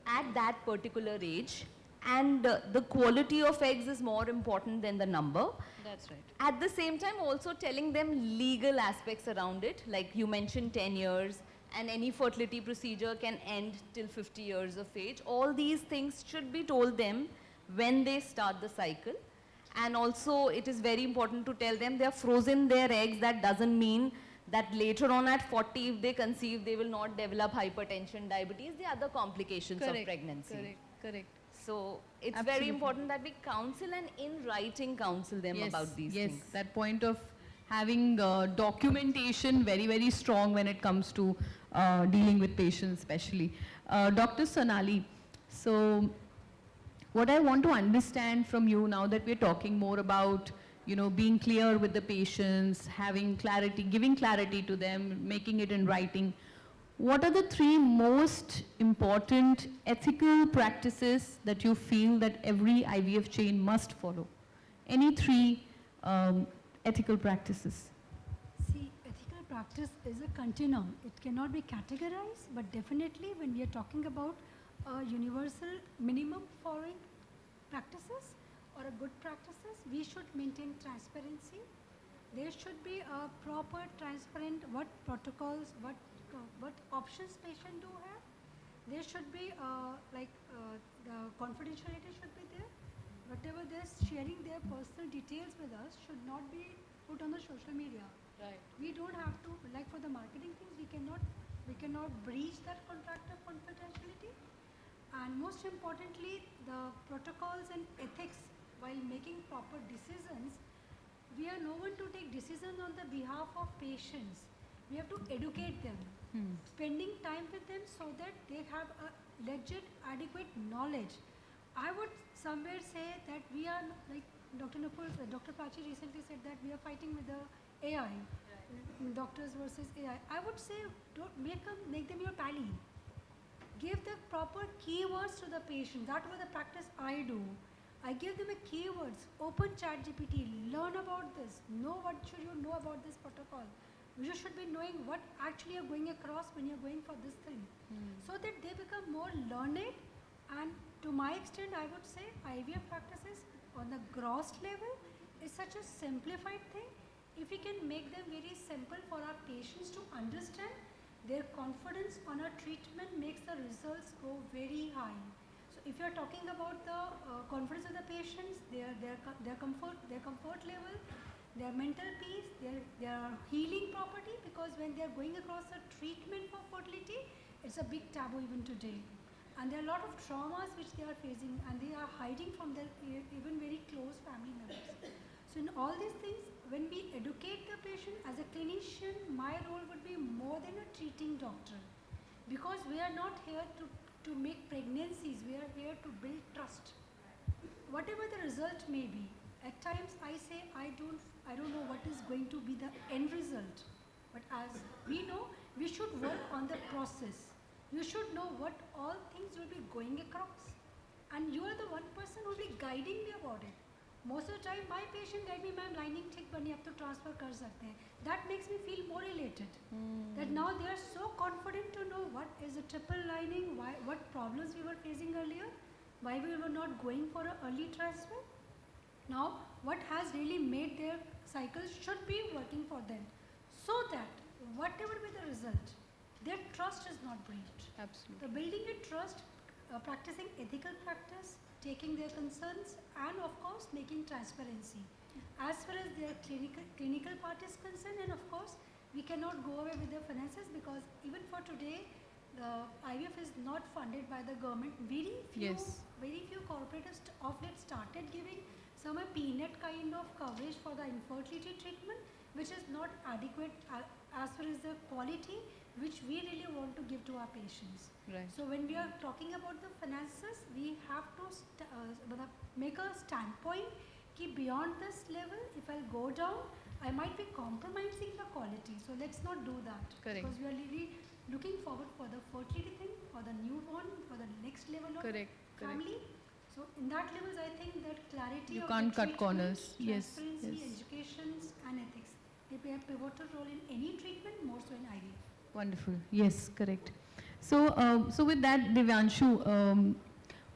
at that particular age. And the quality of eggs is more important than the number. That's right. At the same time, also telling them legal aspects around it. Like you mentioned 10 years, and any fertility procedure can end till 50 years of age. All these things should be told them when they start the cycle. And also, it is very important to tell them they are frozen their eggs. That doesn't mean that later on at 40, if they conceive, they will not develop hypertension, diabetes, the other complications of pregnancy. Correct. So it's very important that we counsel and in writing counsel them about these things. Yes, that point of having documentation very, very strong when it comes to dealing with patients especially. Dr. Sonali, so what I want to understand from you now that we're talking more about, being clear with the patients, having clarity, giving clarity to them, making it in writing, what are the 3 most important ethical practices that you feel that every IVF chain must follow? Any 3 ethical practices? See, ethical practice is a continuum. It cannot be categorized, but definitely when we are talking about universal minimum following practices or a good practices, we should maintain transparency. There should be a proper transparent what protocols, what options patient do have. There should be the confidentiality should be there. Whatever they're sharing their personal details with us should not be put on the social media. Right. We don't have to, like for the marketing things, we cannot breach that contract of confidentiality. And most importantly, the protocols and ethics while making proper decisions. We are no one to take decisions on the behalf of patients. We have to educate them, spending time with them so that they have a legit, adequate knowledge. I would somewhere say that we are like Dr. Nupur, Dr. Prachi recently said that we are fighting with the AI, doctors versus AI. I would say don't make them your pally. Give the proper keywords to the patient. That was the practice I do. I give them a keywords, open ChatGPT, learn about this, know what should you know about this protocol. You should be knowing what actually you're going across when you're going for this thing. So that they become more learned, and to my extent I would say IVF practices on the gross level is such a simplified thing. If we can make them very simple for our patients to understand, their confidence on our treatment makes the results go very high. So if you are talking about the confidence of the patients, their comfort level, their mental peace, their healing property, because when they are going across a treatment for fertility, it's a big taboo even today. And there are a lot of traumas which they are facing, and they are hiding from their even very close family members. So in all these things, when we educate the patient as a clinician, my role would be more than a treating doctor. Because we are not here to make pregnancies, we are here to build trust. Whatever the result may be, at times I say I don't know what is going to be the end result. But as we know, we should work on the process. You should know what all things will be going across. And you are the one person who will be guiding me about it. Most of the time, my patient guide me, ma'am, lining ठीक बनी अब तो transfer कर सकते हैं. That makes me feel more elated. That now they are so confident to know what is a triple lining, what problems we were facing earlier, why we were not going for an early transfer. Now, what has really made their cycles should be working for them, so that whatever be the result, their trust is not breached. Absolutely. The building a trust, practicing ethical practice, taking their concerns, and of course making transparency. As far as their clinical part is concerned, and of course we cannot go away with the finances, because even for today, the IVF is not funded by the government. Very few corporates of late started giving some peanut kind of coverage for the infertility treatment, which is not adequate as far as the quality which we really want to give to our patients. Right. So when we are talking about the finances, we have to make a standpoint that beyond this level, if I go down, I might be compromising the quality. So let's not do that. Correct. Because we are really looking forward for the fertility thing, for the newborn, for the next level of family. So in that levels, I think that clarity You of can't the cut corners. Yes, transparency, yes. education and ethics, they play a pivotal role in any treatment, more so in IVF. Wonderful. Yes, correct. So, so with that, Divyanshu,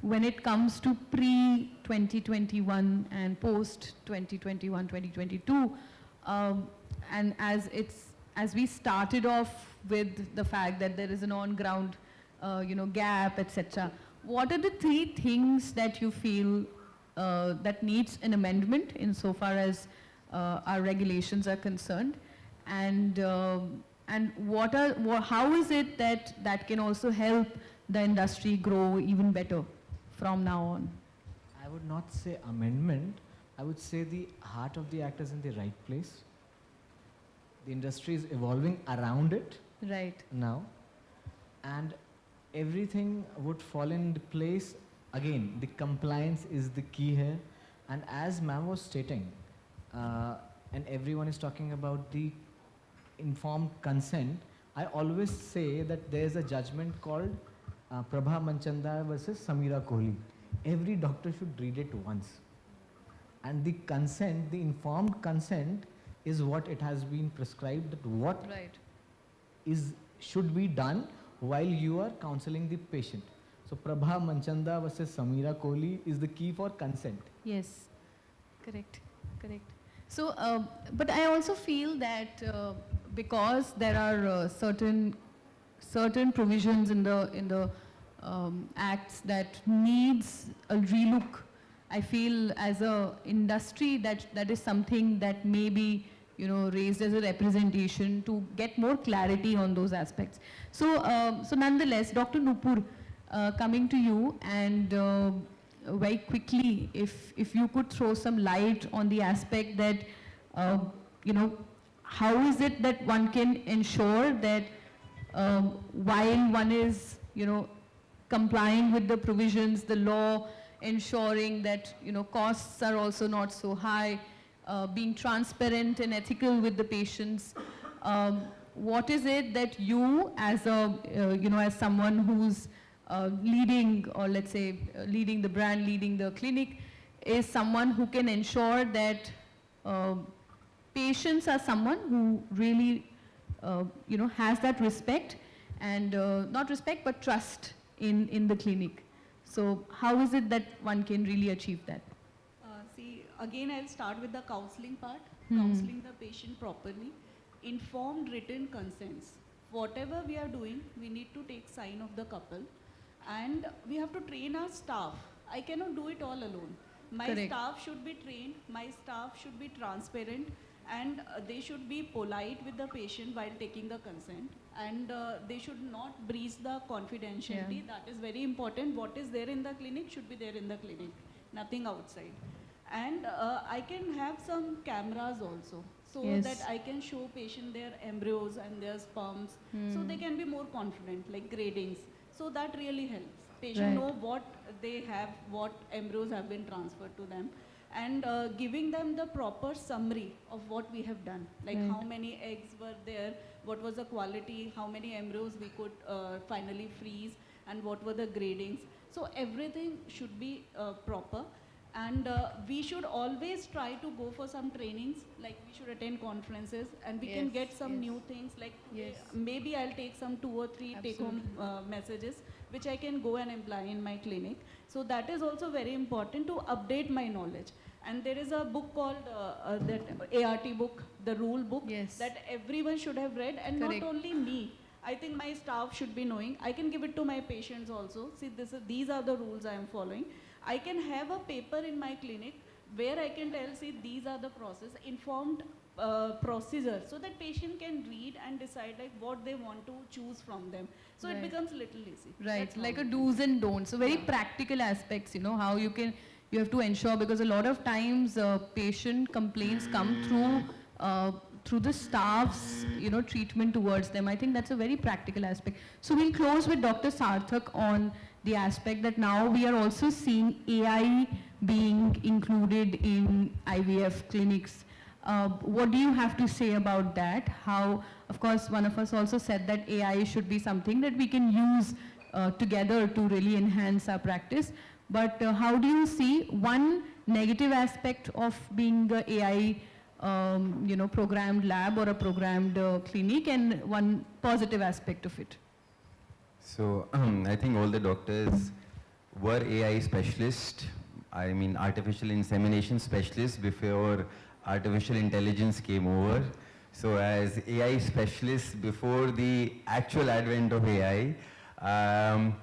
when it comes to pre-2021 and post-2021, 2022, and as we started off with the fact that there is an on-ground, gap, etc. What are the three things that you feel that needs an amendment insofar as our regulations are concerned, and how is it that can also help the industry grow even better from now on? I would not say amendment. I would say the heart of the act is in the right place. The industry is evolving around it now, and everything would fall into place. Again, the compliance is the key here, and as ma'am was stating, and everyone is talking about the informed consent, I always say that there is a judgment called Prabha Manchanda versus Samira Kohli. Every doctor should read it once. And the consent, the informed consent, is what it has been prescribed, that what should be done while you are counseling the patient. So Prabha Manchanda versus Samira Kohli is the key for consent. Yes, correct. So, but I also feel that because there are certain provisions in the acts that needs a relook, I feel as a industry that is something that may be raised as a representation to get more clarity on those aspects. So, so nonetheless, Dr. Nupur, coming to you, and very quickly, if you could throw some light on the aspect that, how is it that one can ensure that while one is, complying with the provisions, the law, ensuring that, costs are also not so high, being transparent and ethical with the patients. What is it that you, as a, as someone who's leading, or let's say leading the brand, leading the clinic, is someone who can ensure that patients are someone who really, has that respect and not respect but trust in the clinic. So how is it that one can really achieve that? See, again, I'll start with the counseling part, counseling the patient properly, informed written consents. Whatever we are doing, we need to take sign of the couple, and we have to train our staff. I cannot do it all alone. My Correct. staff should be trained, my staff should be transparent, and they should be polite with the patient while taking the consent, and they should not breach the confidentiality. Yeah. That is very important. What is there in the clinic should be there in the clinic, nothing outside. And I can have some cameras also, so Yes. that I can show patient their embryos and their sperms, so they can be more confident, like gradings. So that really helps. Patient Right. know what they have, what embryos have been transferred to them, and giving them the proper summary of what we have done, like Right. how many eggs were there, what was the quality, how many embryos we could finally freeze, and what were the gradings. So everything should be proper. And we should always try to go for some trainings, like we should attend conferences, and we can Yes, get some yes. new things, like Yes. maybe I'll take some 2 or 3 take-home messages, which I can go and imply in my clinic. So that is also very important to update my knowledge. And there is a book called that ART book, the rule book, that everyone should have read, and Correct. not only me. I think my staff should be knowing. I can give it to my patients also. See, these are the rules I am following. I can have a paper in my clinic where I can tell, see, these are the process, informed procedure, so that patient can read and decide like what they want to choose from them. So Right. it becomes little easy. Right, That's like how a it is. do's and don'ts. So very practical aspects, how you have to ensure, because a lot of times patient complaints come through the staff's, treatment towards them. I think that's a very practical aspect. So we'll close with Dr. Sarthak on the aspect that now we are also seeing AI being included in IVF clinics. What do you have to say about that? How, of course, one of us also said that AI should be something that we can use together to really enhance our practice. But how do you see one negative aspect of being the AI programmed lab or a programmed clinic, and one positive aspect of it? So I think all the doctors were AI specialists, I mean artificial insemination specialists before artificial intelligence came over. So as AI specialists before the actual advent of AI, I'm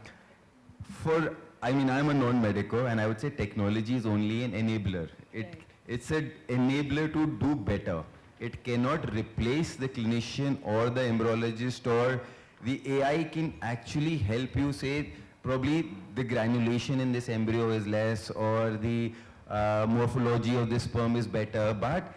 a non-medico, and I would say technology is only an enabler. It's an enabler to do better. It cannot replace the clinician or the embryologist, or the AI can actually help you say probably the granulation in this embryo is less, or the morphology of this sperm is better, but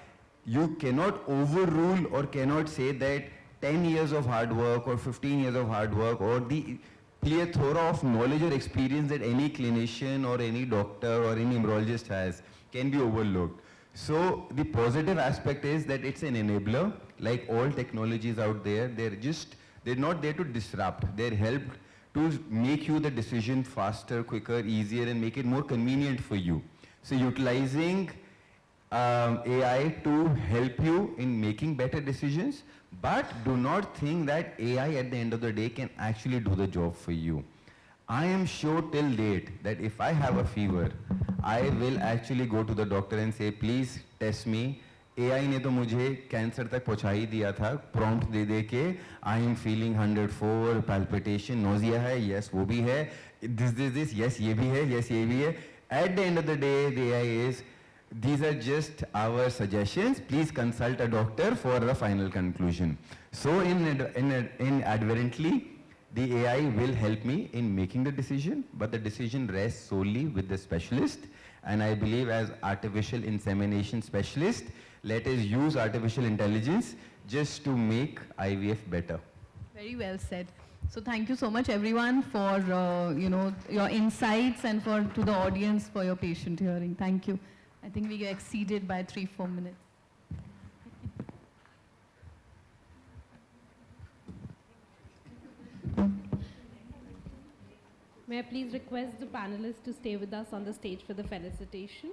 you cannot overrule or cannot say that 10 years of hard work or 15 years of hard work or the plethora of knowledge or experience that any clinician or any doctor or any embryologist has can be overlooked. So the positive aspect is that it's an enabler. Like all technologies out there, they're not there to disrupt. They're helped to make you the decision faster, quicker, easier, and make it more convenient for you. So utilizing AI to help you in making better decisions, but do not think that AI at the end of the day can actually do the job for you. I am sure till date that if I have a fever, I will actually go to the doctor and say, please test me. AI ने तो मुझे cancer तक पहुंचा ही दिया था, prompt दे दे के, I am feeling 104, palpitation, nausea है, yes वो भी है, this, yes ये भी है, yes ये भी है. At the end of the day, the AI is, these are just our suggestions, please consult a doctor for the final conclusion. So inadvertently, the AI will help me in making the decision, but the decision rests solely with the specialist. And I believe as artificial insemination specialist, let us use artificial intelligence just to make IVF better. Very well said. So thank you so much everyone for your insights and to the audience for your patient hearing. Thank you. I think we exceeded by 3-4 minutes. May I please request the panelists to stay with us on the stage for the felicitation.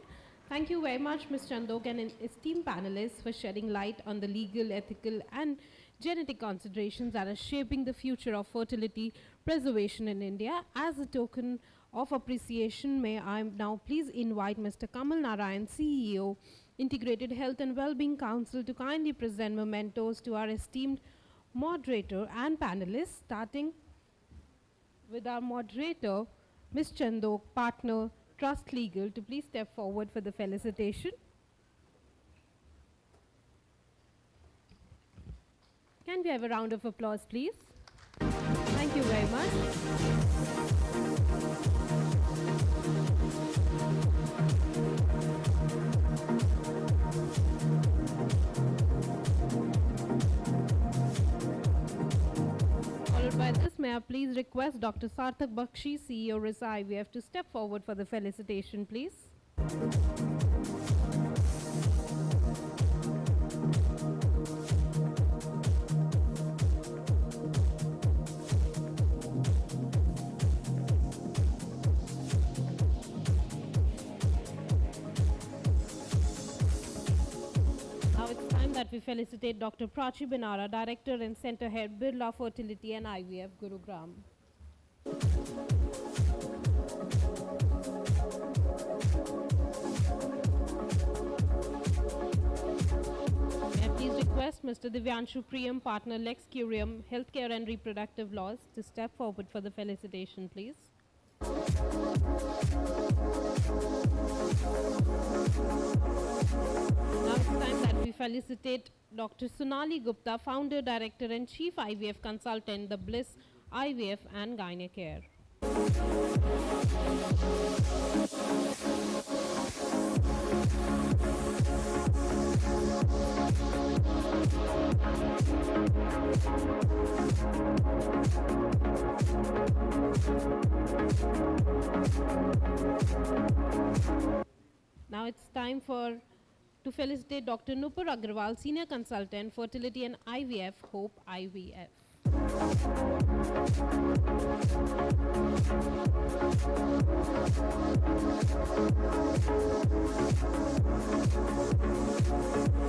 Thank you very much, Ms. Chandok and esteemed panelists, for shedding light on the legal, ethical and genetic considerations that are shaping the future of fertility preservation in India. As a token of appreciation, may I now please invite Mr. Kamal Narayan, CEO, Integrated Health and Wellbeing Council, to kindly present mementos to our esteemed moderator and panelists, starting with our moderator, Ms. Chandok, partner, Trust Legal, to please step forward for the felicitation. Can we have a round of applause, please? Thank you very much. Followed by this, may I please request Dr. Sarthak Bakshi, CEO, RISA IVF, to step forward for the felicitation, please. That we felicitate Dr. Prachi Benara, Director and Center Head, Birla Fertility and IVF, Gurugram. May I please request Mr. Divyanshu Priyam, Partner, Lex Curium, Healthcare and Reproductive Laws, to step forward for the felicitation, please. Now it's time that we felicitate Dr. Sonali Gupta, Founder, Director and Chief IVF Consultant, The Bliss IVF and Gynaecare. Now it's time to felicitate Dr. Nupur Agrawal, Senior Consultant, Fertility and IVF, Hope IVF.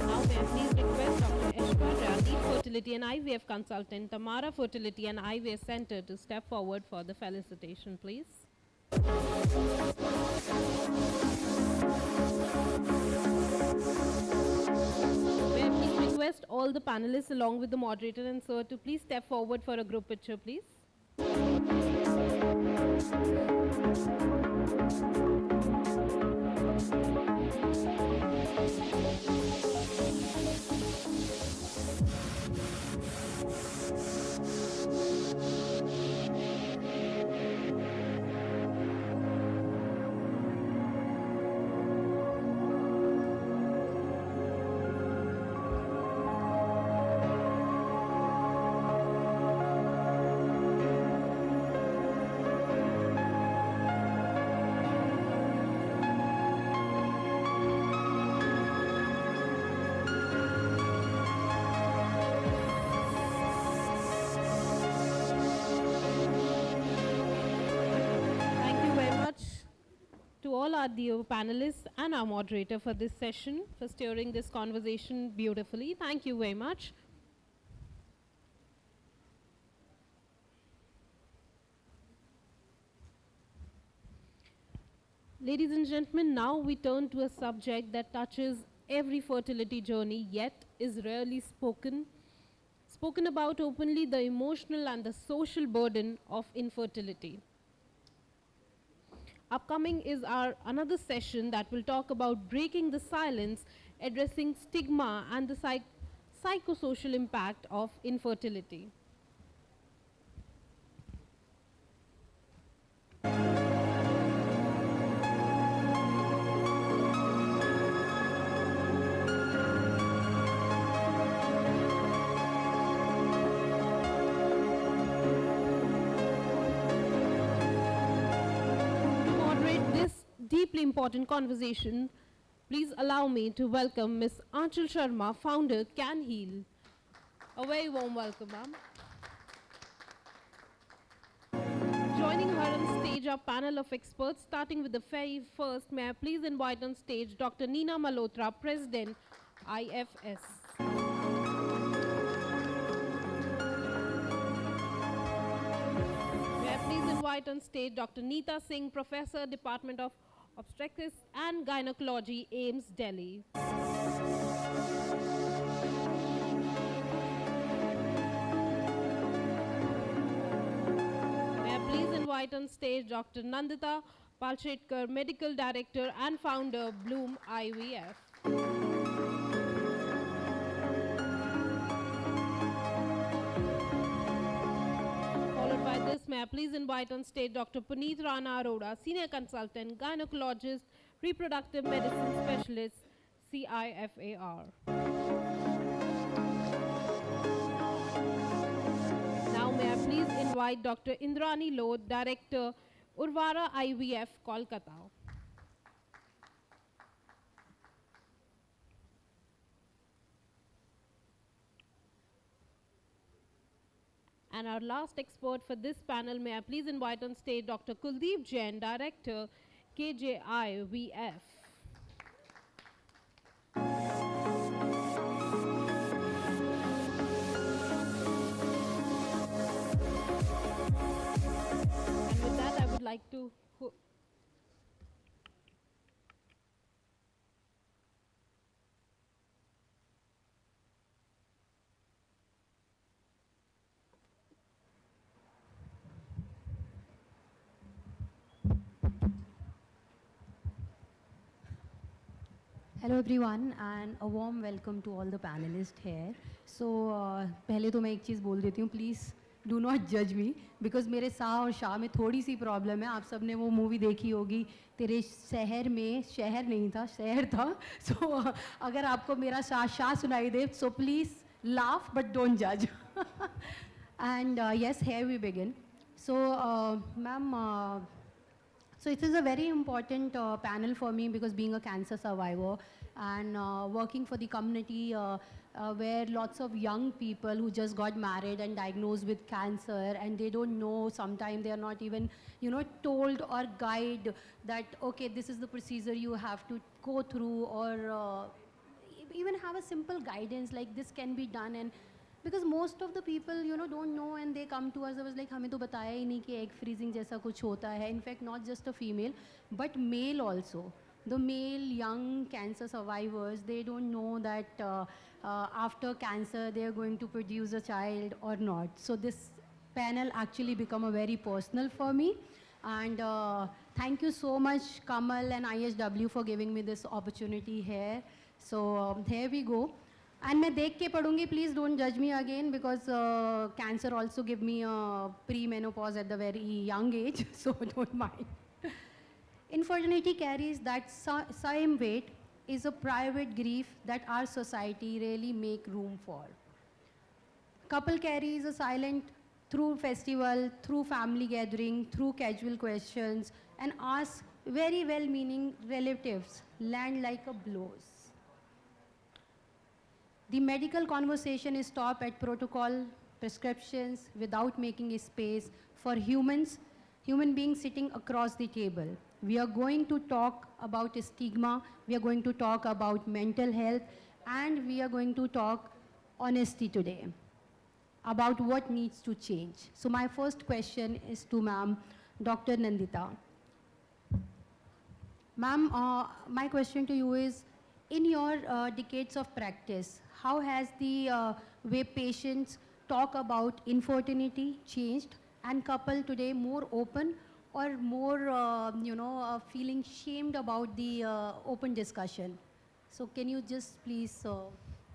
Now may I please request Dr. Aishwarya, Lead Fertility and IVF Consultant, Tamara Fertility and IVF Center, to step forward for the felicitation, please. May I please request all the panelists along with the moderator and sir to please step forward for a group picture, please. To all our dear panelists and our moderator for this session, for steering this conversation beautifully. Thank you very much. Ladies and gentlemen, now we turn to a subject that touches every fertility journey, yet is rarely spoken about openly: the emotional and the social burden of infertility. Upcoming is our another session that will talk about breaking the silence, addressing stigma and the psychosocial impact of infertility. deeply important conversation, please allow me to welcome Ms. Aanchal Sharma, founder, Can Heal. A very warm welcome, ma'am. Joining her on stage are panel of experts, starting with the very first. May I please invite on stage Dr. Neena Malhotra, President, IFS. May I please invite on stage Dr. Neeta Singh, Professor, Department of Obstetrics and Gynecology, AIMS, Delhi. May I please invite on stage Dr. Nandita Palshetkar, Medical Director and Founder, Bloom IVF. Followed by this, may I please invite on stage Dr. Puneet Rana Arora, Senior Consultant, Gynecologist, Reproductive Medicine Specialist, CIFAR. Now may I please invite Dr. Indrani Lodh, Director, Urvara IVF, Kolkata. And our last expert for this panel, may I please invite on stage Dr. Kuldeep Jain, Director, KJIVF. And with that, I would like to Hello everyone and a warm welcome to all the panelists here. So पहले तो मैं एक चीज़ बोल देती हूँ, please do not judge me because मेरे सा और शाह में थोड़ी सी प्रॉब्लम है. आप सब ने वो मूवी देखी होगी, तेरे शहर में शहर नहीं था शहर था. So अगर आपको मेरा शाह सुनाई दे, so please laugh but don't judge. And yes, here we begin. So ma'am. So it is a very important panel for me because being a cancer survivor and working for the community where lots of young people who just got married and diagnosed with cancer and they don't know, sometimes they are not even, told or guided that, okay, this is the procedure you have to go through, or even have a simple guidance like this can be done. And because most of the people, don't know and they come to us, I was like, हमें तो बताया ही नहीं कि egg freezing जैसा कुछ होता है. In fact, not just a female, but male also. The male young cancer survivors, they don't know that after cancer, they are going to produce a child or not. So this panel actually become a very personal for me. And thank you so much, Kamal and IHW, for giving me this opportunity here. So here we go. And मैं देख के पढ़ूंगी, please don't judge me again because cancer also give me a pre-menopause at the very young age, so don't mind. Infertility carries that same weight is a private grief that our society really make room for. Couple carries a silent through festival, through family gathering, through casual questions, and ask very well-meaning relatives land like a blows. The medical conversation is stopped at protocol, prescriptions, without making a space for human beings sitting across the table. We are going to talk about stigma, we are going to talk about mental health, and we are going to talk honesty today about what needs to change. So my first question is to ma'am, Dr. Nandita. Ma'am, my question to you is, in your decades of practice, how has the way patients talk about infertility changed, and couple today more open or more, feeling shamed about the open discussion? So can you just please...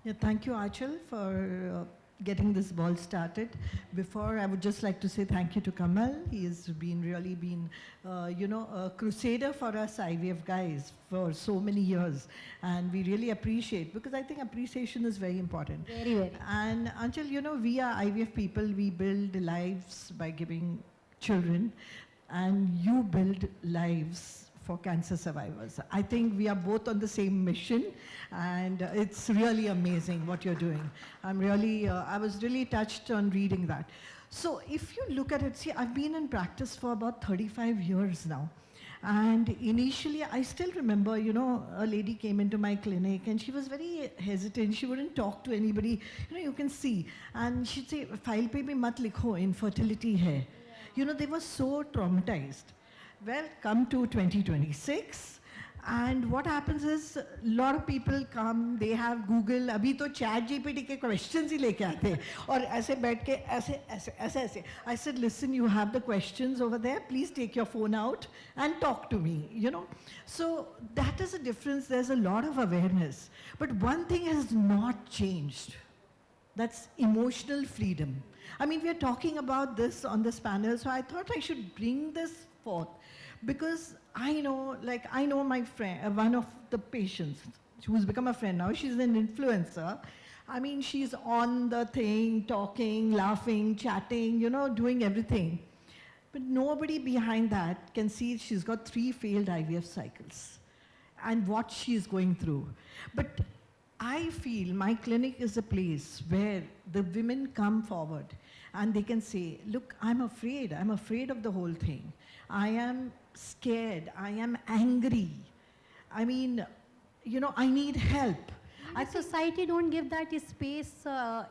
Yeah, thank you, Aanchal, for getting this ball started. Before, I would just like to say thank you to Kamal. He has really been, a crusader for us IVF guys for so many years. And we really appreciate, because I think appreciation is very important. Very, very. And Aanchal, we are IVF people. We build lives by giving children. And you build lives for cancer survivors. I think we are both on the same mission, and it's really amazing what you're doing. I was really touched on reading that. So if you look at it, see, I've been in practice for about 35 years now. And initially, I still remember, you know, a lady came into my clinic and she was very hesitant. She wouldn't talk to anybody. You know, you can see. And she'd say, file pe bhi mat likho, infertility hai. Yeah. You know, they were so traumatized. Well, come to 2026. And what happens is, a lot of people come, they have Google, abhi to chat GPT ke questions hi leke aate. Aur aise baith ke, aise. I said, listen, you have the questions over there, please take your phone out and talk to me, you know. So that is a difference, there's a lot of awareness. But one thing has not changed, that's emotional freedom. I mean, we are talking about this on this panel, so I thought I should bring this forth. Because I know my friend, one of the patients who's become a friend now, she's an influencer. I mean, she's on the thing, talking, laughing, chatting, you know, doing everything. But nobody behind that can see she's got 3 failed IVF cycles and what she's going through. But I feel my clinic is a place where the women come forward and they can say, look, I'm afraid of the whole thing. I am scared, I am angry. I mean, you know, I need help. Our society don't give that space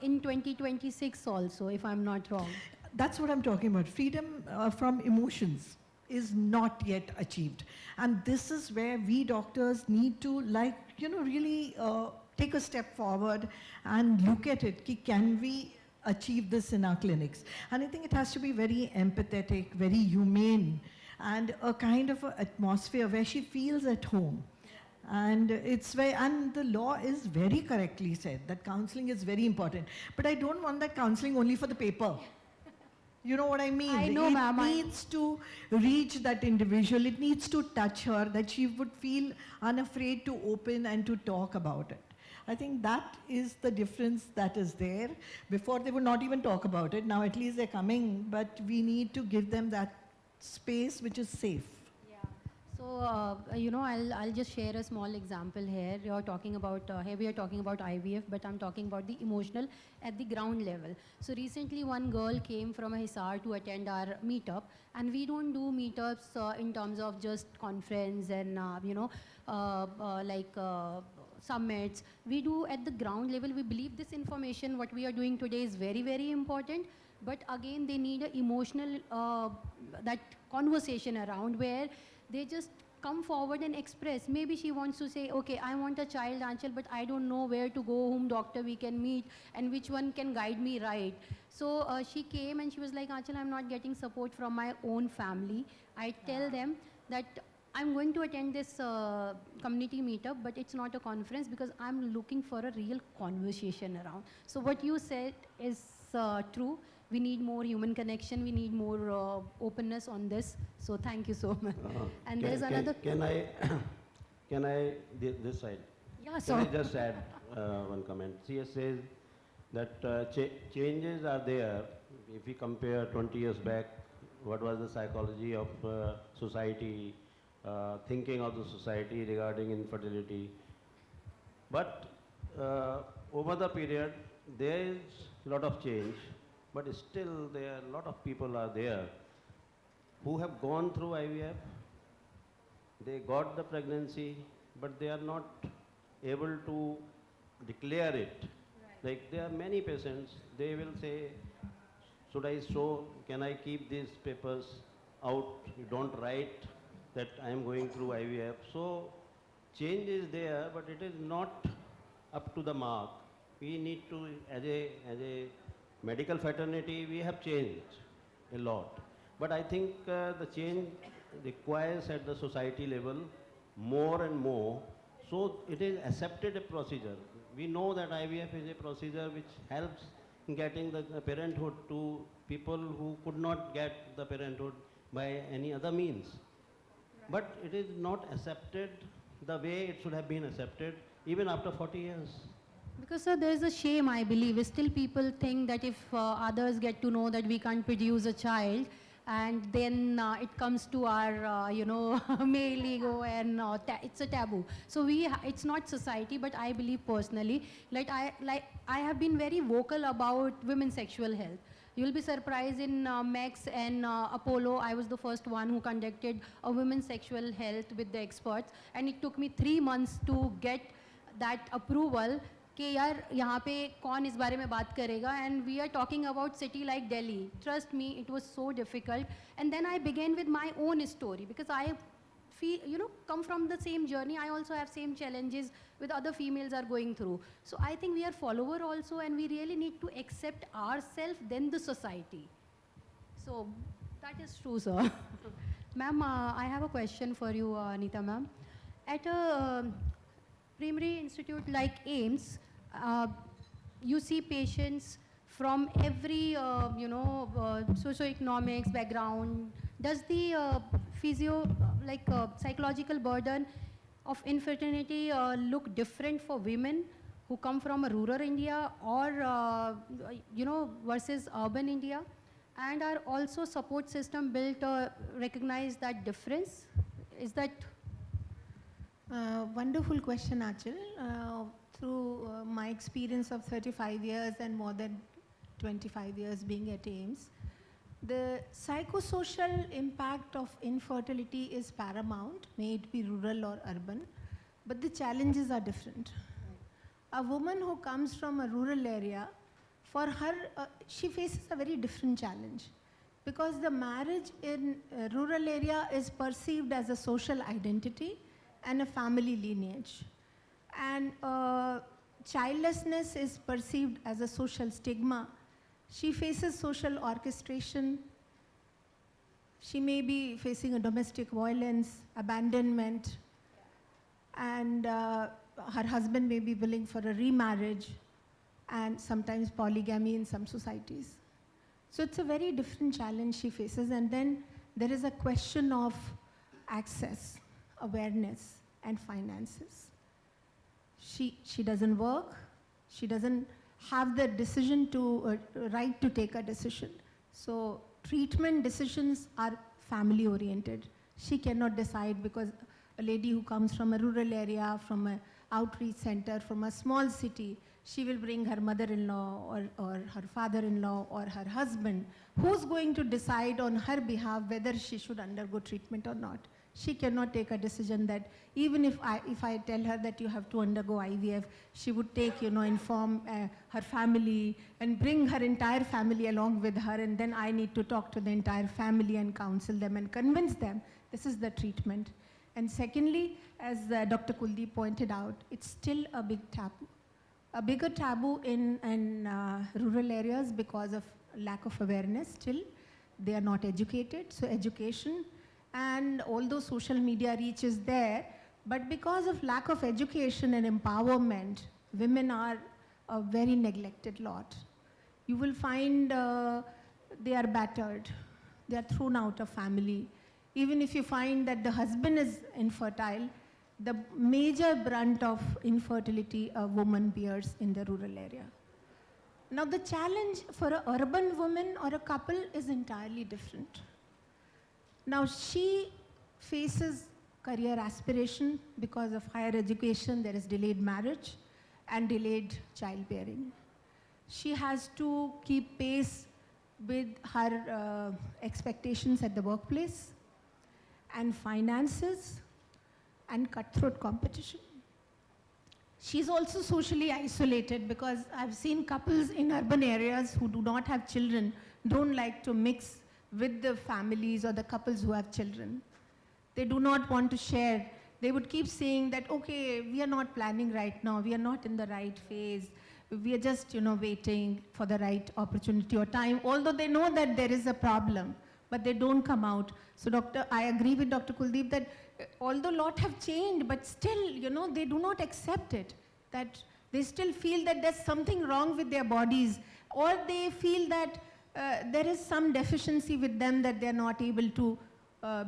in 2026 also, if I'm not wrong. That's what I'm talking about. Freedom from emotions is not yet achieved. And this is where we doctors need to, like, you know, really take a step forward and look at it. Can we achieve this in our clinics? And I think it has to be very empathetic, very humane, and a kind of a atmosphere where she feels at home. And and the law is very correctly said that counseling is very important. But I don't want that counseling only for the paper. You know what I mean? I know, ma'am. It needs to reach that individual. It needs to touch her, that she would feel unafraid to open and to talk about it. I think that is the difference that is there. Before, they would not even talk about it. Now at least they're coming, but we need to give them that space which is safe. Yeah. So, you know, I'll just share a small example here. You're talking about, here we are talking about IVF, but I'm talking about the emotional at the ground level. So recently one girl came from Hisar to attend our meetup, and we don't do meetups in terms of just conference and, you know, summits. We do at the ground level. We believe this information, what we are doing today, is very, very important. But again, they need an emotional, that conversation around where they just come forward and express. Maybe she wants to say, okay, I want a child, Anchal, but I don't know where to go, whom doctor we can meet, and which one can guide me right. So she came and she was like, Anchal, I'm not getting support from my own family. I tell them that I'm going to attend this community meetup, but it's not a conference because I'm looking for a real conversation around. So what you said is true. We need more human connection. We need more openness on this. So thank you so much. And there's another. Can I this side? Yeah, so. Can I just add one comment? CS says that changes are there. If we compare 20 years back, what was the psychology of society, thinking of the society regarding infertility. But over the period, there is a lot of change. But still, there are a lot of people are there who have gone through IVF. They got the pregnancy, but they are not able to declare it. Right. Like there are many patients, they will say, should I show, can I keep these papers out? You don't write that I am going through IVF. So change is there, but it is not up to the mark. We need to, as a medical fraternity, we have changed a lot. But I think the change requires at the society level more and more. So it is accepted a procedure. We know that IVF is a procedure which helps in getting the parenthood to people who could not get the parenthood by any other means. But it is not accepted the way it should have been accepted even after 40 years. Because, sir, there is a shame, I believe. Still people think that if others get to know that we can't produce a child, and then it comes to our, male ego, and it's a taboo. So it's not society, but I believe personally, I have been very vocal about women's sexual health. You'll be surprised in MEX and Apollo, I was the first one who conducted a women's sexual health with the experts, and it took me 3 months to get that approval कि यार यहाँ पे कौन इस बारे में बात करेगा, and we are talking about city like Delhi. Trust me, it was so difficult. And then I began with my own story because I feel, come from the same journey. I also have same challenges with other females are going through. So I think we are follower also, and we really need to accept ourselves then the society. So that is true, sir. Ma'am, I have a question for you, Anita ma'am. At a primary institute like AIMS, you see patients from every, socioeconomics background. Does the psychological burden of infertility look different for women who come from a rural India or, versus urban India? And are also support system built to recognize that difference? Is that? Wonderful question, Achal. Through my experience of 35 years and more than 25 years being at AIMS, the psychosocial impact of infertility is paramount, may it be rural or urban, but the challenges are different. A woman who comes from a rural area, for her, she faces a very different challenge because the marriage in a rural area is perceived as a social identity and a family lineage. And childlessness is perceived as a social stigma. She faces social orchestration. She may be facing a domestic violence, abandonment, and her husband may be willing for a remarriage, and sometimes polygamy in some societies. So it's a very different challenge she faces. And then there is a question of access, awareness, and finances. She doesn't work. She doesn't have the decision to, right to take a decision. So treatment decisions are family oriented. She cannot decide because a lady who comes from a rural area, from an outreach center, from a small city, she will bring her mother-in-law or her father-in-law or her husband. Who's going to decide on her behalf whether she should undergo treatment or not? She cannot take a decision that even if I tell her that you have to undergo IVF, she would take, inform her family and bring her entire family along with her, and then I need to talk to the entire family and counsel them and convince them this is the treatment. And secondly, as Dr. Kuldeep pointed out, it's still a big taboo. A bigger taboo in rural areas because of lack of awareness still. They are not educated, so education. And although social media reach is there, but because of lack of education and empowerment, women are a very neglected lot. You will find they are battered, they are thrown out of family. Even if you find that the husband is infertile, the major brunt of infertility a woman bears in the rural area. Now the challenge for an urban woman or a couple is entirely different. Now she faces career aspiration because of higher education. There is delayed marriage and delayed childbearing. She has to keep pace with her expectations at the workplace and finances and cutthroat competition. She's also socially isolated because I've seen couples in urban areas who do not have children don't like to mix with the families or the couples who have children. They do not want to share. They would keep saying that, okay, we are not planning right now. We are not in the right phase. We are just, waiting for the right opportunity or time, although they know that there is a problem, but they don't come out. So I agree with Dr. Kuldeep that although a lot have changed, but still, they do not accept it, that they still feel that there's something wrong with their bodies, or they feel that there is some deficiency with them that they're not able to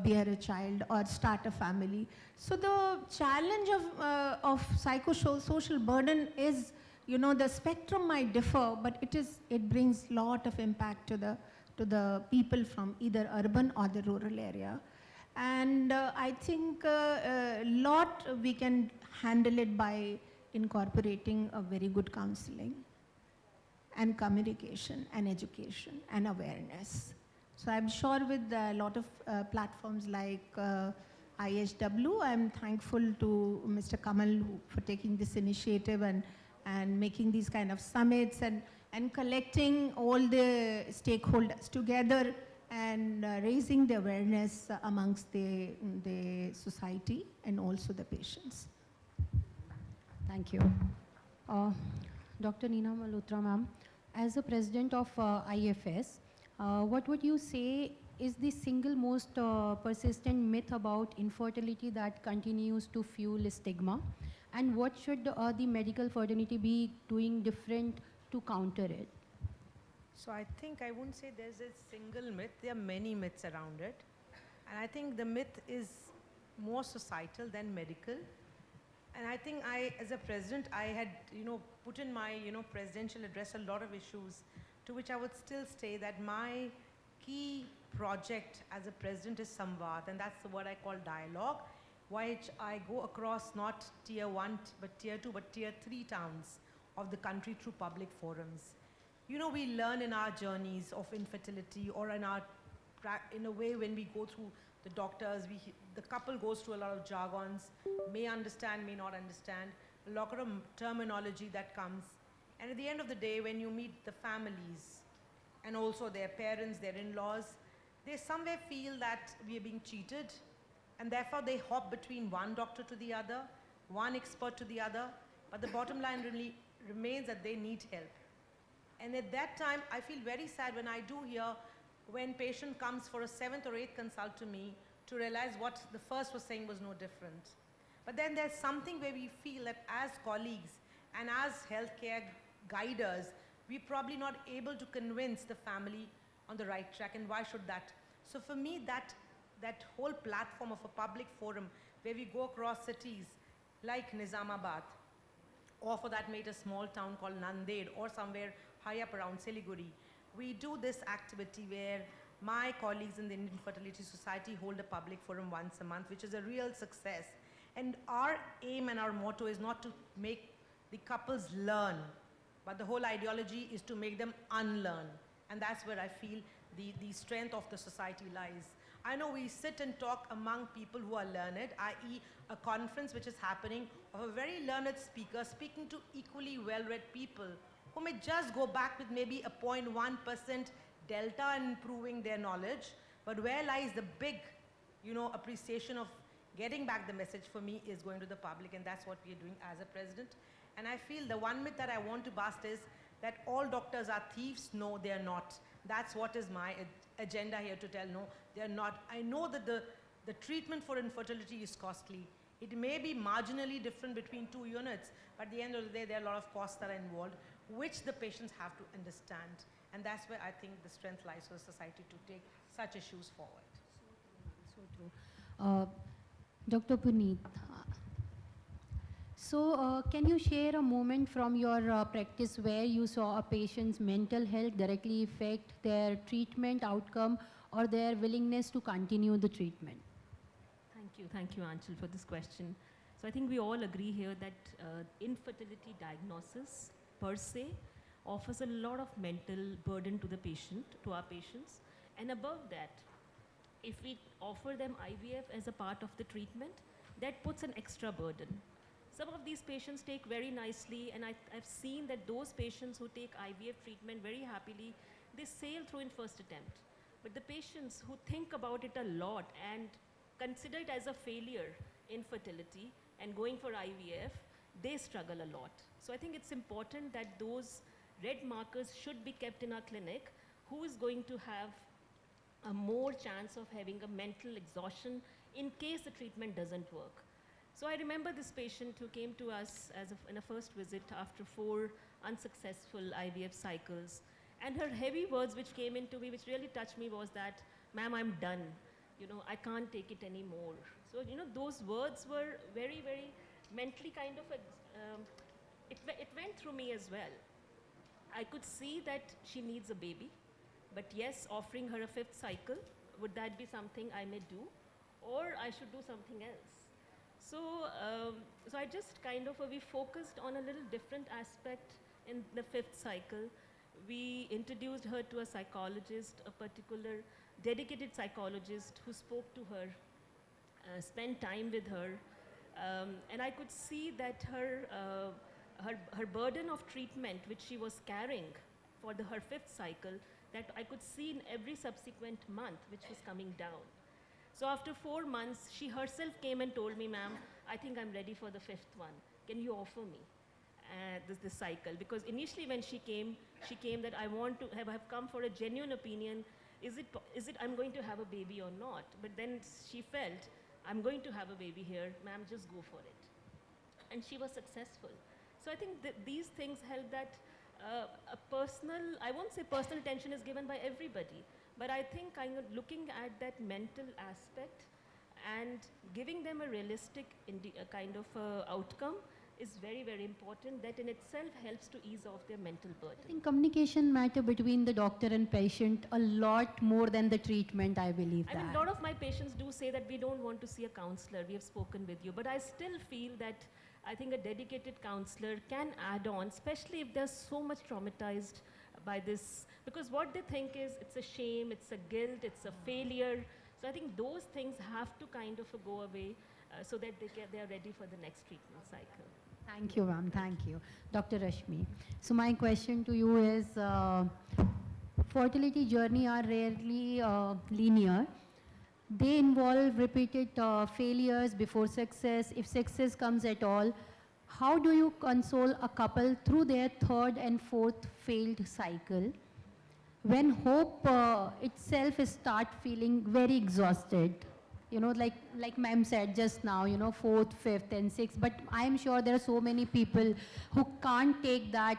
bear a child or start a family. So the challenge of psychosocial burden is, the spectrum might differ, but it brings a lot of impact to to the people from either urban or the rural area. And I think a lot we can handle it by incorporating a very good counseling and communication and education and awareness. So I'm sure with a lot of platforms like IHW, I'm thankful to Mr. Kamal for taking this initiative and making these kind of summits and collecting all the stakeholders together and raising the awareness amongst the society and also the patients. Thank you. Dr. Neena Malhotra ma'am, as a president of IFS, what would you say is the single most persistent myth about infertility that continues to fuel stigma? And what should the medical fraternity be doing different to counter it? So I think I wouldn't say there's a single myth. There are many myths around it. And I think the myth is more societal than medical. And I think as a president, I had, put in my, presidential address a lot of issues to which I would still say that my key project as a president is Samvad, and that's the word I call dialogue, which I go across not tier 1, but tier 2, but tier 3 towns of the country through public forums. We learn in our journeys of infertility or in a way when we go through the doctors, the couple goes through a lot of jargons, may understand, may not understand, a lot of terminology that comes. And at the end of the day, when you meet the families and also their parents, their in-laws, they somewhere feel that we are being cheated, and therefore they hop between one doctor to the other, one expert to the other, but the bottom line really remains that they need help. And at that time, I feel very sad when I do hear when patient comes for a 7th or 8th consult to me to realize what the first was saying was no different. But then there's something where we feel that as colleagues and as healthcare guiders, we're probably not able to convince the family on the right track, and why should that? So for me, that whole platform of a public forum where we go across cities like Nizamabad, or for that matter, a small town called Nanded, or somewhere high up around Siliguri, we do this activity where my colleagues in the Indian Fertility Society hold a public forum once a month, which is a real success. And our aim and our motto is not to make the couples learn, but the whole ideology is to make them unlearn. And that's where I feel the strength of the society lies. I know we sit and talk among people who are learned, i.e. a conference which is happening of a very learned speaker speaking to equally well-read people who may just go back with maybe a 0.1% delta in improving their knowledge, but where lies the big, appreciation of getting back the message for me is going to the public, and that's what we are doing as a president. And I feel the one myth that I want to bust is that all doctors are thieves. No, they're not. That's what is my agenda here to tell. No, they're not. I know that the treatment for infertility is costly. It may be marginally different between 2 units, but at the end of the day, there are a lot of costs that are involved, which the patients have to understand. And that's where I think the strength lies for the society to take such issues forward. So true. Dr. Puneet, so can you share a moment from your practice where you saw a patient's mental health directly affect their treatment outcome or their willingness to continue the treatment? Thank you, Anshul, for this question. So I think we all agree here that infertility diagnosis per se offers a lot of mental burden to the patient, to our patients. And above that, if we offer them IVF as a part of the treatment, that puts an extra burden. Some of these patients take very nicely, and I've seen that those patients who take IVF treatment very happily, they sail through in first attempt. But the patients who think about it a lot and consider it as a failure in fertility and going for IVF, they struggle a lot. So I think it's important that those red markers should be kept in our clinic. Who is going to have a more chance of having a mental exhaustion in case the treatment doesn't work? So I remember this patient who came to us in a first visit after 4 unsuccessful IVF cycles. And her heavy words which came into me, which really touched me, was that, "Ma'am, I'm done. I can't take it anymore." So, those words were very, very mentally kind of, it went through me as well. I could see that she needs a baby, But yes, offering her a 5th cycle, would that be something I may do? Or I should do something else? So, so I just kind of, we focused on a little different aspect in the 5th cycle. We introduced her to a psychologist, a particular dedicated psychologist who spoke to her, spent time with her, and I could see that her burden of treatment, which she was carrying for her 5th cycle, that I could see in every subsequent month, which was coming down. So after 4 months, she herself came and told me, ma'am, I think I'm ready for the 5th one. Can you offer me this cycle? Because initially when she came that I want to have come for a genuine opinion. Is it I'm going to have a baby or not? But then she felt, I'm going to have a baby here, ma'am, just go for it. And she was successful. So I think that these things help that a personal, I won't say personal attention is given by everybody, but I think kind of looking at that mental aspect and giving them a realistic kind of outcome is very, very important. That in itself helps to ease off their mental burden. I think communication matter between the doctor and patient a lot more than the treatment, I believe that. I mean, a lot of my patients do say that we don't want to see a counselor, we have spoken with you, but I still feel that I think a dedicated counselor can add on, especially if they're so much traumatized by this, because what they think is it's a shame, it's a guilt, it's a failure. So I think those things have to kind of go away so that they are ready for the next treatment cycle. Thank you, ma'am. Thank you. Dr. Rashmi. So my question to you is, fertility journey are rarely linear. They involve repeated failures before success. If success comes at all, how do you console a couple through their 3rd and 4th failed cycle when hope itself start feeling very exhausted? You know, like ma'am said just now, you know, 4th, 5th and 6th, but I'm sure there are so many people who can't take that,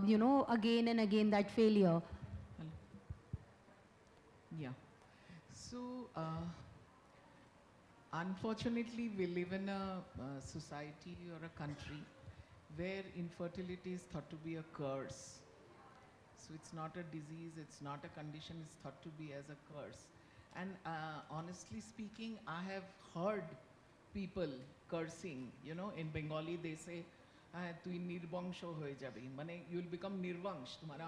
you know, again and again that failure. Yeah. So, unfortunately, we live in a society or a country where infertility is thought to be a curse. So it's not a disease, it's not a condition, it's thought to be as a curse. And honestly speaking, I have heard people cursing, you know, in Bengali they say, "Tu nirvangsho hoye jabi," mane you will become nirvangsh, tumhara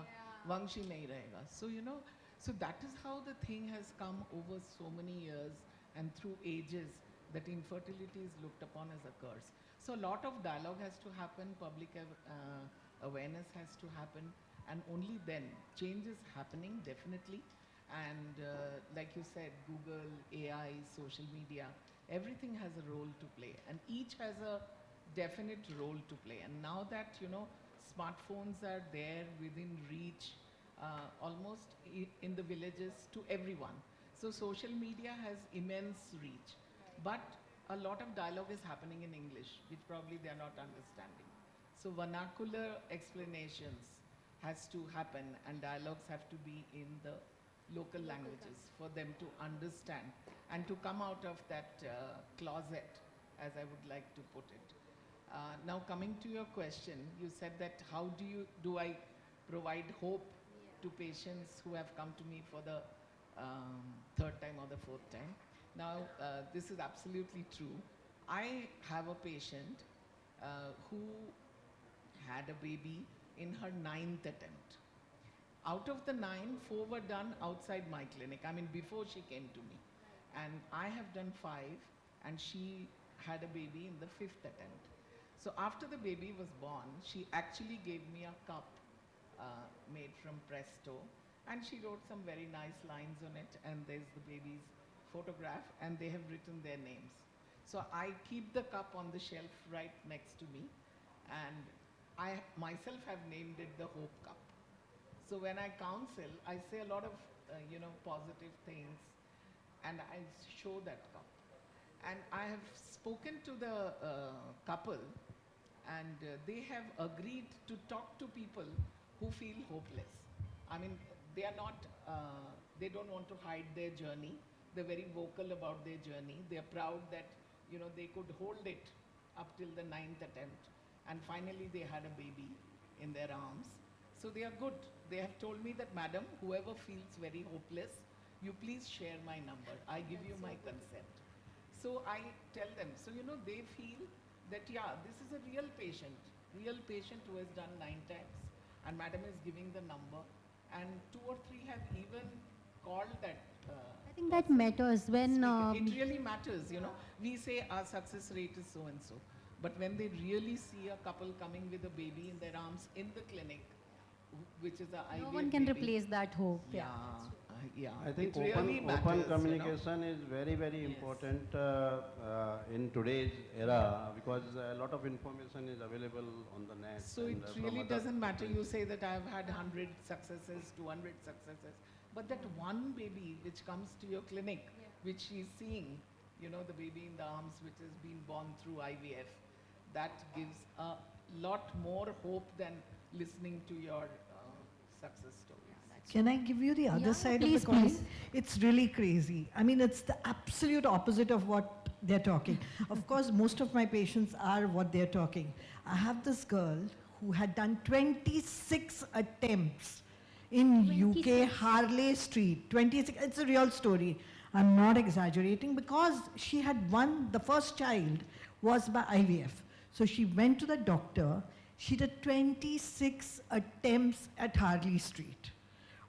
vangsh hi nahi rahega. So, you know, so that is how the thing has come over so many years and through ages, that infertility is looked upon as a curse. So a lot of dialogue has to happen, public awareness has to happen, and only then change is happening, definitely. And like you said, Google, AI, social media, everything has a role to play, and each has a definite role to play. And now that, you know, smartphones are there within reach, almost in the villages to everyone. So social media has immense reach, but a lot of dialogue is happening in English, which probably they are not understanding. So vernacular explanations has to happen, and dialogues have to be in the local languages for them to understand and to come out of that closet, as I would like to put it. Now coming to your question, you said that how do I provide hope to patients who have come to me for the 3rd time or the 4th time. Now this is absolutely true. I have a patient who had a baby in her 9th attempt. Out of the 9, 4 were done outside my clinic, I mean before she came to me. And I have done 5, and she had a baby in the 5th attempt. So after the baby was born, she actually gave me a cup made from Presto, and she wrote some very nice lines on it, and there's the baby's photograph, and they have written their names. So I keep the cup on the shelf right next to me, and I myself have named it the Hope Cup. So when I counsel, I say a lot of you know, positive things, and I show that cup. And I have spoken to the couple, and they have agreed to talk to people who feel hopeless. I mean, they are not, they don't want to hide their journey. They're very vocal about their journey. They're proud that, you know, they could hold it up till the 9th attempt, and finally they had a baby in their arms. So they are good. they have told me that, madam, whoever feels very hopeless, you please share my number. I give you my consent. So I tell them, so they feel that, yeah, this is a real patient who has done 9 times, and madam is giving the number, and 2 or 3 have even called that. I think that matters when... it really matters, We say our success rate is so and so, but when they really see a couple coming with a baby in their arms in the clinic, which is a IVF No one can baby, replace that hope. yeah. I think it really open matters, communication is very, very important in today's era, because a lot of information is available on the net. So it really doesn't matter you say that I've had 100 successes, 200 successes, but that one baby which comes to your clinic, which she's seeing, the baby in the arms which has been born through IVF, that gives a lot more hope than listening to your success stories. Can I give you the other side please, of the coin? please. It's really crazy. I mean, it's the absolute opposite of what they're talking. Of course, most of my patients are what they're talking. I have this girl who had done 26 attempts in UK, Harley Street. 26, it's a real story. I'm not exaggerating, because she had the first child was by IVF. So she went to the doctor. She did 26 attempts at Harley Street.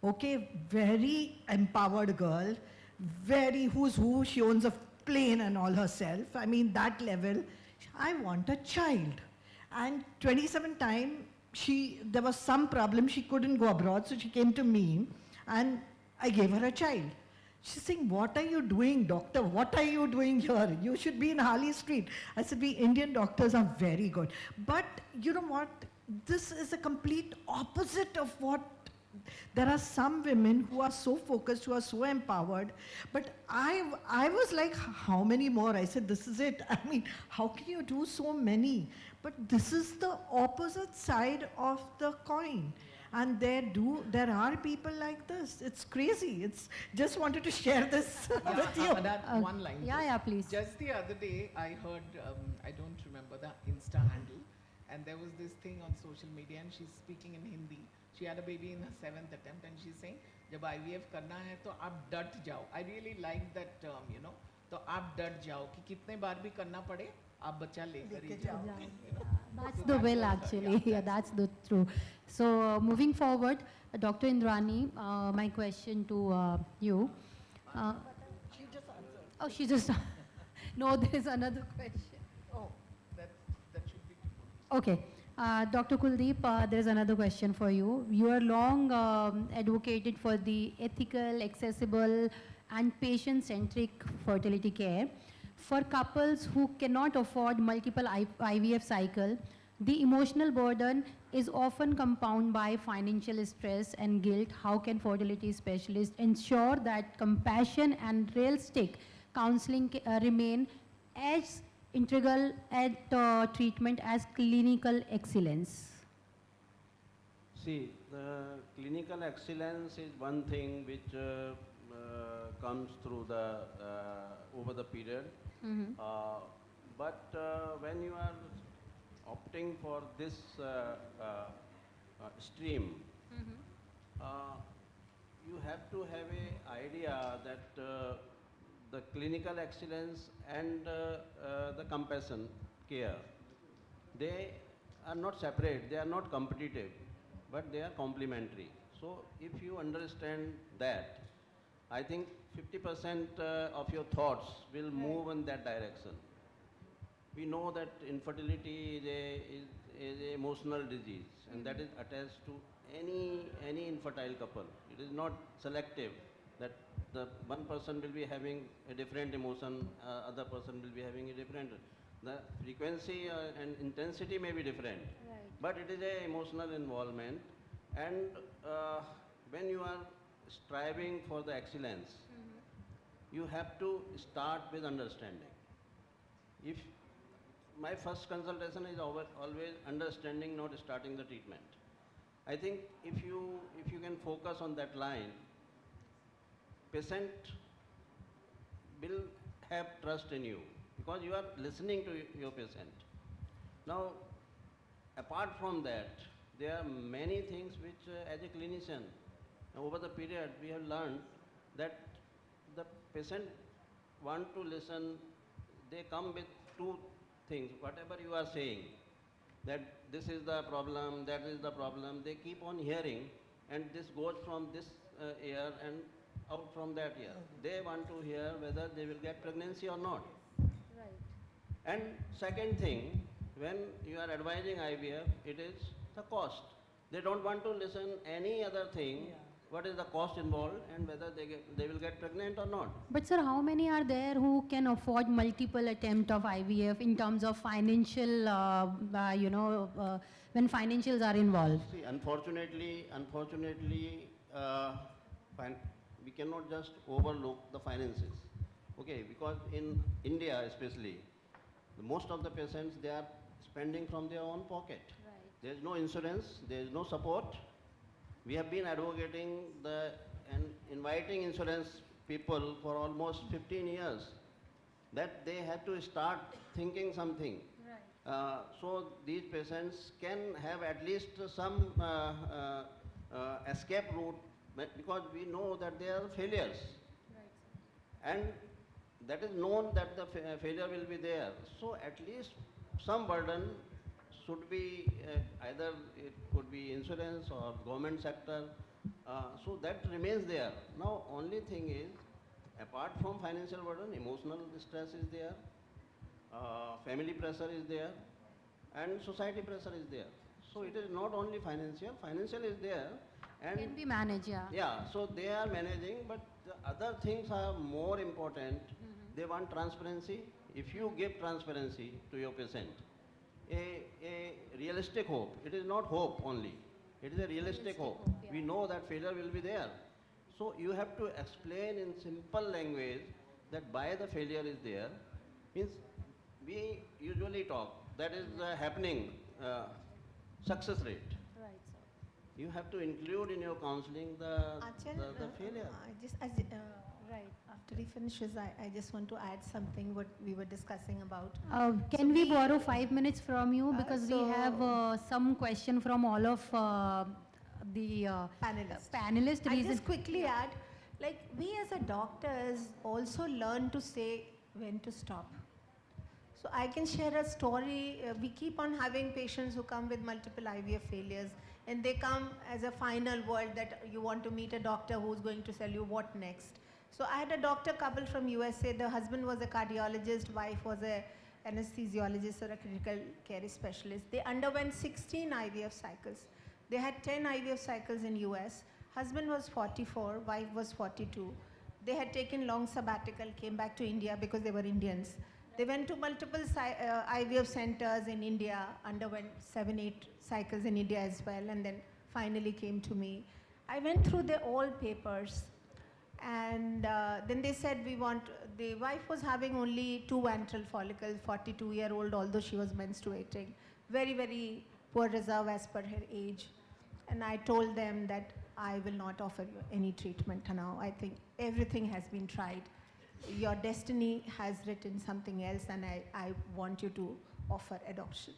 Okay, very empowered girl, very who's who, she owns a plane and all herself. I mean, that level. I want a child. And 27 times, there was some problem, she couldn't go abroad, so she came to me, and I gave her a child. She's saying, what are you doing, doctor? What are you doing here? You should be in Harley Street. I said, we Indian doctors are very good. But you know what? This is a complete opposite of what. There are some women who are so focused, who are so empowered, but I was like, how many more? I said, this is it. I mean, how can you do so many? But this is the opposite side of the coin. And there are people like this. It's crazy. Just wanted to share this with you. One line. Yeah, please. Just the other day, I heard, I don't remember the Insta handle, and there was this thing on social media, and she's speaking in Hindi. She had a baby in her 7th attempt, and she's saying, जब IVF करना है तो आप डट जाओ. I really like that term, तो आप डट जाओ कि कितने बार भी करना पड़े, आप बच्चा लेकर ही जाओ. That's the will, actually. Yeah, that's the true. So moving forward, Dr. Indrani, my question to you. She just answered. Oh, she just. No, there is another question. Oh, that should be. Okay. Dr. Kuldeep, there is another question for you. You are long advocated for the ethical, accessible, and patient-centric fertility care. For couples who cannot afford multiple IVF cycle, the emotional burden is often compounded by financial stress and guilt. How can fertility specialists ensure that compassion and realistic counseling remain as integral at treatment as clinical excellence? See, the clinical excellence is one thing which comes through the over the period. But when you are opting for this stream, you have to have an idea that the clinical excellence and the compassion care, they are not separate, they are not competitive, but they are complementary. So if you understand that, I think 50% of your thoughts will move in that direction. We know that infertility is an emotional disease, and that is attached to any infertile couple. It is not selective, that the one person will be having a different emotion, other person will be having a different. The frequency and intensity may be different, but it is an emotional involvement. And when you are striving for the excellence, you have to start with understanding. If my first consultation is always understanding, not starting the treatment. I think if you can focus on that line, patient will have trust in you because you are listening to your patient. Now, apart from that, there are many things which, as a clinician, over the period we have learned that the patient want to listen. They come with two things. Whatever you are saying, that this is the problem, that is the problem, they keep on hearing, and this goes from this ear and out from that ear. They want to hear whether they will get pregnancy or not. Right. And second thing, when you are advising IVF, it is the cost. They don't want to listen any other thing, what is the cost involved and whether they will get pregnant or not. But sir, how many are there who can afford multiple attempt of IVF in terms of financial, when financials are involved? See, unfortunately, we cannot just overlook the finances. Okay, because in India especially, most of the patients, they are spending from their own pocket. Right. There is no insurance, there is no support. We have been advocating and inviting insurance people for almost 15 years that they have to start thinking something. Right. So these patients can have at least some escape route, because we know that they are failures. Right. And that is known that the failure will be there. So at least some burden should be, either it could be insurance or government sector, so that remains there. Now only thing is, apart from financial burden, emotional stress is there, family pressure is there, and society pressure is there. So it is not only financial is there, and Can be managed, yeah. yeah, so they are managing, but the other things are more important. They want transparency. If you give transparency to your patient, a realistic hope, it is not hope only, it is a realistic hope. Yeah. We know that failure will be there. So you have to explain in simple language that why the failure is there. Means we usually talk, that is happening, success rate. Right, sir. You have to include in your counseling the failure. Right, after he finishes, I just want to add something what we were discussing about. Can we borrow 5 minutes from you, because we so- have some question from all of the panelists. I just quickly add, like we as a doctors also learn to say when to stop. So I can share a story. We keep on having patients who come with multiple IVF failures, and they come as a final word that you want to meet a doctor who's going to tell you what next. So I had a doctor couple from USA. The husband was a cardiologist, wife was a anesthesiologist or a critical care specialist. They underwent 16 IVF cycles. They had 10 IVF cycles in US. Husband was 44, wife was 42. They had taken long sabbatical, came back to India because they were Indians. They went to multiple IVF centers in India, underwent 7-8 cycles in India as well, and then finally came to me. I went through their all papers, and then they said the wife was having only 2 ventral follicles, 42-year-old, although she was menstruating. Very, very poor reserve as per her age. And I told them that I will not offer you any treatment now. I think everything has been tried. Your destiny has written something else, and I want you to offer adoption.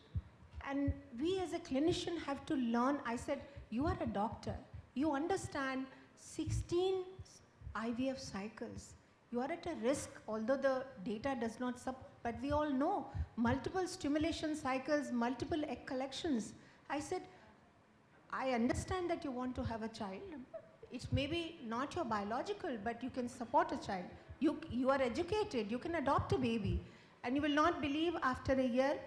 And we as a clinician have to learn. I said, you are a doctor. You understand 16 IVF cycles. You are at a risk, although the data does not but we all know multiple stimulation cycles, multiple egg collections. I said, I understand that you want to have a child. It's maybe not your biological, but you can support a child. You are educated, you can adopt a baby. And you will not believe, after a year,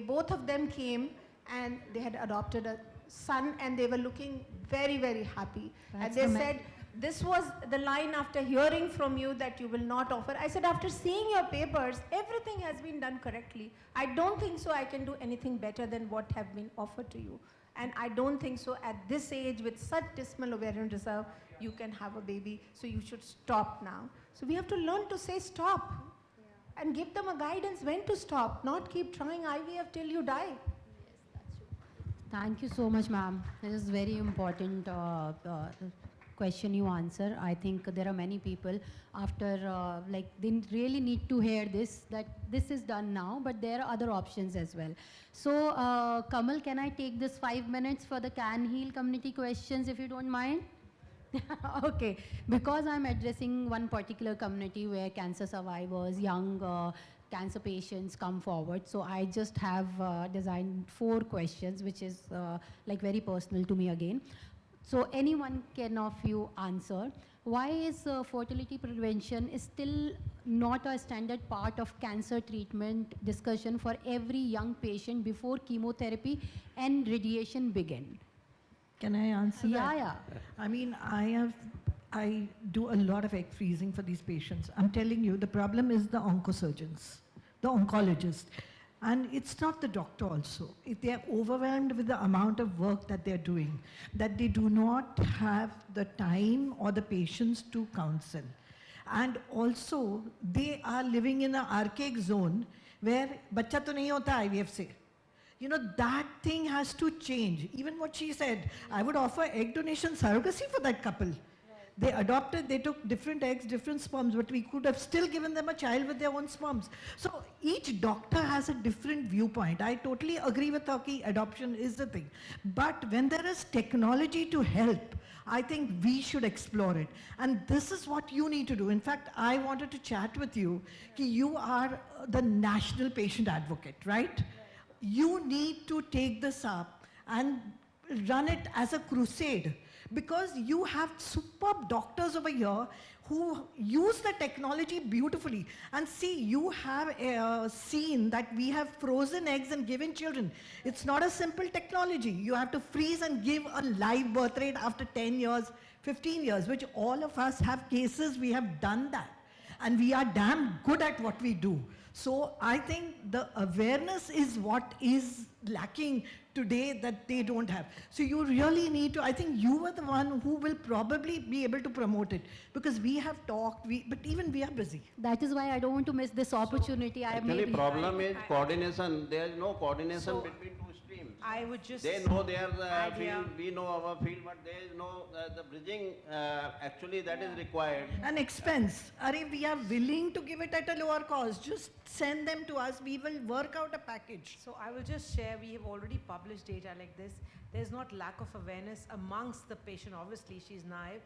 both of them came and they had adopted a son, and they were looking very, very happy. That's and they said, this was the line after hearing from you that you will not offer. I said, after seeing your papers, everything has been done correctly. I don't think so I can do anything better than what have been offered to you. And I don't think so at this age, with such dismal ovarian reserve, you can have a baby. So you should stop now. So we have to learn to say stop. And give them a guidance when to stop, not keep trying IVF till you die. Thank you so much, ma'am. This is very important question you answer. I think there are many people after, like, they really need to hear this, that this is done now, but there are other options as well. So, Kamal, can I take this 5 minutes for the Can Heal community questions, if you don't mind? Okay, because I'm addressing one particular community where cancer survivors, young cancer patients come forward. So I just have designed 4 questions, which is like very personal to me again. So anyone can of you answer. Why is fertility prevention is still not a standard part of cancer treatment discussion for every young patient before chemotherapy and radiation begin? Can I answer that? Yeah. I mean, I do a lot of egg freezing for these patients. I'm telling you, the problem is the oncosurgeons, the oncologists. And it's not the doctor also. If they are overwhelmed with the amount of work that they're doing, that they do not have the time or the patience to counsel. And also, they are living in an archaic zone where bacha to nahi hota IVF se. You know, that thing has to change. Even what she said, I would offer egg donation surrogacy for that couple. They adopted, they took different eggs, different sperms, but we could have still given them a child with their own sperms. So each doctor has a different viewpoint. I totally agree with Turkey, adoption is the thing. But when there is technology to help, I think we should explore it. And this is what you need to do. In fact, I wanted to chat with you. You are the national patient advocate, right? You need to take this up and run it as a crusade, because you have superb doctors over here who use the technology beautifully. And see, you have seen that we have frozen eggs and given children. It's not a simple technology. You have to freeze and give a live birth rate after 10 years, 15 years, which all of us have cases, we have done that. And we are damn good at what we do. So I think the awareness is what is lacking today that they don't have. So you really need to, I think you are the one who will probably be able to promote it, because we have talked, but even we are busy. That is why I don't want to miss this opportunity. Actually, problem is coordination. There is no coordination between two streams. I would just... They know their field, we know our field, but there is no, the bridging, actually that is required. An expense. We are willing to give it at a lower cost. Just send them to us. We will work out a package. So I will just share, we have already published data like this. There's not lack of awareness amongst the patient. Obviously, she's naive.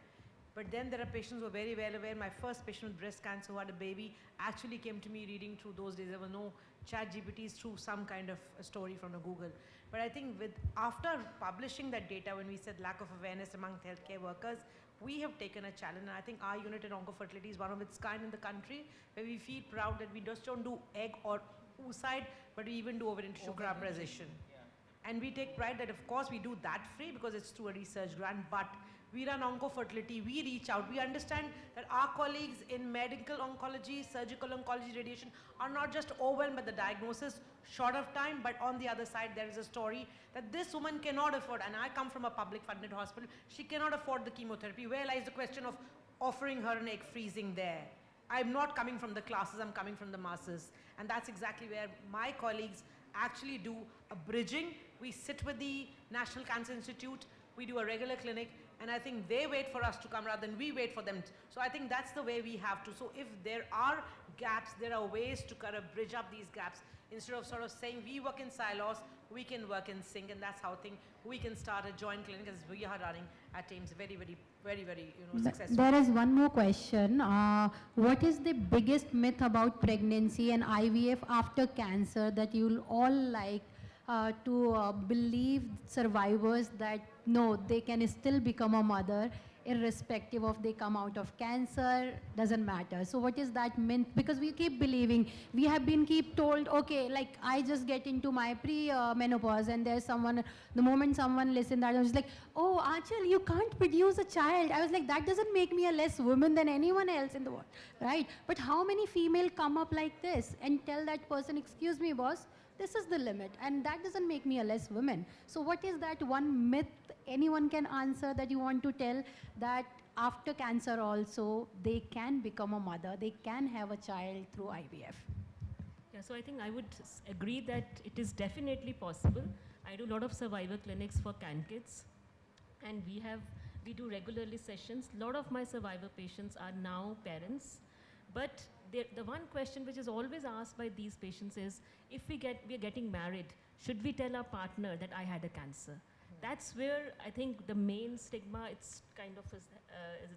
But then there are patients who are very well aware. My first patient with breast cancer who had a baby actually came to me reading through those days. There were no chat GPTs, through some kind of a story from a Google. But I think after publishing that data, when we said lack of awareness among healthcare workers, we have taken a challenge. And I think our unit in oncofertility is one of its kind in the country, where we feel proud that we just don't do egg or oocyte, but we even do ovarian tissue cryopreservation. And we take pride that, of course, we do that free because it's through a research grant, but we run oncofertility, we reach out, we understand that our colleagues in medical oncology, surgical oncology, radiation are not just overwhelmed by the diagnosis, short of time, but on the other side there is a story that this woman cannot afford, and I come from a public funded hospital, she cannot afford the chemotherapy. Where lies the question of offering her an egg freezing there? I'm not coming from the classes, I'm coming from the masses. And that's exactly where my colleagues actually do a bridging. We sit with the National Cancer Institute, we do a regular clinic, and I think they wait for us to come rather than we wait for them. So I think that's the way we have to. So if there are gaps, there are ways to kind of bridge up these gaps. Instead of sort of saying we work in silos, we can work in sync, and that's how I think we can start a joint clinic as we are running at Thames very successful. There is one more question. What is the biggest myth about pregnancy and IVF after cancer that you'll all like to believe survivors that no, they can still become a mother irrespective of they come out of cancer, doesn't matter. So what is that myth? Because we keep believing, we have been keep told, okay, like I just get into my pre-menopause and there's someone, the moment someone listened that, I was like, oh, Achal, you can't produce a child. I was like, that doesn't make me a less woman than anyone else in the world, right? But how many female come up like this and tell that person, excuse me, boss, this is the limit, and that doesn't make me a less woman. So what is that one myth anyone can answer that you want to tell, that after cancer also they can become a mother, they can have a child through IVF? Yeah, so I think I would agree that it is definitely possible. I do a lot of survivor clinics for can kids, and we have We do regularly sessions. A lot of my survivor patients are now parents. But the one question which is always asked by these patients is, if we are getting married, should we tell our partner that I had a cancer? That's where I think the main stigma, it's kind of,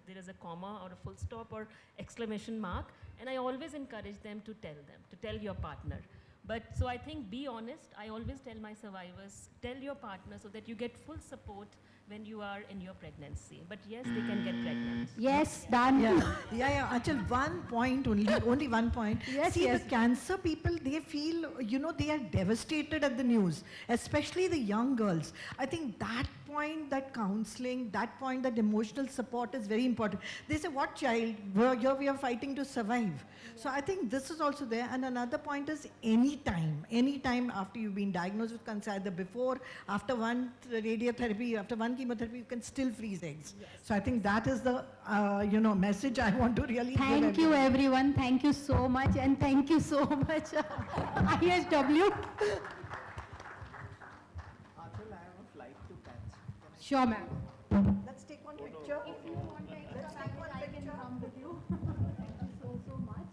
there is a comma or a full stop or exclamation mark. And I always encourage them, to tell your partner. But so I think, be honest. I always tell my survivors, tell your partner so that you get full support when you are in your pregnancy. But yes, they can get pregnant. Yes, done. Yeah. Actually, one point only 1 point. Yes, See, yes. the cancer people, they feel, they are devastated at the news, especially the young girls. I think that point, that counseling, that point, that emotional support is very important. They say, what child? Here we are fighting to survive. So I think this is also there. And another point is anytime after you've been diagnosed with cancer, either before, after one radiotherapy, after one chemotherapy, you can still freeze eggs. Yes. So I think that is the, message I want to really give Thank you, everyone. Thank you so much. And thank you so much, IHW. Sure, ma'am. Let's take one picture. If you want, let's take one picture. I can come with you. Thank you so much.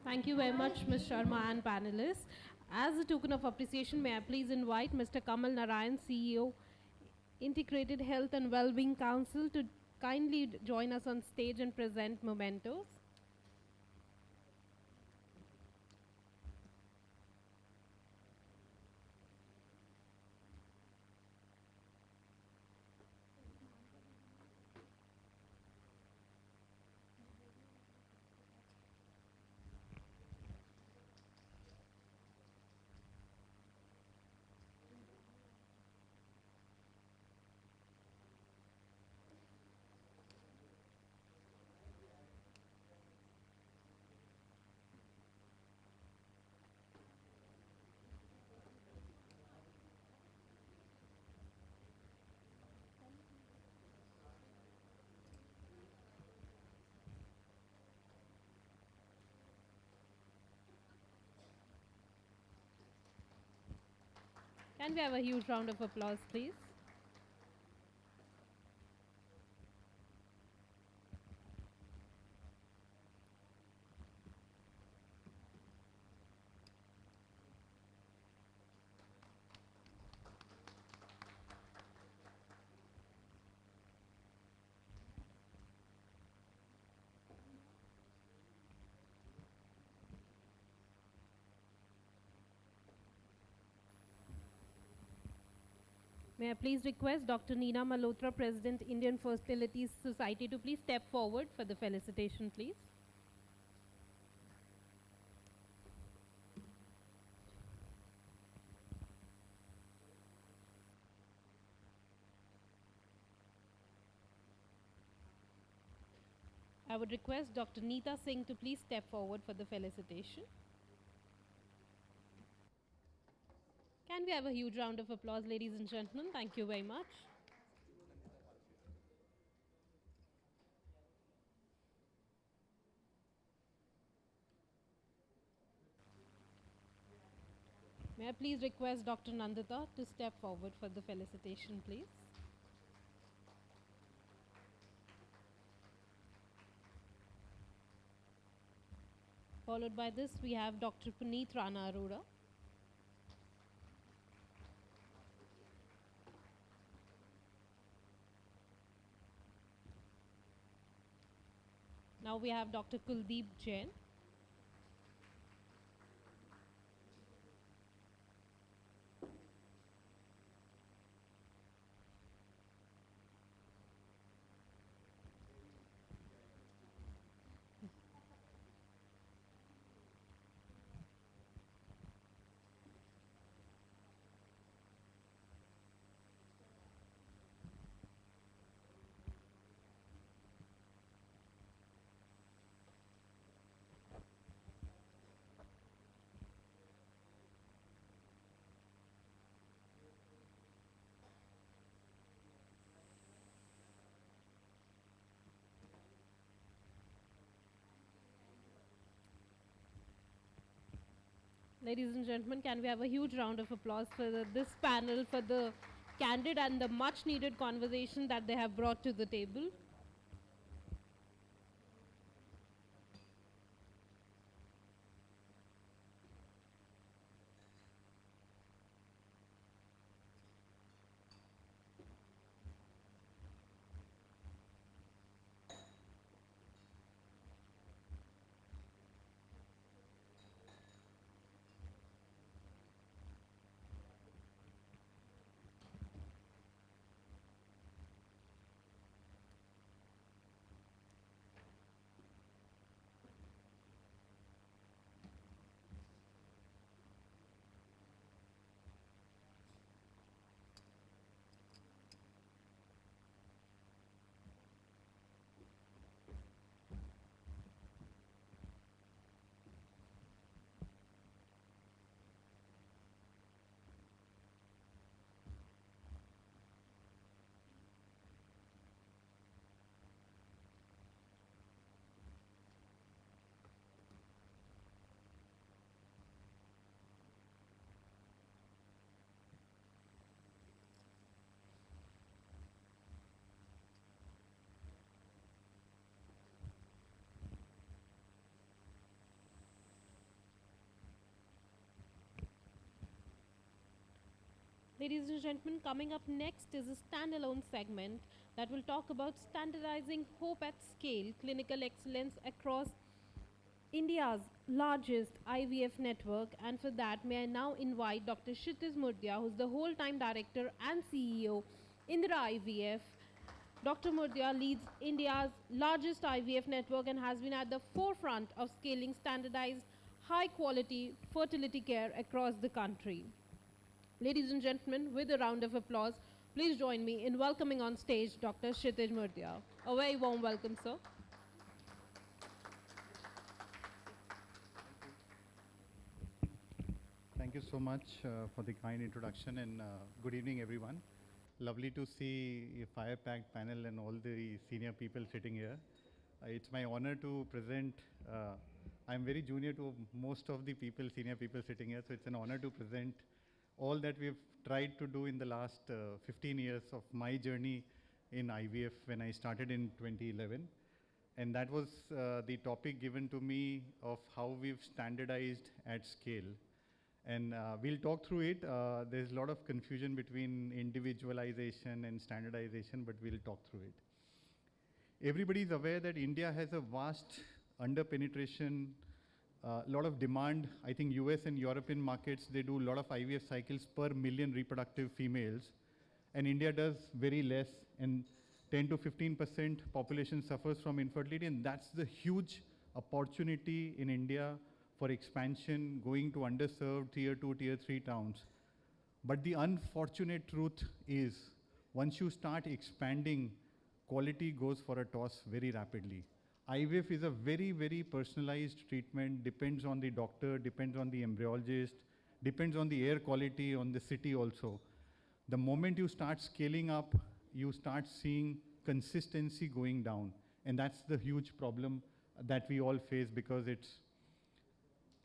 Thank you very much, Ms. Sharma and panelists. As a token of appreciation, may I please invite Mr. Kamal Narayan, CEO, Integrated Health and Wellbeing Council, to kindly join us on stage and present mementos. Can we have a huge round of applause, please? May I please request Dr. Neena Malhotra, President, Indian Fertility Society, to please step forward for the felicitation, please. I would request Dr. Neeta Singh to please step forward for the felicitation. Can we have a huge round of applause, ladies and gentlemen? Thank you very much. May I please request Dr. Nandita to step forward for the felicitation, please. Followed by this, we have Dr. Puneet Rana Arora. Now we have Dr. Kuldeep Jain. Ladies and gentlemen, can we have a huge round of applause for this panel, for the candid and the much needed conversation that they have brought to the table. Ladies and gentlemen, coming up next is a standalone segment that will talk about standardizing hope at scale, clinical excellence across India's largest IVF network. And for that, may I now invite Dr. Kshitij Murdia, who's the whole-time director and CEO, India IVF. Dr. Murdia leads India's largest IVF network and has been at the forefront of scaling standardized, high-quality fertility care across the country. Ladies and gentlemen, with a round of applause, please join me in welcoming on stage Dr. Kshitij Murdia. A very warm welcome, sir. Thank you so much for the kind introduction, and good evening, everyone. Lovely to see a fire-packed panel and all the senior people sitting here. It's my honor to present. I'm very junior to most of the people, senior people sitting here, so it's an honor to present all that we've tried to do in the last 15 years of my journey in IVF when I started in 2011. And that was the topic given to me of how we've standardized at scale. And we'll talk through it. There's a lot of confusion between individualization and standardization, but we'll talk through it. Everybody is aware that India has a vast under-penetration, lot of demand. I think US and European markets, they do a lot of IVF cycles per million reproductive females. And India does very less, and 10 to 15% population suffers from infertility, and that's the huge opportunity in India for expansion, going to underserved tier 2, tier 3 towns. But the unfortunate truth is, once you start expanding, quality goes for a toss very rapidly. IVF is a very, very personalized treatment, depends on the doctor, depends on the embryologist, depends on the air quality, on the city also. The moment you start scaling up, you start seeing consistency going down. And that's the huge problem that we all face, because it's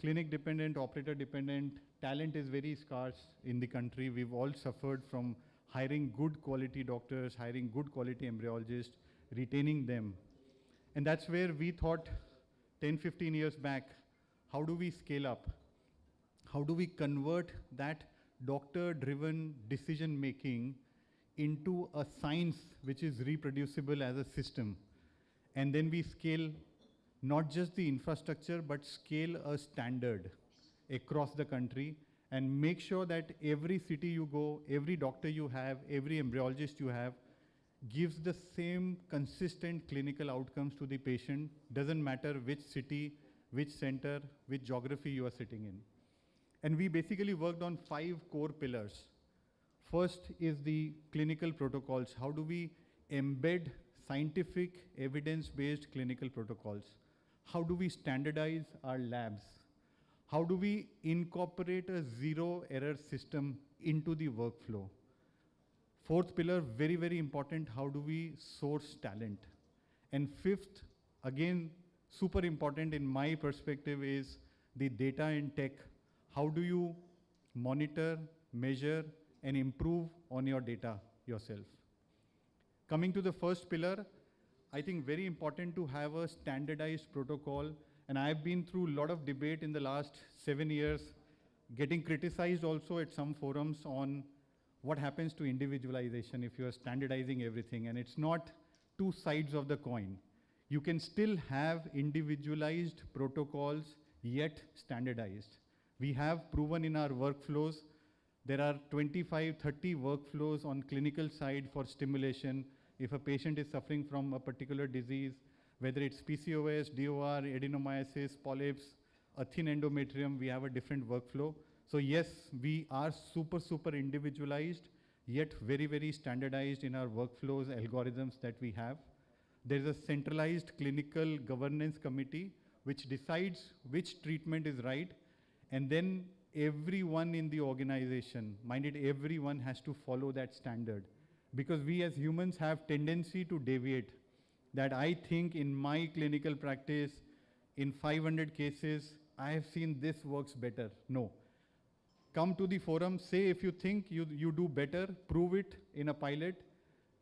clinic dependent, operator dependent, talent is very scarce in the country. We've all suffered from hiring good quality doctors, hiring good quality embryologists, retaining them. And that's where we thought 10, 15 years back, how do we scale up? How do we convert that doctor-driven decision-making into a science which is reproducible as a system? And then we scale not just the infrastructure, but scale a standard across the country and make sure that every city you go, every doctor you have, every embryologist you have, gives the same consistent clinical outcomes to the patient. Doesn't matter which city, which center, which geography you are sitting in. And we basically worked on 5 core pillars. First is the clinical protocols. How do we embed scientific, evidence-based clinical protocols? How do we standardize our labs? How do we incorporate a zero-error system into the workflow? Fourth pillar, very, very important, how do we source talent? And fifth, again, super important in my perspective, is the data and tech. How do you monitor, measure, and improve on your data yourself. Coming to the first pillar, I think very important to have a standardized protocol. And I've been through a lot of debate in the last 7 years, getting criticized also at some forums on what happens to individualization if you are standardizing everything. And it's not two sides of the coin. You can still have individualized protocols, yet standardized. We have proven in our workflows, there are 25, 30 workflows on clinical side for stimulation. If a patient is suffering from a particular disease, whether it's PCOS, DOR, adenomyosis, polyps, a thin endometrium, we have a different workflow. So yes, we are super individualized, yet very standardized in our workflows, algorithms that we have. There's a centralized clinical governance committee which decides which treatment is right, and then everyone in the organization, minded everyone has to follow that standard. Because we as humans have tendency to deviate. That I think in my clinical practice, in 500 cases, I have seen this works better. No. Come to the forum, say if you think you do better, prove it in a pilot,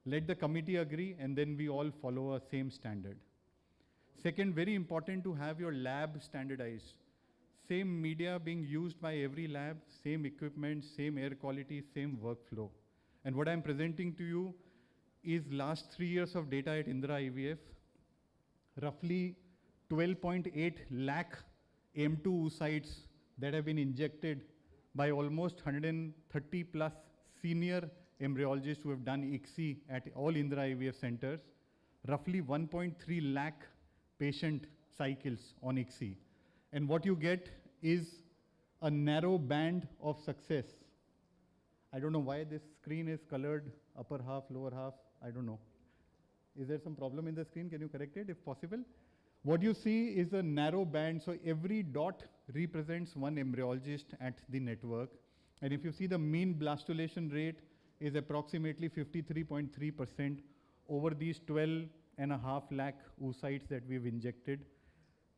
let the committee agree, and then we all follow a same standard. Second, very important to have your lab standardized. Same media being used by every lab, same equipment, same air quality, same workflow. And what I'm presenting to you is last 3 years of data at India IVF. Roughly 12.8 lakh M2 oocytes that have been injected by almost 130 plus senior embryologists who have done ICSI at all India IVF centers. Roughly 1.3 lakh patient cycles on ICSI. And what you get is a narrow band of success. I don't know why this screen is colored upper half, lower half, I don't know. Is there some problem in the screen? Can you correct it if possible? What you see is a narrow band, so every dot represents one embryologist at the network. And if you see the mean blastulation rate is approximately 53.3% over these 12.5 lakh oocytes that we've injected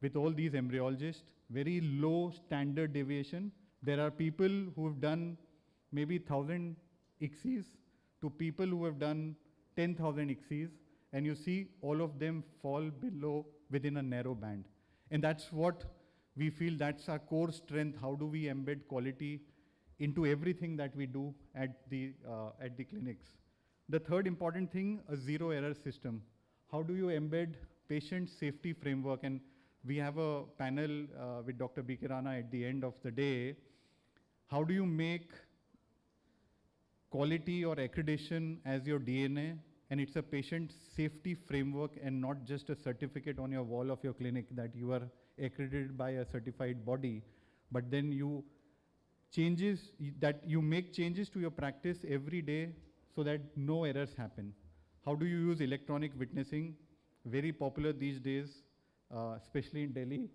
with all these embryologists. Very low standard deviation. There are people who have done maybe 1,000 ICSIs to people who have done 10,000 ICSIs, and you see all of them fall below within a narrow band. And that's what we feel, that's our core strength. How do we embed quality into everything that we do at the clinics? The third important thing, a zero error system. How do you embed patient safety framework? And we have a panel with Dr. B. Kirana at the end of the day. How do you make quality or accreditation as your DNA, and it's a patient safety framework and not just a certificate on your wall of your clinic that you are accredited by a certified body, but then you make changes to your practice every day so that no errors happen. How do you use electronic witnessing? Very popular these days, especially in Delhi.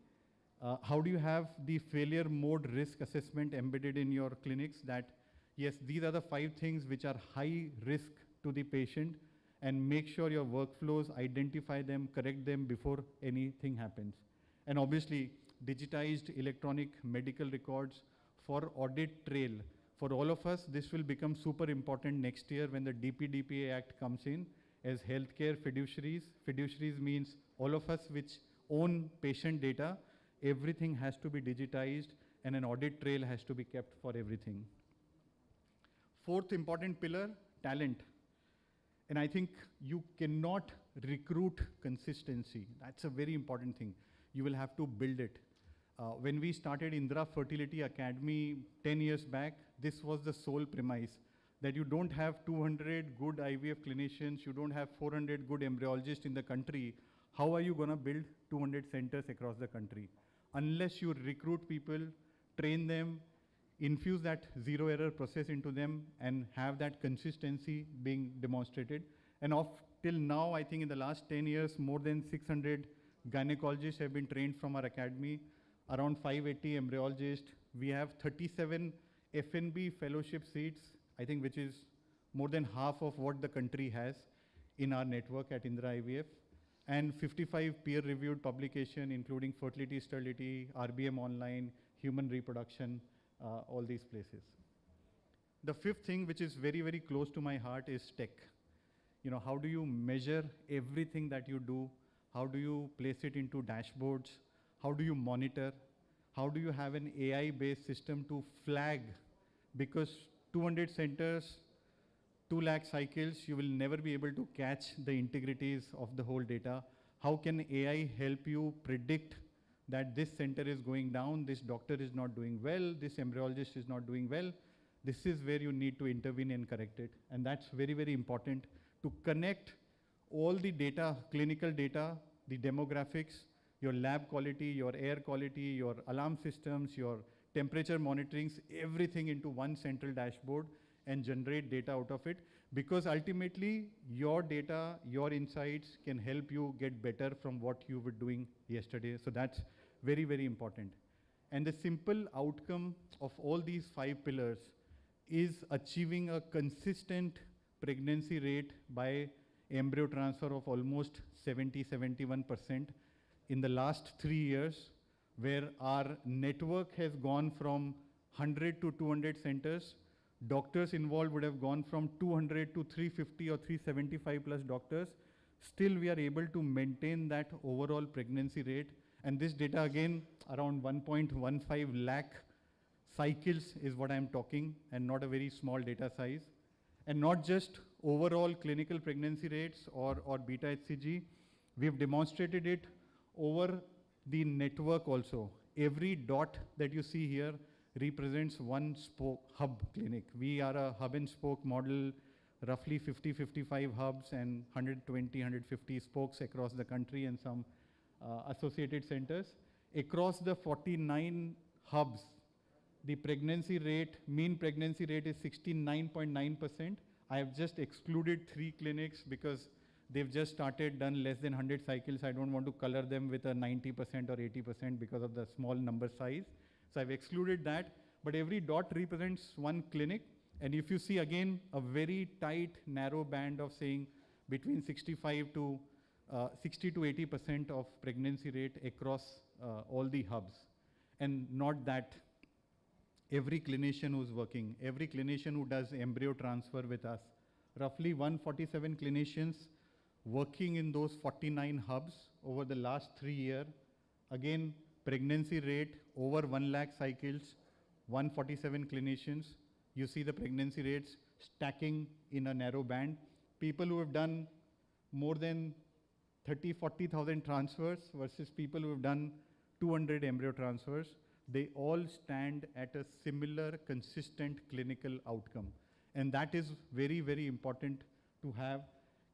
How do you have the failure mode risk assessment embedded in your clinics that yes, these are the 5 things which are high risk to the patient, and make sure your workflows identify them, correct them before anything happens. And obviously, digitized electronic medical records for audit trail. For all of us, this will become super important next year when the DPDPA Act comes in as healthcare fiduciaries. Fiduciaries means all of us which own patient data, everything has to be digitized and an audit trail has to be kept for everything. Fourth important pillar, talent. And I think you cannot recruit consistency. That's a very important thing. You will have to build it. When we started Indira Fertility Academy 10 years back, this was the sole premise, that you don't have 200 good IVF clinicians, you don't have 400 good embryologists in the country. How are you going to build 200 centers across the country? Unless you recruit people, train them, infuse that zero error process into them, and have that consistency being demonstrated. And till now, I think in the last 10 years, more than 600 gynecologists have been trained from our academy, around 580 embryologists. We have 37 F&B fellowship seats, I think, which is more than half of what the country has in our network at Indira IVF, and 55 peer-reviewed publications, including fertility, sterility, RBM online, human reproduction, all these places. The fifth thing, which is very, very close to my heart, is tech. You know, how do you measure everything that you do? How do you place it into dashboards? How do you monitor? How do you have an AI-based system to flag? Because 200 centers, 2 lakh cycles, you will never be able to catch the integrities of the whole data. How can AI help you predict that this center is going down, this doctor is not doing well, this embryologist is not doing well? This is where you need to intervene and correct it. And that's very, very important to connect all the data, clinical data, the demographics, your lab quality, your air quality, your alarm systems, your temperature monitorings, everything into one central dashboard and generate data out of it. Because ultimately, your data, your insights can help you get better from what you were doing yesterday. So that's very, very important. And the simple outcome of all these 5 pillars is achieving a consistent pregnancy rate by embryo transfer of almost 70-71% in the last 3 years, where our network has gone from 100 to 200 centers. Doctors involved would have gone from 200 to 350 or 375 plus doctors. Still, we are able to maintain that overall pregnancy rate. And this data, again, around 1.15 lakh cycles is what I'm talking, and not a very small data size. And not just overall clinical pregnancy rates or beta HCG, we've demonstrated it over the network also. Every dot that you see here represents one hub clinic. We are a hub and spoke model, roughly 50-55 hubs and 120-150 spokes across the country and some associated centers. Across the 49 hubs, the pregnancy rate, mean pregnancy rate is 69.9%. I have just excluded 3 clinics because they've just started, done less than 100 cycles. I don't want to color them with a 90% or 80% because of the small number size. So I've excluded that, but every dot represents one clinic. And if you see again, a very tight, narrow band of saying between 65 to 60 to 80% of pregnancy rate across all the hubs. And not that. Every clinician who's working, every clinician who does embryo transfer with us, roughly 147 clinicians working in those 49 hubs over the last 3 years. Again, pregnancy rate over 1 lakh cycles, 147 clinicians. You see the pregnancy rates stacking in a narrow band. People who have done more than 40,000 transfers versus people who have done 200 embryo transfers. They all stand at a similar, consistent clinical outcome. And that is very, very important to have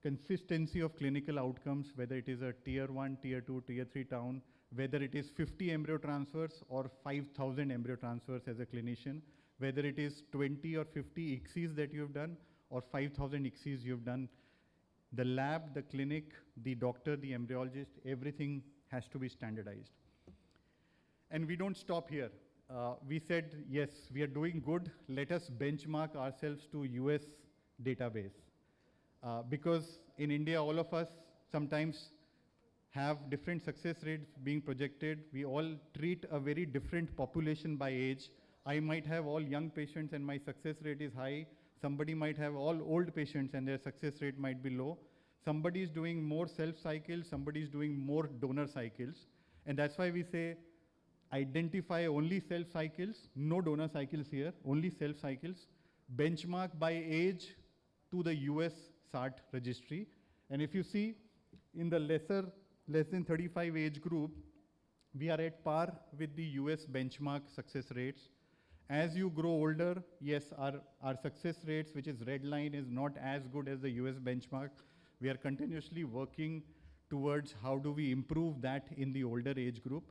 consistency of clinical outcomes, whether it is a tier 1, tier 2, tier 3 town, whether it is 50 embryo transfers or 5,000 embryo transfers as a clinician, whether it is 20 or 50 ICSIs that you have done or 5,000 ICSIs you have done. The lab, the clinic, the doctor, the embryologist, everything has to be standardized. And we don't stop here. We said, yes, we are doing good. Let us benchmark ourselves to US database. Because in India, all of us sometimes have different success rates being projected. We all treat a very different population by age. I might have all young patients and my success rate is high. Somebody might have all old patients and their success rate might be low. Somebody is doing more self-cycles, somebody is doing more donor cycles. And that's why we say, identify only self-cycles, no donor cycles here, only self-cycles. Benchmark by age to the US SART registry. And if you see in the less than 35 age group, we are at par with the US benchmark success rates. As you grow older, yes, our success rates, which is red line, is not as good as the US benchmark. We are continuously working towards how do we improve that in the older age group.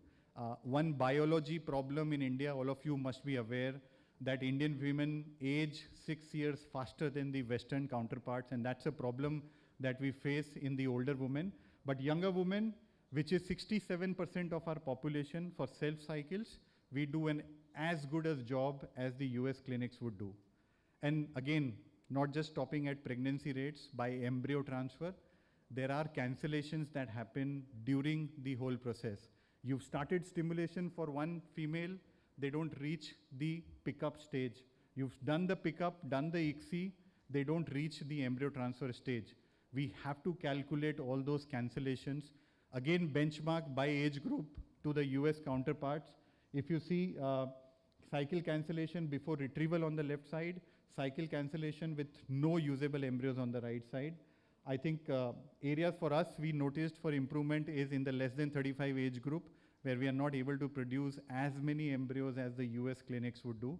One biology problem in India, all of you must be aware that Indian women age 6 years faster than the Western counterparts, and that's a problem that we face in the older women. But younger women, which is 67% of our population for self-cycles, we do an as good a job as the US clinics would do. And again, not just stopping at pregnancy rates by embryo transfer, there are cancellations that happen during the whole process. You've started stimulation for one female, they don't reach the pickup stage. You've done the pickup, done the ICSI, they don't reach the embryo transfer stage. We have to calculate all those cancellations. Again, benchmark by age group to the US counterparts. If you see cycle cancellation before retrieval on the left side, cycle cancellation with no usable embryos on the right side. I think areas for us we noticed for improvement is in the less than 35 age group, where we are not able to produce as many embryos as the US clinics would do.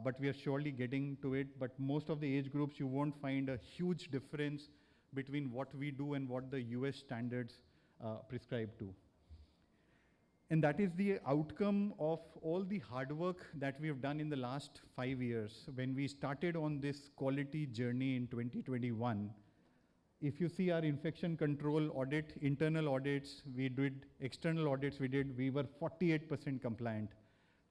But we are surely getting to it. But most of the age groups, you won't find a huge difference between what we do and what the US standards prescribe to. And that is the outcome of all the hard work that we have done in the last 5 years. When we started on this quality journey in 2021, if you see our infection control audit, internal audits, we did, external audits we were 48% compliant.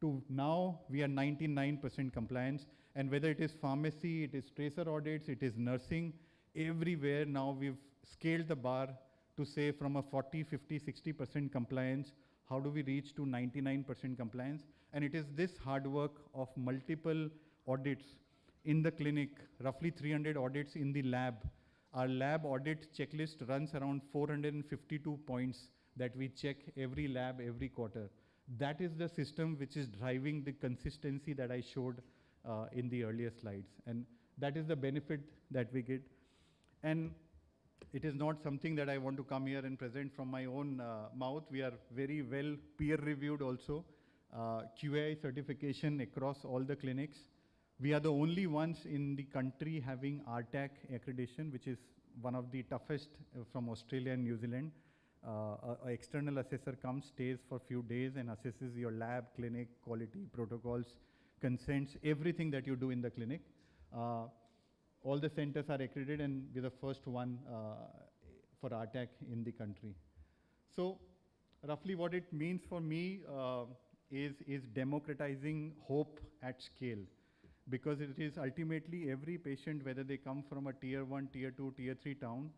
To now, we are 99% compliance. And whether it is pharmacy, it is tracer audits, it is nursing, everywhere now we've scaled the bar to say from a 40, 50, 60% compliance, how do we reach to 99% compliance? And it is this hard work of multiple audits in the clinic, roughly 300 audits in the lab. Our lab audit checklist runs around 452 points that we check every lab, every quarter. That is the system which is driving the consistency that I showed in the earlier slides. And that is the benefit that we get. And it is not something that I want to come here and present from my own mouth. We are very well peer reviewed also. QAI certification across all the clinics. We are the only ones in the country having RTAC accreditation, which is one of the toughest from Australia and New Zealand. An external assessor comes, stays for a few days and assesses your lab, clinic, quality, protocols, consents, everything that you do in the clinic. All the centers are accredited and we're the first one for RTAC in the country. So roughly what it means for me is democratizing hope at scale. Because it is ultimately every patient, whether they come from a tier 1, tier 2, tier 3 town,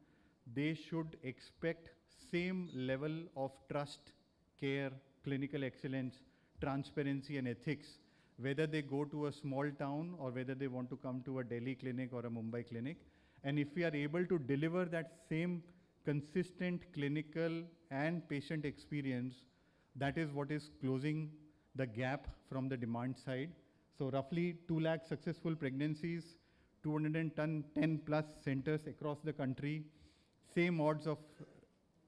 they should expect same level of trust, care, clinical excellence, transparency and ethics, whether they go to a small town or whether they want to come to a Delhi clinic or a Mumbai clinic. And if we are able to deliver that same consistent clinical and patient experience, that is what is closing the gap from the demand side. So roughly 2 lakh successful pregnancies, 210 plus centers across the country, same odds of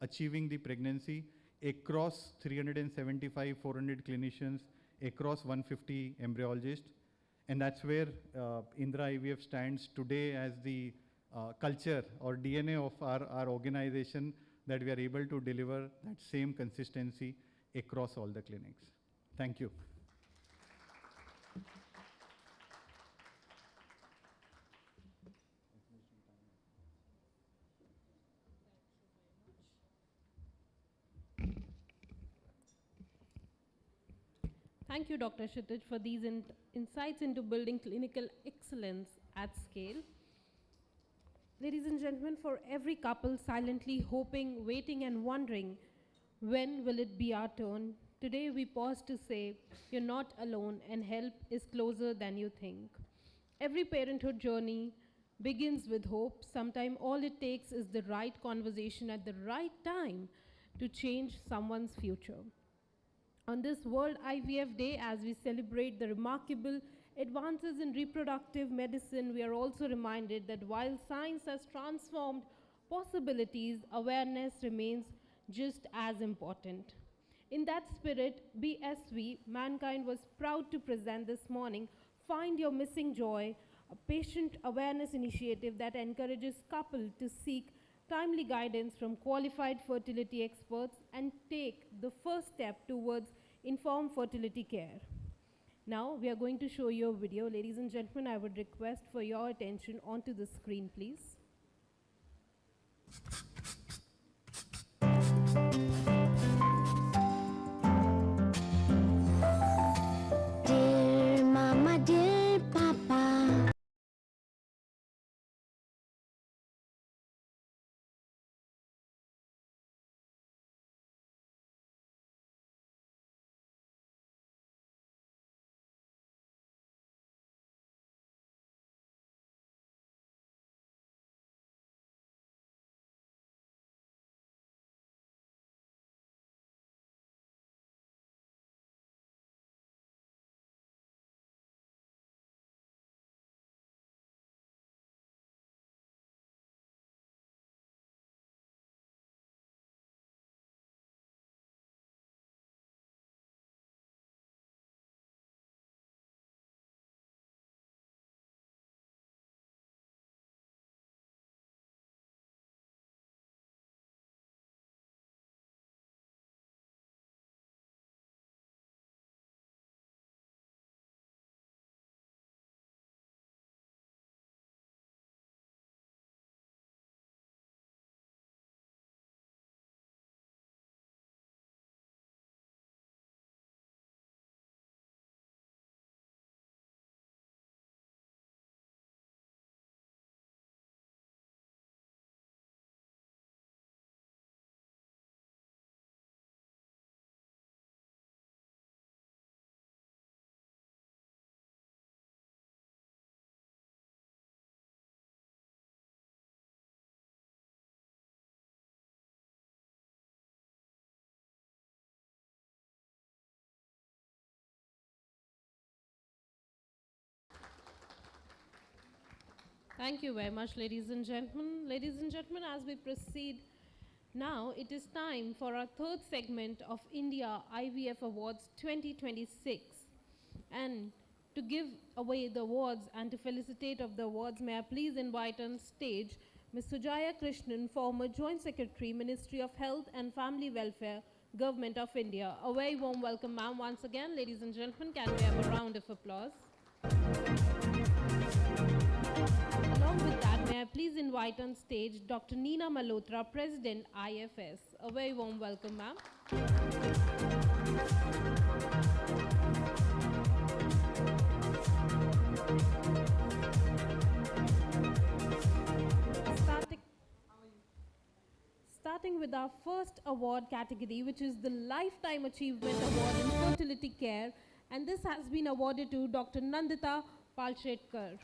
achieving the pregnancy across 375, 400 clinicians, across 150 embryologists. And that's where Indra IVF stands today as the culture or DNA of our organization, that we are able to deliver that same consistency across all the clinics. Thank you. Thank you, Dr. Kshitij, for these insights into building clinical excellence at scale. Ladies and gentlemen, for every couple silently hoping, waiting and wondering, when will it be our turn? Today we pause to say, you're not alone and help is closer than you think. Every parenthood journey begins with hope. Sometimes all it takes is the right conversation at the right time to change someone's future. On this World IVF Day, as we celebrate the remarkable advances in reproductive medicine, we are also reminded that while science has transformed possibilities, awareness remains just as important. In that spirit, BSV, Mankind, was proud to present this morning Find Your Missing Joy, a patient awareness initiative that encourages couples to seek timely guidance from qualified fertility experts and take the first step towards informed fertility care. Now we are going to show you a video. Ladies and gentlemen, I would request for your attention onto the screen, please. Thank you very much, ladies and gentlemen. Ladies and gentlemen, as we proceed now, it is time for our third segment of India IVF Awards 2026. And to give away the awards and to felicitate of the awards, may I please invite on stage Ms. Sujaya Krishnan, former Joint Secretary, Ministry of Health and Family Welfare, Government of India. A very warm welcome, ma'am, once again. Ladies and gentlemen, can we have a round of applause? Along with that, may I please invite on stage Dr. Neena Malhotra, President, IFS. A very warm welcome, ma'am. Starting with our first award category, which is the Lifetime Achievement Award in Fertility Care, and this has been awarded to Dr. Nandita Palshetkar.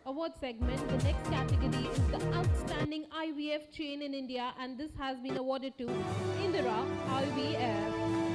award segment, the next category is the Outstanding IVF Chain in India, and this has been awarded to Indira IVF.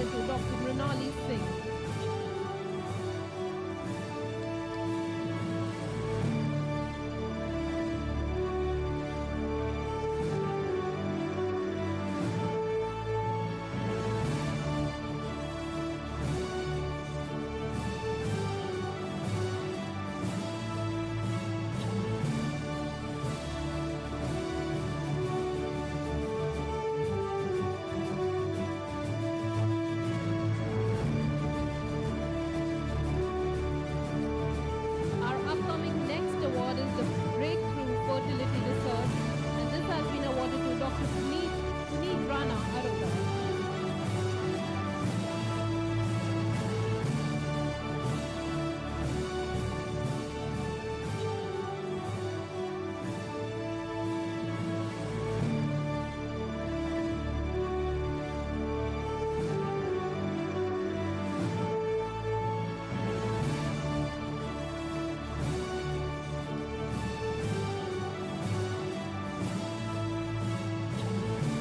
awarded to Dr. Mrinali Singh. Our upcoming next award is the Breakthrough Fertility Research, and this has been awarded to Dr. Puneet Rana Aroda.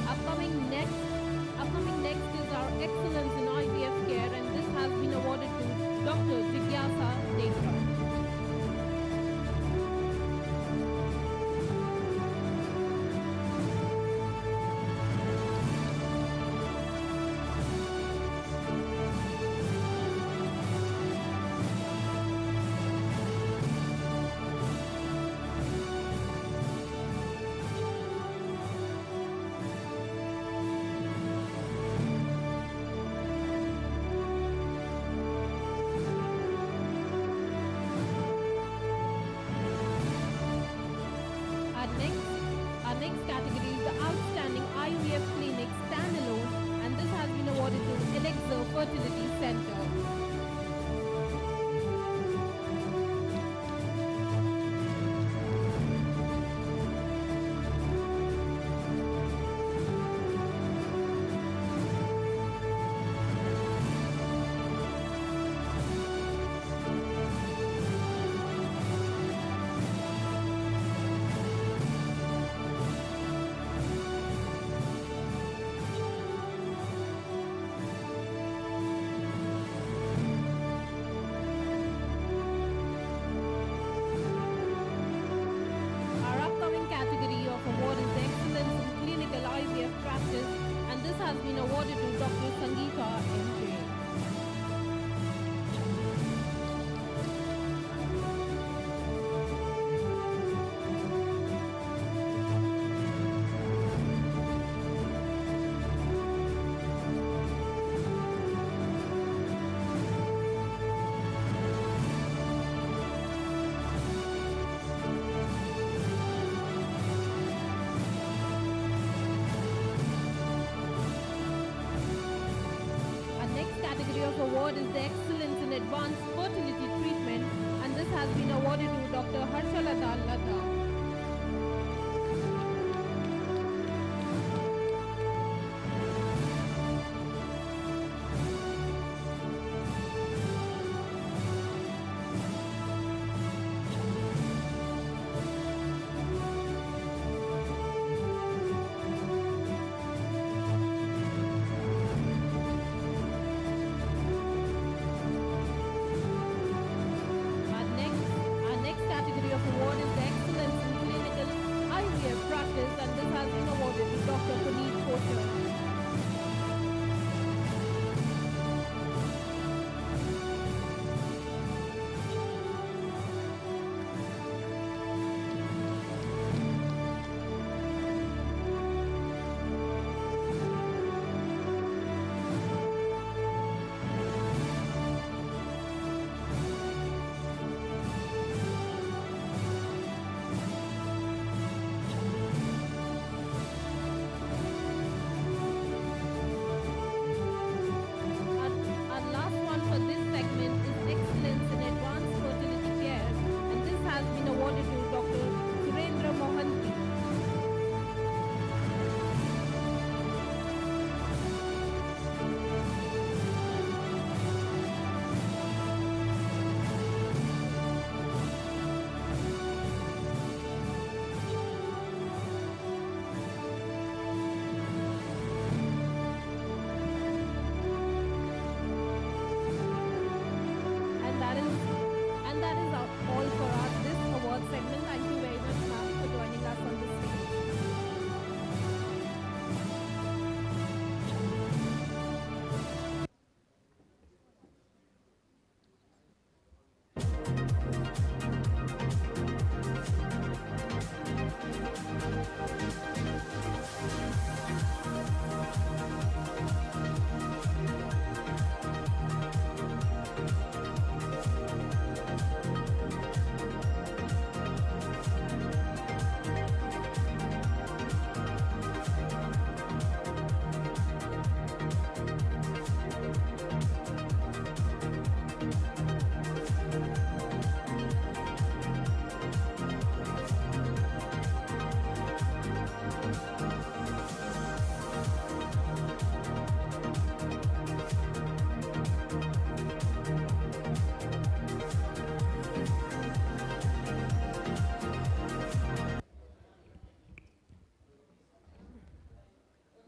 Upcoming next is our Excellence in IVF Care, and this has been awarded to Dr. Jigyasa Devra. Our next category is the Outstanding IVF Clinic Standalone, and this has been awarded to Elixir Fertility Center.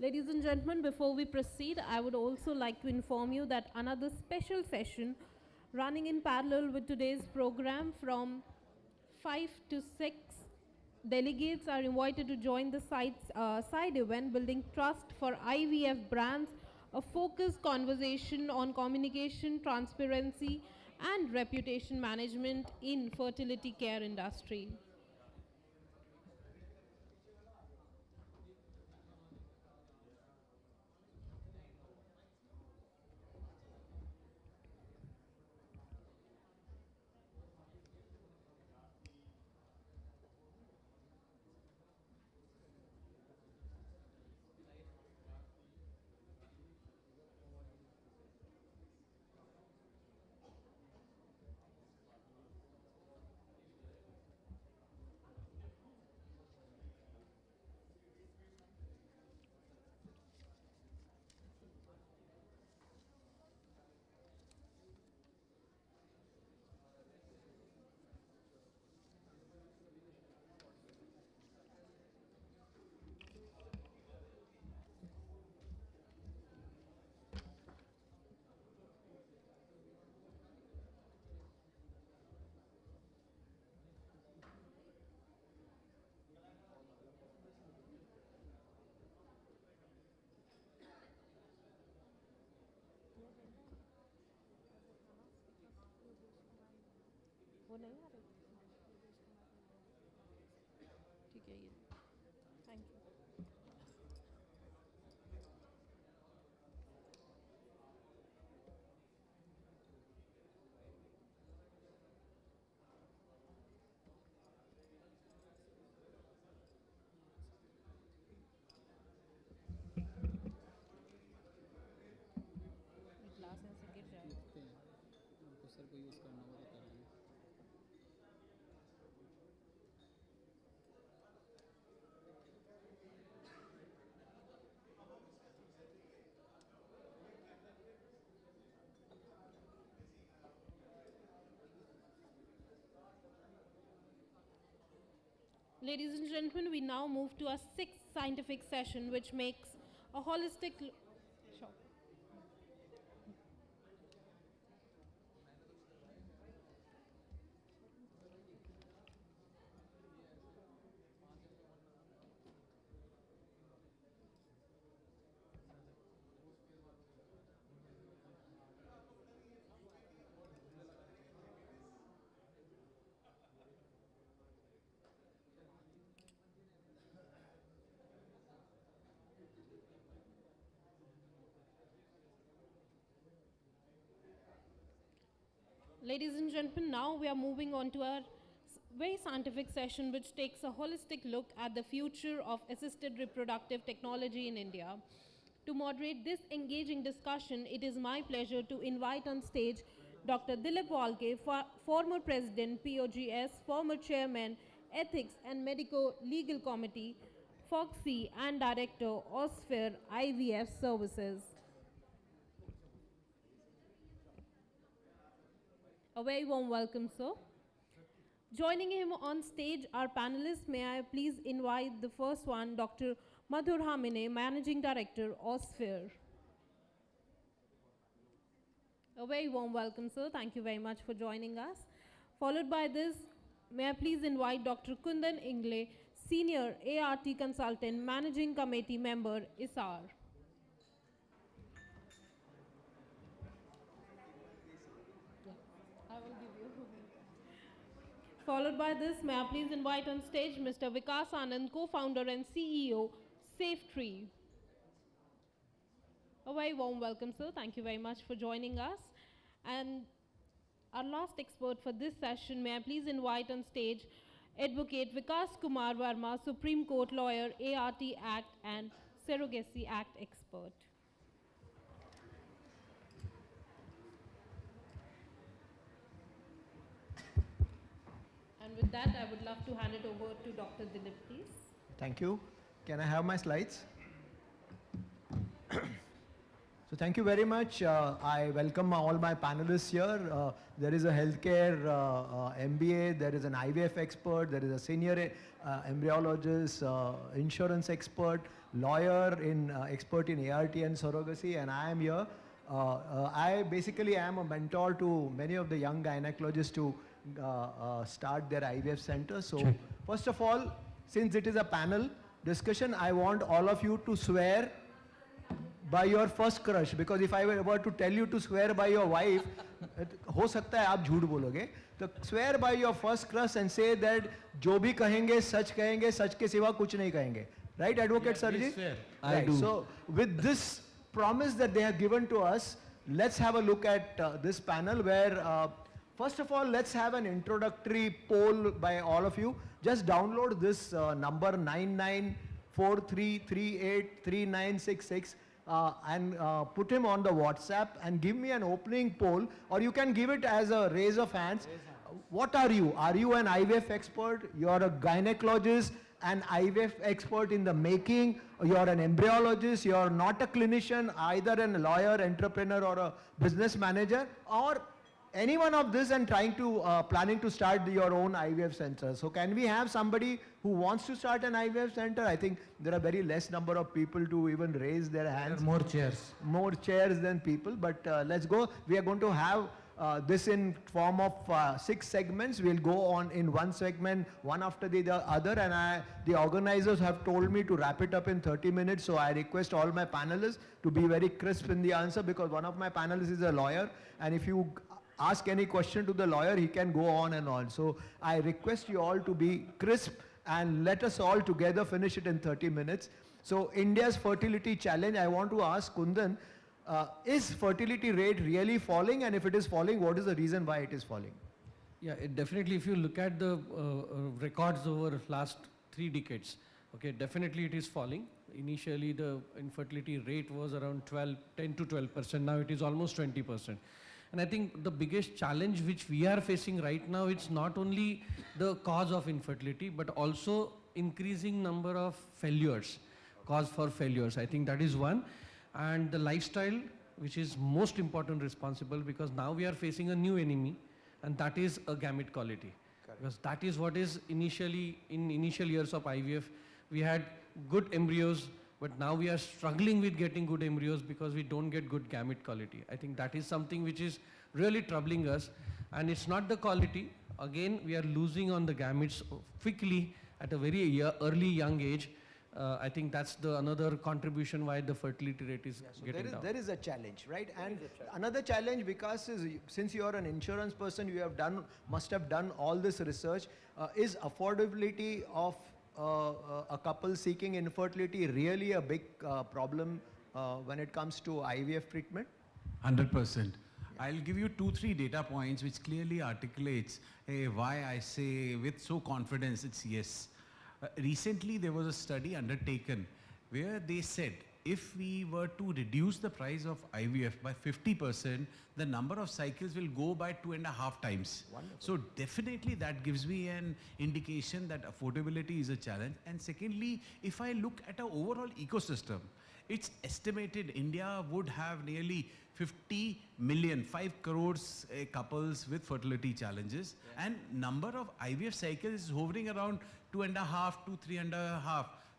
Ladies and gentlemen, before we proceed, I would also like to inform you that another special session running in parallel with today's program from 5 to 6, delegates are invited to join the side event, Building Trust for IVF Brands, a focused conversation on communication, transparency, and reputation management in fertility care industry. वो नहीं आ रही ठीक है ये thank you glass ऐसे गिर जाए sir को यूज़ करना होगा तो कर लेंगे Ladies and gentlemen, we now move to our 6th scientific session, which makes a holistic sure. Ladies and gentlemen, now we are moving on to our very scientific session, which takes a holistic look at the future of assisted reproductive technology in India. To moderate this engaging discussion, it is my pleasure to invite on stage Dr. Dilip Walke, former President, POGS, former Chairman, Ethics and Medico-Legal Committee, FOXY, and Director, OSPHERE IVF Services. A very warm welcome, sir. Joining him on stage are panelists. May I please invite the first one, Dr. Madhur Hamine, Managing Director, OSPHERE. A very warm welcome, sir. Thank you very much for joining us. Followed by this, may I please invite Dr. Kundan Ingle, Senior ART Consultant, Managing Committee Member, ISAR. I will give you. Followed by this, may I please invite on stage Mr. Vikas Anand, co-founder and CEO, SafeTree. A very warm welcome, sir. Thank you very much for joining us. And our last expert for this session, may I please invite on stage Advocate Vikas Kumar Verma, Supreme Court lawyer, ART Act and Surrogacy Act expert. And with that, I would love to hand it over to Dr. Dilip, please. Thank you. Can I have my slides? So thank you very much. I welcome all my panelists here. There is a healthcare MBA, there is an IVF expert, there is a senior embryologist, insurance expert. lawyer expert in ART and surrogacy, and I am here. I basically am a mentor to many of the young gynecologists to start their IVF centers. So first of all, since it is a panel discussion, I want all of you to swear by your first crush, because if I were to tell you to swear by your wife, हो सकता है आप झूठ बोलोगे. So swear by your first crush and say that जो भी कहेंगे सच के सिवा कुछ नहीं कहेंगे. Right, Advocate Sarji? I do. So with this promise that they have given to us, let's have a look at this panel where first of all, let's have an introductory poll by all of you. Just download this number 9943383966 and put him on the WhatsApp and give me an opening poll, or you can give it as a raise of hands. What are you? Are you an IVF expert? You're a gynecologist, an IVF expert in the making, you're an embryologist, you're not a clinician, either a lawyer, entrepreneur, or a business manager, or any one of this and planning to start your own IVF center. So can we have somebody who wants to start an IVF center? I think there are very less number of people to even raise their hands. More chairs. More chairs than people, but let's go. We are going to have this in form of 6 segments. We'll go on in one segment, one after the other, and the organizers have told me to wrap it up in 30 minutes, so I request all my panelists to be very crisp in the answer, because one of my panelists is a lawyer, and if you ask any question to the lawyer, he can go on and on. So I request you all to be crisp and let us all together finish it in 30 minutes. So India's fertility challenge, I want to ask Kundan, is fertility rate really falling, and if it is falling, what is the reason why it is falling? Yeah, definitely if you look at the records over last 3 decades, okay, definitely it is falling. Initially the infertility rate was around 10 to 12%, now it is almost 20%. And I think the biggest challenge which we are facing right now, it's not only the cause of infertility, but also increasing number of failures, cause for failures. I think that is one. And the lifestyle, which is most important responsible, because now we are facing a new enemy, and that is a gamete quality. Correct. Because that is what is initially, in initial years of IVF, we had good embryos, but now we are struggling with getting good embryos because we don't get good gamete quality. I think that is something which is really troubling us, and it's not the quality. Again, we are losing on the gametes quickly at a very early young age. I think that's another contribution why the fertility rate is getting down. There is a challenge, right? And another challenge, because since you are an insurance person, you have must have done all this research. Is affordability of a couple seeking infertility really a big problem when it comes to IVF treatment? 100%. I'll give you 2-3 data points which clearly articulates why I say with so confidence it's yes. Recently there was a study undertaken where they said if we were to reduce the price of IVF by 50%, the number of cycles will go by 2.5 times. Wonderful. So definitely that gives me an indication that affordability is a challenge. And secondly, if I look at our overall ecosystem, it's estimated India would have nearly 50 million, 5 crores couples with fertility challenges, and number of IVF cycles is hovering around 2.5 to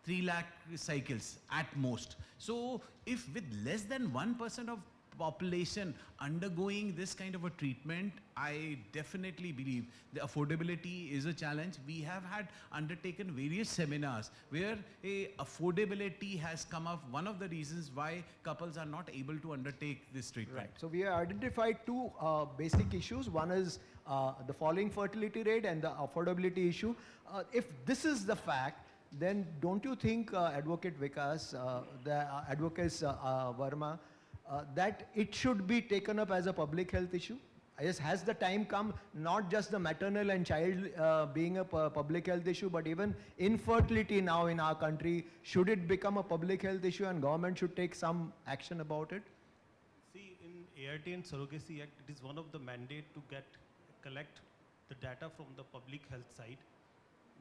3 lakh cycles at most. So if with less than 1% of population undergoing this kind of a treatment, I definitely believe the affordability is a challenge. We have had undertaken various seminars where affordability has come up, one of the reasons why couples are not able to undertake this treatment. Right. So we have identified 2 basic issues. One is the falling fertility rate and the affordability issue. If this is the fact, then don't you think, Advocate Vikas, Advocate Verma, that it should be taken up as a public health issue? Yes, has the time come, not just the maternal and child being a public health issue, but even infertility now in our country, should it become a public health issue and government should take some action about it? See, in ART and Surrogacy Act, it is one of the mandate to collect the data from the public health side.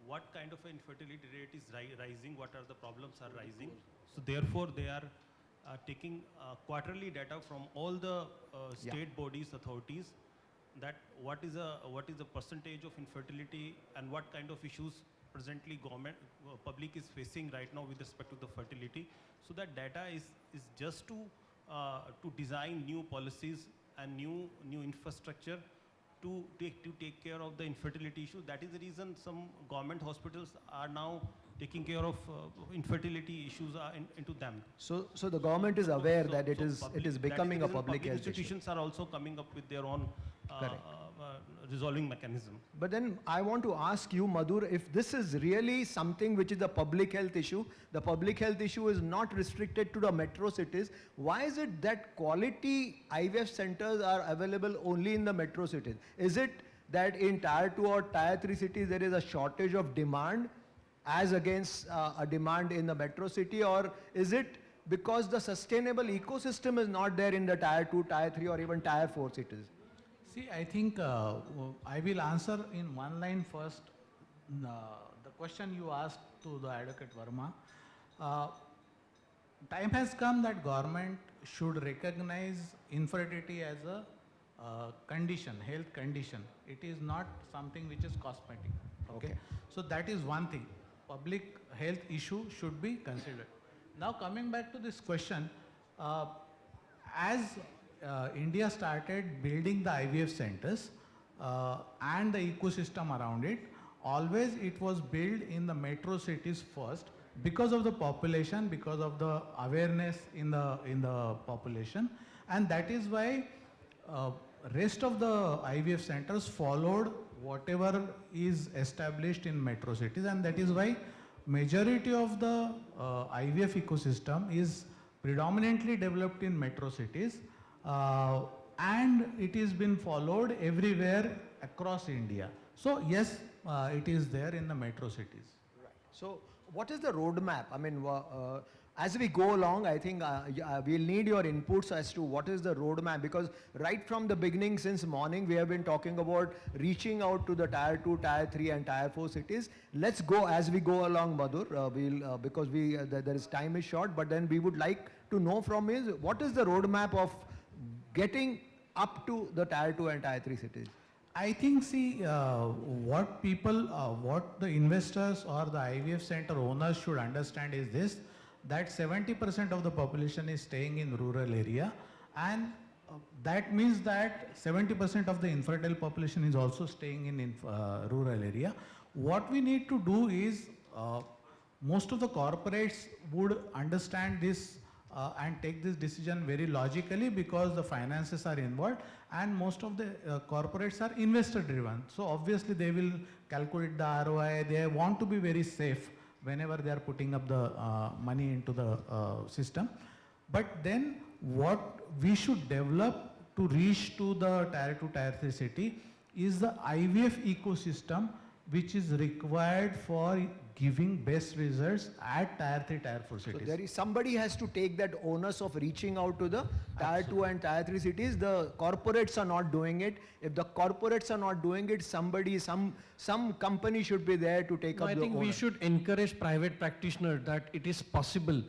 What kind of infertility rate is rising, what are the problems are rising. So therefore they are taking quarterly data from all the state bodies, authorities, that what is the percentage of infertility and what kind of issues presently government, public is facing right now with respect to the fertility. So that data is just to design new policies and new infrastructure to take care of the infertility issue. That is the reason some government hospitals are now taking care of infertility issues into them. So the government is aware that it is becoming a public health issue. Institutions are also coming up with their own resolving mechanism. But then I want to ask you, Madhur, if this is really something which is a public health issue, the public health issue is not restricted to the metro cities, why is it that quality IVF centers are available only in the metro cities? Is it that in tier 2 or tier 3 cities there is a shortage of demand as against a demand in the metro city, or is it because the sustainable ecosystem is not there in the tier 2, tier 3 or even tier 4 cities? See, I think I will answer in one line first. The question you asked to the Advocate Verma. Time has come that government should recognize infertility as a condition, health condition. It is not something which is cosmetic. Okay. So that is one thing. Public health issue should be considered. Now coming back to this question, as India started building the IVF centers and the ecosystem around it, always it was built in the metro cities first because of the population, because of the awareness in the population, and that is why rest of the IVF centers followed whatever is established in metro cities, and that is why majority of the IVF ecosystem is predominantly developed in metro cities, and it has been followed everywhere across India. So yes, it is there in the metro cities. Right. So what is the roadmap? I mean, as we go along, I think we'll need your inputs as to what is the roadmap, because right from the beginning, since morning, we have been talking about reaching out to the tier 2, tier 3 and tier 4 cities. Let's go as we go along, Madhur, because there is time is short, but then we would like to know from you, what is the roadmap of getting up to the tier 2 and tier 3 cities? I think, see, what the investors or the IVF center owners should understand is this, that 70% of the population is staying in rural area, and that means that 70% of the infertile population is also staying in rural area. What we need to do is, most of the corporates would understand this and take this decision very logically, because the finances are involved, and most of the corporates are investor driven. So obviously they will calculate the ROI, they want to be very safe whenever they are putting up the money into the system. But then what we should develop to reach to the tier 2, tier 3 city is the IVF ecosystem, which is required for giving best results at tier 3, tier 4 cities. So there is somebody has to take that onus of reaching out to the tier 2 and tier 3 cities. The corporates are not doing it. If the corporates are not doing it, somebody, some company should be there to take up the onus. I think we should encourage private practitioners that it is possible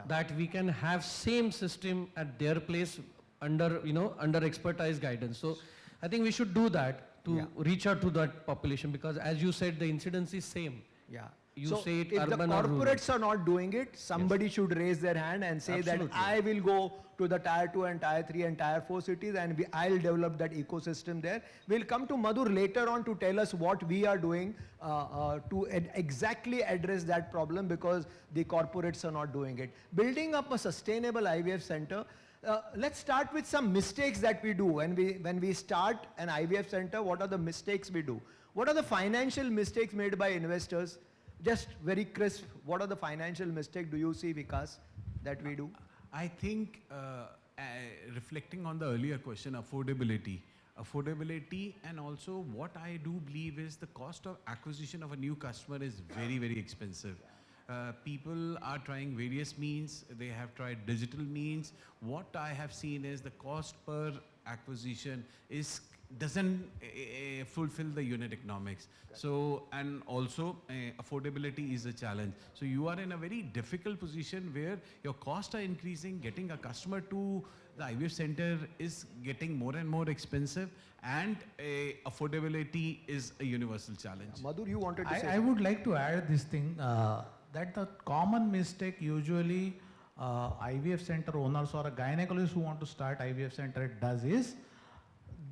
that we can have same system at their place under expertise guidance. So I think we should do that to reach out to that population, because as you said, the incidence is same. Yeah. You say it if the urban or rural. corporates are not doing it, somebody should raise their hand and say that I will go to the tier 2 and tier 3 and tier 4 cities, and I'll develop that ecosystem there. We'll come to Madhur later on to tell us what we are doing to exactly address that problem, because the corporates are not doing it. Building up a sustainable IVF center, let's start with some mistakes that we do when we start an IVF center. What are the mistakes we do? What are the financial mistakes made by investors? Just very crisp, what are the financial mistakes do you see, Vikas, that we do? I think, reflecting on the earlier question, affordability, and also what I do believe is the cost of acquisition of a new customer is very, very expensive. People are trying various means. They have tried digital means. What I have seen is the cost per acquisition doesn't fulfill the unit economics. So, and also affordability is a challenge. So you are in a very difficult position where your costs are increasing, getting a customer to the IVF center is getting more and more expensive, and affordability is a universal challenge. Madhur, you wanted to say I would like to add this thing, that the common mistake usually IVF center owners or a gynecologist who want to start IVF center does is,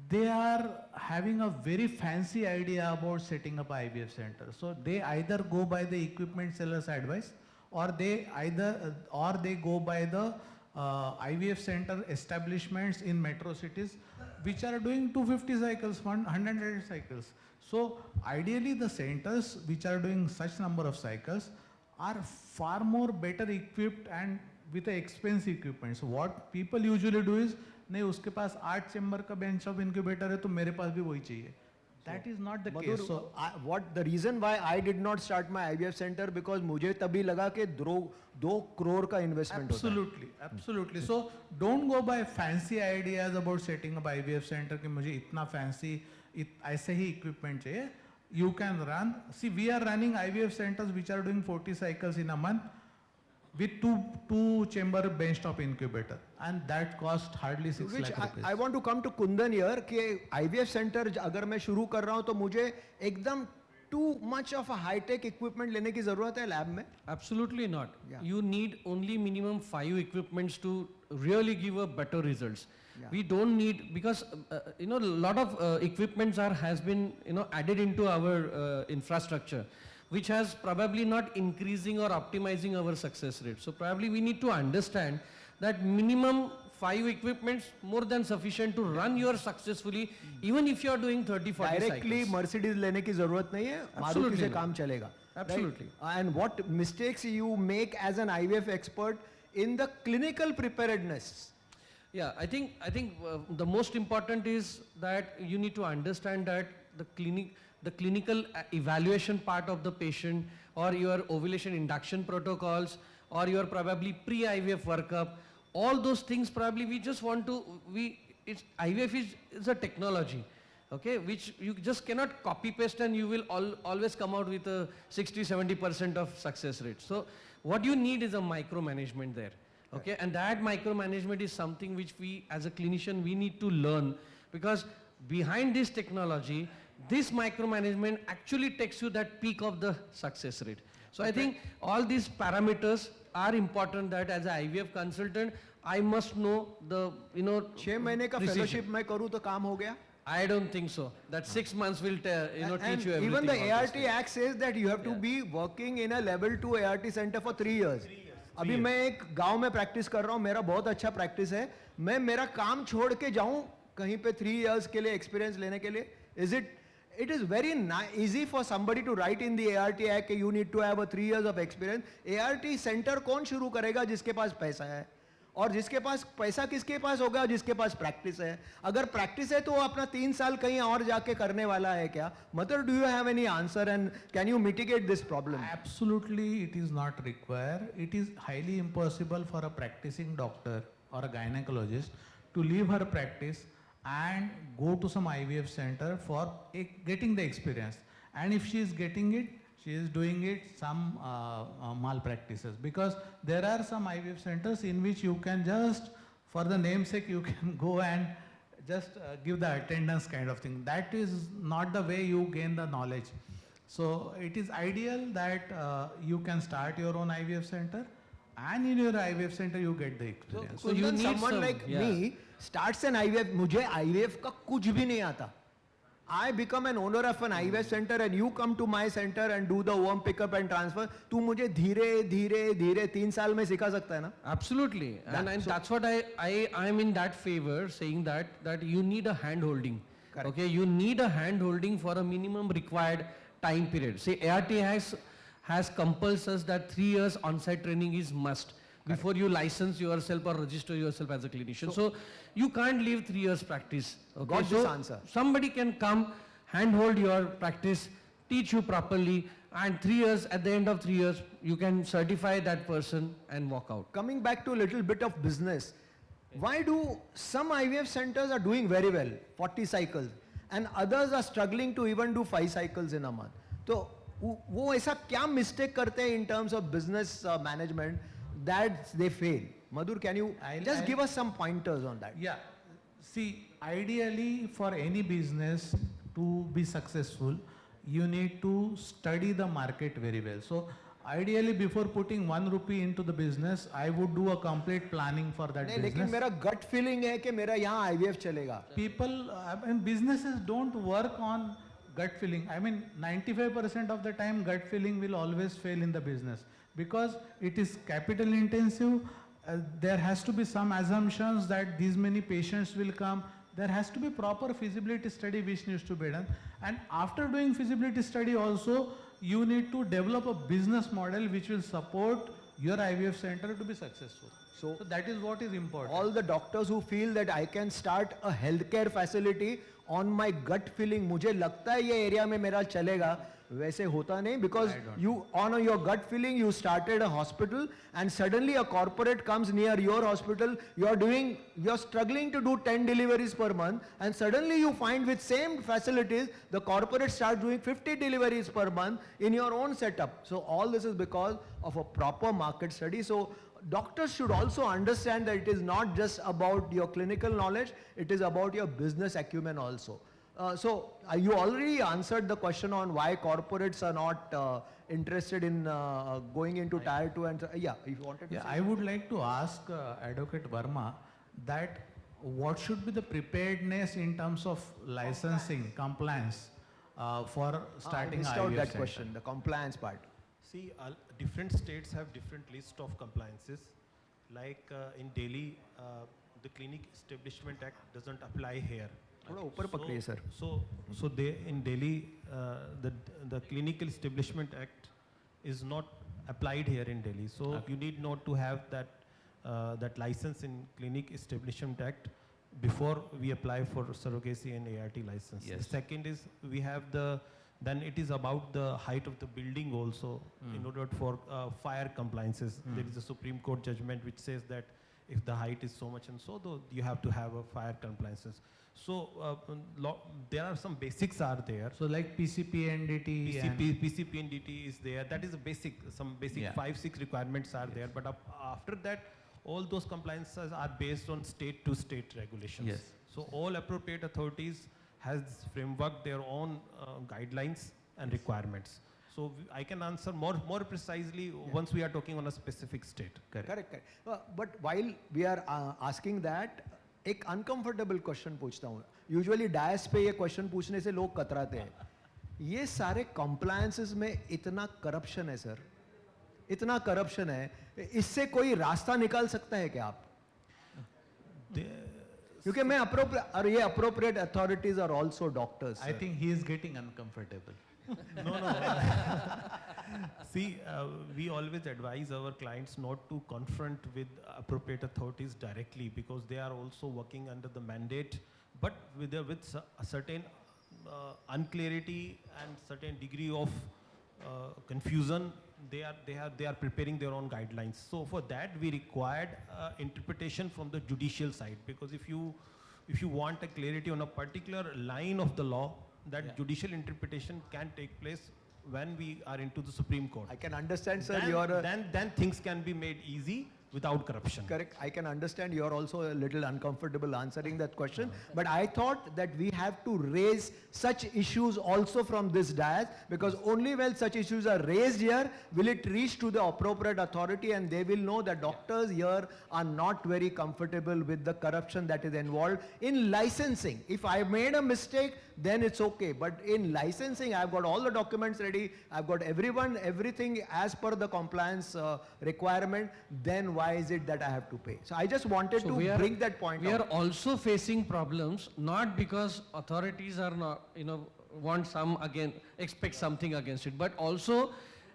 they are having a very fancy idea about setting up IVF center. So they either go by the equipment seller's advice, or they go by the IVF center establishments in metro cities which are doing 250 cycles, 100 cycles. So ideally the centers which are doing such number of cycles are far more better equipped and with the expensive equipment. So what people usually do is, नहीं उसके पास 8 chamber का bench of incubator है तो मेरे पास भी वही चाहिए. That is not the Madhur, case. So what the reason why I did not start my IVF center, because मुझे तभी लगा कि 2 crore का investment होता है. Absolutely. So don't go by fancy ideas about setting up IVF center कि मुझे इतना fancy ऐसे ही equipment चाहिए. You can run. See, we are running IVF centers which are doing 40 cycles in a month with two chamber benchtop incubator, and that cost hardly 6 Which lakh rupees. I want to come to Kundan here कि IVF center अगर मैं शुरू कर रहा हूँ तो मुझे एकदम too much of a high tech equipment लेने की जरूरत है lab में? Absolutely not. Yeah. You need only minimum 5 equipments to really give a better results. Yeah. We don't need, because a lot of equipments has been added into our infrastructure, which has probably not increasing or optimizing our success rate. So probably we need to understand that minimum 5 equipments more than sufficient to run your successfully, even if you are doing 30-40 Directly cycles. Mercedes लेने की जरूरत नहीं है, मारुति से काम चलेगा. Absolutely. Right? And what mistakes you make as an IVF expert in the clinical preparedness? Yeah, I think the most important is that you need to understand that the clinical evaluation part of the patient, or your ovulation induction protocols, or your probably pre-IVF workup, all those things probably we just want to, IVF is a technology, okay, which you just cannot copy paste and you will always come out with a 60-70% of success rate. So what you need is a micromanagement there. Okay, and that micromanagement is something which we as a clinician we need to learn, because behind this technology, this micromanagement actually takes you that peak of the success rate. So I think all these parameters are important, that as an IVF consultant, I must know the 6 महीने का fellowship मैं करूँ तो काम हो गया? I don't think so. That 6 months will teach you everything. Even the ART Act says that you have to be working in a level 2 ART center for 3 years. अभी मैं एक गांव में प्रैक्टिस कर रहा हूँ, मेरा बहुत अच्छा प्रैक्टिस है, मैं मेरा काम छोड़ के जाऊँ कहीं पे 3 years के लिए एक्सपीरियंस लेने के लिए? It is very easy for somebody to write in the ART Act you need to have a 3 years of experience. ART center कौन शुरू करेगा जिसके पास पैसा है? और जिसके पास पैसा किसके पास होगा? जिसके पास प्रैक्टिस है. अगर प्रैक्टिस है तो वो अपना 3 साल कहीं और जाके करने वाला है क्या? Mother, do you have any answer and can you mitigate this problem? Absolutely, it is not required. It is highly impossible for a practicing doctor or a gynecologist to leave her practice and go to some IVF center for getting the experience. And if she is getting it, she is doing it some malpractices, because there are some IVF centers in which you can just, for the namesake, you can go and just give the attendance kind of thing. That is not the way you gain the knowledge. So it is ideal that you can start your own IVF center, and in your IVF center you get the experience. So you need someone like me starts an IVF, मुझे IVF का कुछ भी नहीं आता. I become an owner of an IVF center and you come to my center and do the worm pickup and transfer. तू मुझे धीरे 3 साल में सिखा सकता है ना? Absolutely, and that's what I am in that favor, saying that you need a hand holding. Correct. Okay, you need a hand holding for a minimum required time period. Say ART has compels us that 3 years on-site training is must before you license yourself or register yourself as a clinician. So you can't leave 3 years practice. Okay? Got this answer. Somebody can come, handhold your practice, teach you properly, and 3 years, at the end of 3 years, you can certify that person and walk out. Coming back to a little bit of business, why do some IVF centers are doing very well, 40 cycles, and others are struggling to even do 5 cycles in a month? So वो ऐसा क्या mistake करते हैं in terms of business management that they fail? Madhur, can you just give us some pointers on that? Yeah. See, ideally for any business to be successful, you need to study the market very well. So ideally before putting 1 rupee into the business, I would do a complete planning for that नहीं, business. लेकिन मेरा gut feeling है कि मेरा यहाँ IVF चलेगा. People, businesses don't work on gut feeling. I mean, 95% of the time gut feeling will always fail in the business because it is capital intensive. There has to be some assumptions that these many patients will come. There has to be proper feasibility study which needs to be done. And after doing feasibility study also, you need to develop a business model which will support your IVF center to be successful. So that is what is important. All the doctors who feel that I can start a healthcare facility on my gut feeling, मुझे लगता है ये area में मेरा चलेगा, वैसे होता नहीं, because you on your gut feeling you started a hospital and suddenly a corporate comes near your hospital, you're struggling to do 10 deliveries per month and suddenly you find with same facilities the corporate starts doing 50 deliveries per month in your own setup. So all this is because of a proper market study. So doctors should also understand that it is not just about your clinical knowledge, it is about your business acumen also. You already answered the question on why corporates are not interested in going into tier 2 and if you wanted to say I would like to ask Advocate Verma that what should be the preparedness in terms of licensing, compliance for starting missed IVF out that center? question, the compliance part. See, different states have different list of compliances. Like in Delhi, the Clinic Establishment Act doesn't apply here. थोड़ा ऊपर पकड़िए sir. So they in Delhi, the Clinical Establishment Act is not applied here in Delhi. So you need not to have that license in Clinic Establishment Act before we apply for surrogacy and ART license. Yes. The second is we have then it is about the height of the building also in order for fire compliances. There is a Supreme Court judgment which says that if the height is so much and so, though, you have to have a fire compliances. So there are some basics are there. So like PCP, NDT, PCP and DT is there. That is a basic, some basic 5-6 requirements are there. But after that, all those compliances are based on state to state regulations. Yes. So all appropriate authorities has framework their own guidelines and requirements. So I can answer more precisely once we are talking on a specific state. Correct. But while we are asking that, एक uncomfortable question पूछता हूँ. Usually DISE पे ये question पूछने से लोग कतराते हैं. ये सारे compliances में इतना corruption है सर, इतना corruption है, इससे कोई रास्ता निकाल सकता है क्या आप? क्योंकि मैं appropriate authorities are also doctors. I think he is getting uncomfortable. No. See, we always advise our clients not to confront with appropriate authorities directly because they are also working under the mandate, but with a certain unclarity and certain degree of confusion, they are preparing their own guidelines. So for that, we required interpretation from the judicial side, because if you want a clarity on a particular line of the law, that judicial interpretation can take place when we are into the Supreme Court. I can understand, sir. Then things can be made easy without corruption. Correct. I can understand you're also a little uncomfortable answering that question. But I thought that we have to raise such issues also from this dais, because only when such issues are raised here will it reach to the appropriate authority and they will know that doctors here are not very comfortable with the corruption that is involved in licensing. If I made a mistake, then it's okay. But in licensing, I've got all the documents ready. I've got everything as per the compliance requirement. Then why is it that I have to pay? So I just wanted to bring that point We out. are also facing problems, not because authorities are not, expect something against it, but also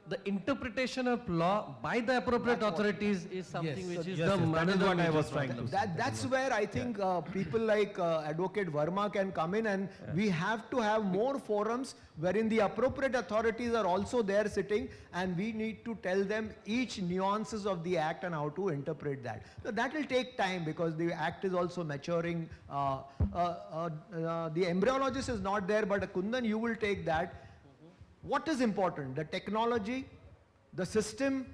the interpretation of law by the appropriate authorities is something which is that is what I was trying to say. That's where I think people like Advocate Verma can come in, and we have to have more forums wherein the appropriate authorities are also there sitting, and we need to tell them each nuances of the act and how to interpret that. So that will take time because the act is also maturing. The embryologist is not there, but Kundan, you will take that. What is important? The technology, the system,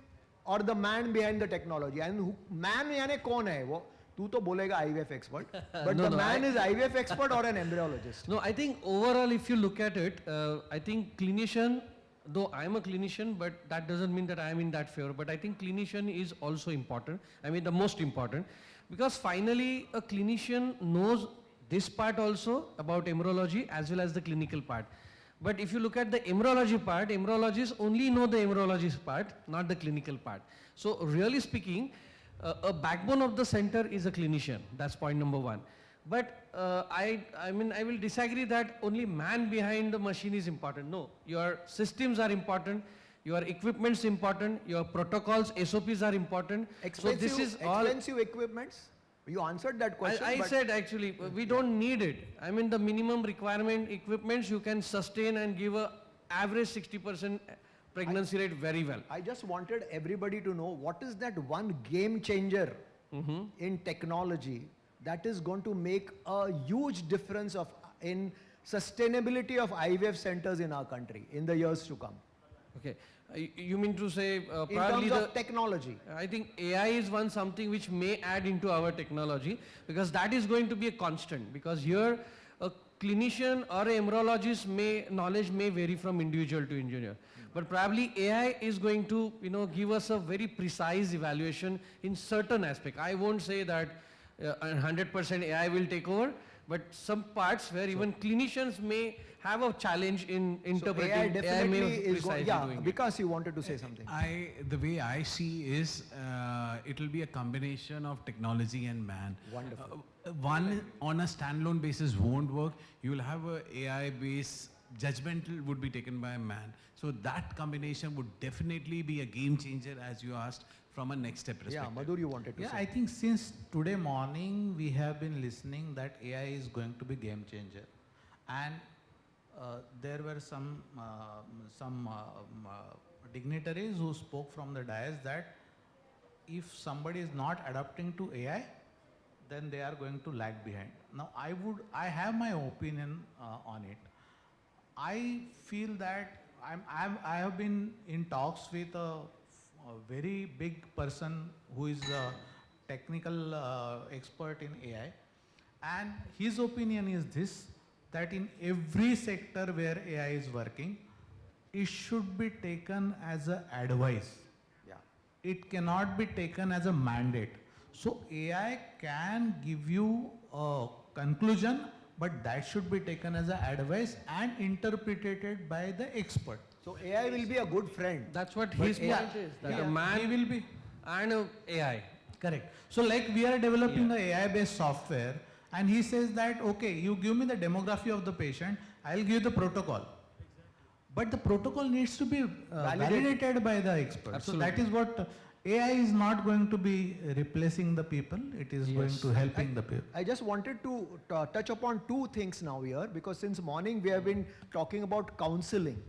or the man behind the technology? And who, man यानी कौन है वो? तू तो बोलेगा IVF expert, but No, the no, man is IVF expert or an embryologist? No, I think overall, if you look at it, I think clinician, though I'm a clinician, but that doesn't mean that I'm in that favor. But I think clinician is also important. I mean, the most important, because finally a clinician knows this part also about embryology as well as the clinical part. But if you look at the embryology part, embryologists only know the embryologist part, not the clinical part. So really speaking, a backbone of the center is a clinician. That's point number one. But I mean, I will disagree that only man behind the machine is important. No, your systems are important, your equipment's important, your protocols, SOPs are important. Expensive, so this is all expensive equipments? You answered that question. I but said actually, we don't need it. I mean, the minimum requirement equipments you can sustain and give a average 60% pregnancy rate very well. I just wanted everybody to know what is that one game changer in technology that is going to make a huge difference in sustainability of IVF centers in our country in the years to come. Okay. You mean to say In probably terms of technology. I think AI is one something which may add into our technology, because that is going to be a constant, because here a clinician or an embryologist knowledge may vary from individual to engineer. But probably AI is going to give us a very precise evaluation in certain aspect. I won't say that 100% AI will take over, but some parts where even clinicians may have a challenge in interpreting. So AI definitely is precisely yeah, doing it. because you wanted to say something. The way I see is it will be a combination of technology and man. Wonderful. One on a standalone basis won't work. You will have a AI based judgmental would be taken by a man. So that combination would definitely be a game changer, as you asked, from a next step perspective. Yeah, Madhur, you wanted to say. I think since today morning we have been listening that AI is going to be game changer, and there were some dignitaries who spoke from the dais that if somebody is not adapting to AI, then they are going to lag behind. Now I have my opinion on it. I feel that I have been in talks with a very big person who is a technical expert in AI, and his opinion is this, that in every sector where AI is working, it should be taken as an advice. Yeah. It cannot be taken as a mandate. So AI can give you a conclusion, but that should be taken as an advice and interpreted by the expert. So AI will be a good friend. That's what his point is. That a man he will be and a AI. correct. So like we are developing a AI based software, and he says that, okay, you give me the demography of the patient, I'll give the protocol. But the protocol needs to be validated by the expert. Absolutely. So that is what AI is not going to be replacing the people, it is going to helping the people. I just wanted to touch upon two things now here, because since morning we have been talking about counseling.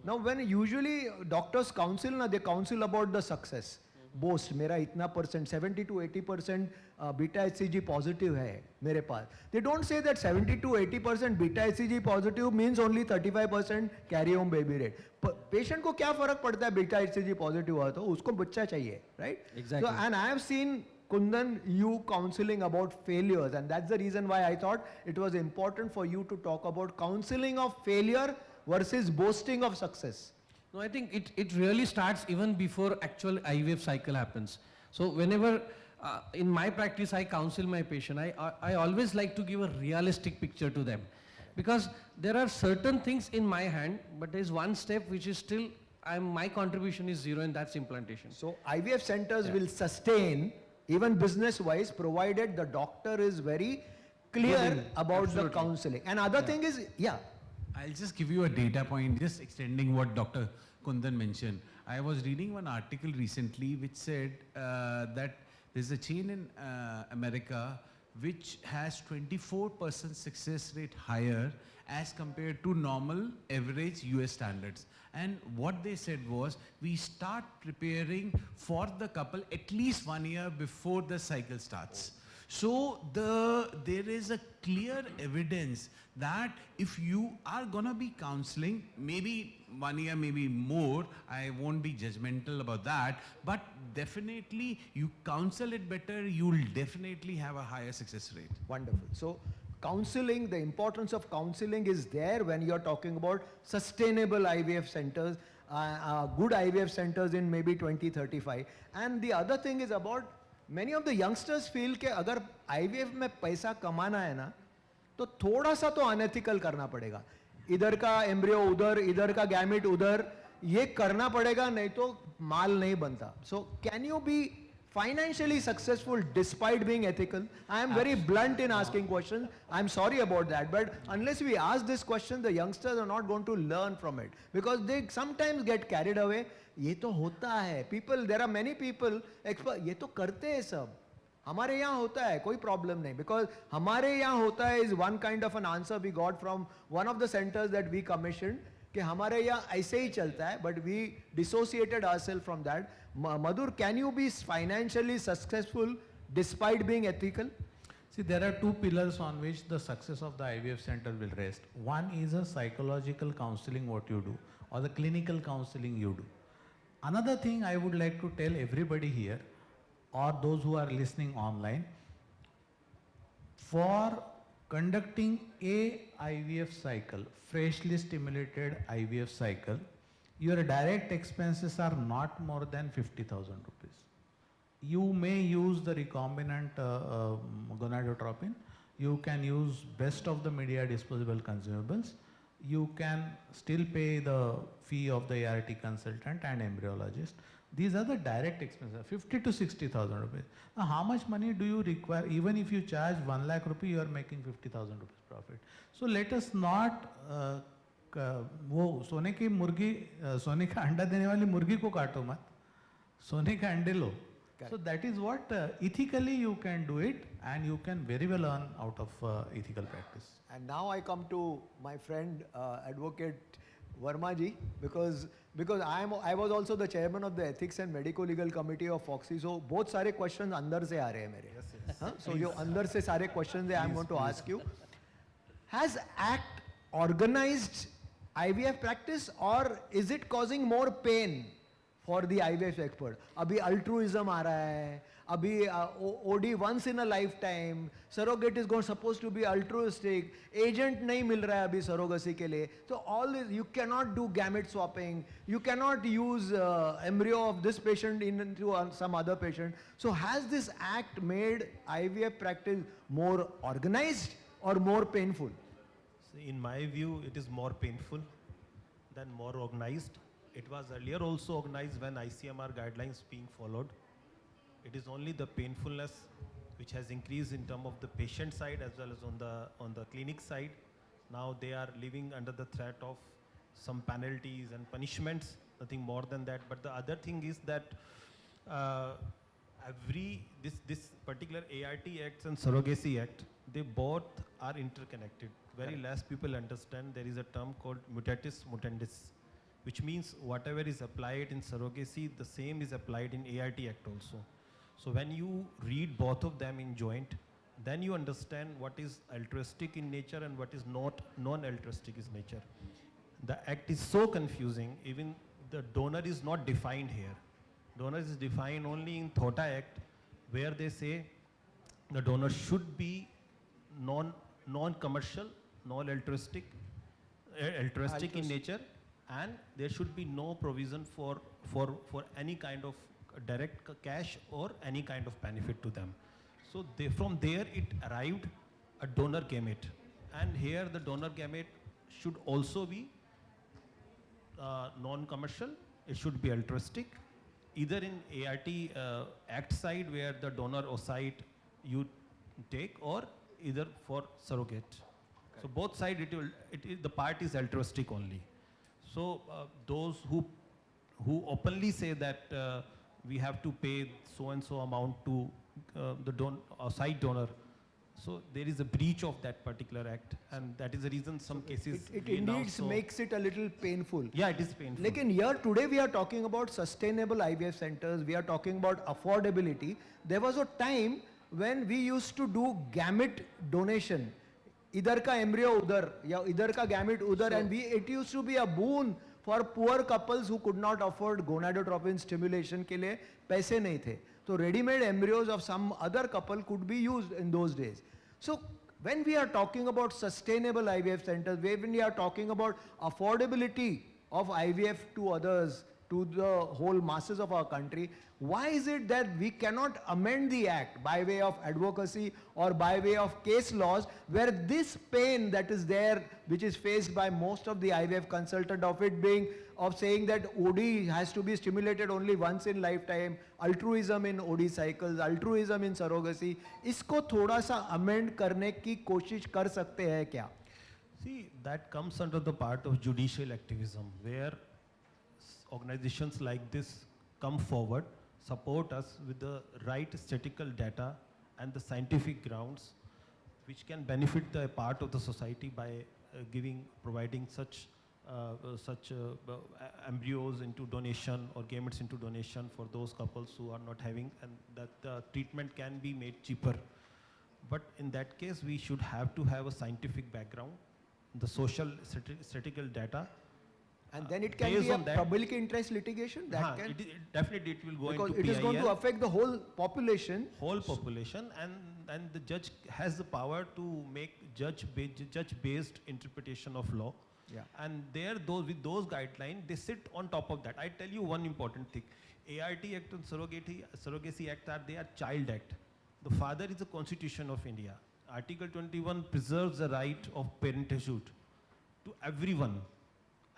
Now when usually doctors counsel, they counsel about the success. Boast, मेरा इतना percent, 70 to 80% beta HCG positive है मेरे पास. They don't say that 70 to 80% beta HCG positive means only 35% carry home baby rate. Patient को क्या फर्क पड़ता है beta HCG positive हुआ तो उसको बच्चा चाहिए, right? Exactly. So, and I have seen Kundan, you counseling about failures, and that's the reason why I thought it was important for you to talk about counseling of failure versus boasting of success. No, I think it really starts even before actual IVF cycle happens. So whenever in my practice I counsel my patient, I always like to give a realistic picture to them, because there are certain things in my hand, but there is one step which is still my contribution is zero, and that's implantation. So IVF centers will sustain even business wise, provided the doctor is very clear about the counseling. And other thing is, I'll just give you a data point, just extending what Dr. Kundan mentioned. I was reading one article recently which said that there's a chain in America which has 24% success rate higher as compared to normal average US standards. And what they said was, we start preparing for the couple at least 1 year before the cycle starts. So there is a clear evidence that if you are gonna be counseling, maybe 1 year, maybe more. I won't be judgmental about that. But definitely, you counsel it better, you'll definitely have a higher success rate. Wonderful. So counseling, the importance of counseling is there when you're talking about sustainable IVF centers, good IVF centers in maybe 2035. And the other thing is about many of the youngsters feel कि अगर IVF में पैसा कमाना है ना, तो थोड़ा सा तो अनएथिकल करना पड़ेगा. इधर का एम्ब्रियो उधर, इधर का गैमेट उधर, ये करना पड़ेगा, नहीं तो माल नहीं बनता. So can you be financially successful despite being ethical? I am very blunt in asking questions. I'm sorry about that, but unless we ask this question, the youngsters are not going to learn from it because they sometimes get carried away. ये तो होता है. People, there are many people, ये तो करते हैं सब. हमारे यहाँ होता है, कोई problem नहीं. Because हमारे यहाँ होता है is one kind of an answer we got from one of the centers that we commissioned. कि हमारे यहाँ ऐसे ही चलता है, but we dissociated ourselves from that. Madhur, can you be financially successful despite being ethical? See, there are two pillars on which the success of the IVF center will rest. One is a psychological counseling, what you do, or the clinical counseling you do. Another thing I would like to tell everybody here, or those who are listening online, for conducting a IVF cycle, freshly stimulated IVF cycle, your direct expenses are not more than 50,000 rupees. You may use the recombinant gonadotropin. You can use best of the media disposable consumables. You can still pay the fee of the ART consultant and embryologist. These are the direct expenses, 50 to 60,000 rupees. Now, how much money do you require? Even if you charge 1 lakh rupee, you are making 50,000 rupees profit. So let us not वो सोने की मुर्गी सोने का अंडा देने वाली मुर्गी को काटो मत, सोने का अंडे लो. So that is what ethically you can do it, and you can very well earn out of ethical practice. And now I come to my friend Advocate Verma ji, because I was also the chairman of the Ethics and Medico Legal Committee of Foxy. So बहुत सारे questions अंदर से आ रहे हैं मेरे. हाँ? So जो अंदर से सारे questions हैं, I'm going to ask you. Has ACT organized IVF practice, or is it causing more pain for the IVF expert? अभी altruism आ रहा है, अभी OD once in a lifetime, surrogate is supposed to be altruistic, agent नहीं मिल रहा है अभी surrogacy के लिए. So all this, you cannot do gamete swapping, you cannot use embryo of this patient into some other patient. So has this act made IVF practice more organized or more painful? In my view, it is more painful than more organized. It was earlier also organized when ICMR guidelines being followed. It is only the painfulness which has increased in terms of the patient side as well as on the clinic side. Now they are living under the threat of some penalties and punishments, nothing more than that. But the other thing is that this particular ART Act and Surrogacy Act, they both are interconnected. Very less people understand there is a term called mutatis mutandis, which means whatever is applied in surrogacy, the same is applied in ART Act also. So when you read both of them in joint, then you understand what is altruistic in nature and what is not non-altruistic in nature. The act is so confusing, even the donor is not defined here. Donor is defined only in THOTA Act, where they say the donor should be non-commercial, non-altruistic, altruistic in nature, and there should be no provision for any kind of direct cash or any kind of benefit to them. So from there it arrived a donor gamete, and here the donor gamete should also be non-commercial, it should be altruistic, either in ART Act side where the donor oocyte you take, or either for surrogate. So both sides, the part is altruistic only. So those who openly say that we have to pay so and so amount to the side donor, so there is a breach of that particular act, and that is the reason some cases. It indeed makes it a little painful. Yeah, it is painful. Like here today we are talking about sustainable IVF centers. We are talking about affordability. There was a time when we used to do gamete donation. इधर का embryo उधर या इधर का gamete उधर, and it used to be a boon for poor couples who could not afford gonadotropin stimulation के लिए पैसे नहीं थे. So ready-made embryos of some other couple could be used in those days. So when we are talking about sustainable IVF centers, when we are talking about affordability of IVF to others, to the whole masses of our country, why is it that we cannot amend the act by way of advocacy or by way of case laws, where this pain that is there, which is faced by most of the IVF consultant, of saying that OD has to be stimulated only once in lifetime, altruism in OD cycles, altruism in surrogacy, इसको थोड़ा सा amend करने की कोशिश कर सकते हैं क्या? See, that comes under the part of judicial activism, where organizations like this come forward, support us with the right statistical data and the scientific grounds which can benefit the part of the society by providing such embryos into donation or gametes into donation for those couples who are not having, and that the treatment can be made cheaper. But in that case, we should have to have a scientific background, the social statistical data. And then it can be a public interest litigation that can... Definitely it will go because into it is PIL. going to affect the whole population. Whole population, and the judge has the power to make judge-based interpretation of law. Yeah. And with those guidelines, they sit on top of that. I tell you one important thing. ART Act and Surrogacy Act they are child act. The father is the Constitution of India. Article 21 preserves the right of parenthood to everyone.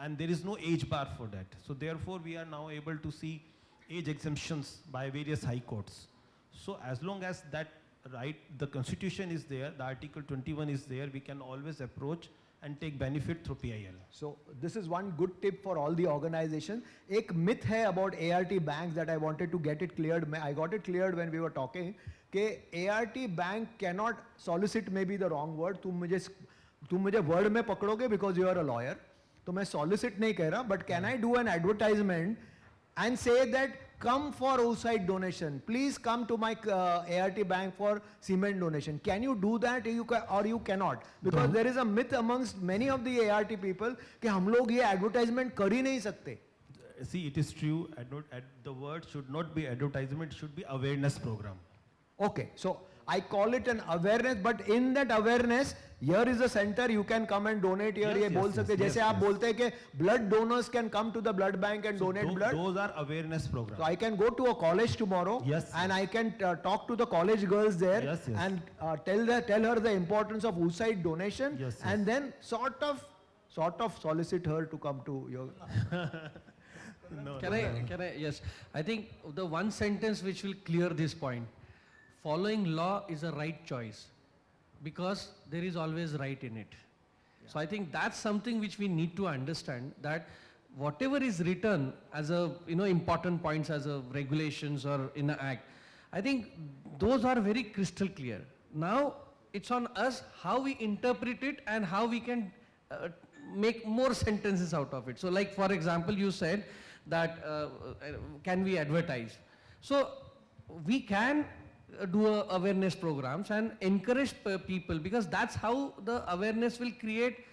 And there is no age bar for that. So therefore, we are now able to see age exemptions by various high courts. So as long as that right, the Constitution is there, the Article 21 is there, we can always approach and take benefit through PIL. So this is one good tip for all the organizations. Ek myth hai about ART banks that I wanted to get it cleared. I got it cleared when we were talking. कि ART bank cannot solicit, may be the wrong word. तुम मुझे word में पकड़ोगे because you are a lawyer. तो मैं solicit नहीं कह रहा, but can I do an advertisement and say that come for oocyte donation, please come to my ART bank for semen donation? Can you do that or you cannot? Because there is a myth amongst many of the ART people कि हम लोग ये advertisement कर ही नहीं सकते. See, it is true. The word should not be advertisement; it should be awareness program. Okay, so I call it an awareness, but in that awareness, here is a center, you can come and donate here. ये बोल सकते, जैसे आप बोलते हैं कि blood donors can come to the blood bank and donate blood. Those are awareness programs. So I can go to a college tomorrow, and I can talk to the college girls there, and tell her the importance of oocyte donation, and then sort of solicit her to come to your. Can I? Yes. I think the one sentence which will clear this point. Following law is a right choice because there is always right in it. So I think that's something which we need to understand, that whatever is written as a important points as a regulations or in an act, I think those are very crystal clear. Now it's on us how we interpret it and how we can make more sentences out of it. So like for example, you said that can we advertise? So we can do awareness programs and encourage people, because that's how the awareness will create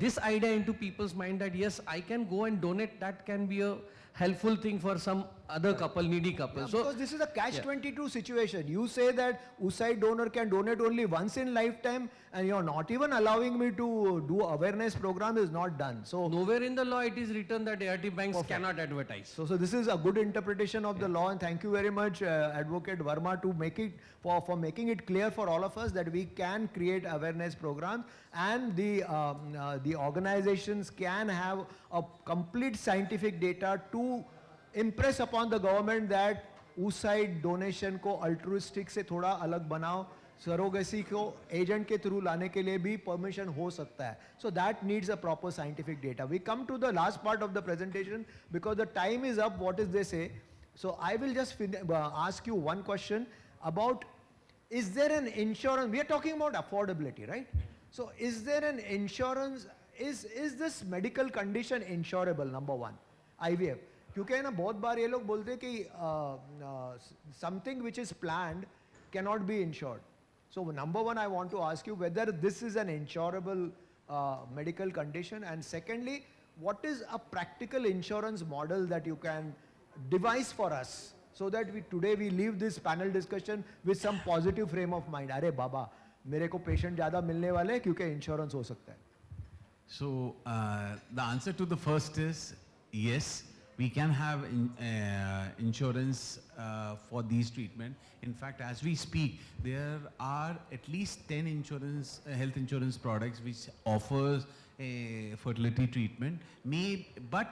this idea into people's mind that yes, I can go and donate. That can be a helpful thing for some other couple, needy couple. Yeah, so because this is a catch-22 situation. You say that oocyte donor can donate only once in lifetime, and you're not even allowing me to do awareness program is not done. So nowhere in the law it is written that ART banks cannot advertise. So this is a good interpretation of the law, and thank you very much, Advocate Verma, to make it for making it clear for all of us that we can create awareness programs, and the organizations can have a complete scientific data to impress upon the government that oocyte donation को altruistic से थोड़ा अलग बनाओ, surrogacy को agent के through लाने के लिए भी permission हो सकता है. So that needs a proper scientific data. We come to the last part of the presentation because the time is up. What is they say? So I will just ask you one question about, is there an insurance? We are talking about affordability, right? So is there an insurance? Is this medical condition insurable? Number one, IVF. क्योंकि है ना बहुत बार ये लोग बोलते हैं कि something which is planned cannot be insured. So number one, I want to ask you whether this is an insurable medical condition, and secondly, what is a practical insurance model that you can devise for us so that today we leave this panel discussion with some positive frame of mind. अरे बाबा, मेरे को patient ज़्यादा मिलने वाले हैं क्योंकि insurance हो सकता है. So the answer to the first is yes, we can have insurance for these treatment. In fact, as we speak, there are at least 10 health insurance products which offers a fertility treatment. But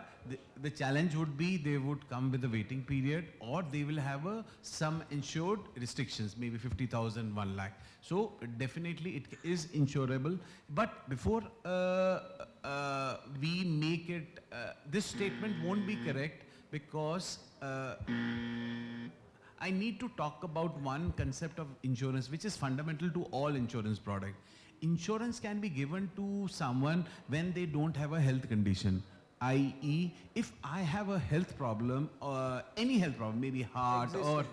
the challenge would be they would come with a waiting period, or they will have some insured restrictions, maybe 50,000, 1 lakh. So definitely it is insurable. But before we make it, this statement won't be correct, because I need to talk about one concept of insurance which is fundamental to all insurance products. Insurance can be given to someone when they don't have a health condition. I.e., if I have a health problem, any health problem, maybe heart or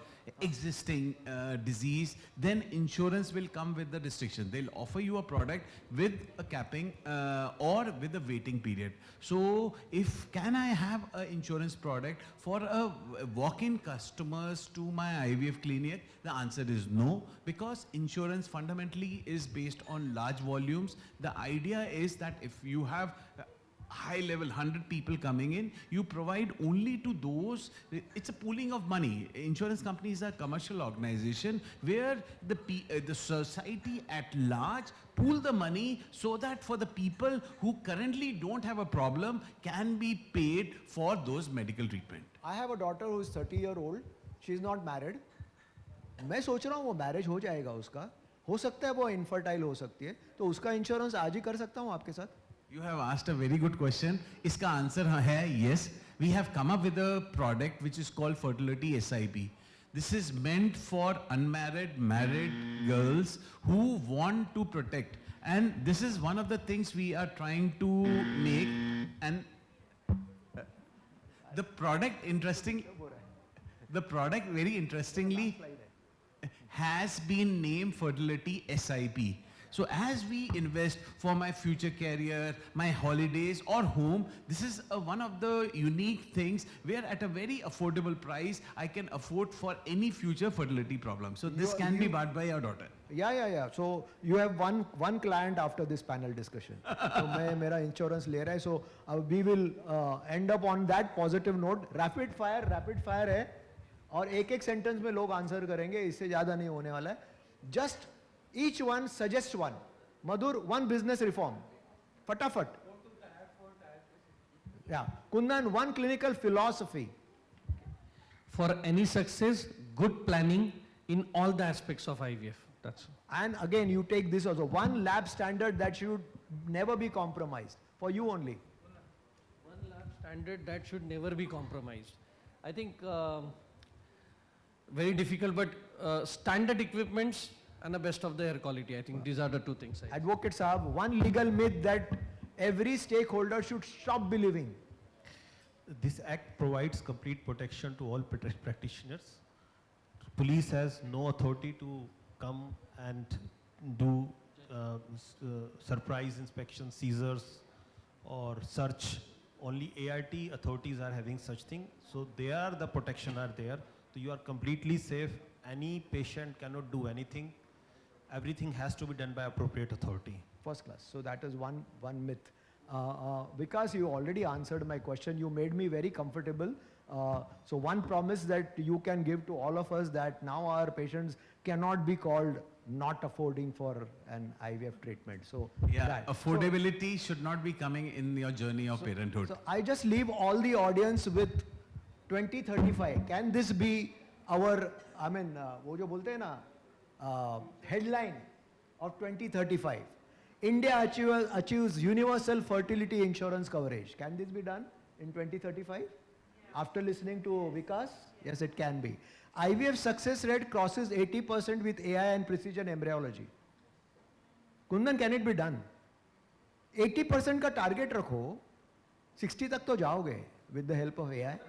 existing disease, then insurance will come with the restriction. They'll offer you a product with a capping or with a waiting period. So can I have an insurance product for a walk-in customers to my IVF clinic? The answer is no, because insurance fundamentally is based on large volumes. The idea is that if you have high level 100 people coming in, you provide only to those. It's a pooling of money. Insurance companies are commercial organization where the society at large pool the money so that for the people who currently don't have a problem can be paid for those medical treatment. I have a daughter who is 30-year-old. She is not married. मैं सोच रहा हूँ वो marriage हो जाएगा उसका, हो सकता है वो इनफर्टाइल हो सकती है, तो उसका इंश्योरेंस आज ही कर सकता हूँ आपके साथ? You have asked a very good question. इसका answer है yes. We have come up with a product which is called Fertility SIP. This is meant for unmarried, married girls who want to protect. And this is one of the things we are trying to make. And the product very interestingly has been named Fertility SIP. So as we invest for my future career, my holidays or home, this is one of the unique things where at a very affordable price, I can afford for any future fertility problem. So this can be bought by your daughter. Yeah. So you have one client after this panel discussion. So मेरा insurance ले रहा है. So we will end up on that positive note. Rapid fire है. और एक sentence में लोग answer करेंगे. इससे ज़्यादा नहीं होने वाला है. Just each one suggest one. Madhur, one business reform. Fatafat. Yeah. Kundan, one clinical philosophy. For any success, good planning in all the aspects of IVF. That's all. And again, you take this also. One lab standard that should never be compromised. For you only. One lab standard that should never be compromised. I think very difficult, but standard equipments and the best of the air quality. I think these are the two things. Advocate Saab, one legal myth that every stakeholder should stop believing. This act provides complete protection to all practitioners. Police has no authority to come and do surprise inspection, seizures or search. Only ART authorities are having such thing. So the protection are there. So you are completely safe. Any patient cannot do anything. Everything has to be done by appropriate authority. First class. So that is one myth. Because you already answered my question, you made me very comfortable. So one promise that you can give to all of us, that now our patients cannot be called not affording for an IVF treatment. So yeah, affordability should not be coming in your journey of parenthood. So I just leave all the audience with 2035. Can this be our, वो जो बोलते हैं ना, headline of 2035? India achieves universal fertility insurance coverage. Can this be done in 2035? After listening to Vikas, yes, it can be. IVF success rate crosses 80% with AI and precision embryology. Kundan, can it be done? 80% का target रखो, 60 तक तो जाओगे with the help of AI.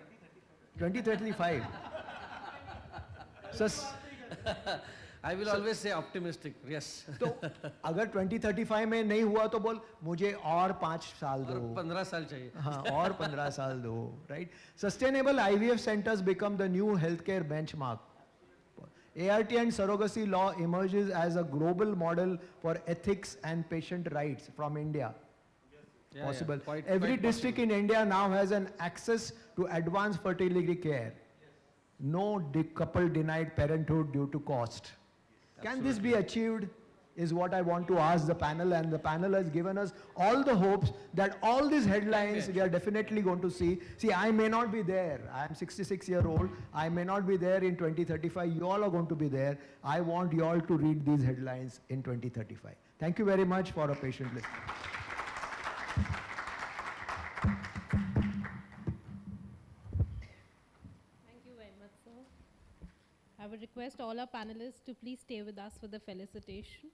2035. So, I will always say optimistic, yes. तो अगर 2035 में नहीं हुआ तो बोल मुझे और 5 साल दो, और 15 साल चाहिए. हाँ और 15 साल दो, right? Sustainable IVF centers become the new healthcare benchmark. ART and surrogacy law emerges as a global model for ethics and patient rights from India. Yeah, Possible. yeah, quite Every district possible. in India now has an access to advanced fertility care. No couple denied parenthood due to cost. Can this be achieved is what I want to ask the panel, and the panel has given us all the hopes that all these headlines we are definitely going to see. See, I may not be there. I am 66-year-old. I may not be there in 2035. You all are going to be there. I want you all to read these headlines in 2035. Thank you very much for a patient listening. Thank you very much, sir. I would request all our panelists to please stay with us for the felicitation.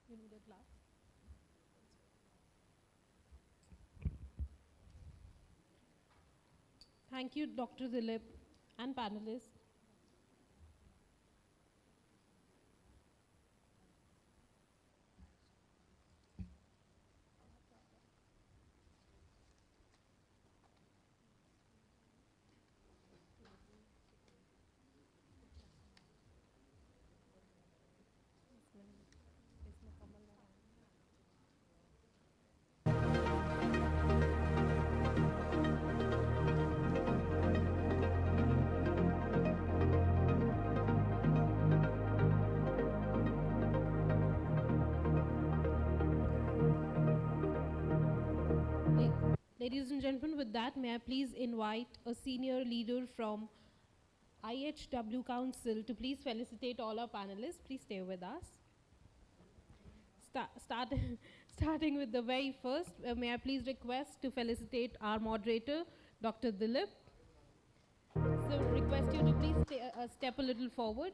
You need a glass? Thank you, Dr. Dilip and panelists. Ladies and gentlemen, with that, may I please invite a senior leader from IHW Council to please felicitate all our panelists. Please stay with us. Starting with the very first, may I please request to felicitate our moderator, Dr. Dilip. So request you to please step a little forward.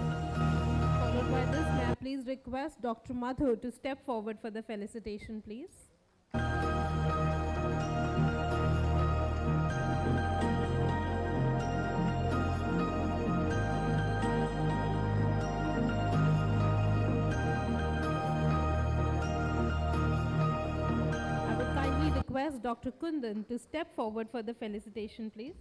Followed by this, may I please request Dr. Madhu to step forward for the felicitation, please. I would kindly request Dr. Kundan to step forward for the felicitation, please.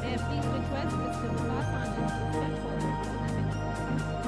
May I please request Mr. Vikas Anand to step forward for the felicitation.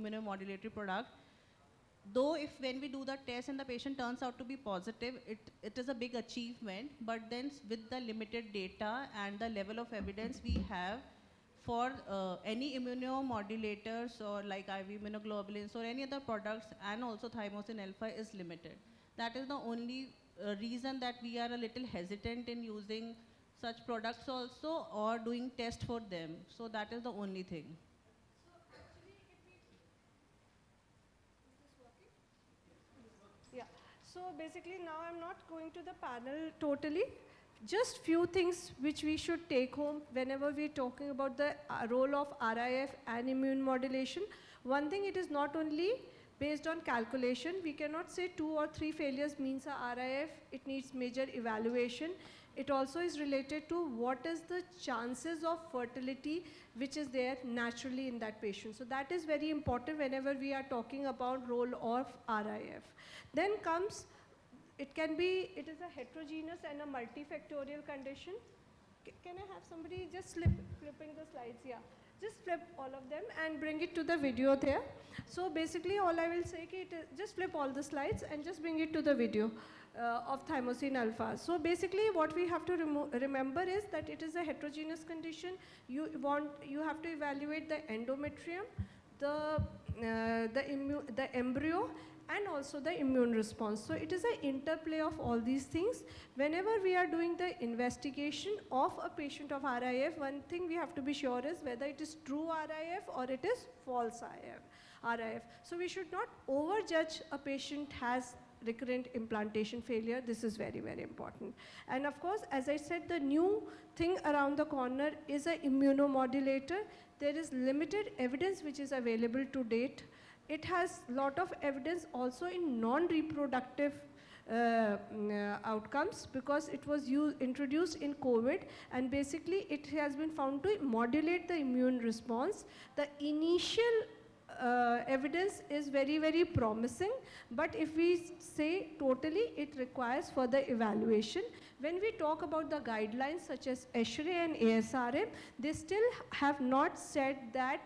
immunomodulatory product. Though if when we do the test and the patient turns out to be positive, it is a big achievement, but then with the limited data and the level of evidence we have for any immunomodulators or like IV immunoglobulins or any other products, and also thymosin alpha is limited. That is the only reason that we are a little hesitant in using such products also or doing tests for them. So that is the only thing. Yeah, so basically now I'm not going to the panel totally. Just few things which we should take home whenever we're talking about the role of RIF and immune modulation. One thing, it is not only based on calculation. We cannot say 2 or 3 failures means a RIF. It needs major evaluation. It also is related to what is the chances of fertility which is there naturally in that patient. So that is very important whenever we are talking about role of RIF. Then comes, it is a heterogeneous and a multifactorial condition. Can I have somebody just flipping the slides? Yeah. Just flip all of them and bring it to the video there. So basically all I will say, just flip all the slides and just bring it to the video of thymosin alpha. So basically what we have to remember is that it is a heterogeneous condition. You have to evaluate the endometrium, the embryo, and also the immune response. So it is an interplay of all these things. Whenever we are doing the investigation of a patient of RIF, one thing we have to be sure is whether it is true RIF or it is false RIF. So we should not overjudge a patient has recurrent implantation failure. This is very, very important. And of course, as I said, the new thing around the corner is an immunomodulator. There is limited evidence which is available to date. It has a lot of evidence also in non-reproductive outcomes, because it was introduced in COVID, and basically it has been found to modulate the immune response. The initial evidence is very, very promising, but if we say totally, it requires further evaluation. When we talk about the guidelines such as ESHRE and ASRM, they still have not said that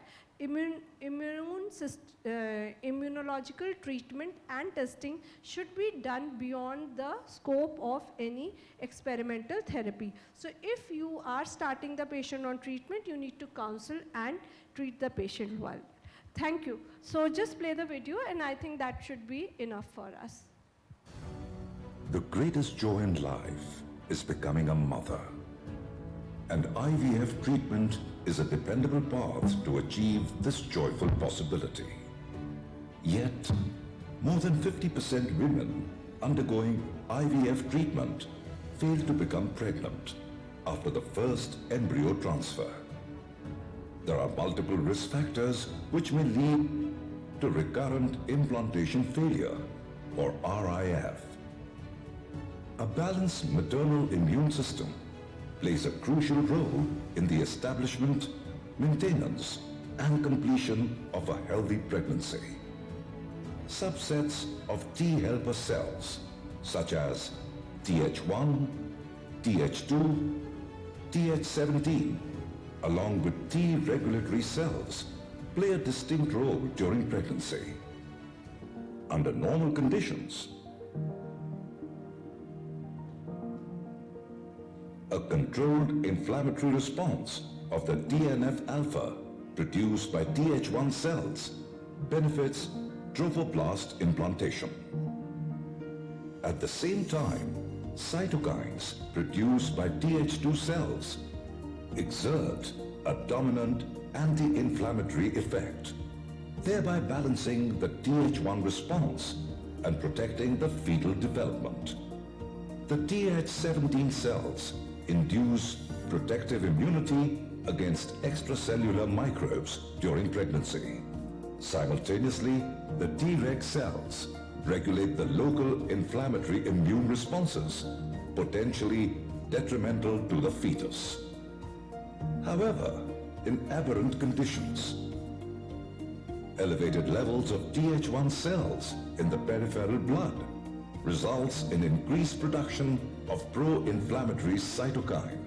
immunological treatment and testing should be done beyond the scope of any experimental therapy. So if you are starting the patient on treatment, you need to counsel and treat the patient well. Thank you. So just play the video, and I think that should be enough for us. The greatest joy in life is becoming a mother. And IVF treatment is a dependable path to achieve this joyful possibility. Yet, more than 50% women undergoing IVF treatment fail to become pregnant after the first embryo transfer. There are multiple risk factors which may lead to recurrent implantation failure, or RIF. A balanced maternal immune system plays a crucial role in the establishment, maintenance, and completion of a healthy pregnancy. Subsets of T helper cells, such as Th1, Th2, Th17, along with T regulatory cells, play a distinct role during pregnancy. Under normal conditions, a controlled inflammatory response of the TNF-alpha produced by Th1 cells benefits trophoblast implantation. At the same time, cytokines produced by Th2 cells exert a dominant anti-inflammatory effect, thereby balancing the Th1 response and protecting the fetal development. The Th17 cells induce protective immunity against extracellular microbes during pregnancy. Simultaneously, the Treg cells regulate the local inflammatory immune responses, potentially detrimental to the fetus. However, in aberrant conditions, elevated levels of Th1 cells in the peripheral blood results in increased production of pro-inflammatory cytokine,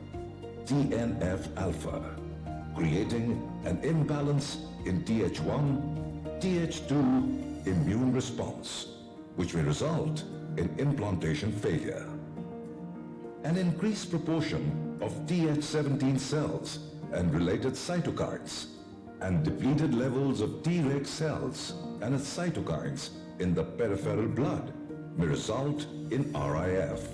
TNF-alpha, creating an imbalance in Th1 Th2 immune response, which may result in implantation failure. An increased proportion of Th17 cells and related cytokines, and depleted levels of Treg cells and its cytokines in the peripheral blood may result in RIF.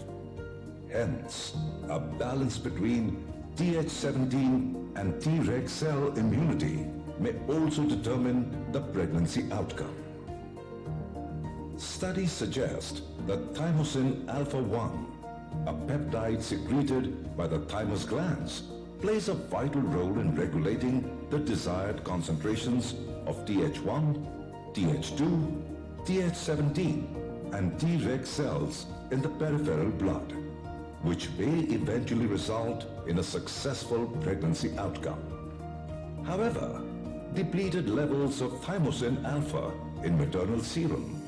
Hence, a balance between Th17 and Treg cell immunity may also determine the pregnancy outcome. Studies suggest that thymosin alpha-1, a peptide secreted by the thymus glands, plays a vital role in regulating the desired concentrations of Th1, Th2, Th17 and Treg cells in the peripheral blood, which may eventually result in a successful pregnancy outcome. However, depleted levels of thymosin alpha in maternal serum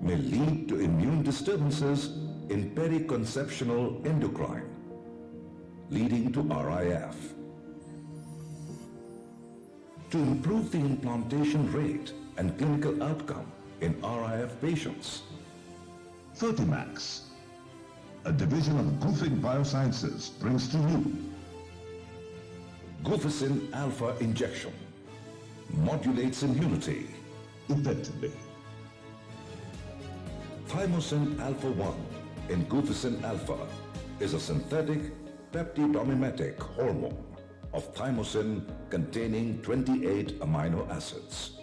may lead to immune disturbances in periconceptional endocrine, leading to RIF. To improve the implantation rate and clinical outcome in RIF patients, Fertimax, a division of Gufic Biosciences, brings to you Guficin Alpha Injection, modulates immunity effectively. Thymosin alpha-1 in Guficin alpha is a synthetic peptidomimetic hormone of thymosin containing 28 amino acids.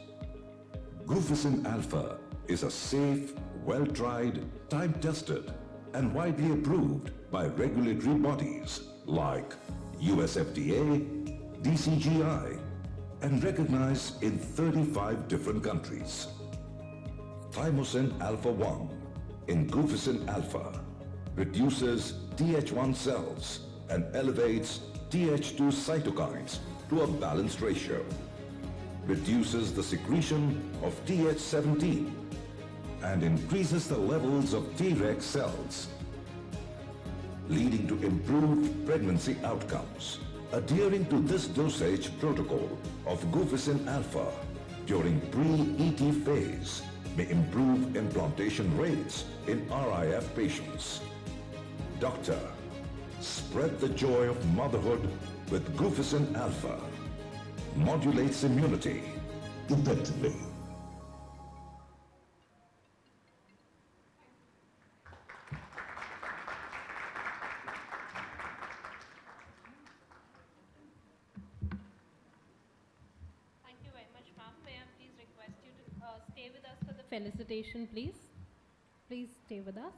Guficin alpha is a safe, well-tried, time-tested and widely approved by regulatory bodies like US FDA, DCGI, and recognized in 35 different countries. Thymosin alpha-1 in Guficin alpha reduces Th1 cells and elevates Th2 cytokines to a balanced ratio, reduces the secretion of Th17, and increases the levels of Treg cells, leading to improved pregnancy outcomes. Adhering to this dosage protocol of Guficin alpha during pre-ET phase may improve implantation rates in RIF patients. Doctor, spread the joy of motherhood with Guficin alpha. Modulates immunity effectively. Thank you very much, ma'am. May I please request you to stay with us for the felicitation, please? Please stay with us.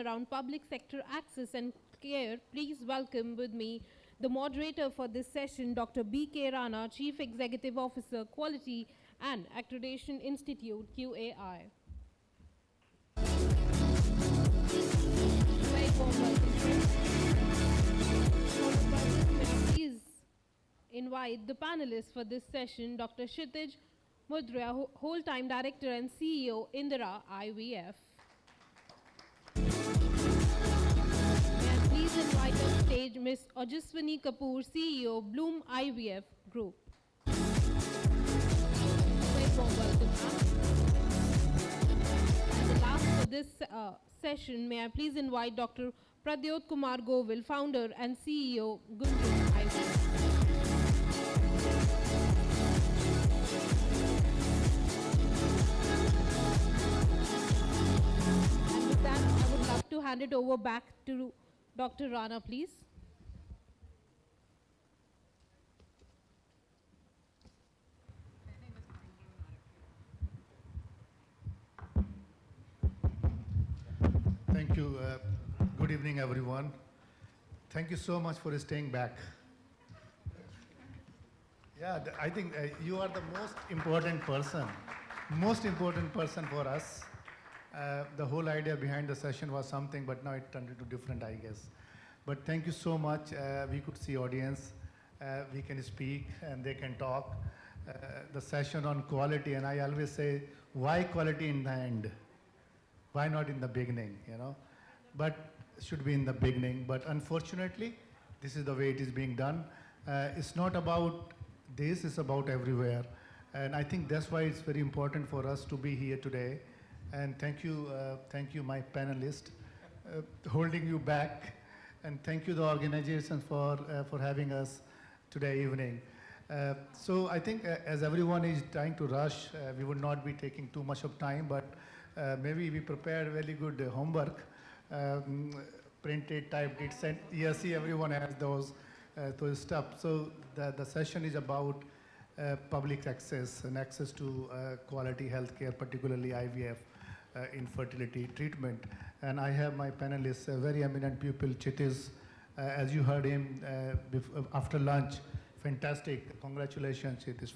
around public sector access and care, please welcome with me the moderator for this session, Dr. B.K. Rana, Chief Executive Officer, Quality and Accreditation Institute, QAI. Very warm welcome. Please invite the panelists for this session, Dr. Kshitij Mudria, Whole-Time Director and CEO, India IVF. May I please invite on stage Ms. Ojaswini Kapoor, CEO, Bloom IVF Group. Very warm welcome, ma'am. And the last for this session, may I please invite Dr. Pradyot Kumar Govil, Founder and CEO, Gunjan IVF. I would love to hand it over back to Dr. Rana, please. Thank you. Good evening, everyone. Thank you so much for staying back. Yeah, I think you are the most important person for us. The whole idea behind the session was something, but now it turned into different, I guess. But thank you so much. We could see audience. We can speak and they can talk. The session on quality, and I always say, why quality in the end? Why not in the beginning, you know? But it should be in the beginning. But unfortunately, this is the way it is being done. It's not about this, it's about everywhere. And I think that's why it's very important for us to be here today. And thank you, my panelists, holding you back. And thank you, the organization, for having us today evening. So I think as everyone is trying to rush, we would not be taking too much of time, but maybe we prepared very good homework, printed, typed it, sent. Yes, see, everyone has those stuff. So the session is about public access and access to quality healthcare, particularly IVF. Infertility treatment. And I have my panelists, a very eminent pupil, Kshitij. As you heard him after lunch, fantastic. Congratulations, Kshitij,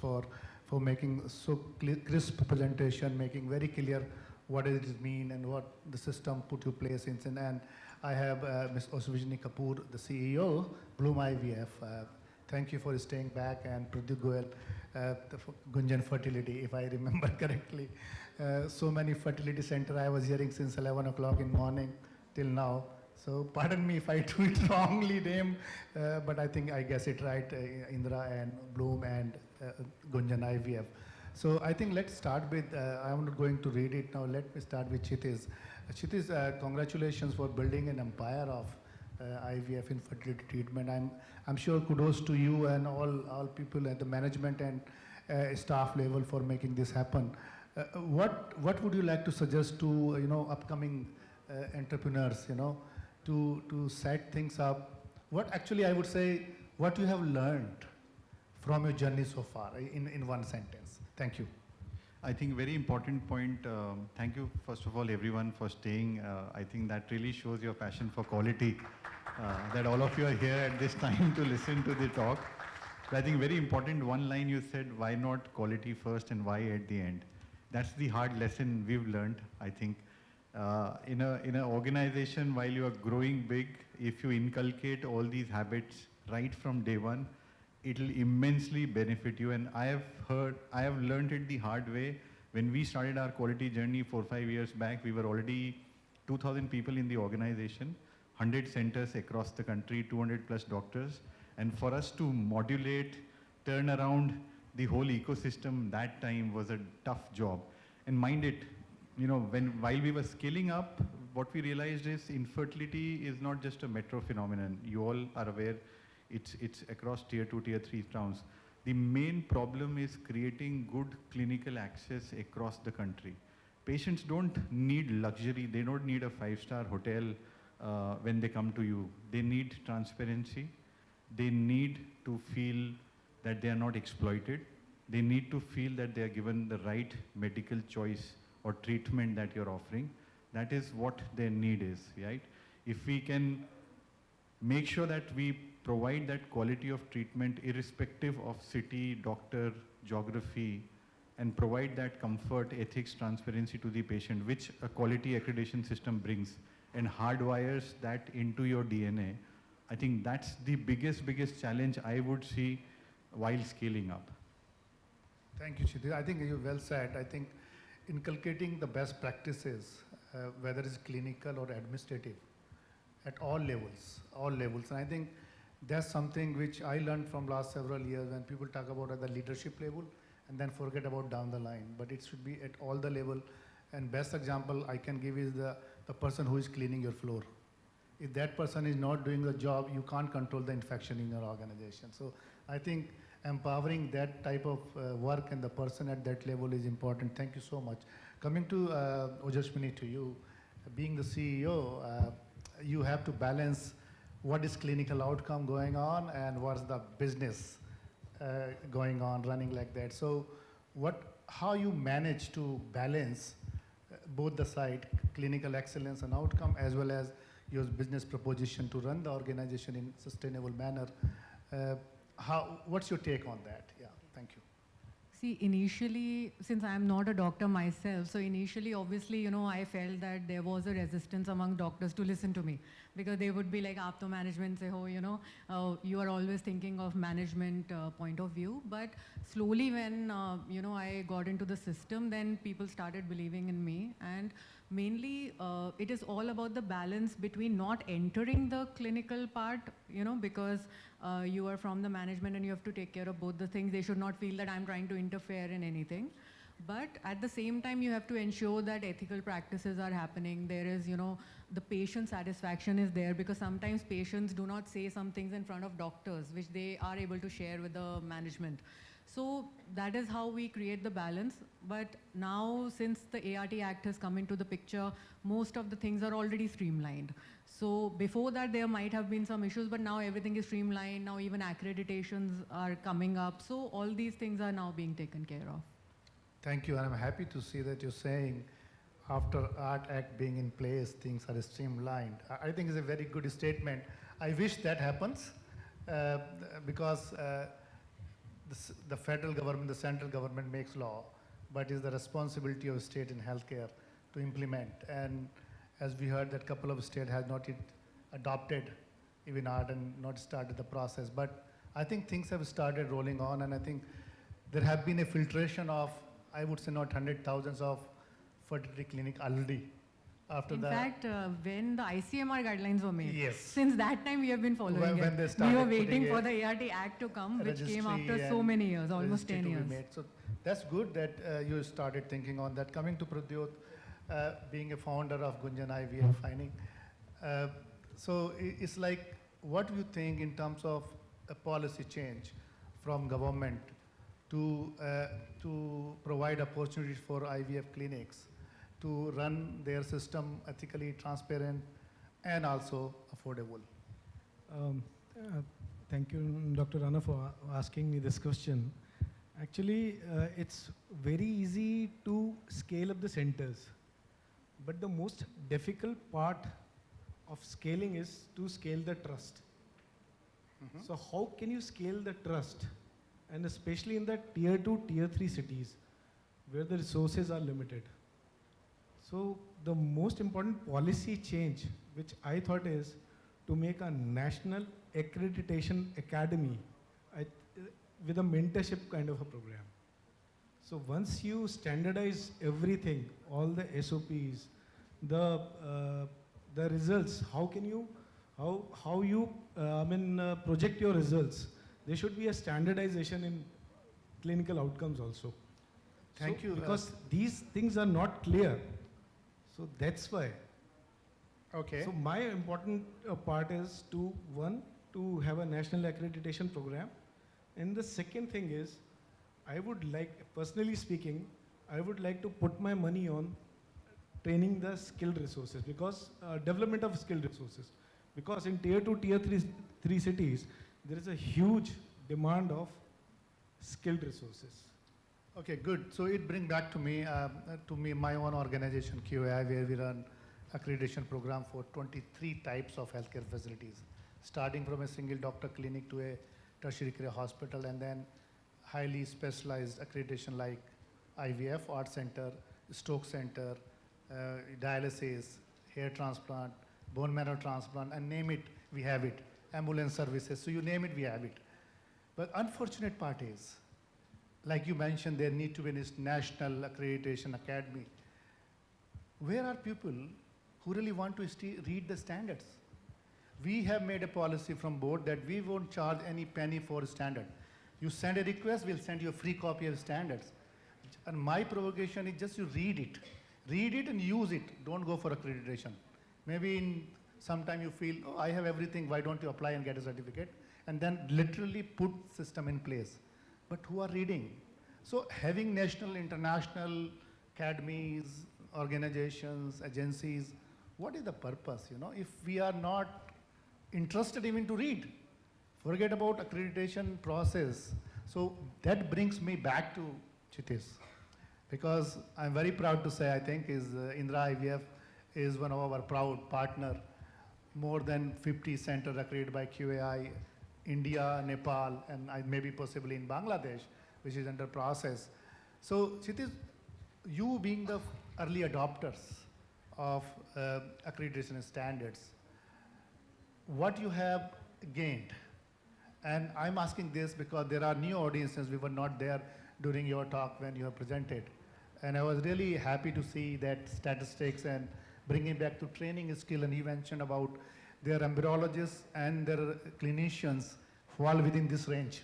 for making so crisp presentation, making very clear what does it mean and what the system put in place. And I have Ms. Ojaswini Kapoor, the CEO, Bloom IVF. Thank you for staying back, and Pradyut Goel, Gunjan Fertility, if I remember correctly. So many fertility center I was hearing since 11 o'clock in the morning till now. So pardon me if I do it wrongly name, but I think I guess it right, Indra and Bloom and Gunjan IVF. So I think let's start with, I'm not going to read it now, let me start with Kshitij. Kshitij, congratulations for building an empire of IVF infertility treatment. I'm sure kudos to you and all people at the management and staff level for making this happen. What would you like to suggest to upcoming entrepreneurs, to set things up? What actually I would say, what you have learned from your journey so far in one sentence? Thank you. I think very important point. Thank you, first of all, everyone for staying. I think that really shows your passion for quality, that all of you are here at this time to listen to the talk. But I think very important one line you said, why not quality first and why at the end? That's the hard lesson we've learned, I think. In an organization, while you are growing big, if you inculcate all these habits right from day one, it'll immensely benefit you. And I have learned it the hard way. When we started our quality journey 4-5 years back, we were already 2,000 people in the organization, 100 centers across the country, 200 plus doctors. And for us to modulate, turn around the whole ecosystem that time was a tough job. And mind it, while we were scaling up, what we realized is infertility is not just a metro phenomenon. You all are aware it's across tier 2, tier 3 towns. The main problem is creating good clinical access across the country. Patients don't need luxury. They don't need a 5-star hotel when they come to you. They need transparency. They need to feel that they are not exploited. They need to feel that they are given the right medical choice or treatment that you're offering. That is what their need is, right? If we can make sure that we provide that quality of treatment irrespective of city, doctor, geography, and provide that comfort, ethics, transparency to the patient, which a quality accreditation system brings, and hardwires that into your DNA, I think that's the biggest challenge I would see while scaling up. Thank you, Shidhi. I think you well said. I think inculcating the best practices, whether it's clinical or administrative, at all levels. And I think that's something which I learned from last several years when people talk about at the leadership level and then forget about down the line. But it should be at all the level. And best example I can give is the person who is cleaning your floor. If that person is not doing the job, you can't control the infection in your organization. So I think empowering that type of work and the person at that level is important. Thank you so much. Coming to Ojaswini, to you, being the CEO, you have to balance what is clinical outcome going on and what's the business going on, running like that. So how you manage to balance both the side, clinical excellence and outcome, as well as your business proposition to run the organization in sustainable manner. What's your take on that? Yeah, thank you. See, initially, since I'm not a doctor myself, so initially, obviously, I felt that there was a resistance among doctors to listen to me, because they would be like, aap to management se ho, you are always thinking of management point of view. But slowly when, I got into the system, then people started believing in me. And mainly, it is all about the balance between not entering the clinical part, because you are from the management and you have to take care of both the things. They should not feel that I'm trying to interfere in anything. But at the same time, you have to ensure that ethical practices are happening. There is, the patient satisfaction is there, because sometimes patients do not say some things in front of doctors, which they are able to share with the management. So that is how we create the balance. But now, since the ART Act has come into the picture, most of the things are already streamlined. So before that, there might have been some issues, but now everything is streamlined. Now even accreditations are coming up. So all these things are now being taken care of. Thank you, and I'm happy to see that you're saying after ART Act being in place, things are streamlined. I think it's a very good statement. I wish that happens because the federal government, the central government makes law, but it's the responsibility of state in healthcare to implement. And as we heard, that couple of states has not yet adopted even ART and not started the process. But I think things have started rolling on, and I think there have been a filtration of, I would say, not hundreds, thousands of fertility clinic already. In fact, when the ICMR guidelines were made, yes, since that time we have been following when it. We were waiting for the ART Act to come, which came after so many years, almost 10 years. So that's good that you started thinking on that. Coming to Pradyot, being a founder of Gunjan IVF Finding, so it's like, what do you think in terms of a policy change from government to provide opportunities for IVF clinics to run their system ethically, transparent, and also affordable? Thank you, Dr. Rana, for asking me this question. Actually, it's very easy to scale up the centers, but the most difficult part of scaling is to scale the trust. So how can you scale the trust? And especially in the tier 2, tier 3 cities, where the resources are limited. So the most important policy change, which I thought, is to make a national accreditation academy with a mentorship kind of a program. So once you standardize everything, all the SOPs, the results, how can you, how you project your results? There should be a standardization in clinical outcomes also. Thank you. Because these things are not clear. So that's why. Okay. So my important part is to have a national accreditation program. And the second thing is, I would like, personally speaking, I would like to put my money on training the skilled resources, because development of skilled resources. Because in tier 2, tier 3 cities, there is a huge demand of skilled resources. Okay, good. So it brings back to me, my own organization, QAI, where we run accreditation program for 23 types of healthcare facilities, starting from a single doctor clinic to a tertiary care hospital, and then highly specialized accreditation like IVF, Art Center, Stroke Center, dialysis, hair transplant, bone marrow transplant, and name it, we have it. Ambulance services, so you name it, we have it. But unfortunate part is, like you mentioned, there need to be this national accreditation academy. Where are people who really want to read the standards? We have made a policy from board that we won't charge any penny for standard. You send a request, we'll send you a free copy of standards. And my provocation is just you read it and use it. Don't go for accreditation. Maybe in sometime you feel, oh, I have everything, why don't you apply and get a certificate? And then literally put system in place. But who are reading? So having national, international academies, organizations, agencies, what is the purpose, if we are not interested even to read? Forget about accreditation process. So that brings me back to Kshitij, because I'm very proud to say, I think, Indira IVF is one of our proud partner. More than 50 centers accredited by QAI, India, Nepal, and maybe possibly in Bangladesh, which is under process. So Kshitij, you being the early adopters of accreditation standards, what you have gained? And I'm asking this because there are new audiences, we were not there during your talk when you have presented. And I was really happy to see that statistics and bringing back to training skill, and you mentioned about their embryologists and their clinicians fall within this range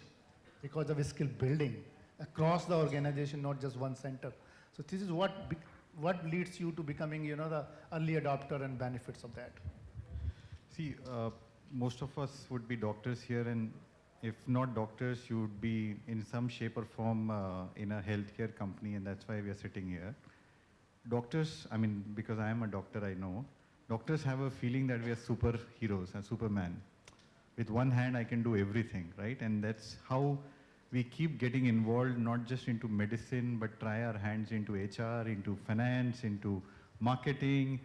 because of skill building across the organization, not just one center. So this is what leads you to becoming, the early adopter and benefits of that. See, most of us would be doctors here, and if not doctors, you would be in some shape or form in a healthcare company, and that's why we are sitting here. Doctors, because I am a doctor, I know, doctors have a feeling that we are superheroes and Superman. With one hand, I can do everything, right? And that's how we keep getting involved, not just into medicine, but try our hands into HR, into finance, into marketing,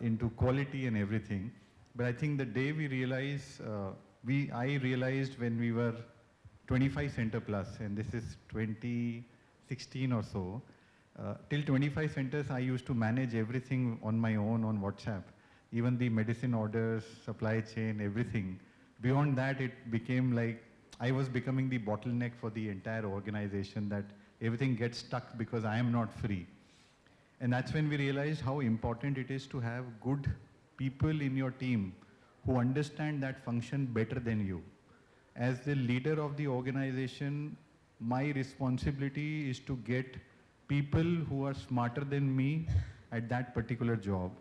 into quality and everything. But I think the day we realize, I realized when we were 25 center plus, and this is 2016 or so, till 25 centers, I used to manage everything on my own on WhatsApp, even the medicine orders, supply chain, everything. Beyond that, it became like I was becoming the bottleneck for the entire organization, that everything gets stuck because I am not free. And that's when we realized how important it is to have good people in your team who understand that function better than you. As the leader of the organization, my responsibility is to get people who are smarter than me at that particular job.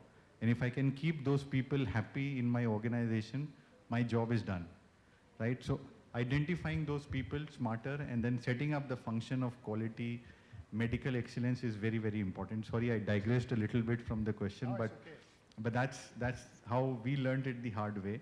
And if I can keep those people happy in my organization, my job is done, right? So identifying those people smarter and then setting up the function of quality, medical excellence is very, very important. Sorry, I digressed a little bit from the question, No, but it's okay. but that's how we learned it the hard way.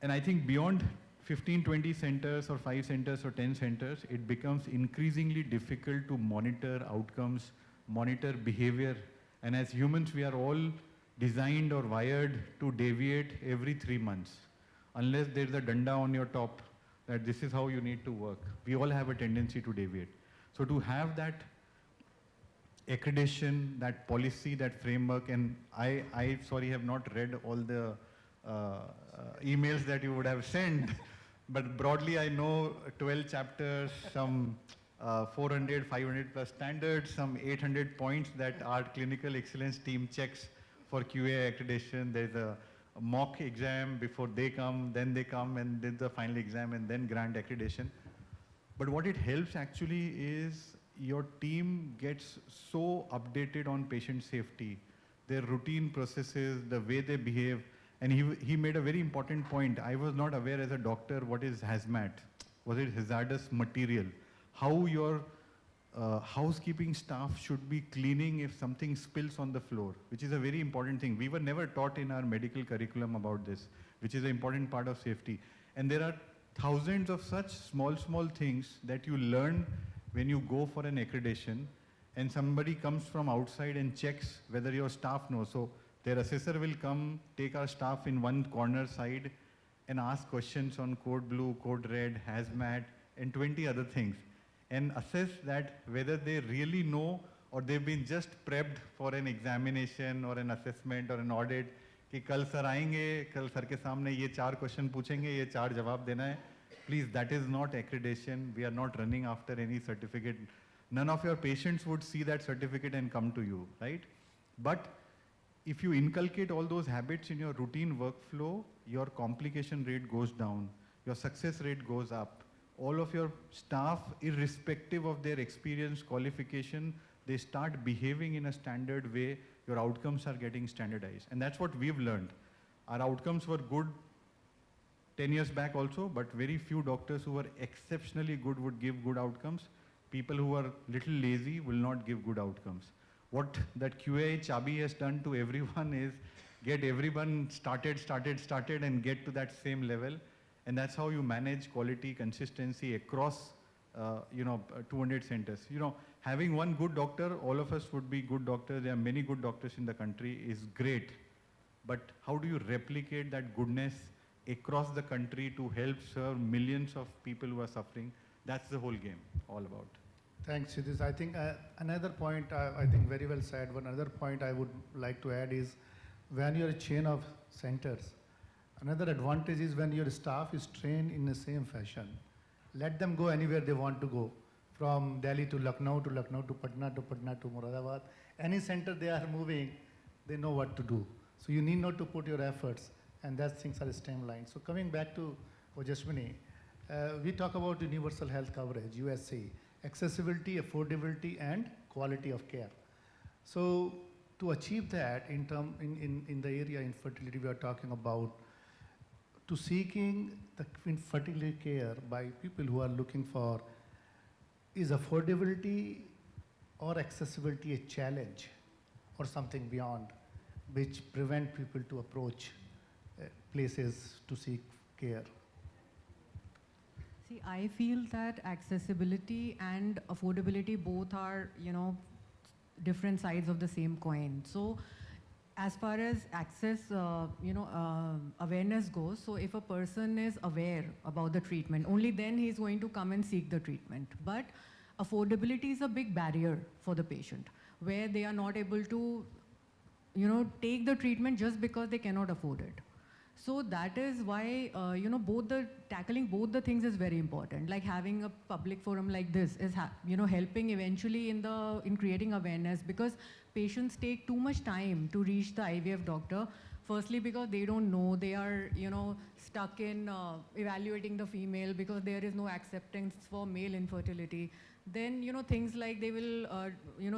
And I think beyond 15, 20 centers or 5 centers or 10 centers, it becomes increasingly difficult to monitor outcomes, monitor behavior. And as humans, we are all designed or wired to deviate every 3 months. Unless there's a danda on your top that this is how you need to work. We all have a tendency to deviate. So to have that accreditation, that policy, that framework, and I sorry, have not read all the emails that you would have sent, but broadly I know 12 chapters, some 400, 500 plus standards, some 800 points that our clinical excellence team checks for QA accreditation. There's a mock exam before they come, then they come and did the final exam and then grant accreditation. But what it helps actually is your team gets so updated on patient safety, their routine processes, the way they behave. And he made a very important point. I was not aware as a doctor what is hazmat. Was it hazardous material? How your housekeeping staff should be cleaning if something spills on the floor, which is a very important thing. We were never taught in our medical curriculum about this, which is an important part of safety. And there are thousands of such small things that you learn when you go for an accreditation and somebody comes from outside and checks whether your staff knows. So Their assessor will come, take our staff in one corner side and ask questions on code blue, code red, hazmat, and 20 other things, and assess that whether they really know or they've been just prepped for an examination or an assessment or an audit कि कल sir आएंगे, कल sir के सामने ये 4 question पूछेंगे, ये 4 जवाब देना है. Please, that is not accreditation. We are not running after any certificate. None of your patients would see that certificate and come to you, right? But if you inculcate all those habits in your routine workflow, your complication rate goes down, your success rate goes up. All of your staff, irrespective of their experience, qualification, they start behaving in a standard way, your outcomes are getting standardized. And that's what we've learned. Our outcomes were good 10 years back also, but very few doctors who were exceptionally good would give good outcomes. People who are little lazy will not give good outcomes. What that QA Chabi has done to everyone is get everyone started and get to that same level. And that's how you manage quality, consistency across 200 centers. Having one good doctor, all of us would be good doctors. There are many good doctors in the country, is great. But how do you replicate that goodness across the country to help serve millions of people who are suffering? That's the whole game all about. Thanks, Sidis. I think another point, I think very well said. One other point I would like to add is when you're a chain of centers, another advantage is when your staff is trained in the same fashion. Let them go anywhere they want to go, from Delhi to Lucknow, to Lucknow to Patna, to Patna to Moradabad. Any center they are moving, they know what to do. So you need not to put your efforts, and that things are streamlined. So coming back to Ojaswini, we talk about universal health coverage, USC, accessibility, affordability, and quality of care. So to achieve that in the area infertility we are talking about, to seeking the infertility care by people who are looking for, is affordability or accessibility a challenge or something beyond which prevent people to approach places to seek care? See, I feel that accessibility and affordability both are, different sides of the same coin. So as far as access, awareness goes, so if a person is aware about the treatment, only then he's going to come and seek the treatment. But affordability is a big barrier for the patient, where they are not able to, take the treatment just because they cannot afford it. So that is why, tackling both the things is very important. Like having a public forum like this is, helping eventually in creating awareness, because patients take too much time to reach the IVF doctor. Firstly, because they don't know, they are, stuck in evaluating the female because there is no acceptance for male infertility. Then, things like they will,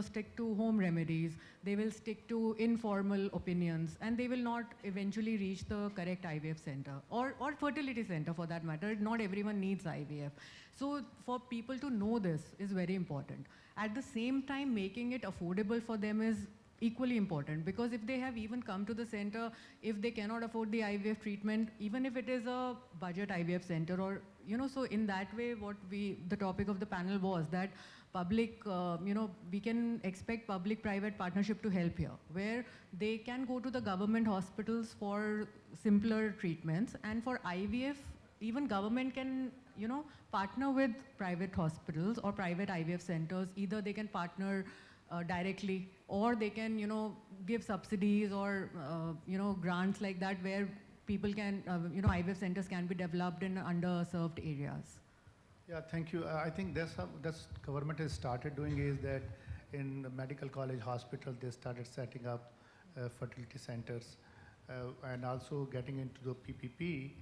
stick to home remedies, they will stick to informal opinions, and they will not eventually reach the correct IVF center or fertility center for that matter. Not everyone needs IVF. So for people to know this is very important. At the same time, making it affordable for them is equally important, because if they have even come to the center, if they cannot afford the IVF treatment, even if it is a budget IVF center, or so in that way, the topic of the panel was that public, we can expect public-private partnership to help here, where they can go to the government hospitals for simpler treatments, and for IVF, even government can, partner with private hospitals or private IVF centers. Either they can partner directly, or they can, give subsidies or, grants like that, where people can, IVF centers can be developed in underserved areas. Yeah, thank you. I think that's government has started doing is that in the medical college hospital, they started setting up fertility centers and also getting into the PPP,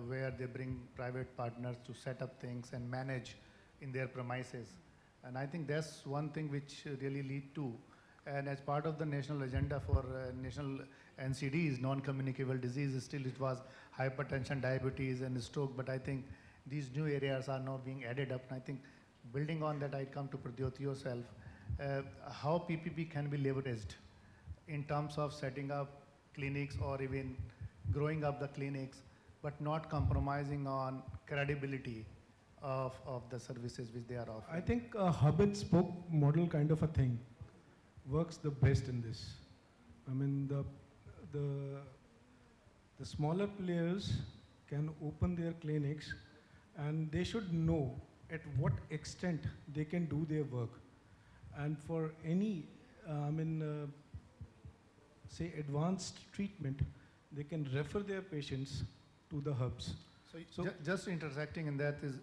where they bring private partners to set up things and manage in their premises. And I think that's one thing which really lead to, and as part of the national agenda for national NCDs, non-communicable diseases, still it was hypertension, diabetes, and stroke, but I think these new areas are now being added up, and I think building on that, I come to Pradyoti yourself, how PPP can be leveraged in terms of setting up clinics or even growing up the clinics, but not compromising on credibility of the services which they are offering. I think a hub and spoke model kind of a thing works the best in this. I mean, the smaller players can open their clinics, and they should know at what extent they can do their work. And for any, say advanced treatment, they can refer their patients to the hubs. So just intersecting in that is,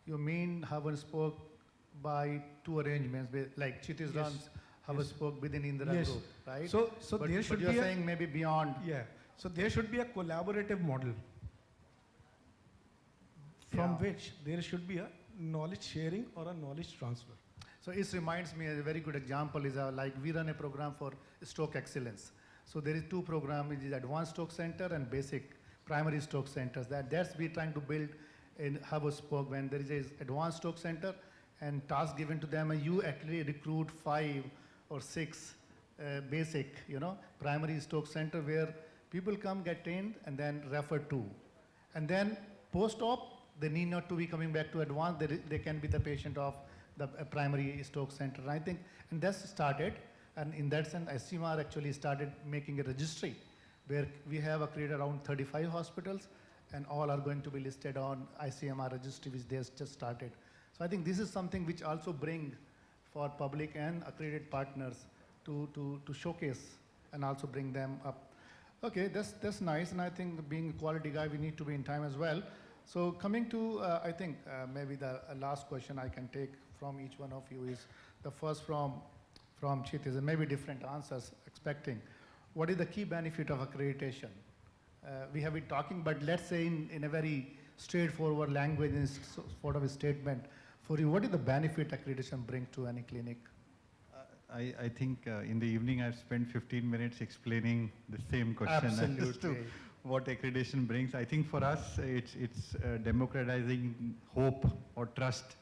you mean hub and spoke by two arrangements, like Chiti's Yes. runs hub and Yes. spoke within Indira Yes. Group, right? So but, there but should you're be saying maybe beyond. Yeah. So there should be a collaborative model from Yeah. which there should be a knowledge sharing or a knowledge transfer. So it reminds me, a very good example is like we run a program for stroke excellence. So there is two programs, which is advanced stroke center and basic primary stroke centers. That's we trying to build in hub or spoke when there is a advanced stroke center and task given to them, and you actually recruit 5 or 6 basic, primary stroke center where people come, get trained, and then refer to. And then post-op, they need not to be coming back to advanced, they can be the patient of the primary stroke center. And I think, and that's started, and in that sense, ICMR actually started making a registry where we have created around 35 hospitals, and all are going to be listed on ICMR registry, which they just started. So I think this is something which also bring for public and accredited partners to showcase and also bring them up. Okay, that's nice, and I think being a quality guy, we need to be in time as well. So coming to, I think maybe the last question I can take from each one of you is the first from Chit, and maybe different answers expecting. What is the key benefit of accreditation? We have been talking, but let's say in a very straightforward language, in sort of a statement, for you, what is the benefit accreditation bring to any clinic? I think in the evening I've spent 15 minutes explaining the same question as to Absolutely. what accreditation brings. I think for us it's democratizing hope or trust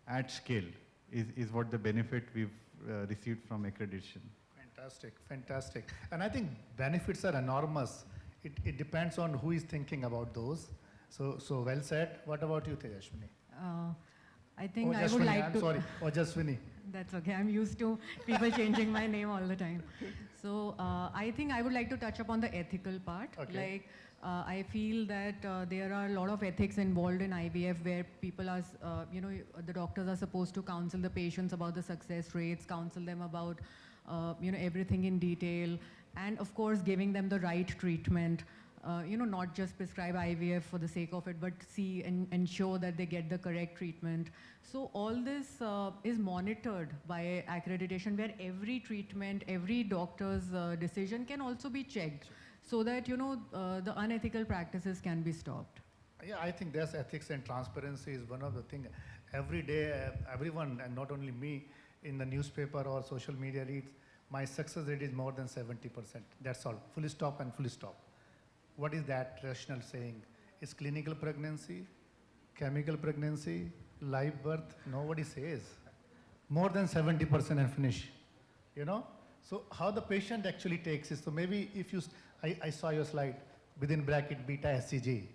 at scale is what the benefit we've received from accreditation. Fantastic, fantastic. And I think benefits are enormous. It depends on who is thinking about those. So well said. What about you, Tejashwini? I think Oh, I would Jaswini, like I'm to. sorry. Oh, Jaswini. That's okay. I'm used to people changing my name all the time. So I think I would like to touch upon the ethical part. Okay. Like I feel that there are a lot of ethics involved in IVF where people are, the doctors are supposed to counsel the patients about the success rates, counsel them about, everything in detail, and of course giving them the right treatment. Not just prescribe IVF for the sake of it, but see and ensure that they get the correct treatment. So all this is monitored by accreditation, where every treatment, every doctor's decision can also be checked, so that the unethical practices can be stopped. Yeah, I think there's ethics and transparency is one of the things. Every day, everyone, and not only me, in the newspaper or social media reads, my success rate is more than 70%. That's all. Full stop and full stop. What is that rational saying? Is clinical pregnancy, chemical pregnancy, live birth? Nobody says. More than 70% and finish. So how the patient actually takes it. So maybe if you, I saw your slide, within bracket beta SCG.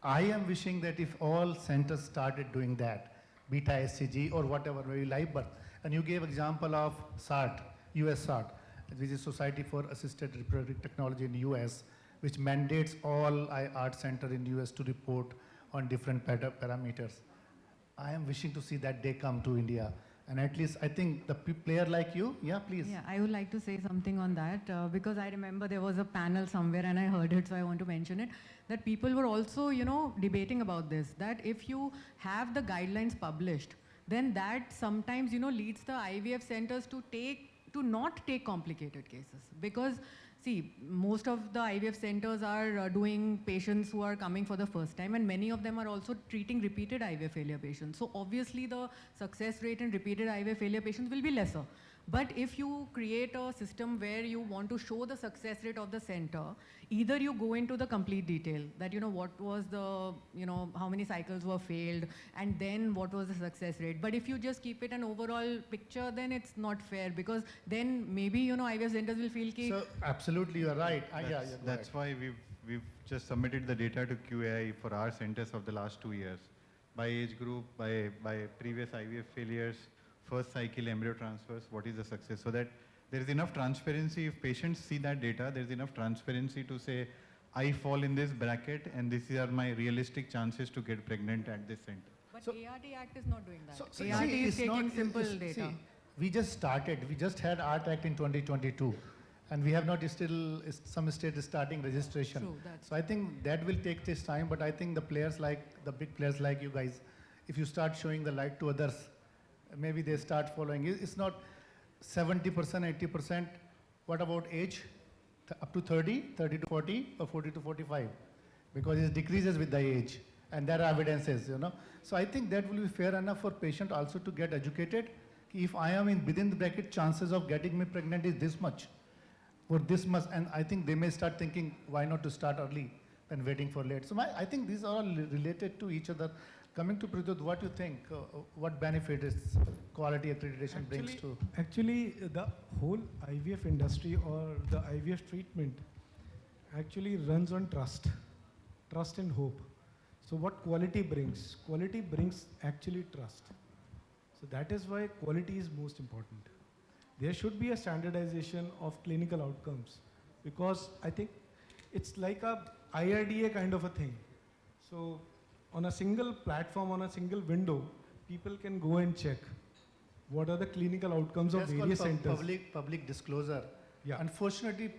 I am wishing that if all centers started doing that, beta SCG or whatever, maybe live birth. And you gave example of SART, US SART, which is Society for Assisted Reproductive Technology in the US, which mandates all art center in the US to report on different parameters. I am wishing to see that day come to India. And at least I think the player like you, yeah, please. Yeah, I would like to say something on that because I remember there was a panel somewhere and I heard it, so I want to mention it, that people were also, debating about this, that if you have the guidelines published, then that sometimes, leads the IVF centers to not take complicated cases. Because see, most of the IVF centers are doing patients who are coming for the first time, and many of them are also treating repeated IVF failure patients. So obviously the success rate in repeated IVF failure patients will be lesser. But if you create a system where you want to show the success rate of the center, either you go into the complete detail, that what was the, how many cycles were failed, and then what was the success rate. But if you just keep it an overall picture, then it's not fair, because then maybe, IVF centers will feel So absolutely, you're right. That's why we've just submitted the data to QAI for our centers of the last 2 years, by age group, by previous IVF failures, first cycle embryo transfers, what is the success, so that There is enough transparency. If patients see that data, there is enough transparency to say, I fall in this bracket and these are my realistic chances to get pregnant at this center. But ART Act is not doing that. See, ART is it's taking not- simple it's- data. see, we just started. We just had Art Act in 2022. And we have not still, some states starting registration. True, that's So I think that will take this time, but I think the players like, the big players like you guys, if you start showing the light to others, maybe they start following. It's not 70%, 80%. What about age? Up to 30, 30 to 40, or 40 to 45? Because it decreases with the age. And there are evidences, you know. So I think that will be fair enough for patient also to get educated. If I am within the bracket, chances of getting me pregnant is this much. For this much, and I think they may start thinking, why not to start early than waiting for late. So I think these are all related to each other. Coming to Pradyut, what do you think? What benefit is quality accreditation brings to? Actually, the whole IVF industry or the IVF treatment actually runs on trust and hope. So what quality brings? Quality brings actually trust. So that is why quality is most important. There should be a standardization of clinical outcomes because I think it's like a IRDA kind of a thing. So on a single platform, on a single window, people can go and check what are the clinical outcomes of That's various called centers. public disclosure. Yeah. Unfortunately,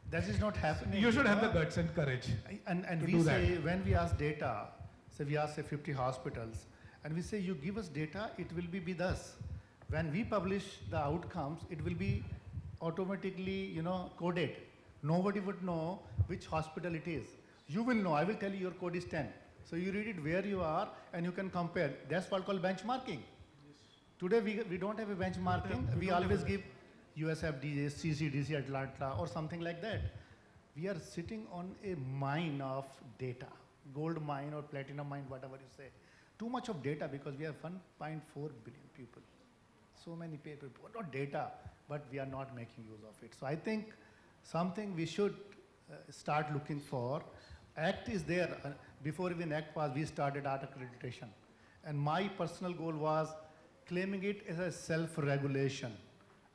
that is not happening. You should have the guts and courage And to we do say, that. when we ask data, say we ask say 50 hospitals, and we say you give us data, it will be with us. When we publish the outcomes, it will be automatically, you know, coded. Nobody would know which hospital it is. You will know. I will tell you your code is 10. So you read it where you are, and you can compare. That's what called benchmarking. Today we don't have a benchmarking. We always give USFDA, CCDC Atlanta, or something like that. We are sitting on a mine of data, gold mine or platinum mine, whatever you say. Too much of data because we have 1.4 billion people. So many people, not data, but we are not making use of it. So I think something we should start looking for. Act is there. Before even Act passed, we started art accreditation. And my personal goal was claiming it as a self-regulation.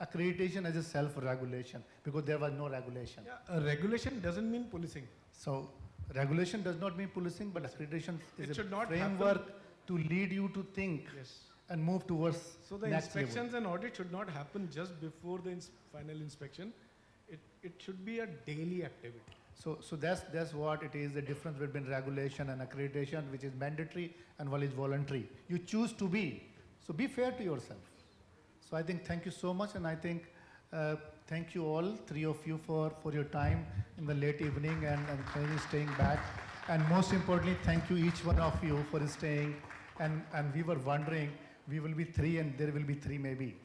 Accreditation as a self-regulation, because there was no regulation. Yeah, regulation doesn't mean policing. So regulation does not mean policing, but accreditation is It a should not framework happen. to lead you to think and move towards So the next inspections level. and audit should not happen just before the final inspection. It should be a daily activity. So that's what it is, the difference between regulation and accreditation, which is mandatory and one is voluntary. You choose to be. So be fair to yourself. So I think thank you so much, and I think thank you all, three of you, for your time in the late evening and finally staying back. And most importantly, thank you each one of you for staying. And we were wondering, we will be three and there will be three maybe.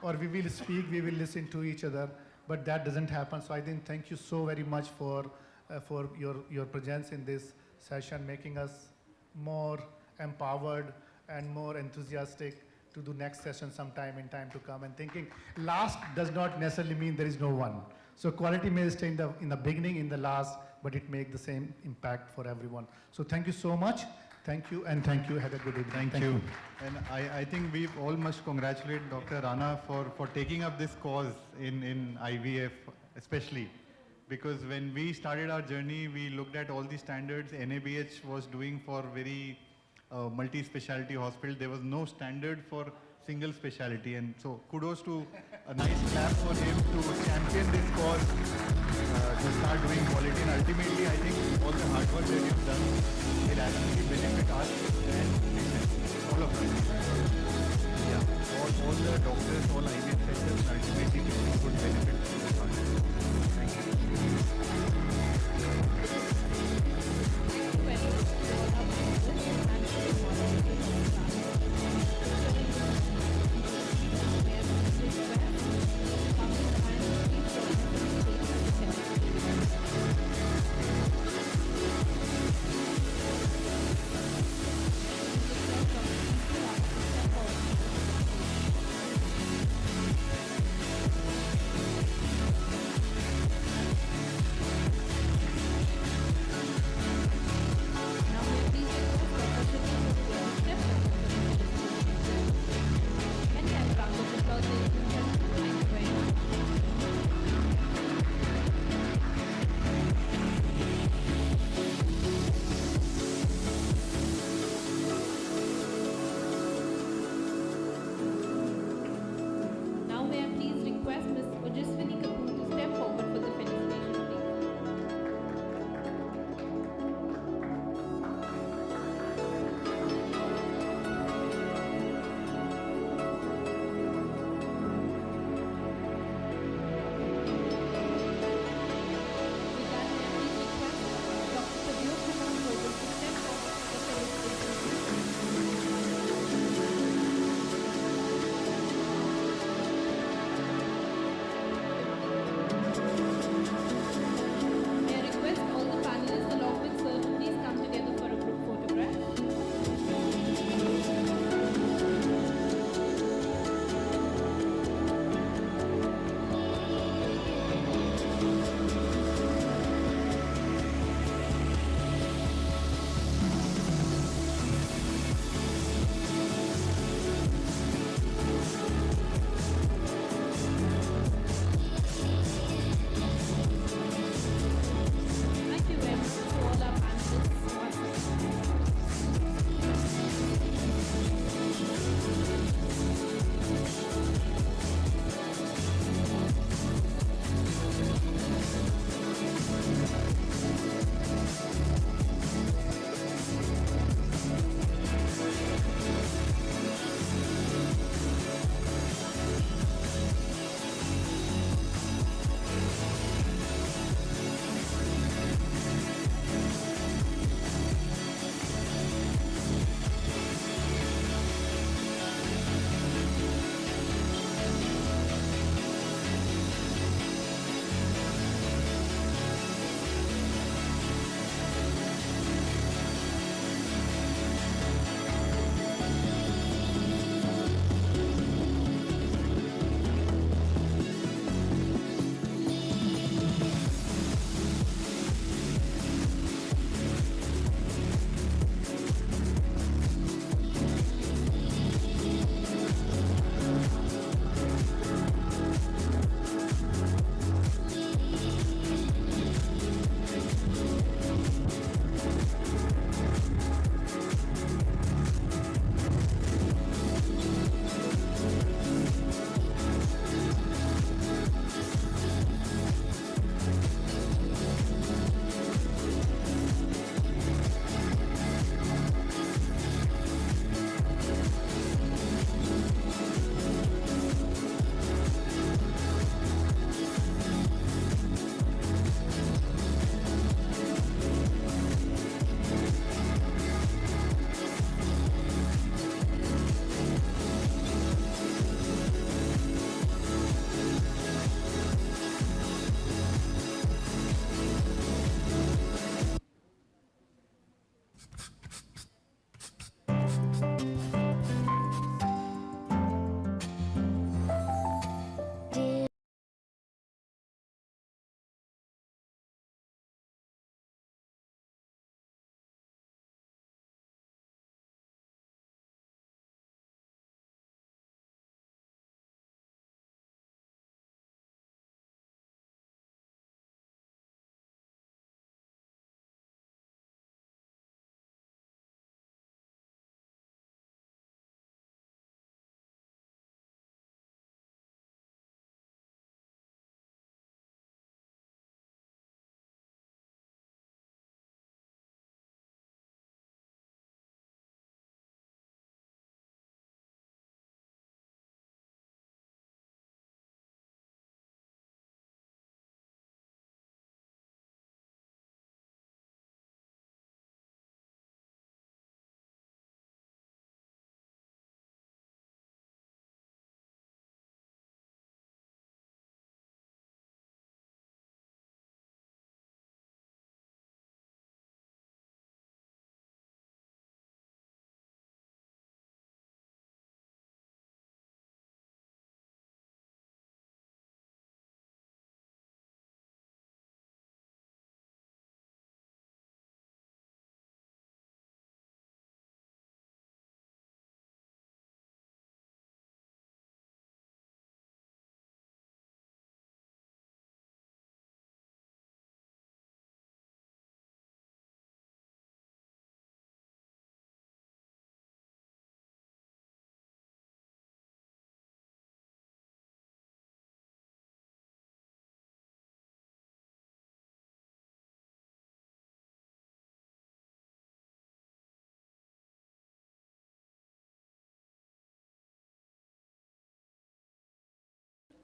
Or we will speak, we will listen to each other, but that doesn't happen. So I think thank you so very much for your presence in this session, making us more empowered and more enthusiastic to do next session sometime in time to come, and thinking last does not necessarily mean there is no one. So quality may stay in the beginning, in the last, but it makes the same impact for everyone. So thank you so much. Thank you, and thank you. Have a good evening. Thank you. And I think we all must congratulate Dr. Rana for taking up this cause in IVF especially. Because when we started our journey, we looked at all the standards NABH was doing for very multi-speciality hospital. There was no standard for single speciality. And so kudos to a nice clap for him to champion this cause, to start doing quality. And ultimately, I think all the hard work that you've done will actually benefit us and patients, all of us. Yeah, all the doctors, all IVF centers, ultimately patients would benefit from this hard work. Thank you.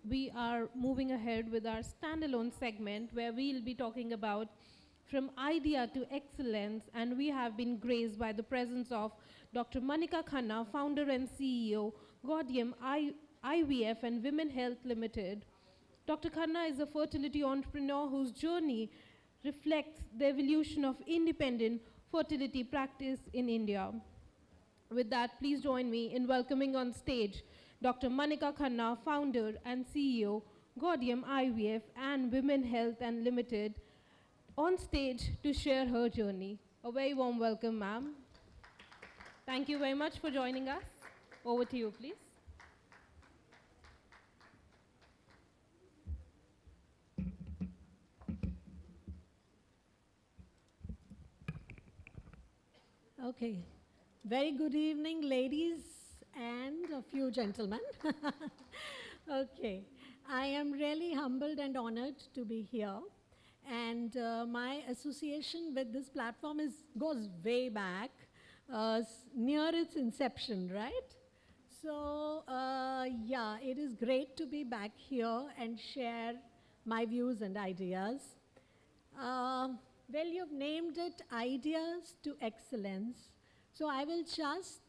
we are moving ahead with our standalone segment where we'll be talking about from idea to excellence, and we have been graced by the presence of Dr. Manika Khanna, founder and CEO, Gaudium IVF and Women Health Limited. Dr. Khanna is a fertility entrepreneur whose journey reflects the evolution of independent fertility practice in India. With that, please join me in welcoming on stage Dr. Manika Khanna, founder and CEO, Gaudium IVF and Women Health and Limited, on stage to share her journey. A very warm welcome, ma'am. Thank you very much for joining us. Over to you, please. Okay. Very good evening, ladies and a few gentlemen. Okay. I am really humbled and honored to be here. And my association with this platform goes way back, near its inception, right? So, yeah, it is great to be back here and share my views and ideas. Well, you've named it Ideas to Excellence. So I will just,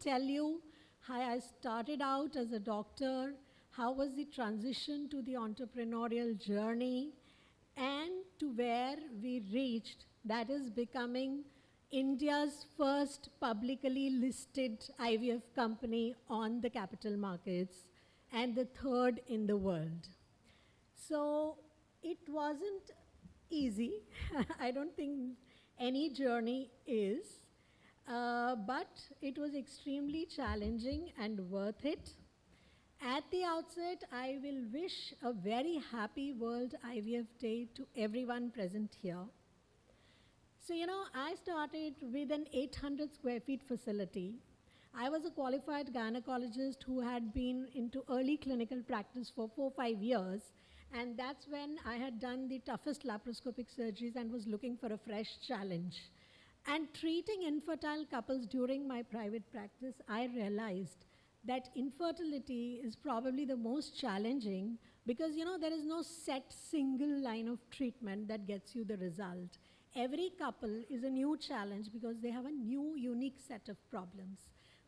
tell you how I started out as a doctor, how was the transition to the entrepreneurial journey, and to where we reached, that is becoming India's first publicly listed IVF company on the capital markets and the third in the world. So it wasn't easy. I don't think any journey is, but it was extremely challenging and worth it. At the outset, I will wish a very happy World IVF Day to everyone present here. So, I started with an 800 square feet facility. I was a qualified gynecologist who had been into early clinical practice for 4-5 years, and that's when I had done the toughest laparoscopic surgeries and was looking for a fresh challenge. And treating infertile couples during my private practice, I realized that infertility is probably the most challenging because, there is no set single line of treatment that gets you the result. Every couple is a new challenge because they have a new, unique set of problems.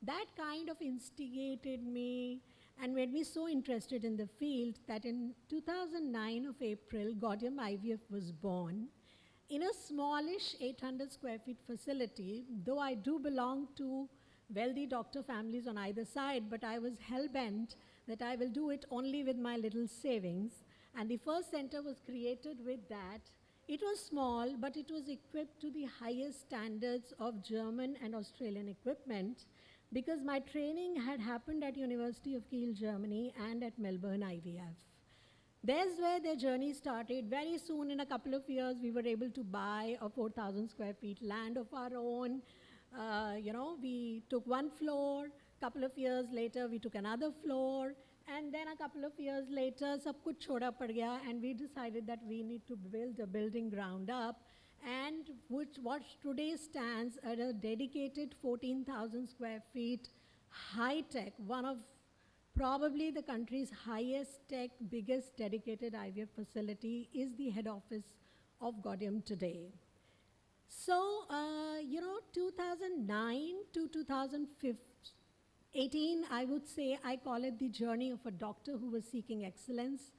That kind of instigated me and made me so interested in the field that in 2009 of April, Gaudium IVF was born in a smallish 800 square feet facility, though I do belong to wealthy doctor families on either side, but I was hell-bent that I will do it only with my little savings. And the first center was created with that. It was small, but it was equipped to the highest standards of German and Australian equipment because my training had happened at University of Kiel, Germany and at Melbourne IVF. There's where their journey started. Very soon, in a couple of years, we were able to buy a 4,000 square feet land of our own. We took one floor. Couple of years later, we took another floor. And then a couple of years later, sab kuch choda pad gaya, and we decided that we need to build a building ground up, and what today stands at a dedicated 14,000 square feet high-tech, one of probably the country's highest tech, biggest dedicated IVF facility, is the head office of Gaudium today. So, 2009 to 2018, I would say I call it the journey of a doctor who was seeking excellence.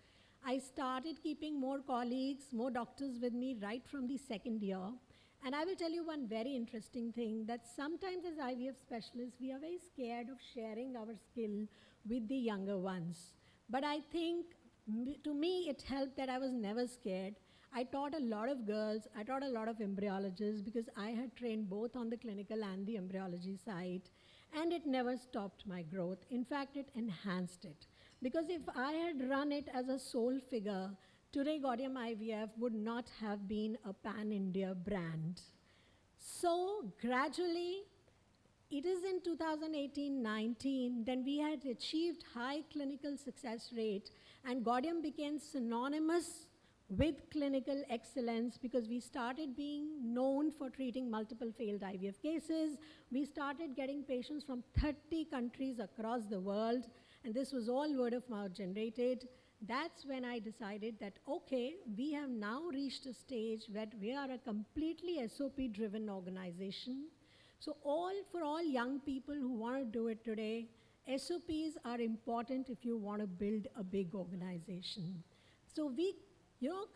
I started keeping more colleagues, more doctors with me right from the second year. And I will tell you one very interesting thing, that sometimes as IVF specialists, we are very scared of sharing our skill with the younger ones. But I think, to me, it helped that I was never scared. I taught a lot of girls, I taught a lot of embryologists because I had trained both on the clinical and the embryology side. And it never stopped my growth. In fact, it enhanced it. Because if I had run it as a sole figure, today Gaudium IVF would not have been a pan-India brand. So gradually, it is in 2018-19, then we had achieved high clinical success rate, and Gaudium became synonymous with clinical excellence, because we started being known for treating multiple failed IVF cases. We started getting patients from 30 countries across the world, and this was all word of mouth generated. That's when I decided that, okay, we have now reached a stage where we are a completely SOP-driven organization. So for all young people who want to do it today, SOPs are important if you want to build a big organization. So we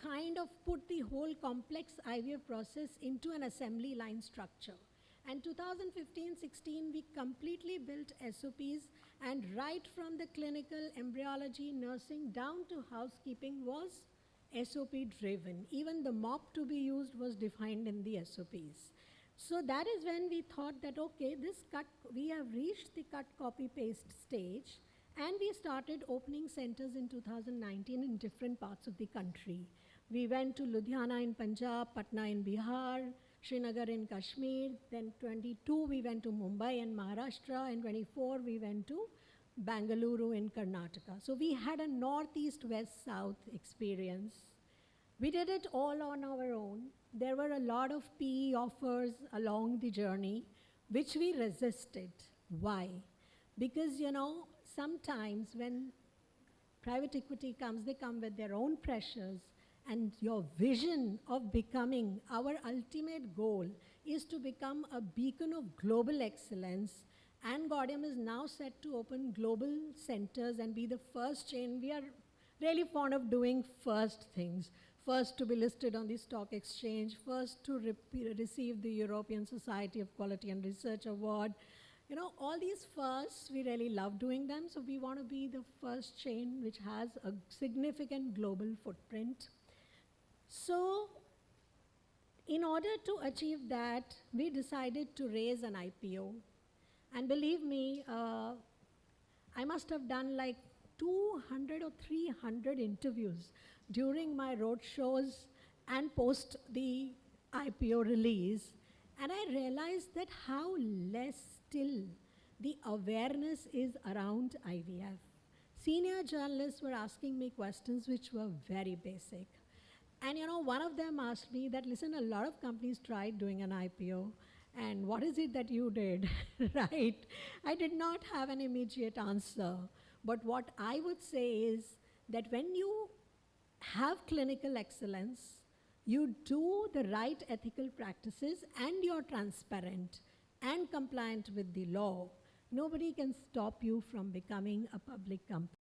kind of put the whole complex IVF process into an assembly line structure. And 2015-16, we completely built SOPs, and right from the clinical, embryology, nursing, down to housekeeping was SOP driven. Even the mop to be used was defined in the SOPs. So that is when we thought that, okay, we have reached the cut, copy, paste stage, and we started opening centers in 2019 in different parts of the country. We went to Ludhiana in Punjab, Patna in Bihar, Srinagar in Kashmir. Then 22, we went to Mumbai and Maharashtra. And 24, we went to Bangalore in Karnataka. So we had a northeast, west, south experience. We did it all on our own. There were a lot of PE offers along the journey, which we resisted. Why? Because, sometimes when private equity comes, they come with their own pressures, and your vision of becoming, our ultimate goal is to become a beacon of global excellence, and Gaudium is now set to open global centers and be the first chain. We are really fond of doing first things. First to be listed on the stock exchange, first to receive the European Society of Quality and Research Award. All these firsts, we really love doing them, so we want to be the first chain which has a significant global footprint. So, in order to achieve that, we decided to raise an IPO. And believe me, I must have done like 200 or 300 interviews during my road shows and post the IPO release. And I realized that how less still the awareness is around IVF. Senior journalists were asking me questions which were very basic. And one of them asked me that, listen, a lot of companies tried doing an IPO, and what is it that you did, right? I did not have an immediate answer. But what I would say is that when you have clinical excellence, you do the right ethical practices, and you're transparent and compliant with the law, nobody can stop you from becoming a public company.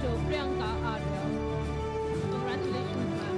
Dr. Priyanka Arya. Congratulations, ma'am.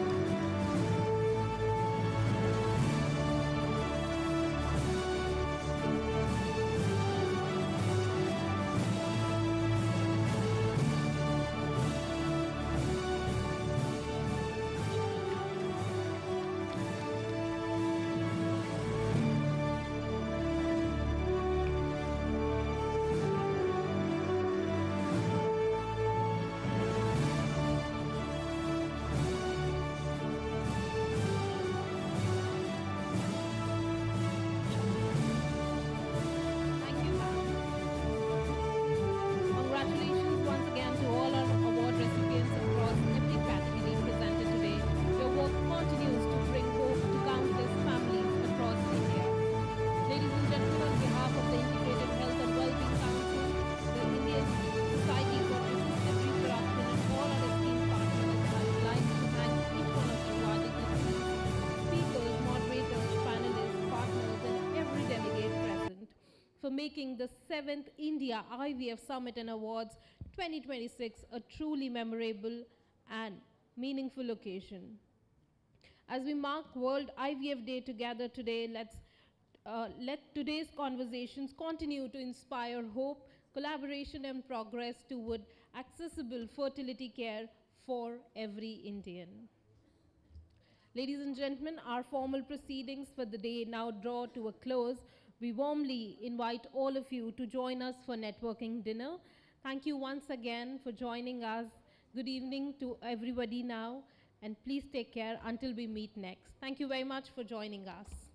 Thank you, ma'am. Congratulations once again to all our award recipients across every category presented today. Your work continues to bring hope to countless families across India. Ladies and gentlemen, on behalf of the Integrated Health and Wellbeing Council, the Indian Society for Assisted Reproduction, and all our esteemed partners, I would like to thank each one of you, our dignitaries, speakers, moderators, panelists, partners, and every delegate present for making the 7th India IVF Summit and Awards 2026 a truly memorable and meaningful occasion. As we mark World IVF Day together today, let today's conversations continue to inspire hope, collaboration, and progress toward accessible fertility care for every Indian. Ladies and gentlemen, our formal proceedings for the day now draw to a close. We warmly invite all of you to join us for networking dinner. Thank you once again for joining us. Good evening to everybody now, and please take care until we meet next. Thank you very much for joining us.